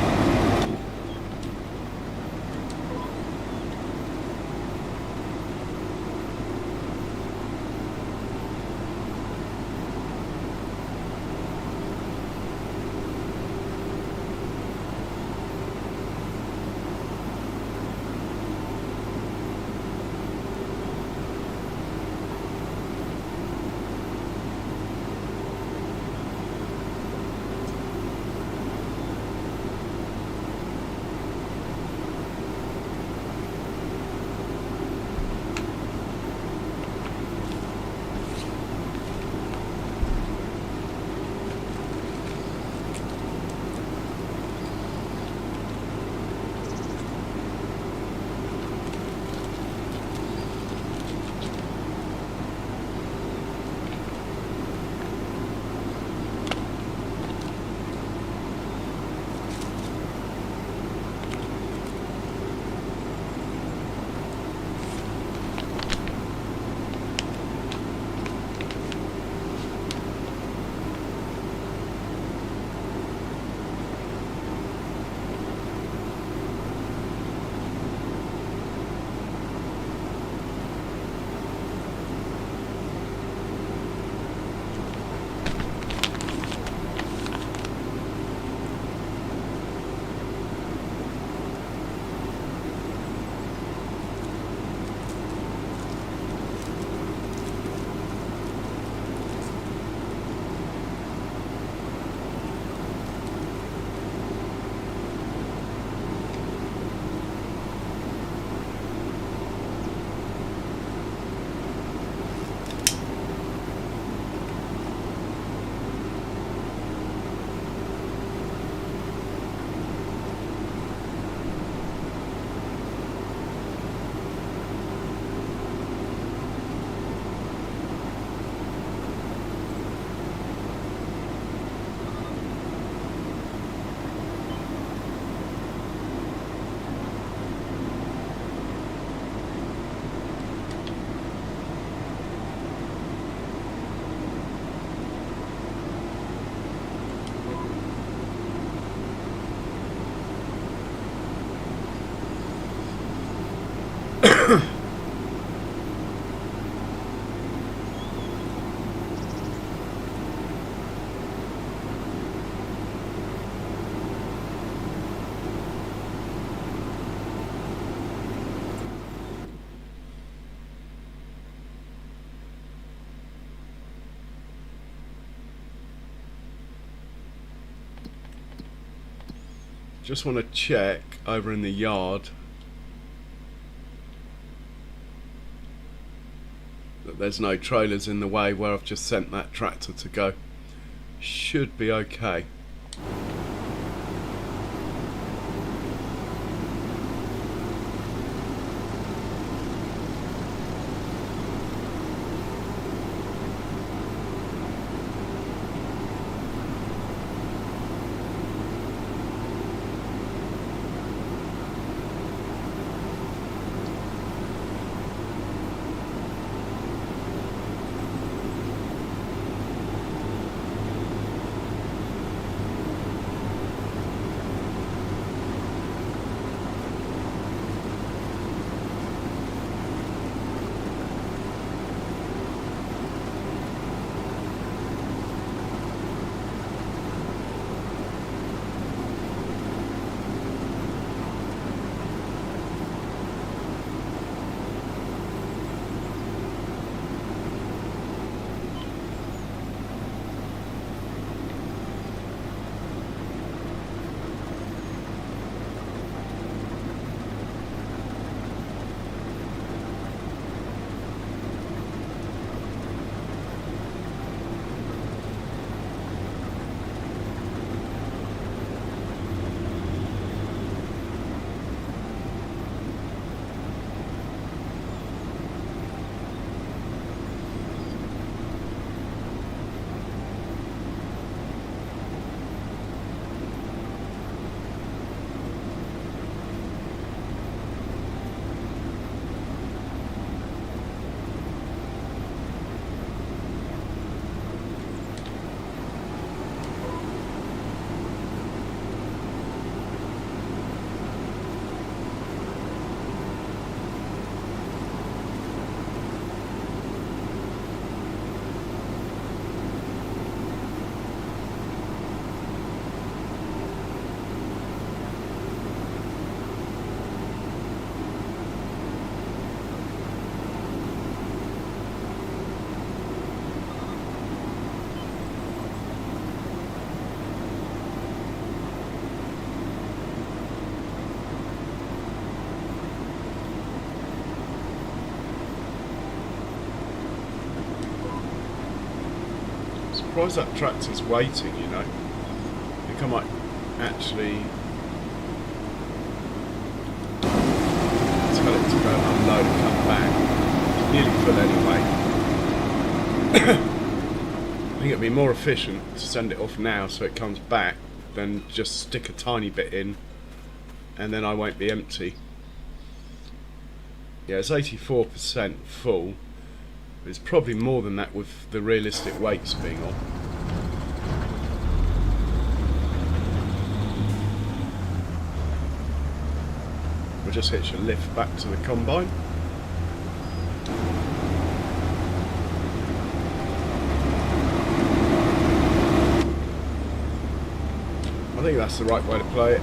Just want to check over in the yard that there's no trailers in the way where I've just sent that tractor to go. Should be okay. surprised that tractor's waiting, you know. I think I might actually tell it to go and unload and come back. It's nearly full anyway. I think it'd be more efficient to send it off now so it comes back than just stick a tiny bit in and then I won't be empty. Yeah, it's 84% full. It's probably more than that with the realistic weights being on. We'll just hitch a lift back to the combine. I think that's the right way to play it.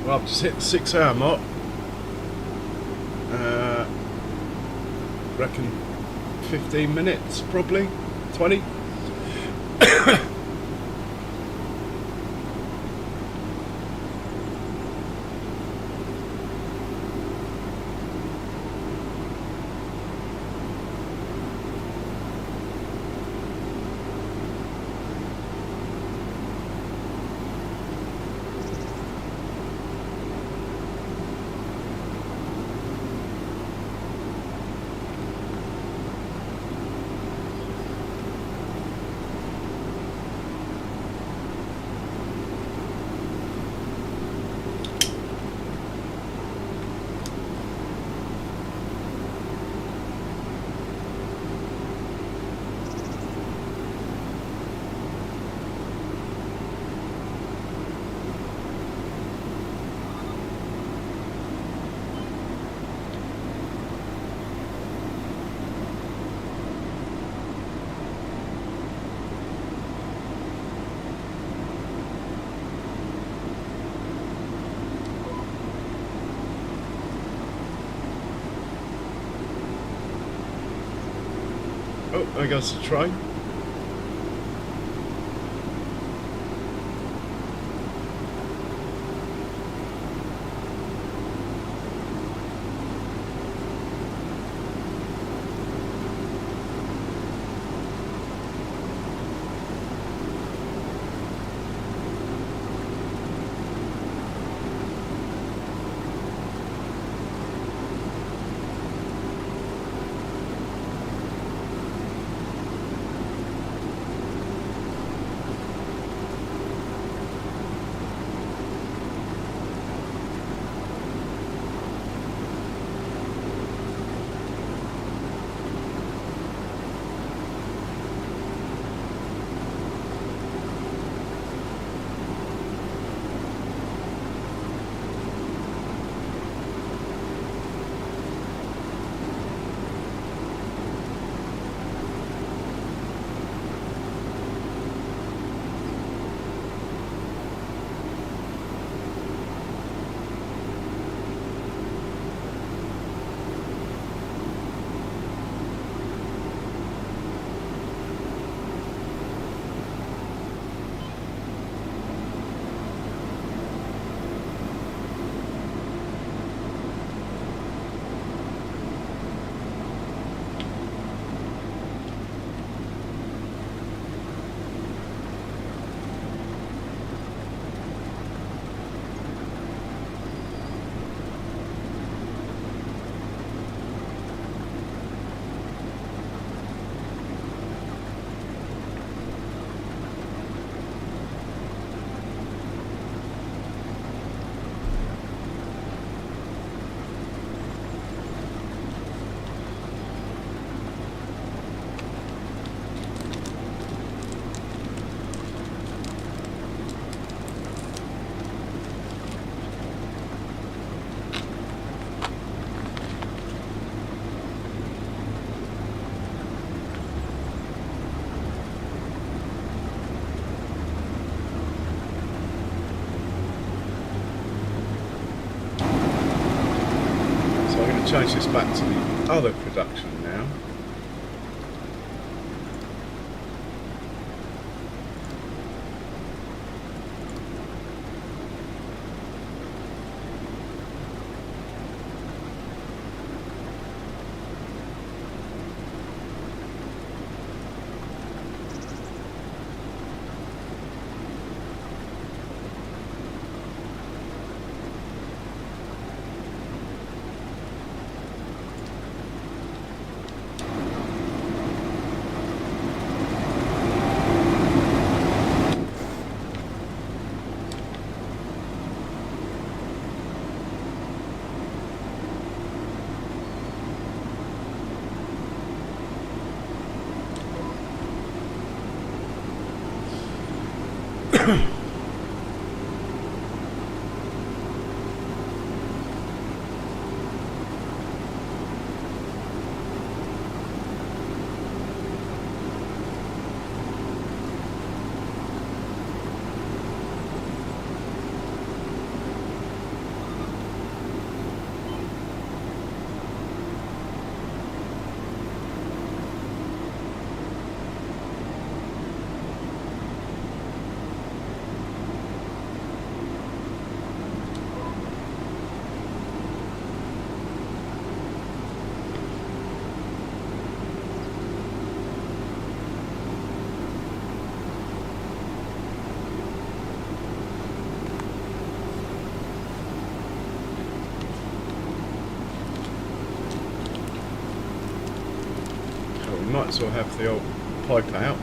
Well, I've just hit the 6-hour mark. Reckon 15 minutes, probably 20. Oh, there goes the tray. Change this back to the other production now. Might as well have the old pipe out.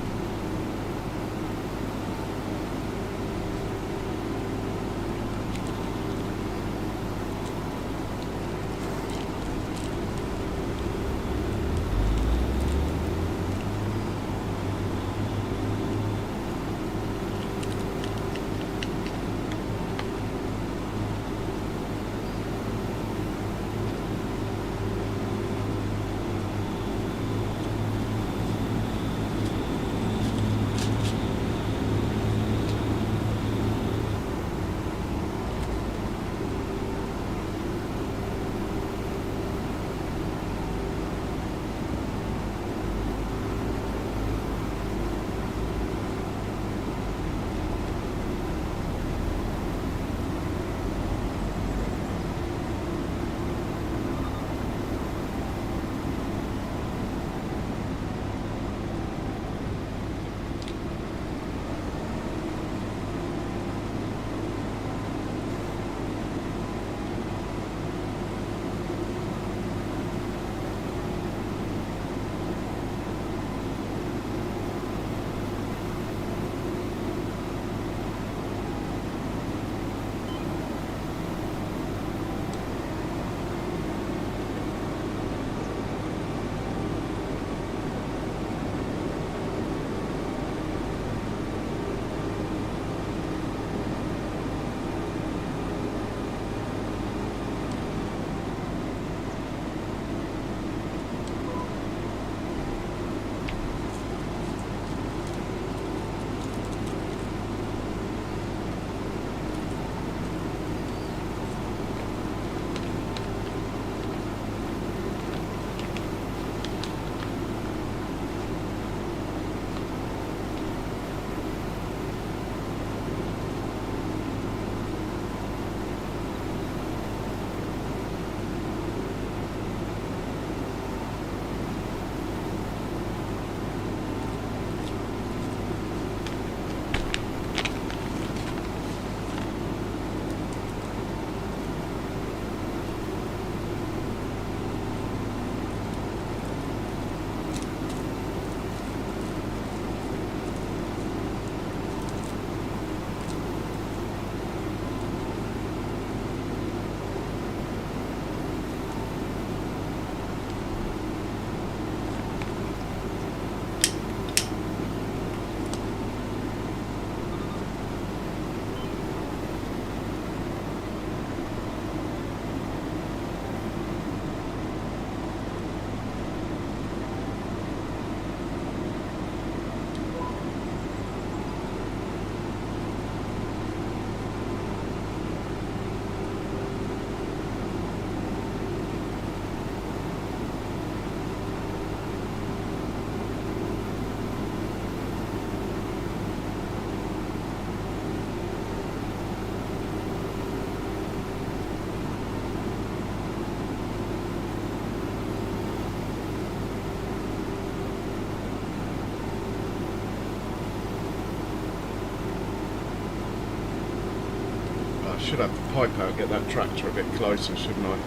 I should have the pipe out, get that tractor a bit closer, shouldn't I?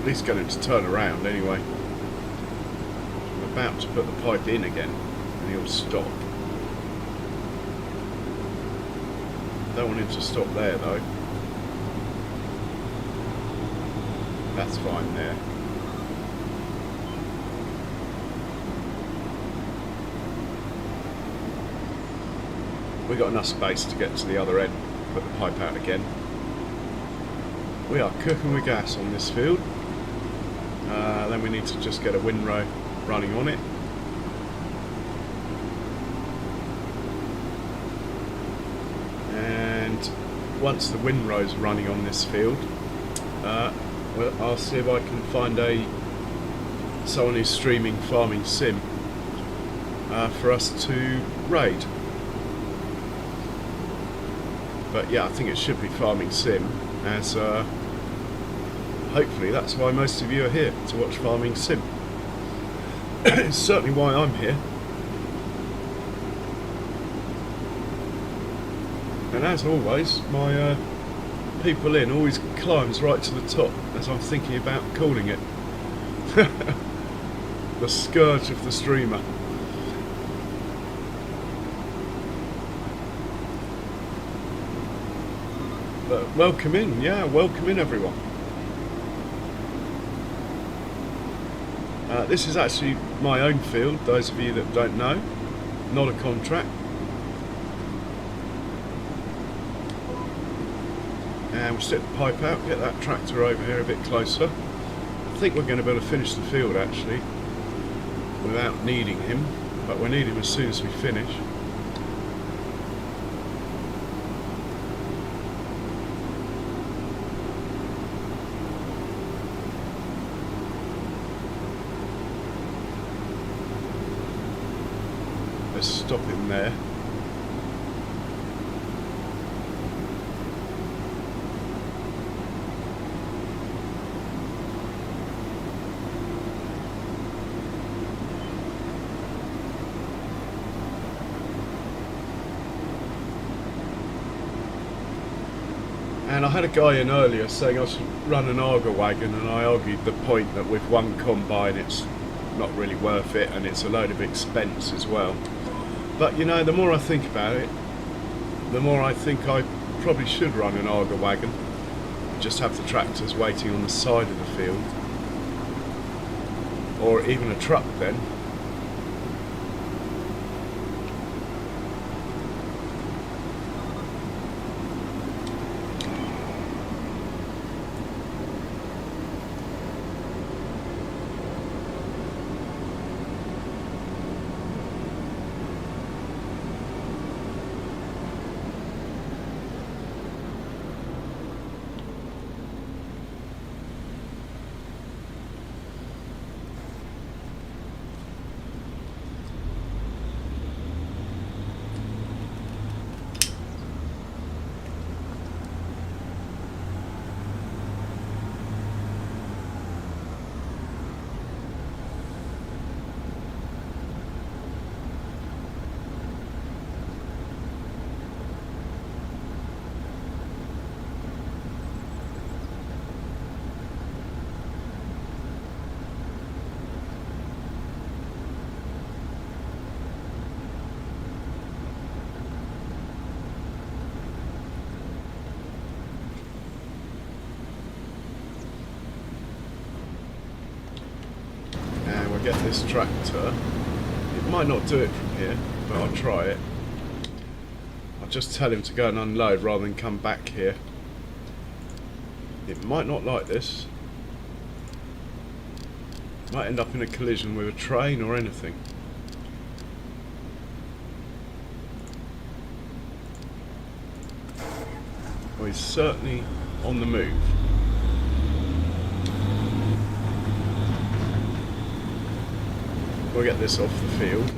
At least get him to turn around anyway. I'm about to put the pipe in again and he'll stop. Don't want him to stop there though. That's fine there. We got enough space to get to the other end, put the pipe out again. We are cooking with gas on this field. Then we need to just get a windrow running on it. And once the windrow's running on this field, well, I'll see if I can find someone who's streaming Farming Sim for us to raid. But yeah, I think it should be Farming Sim, as hopefully that's why most of you are here, to watch Farming Sim. It's certainly why I'm here. And as always, my people in always climbs right to the top as I'm thinking about calling it. The scourge of the streamer. But welcome in, yeah, welcome in everyone. This is actually my own field, those of you that don't know, not a contract. And we'll stick the pipe out, get that tractor over here a bit closer. I think we're going to be able to finish the field actually, without needing him, but we'll need him as soon as we finish. Let's stop him there. And I had a guy in earlier saying I should run an auger wagon, and I argued the point that with one combine it's not really worth it and it's a load of expense as well. But you know, the more I think about it, the more I think I probably should run an auger wagon, just have the tractors waiting on the side of the field, or even a truck then. Get this tractor. It might not do it from here, but I'll try it. I'll just tell him to go and unload rather than come back here. It might not like this. Might end up in a collision with a train or anything. Well, he's certainly on the move. We'll get this off the field.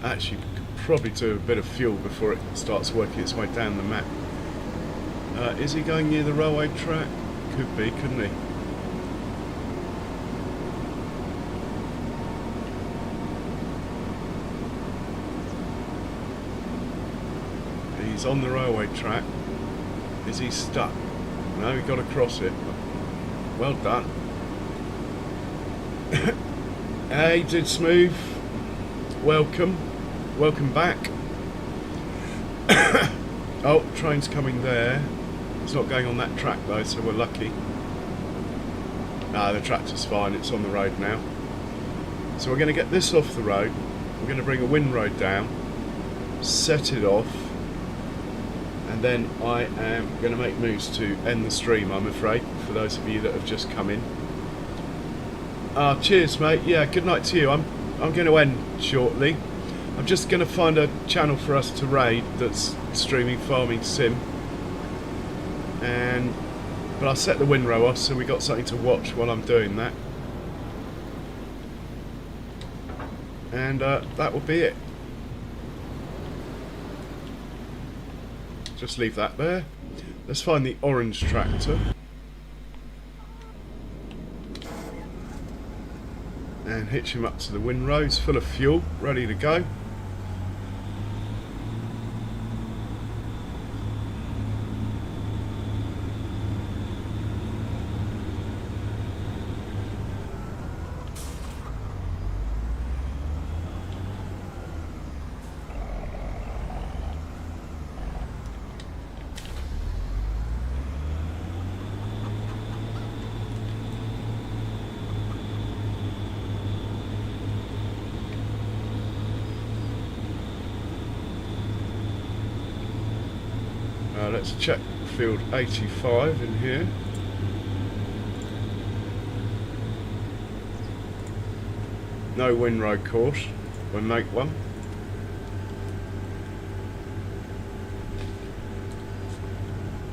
Actually, we could probably do a bit of fuel before it starts working its way down the map. Is he going near the railway track? Could be, couldn't he? He's on the railway track. Is he stuck? No, he got across it. Well done. Hey, did smooth. Welcome. Welcome back. Oh, train's coming there. It's not going on that track though, so we're lucky. The tractor's fine, it's on the road now. So we're going to get this off the road. We're going to bring a windrow down, set it off, and then I am going to make moves to end the stream, I'm afraid, for those of you that have just come in. Cheers mate, yeah, good night to you. I'm going to end shortly. I'm just going to find a channel for us to raid that's streaming Farming Sim. But I'll set the windrow off so we got something to watch while I'm doing that. And that will be it. Just leave that there. Let's find the orange tractor. And hitch him up to the windrow. He's full of fuel, ready to go. Let's check field 85 in here. No windrow course, we'll make one.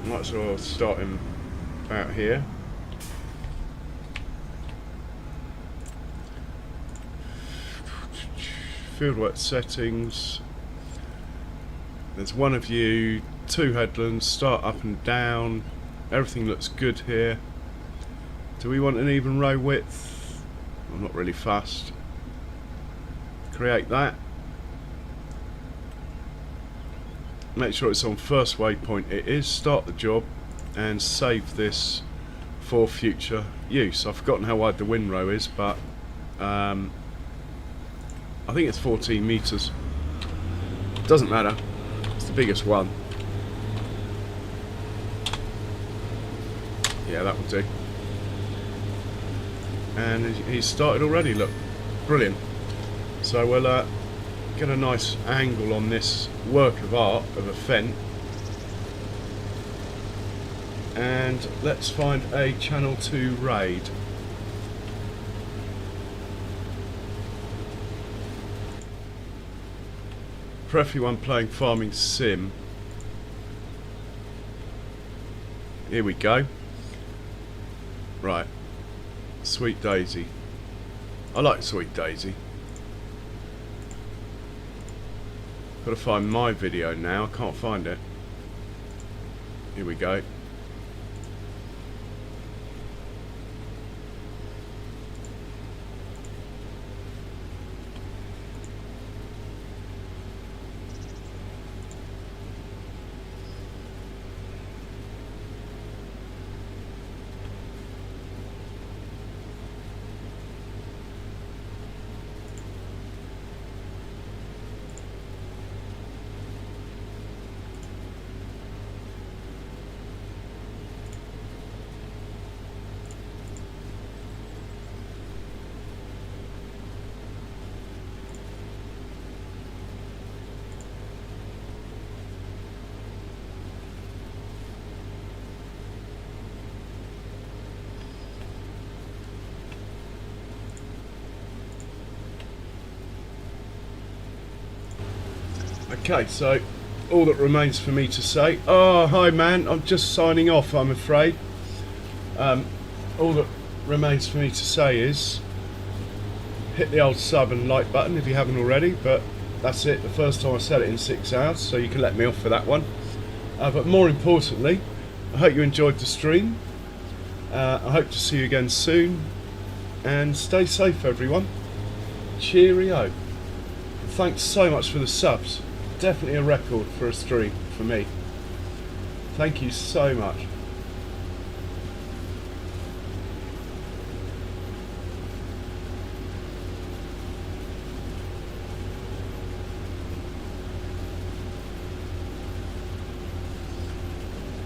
Might as well start him out here. Fieldwork settings. There's one of you, 2 headlands, start up and down. Everything looks good here. Do we want an even row width? I'm not really fussed. Create that. Make sure it's on first waypoint. It is. Start the job and save this for future use. I've forgotten how wide the windrow is, but I think it's 14 meters. Doesn't matter. It's the biggest one. Yeah, that will do. And he's started already, look. Brilliant. So we'll get a nice angle on this work of art of a fen. And let's find a channel to raid. For everyone playing Farming Sim. Here we go. Right. Sweet Daisy. I like Sweet Daisy. Gotta find my video now, I can't find it. Here we go. Okay, so all that remains for me to say, oh hi man, I'm just signing off, I'm afraid. All that remains for me to say is hit the old sub and like button if you haven't already, but that's it, the first time I said it in 6 hours, so you can let me off for that one. But more importantly, I hope you enjoyed the stream. I hope to see you again soon, and stay safe everyone. Cheerio. Thanks so much for the subs. Definitely a record for a stream. for me. Thank you so much.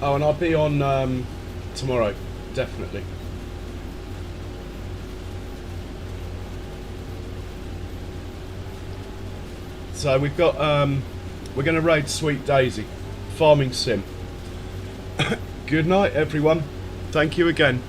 Oh, and I'll be on tomorrow, definitely. So we've got, we're going to raid Sweet Daisy, Farming Sim. Good night, everyone. Thank you again.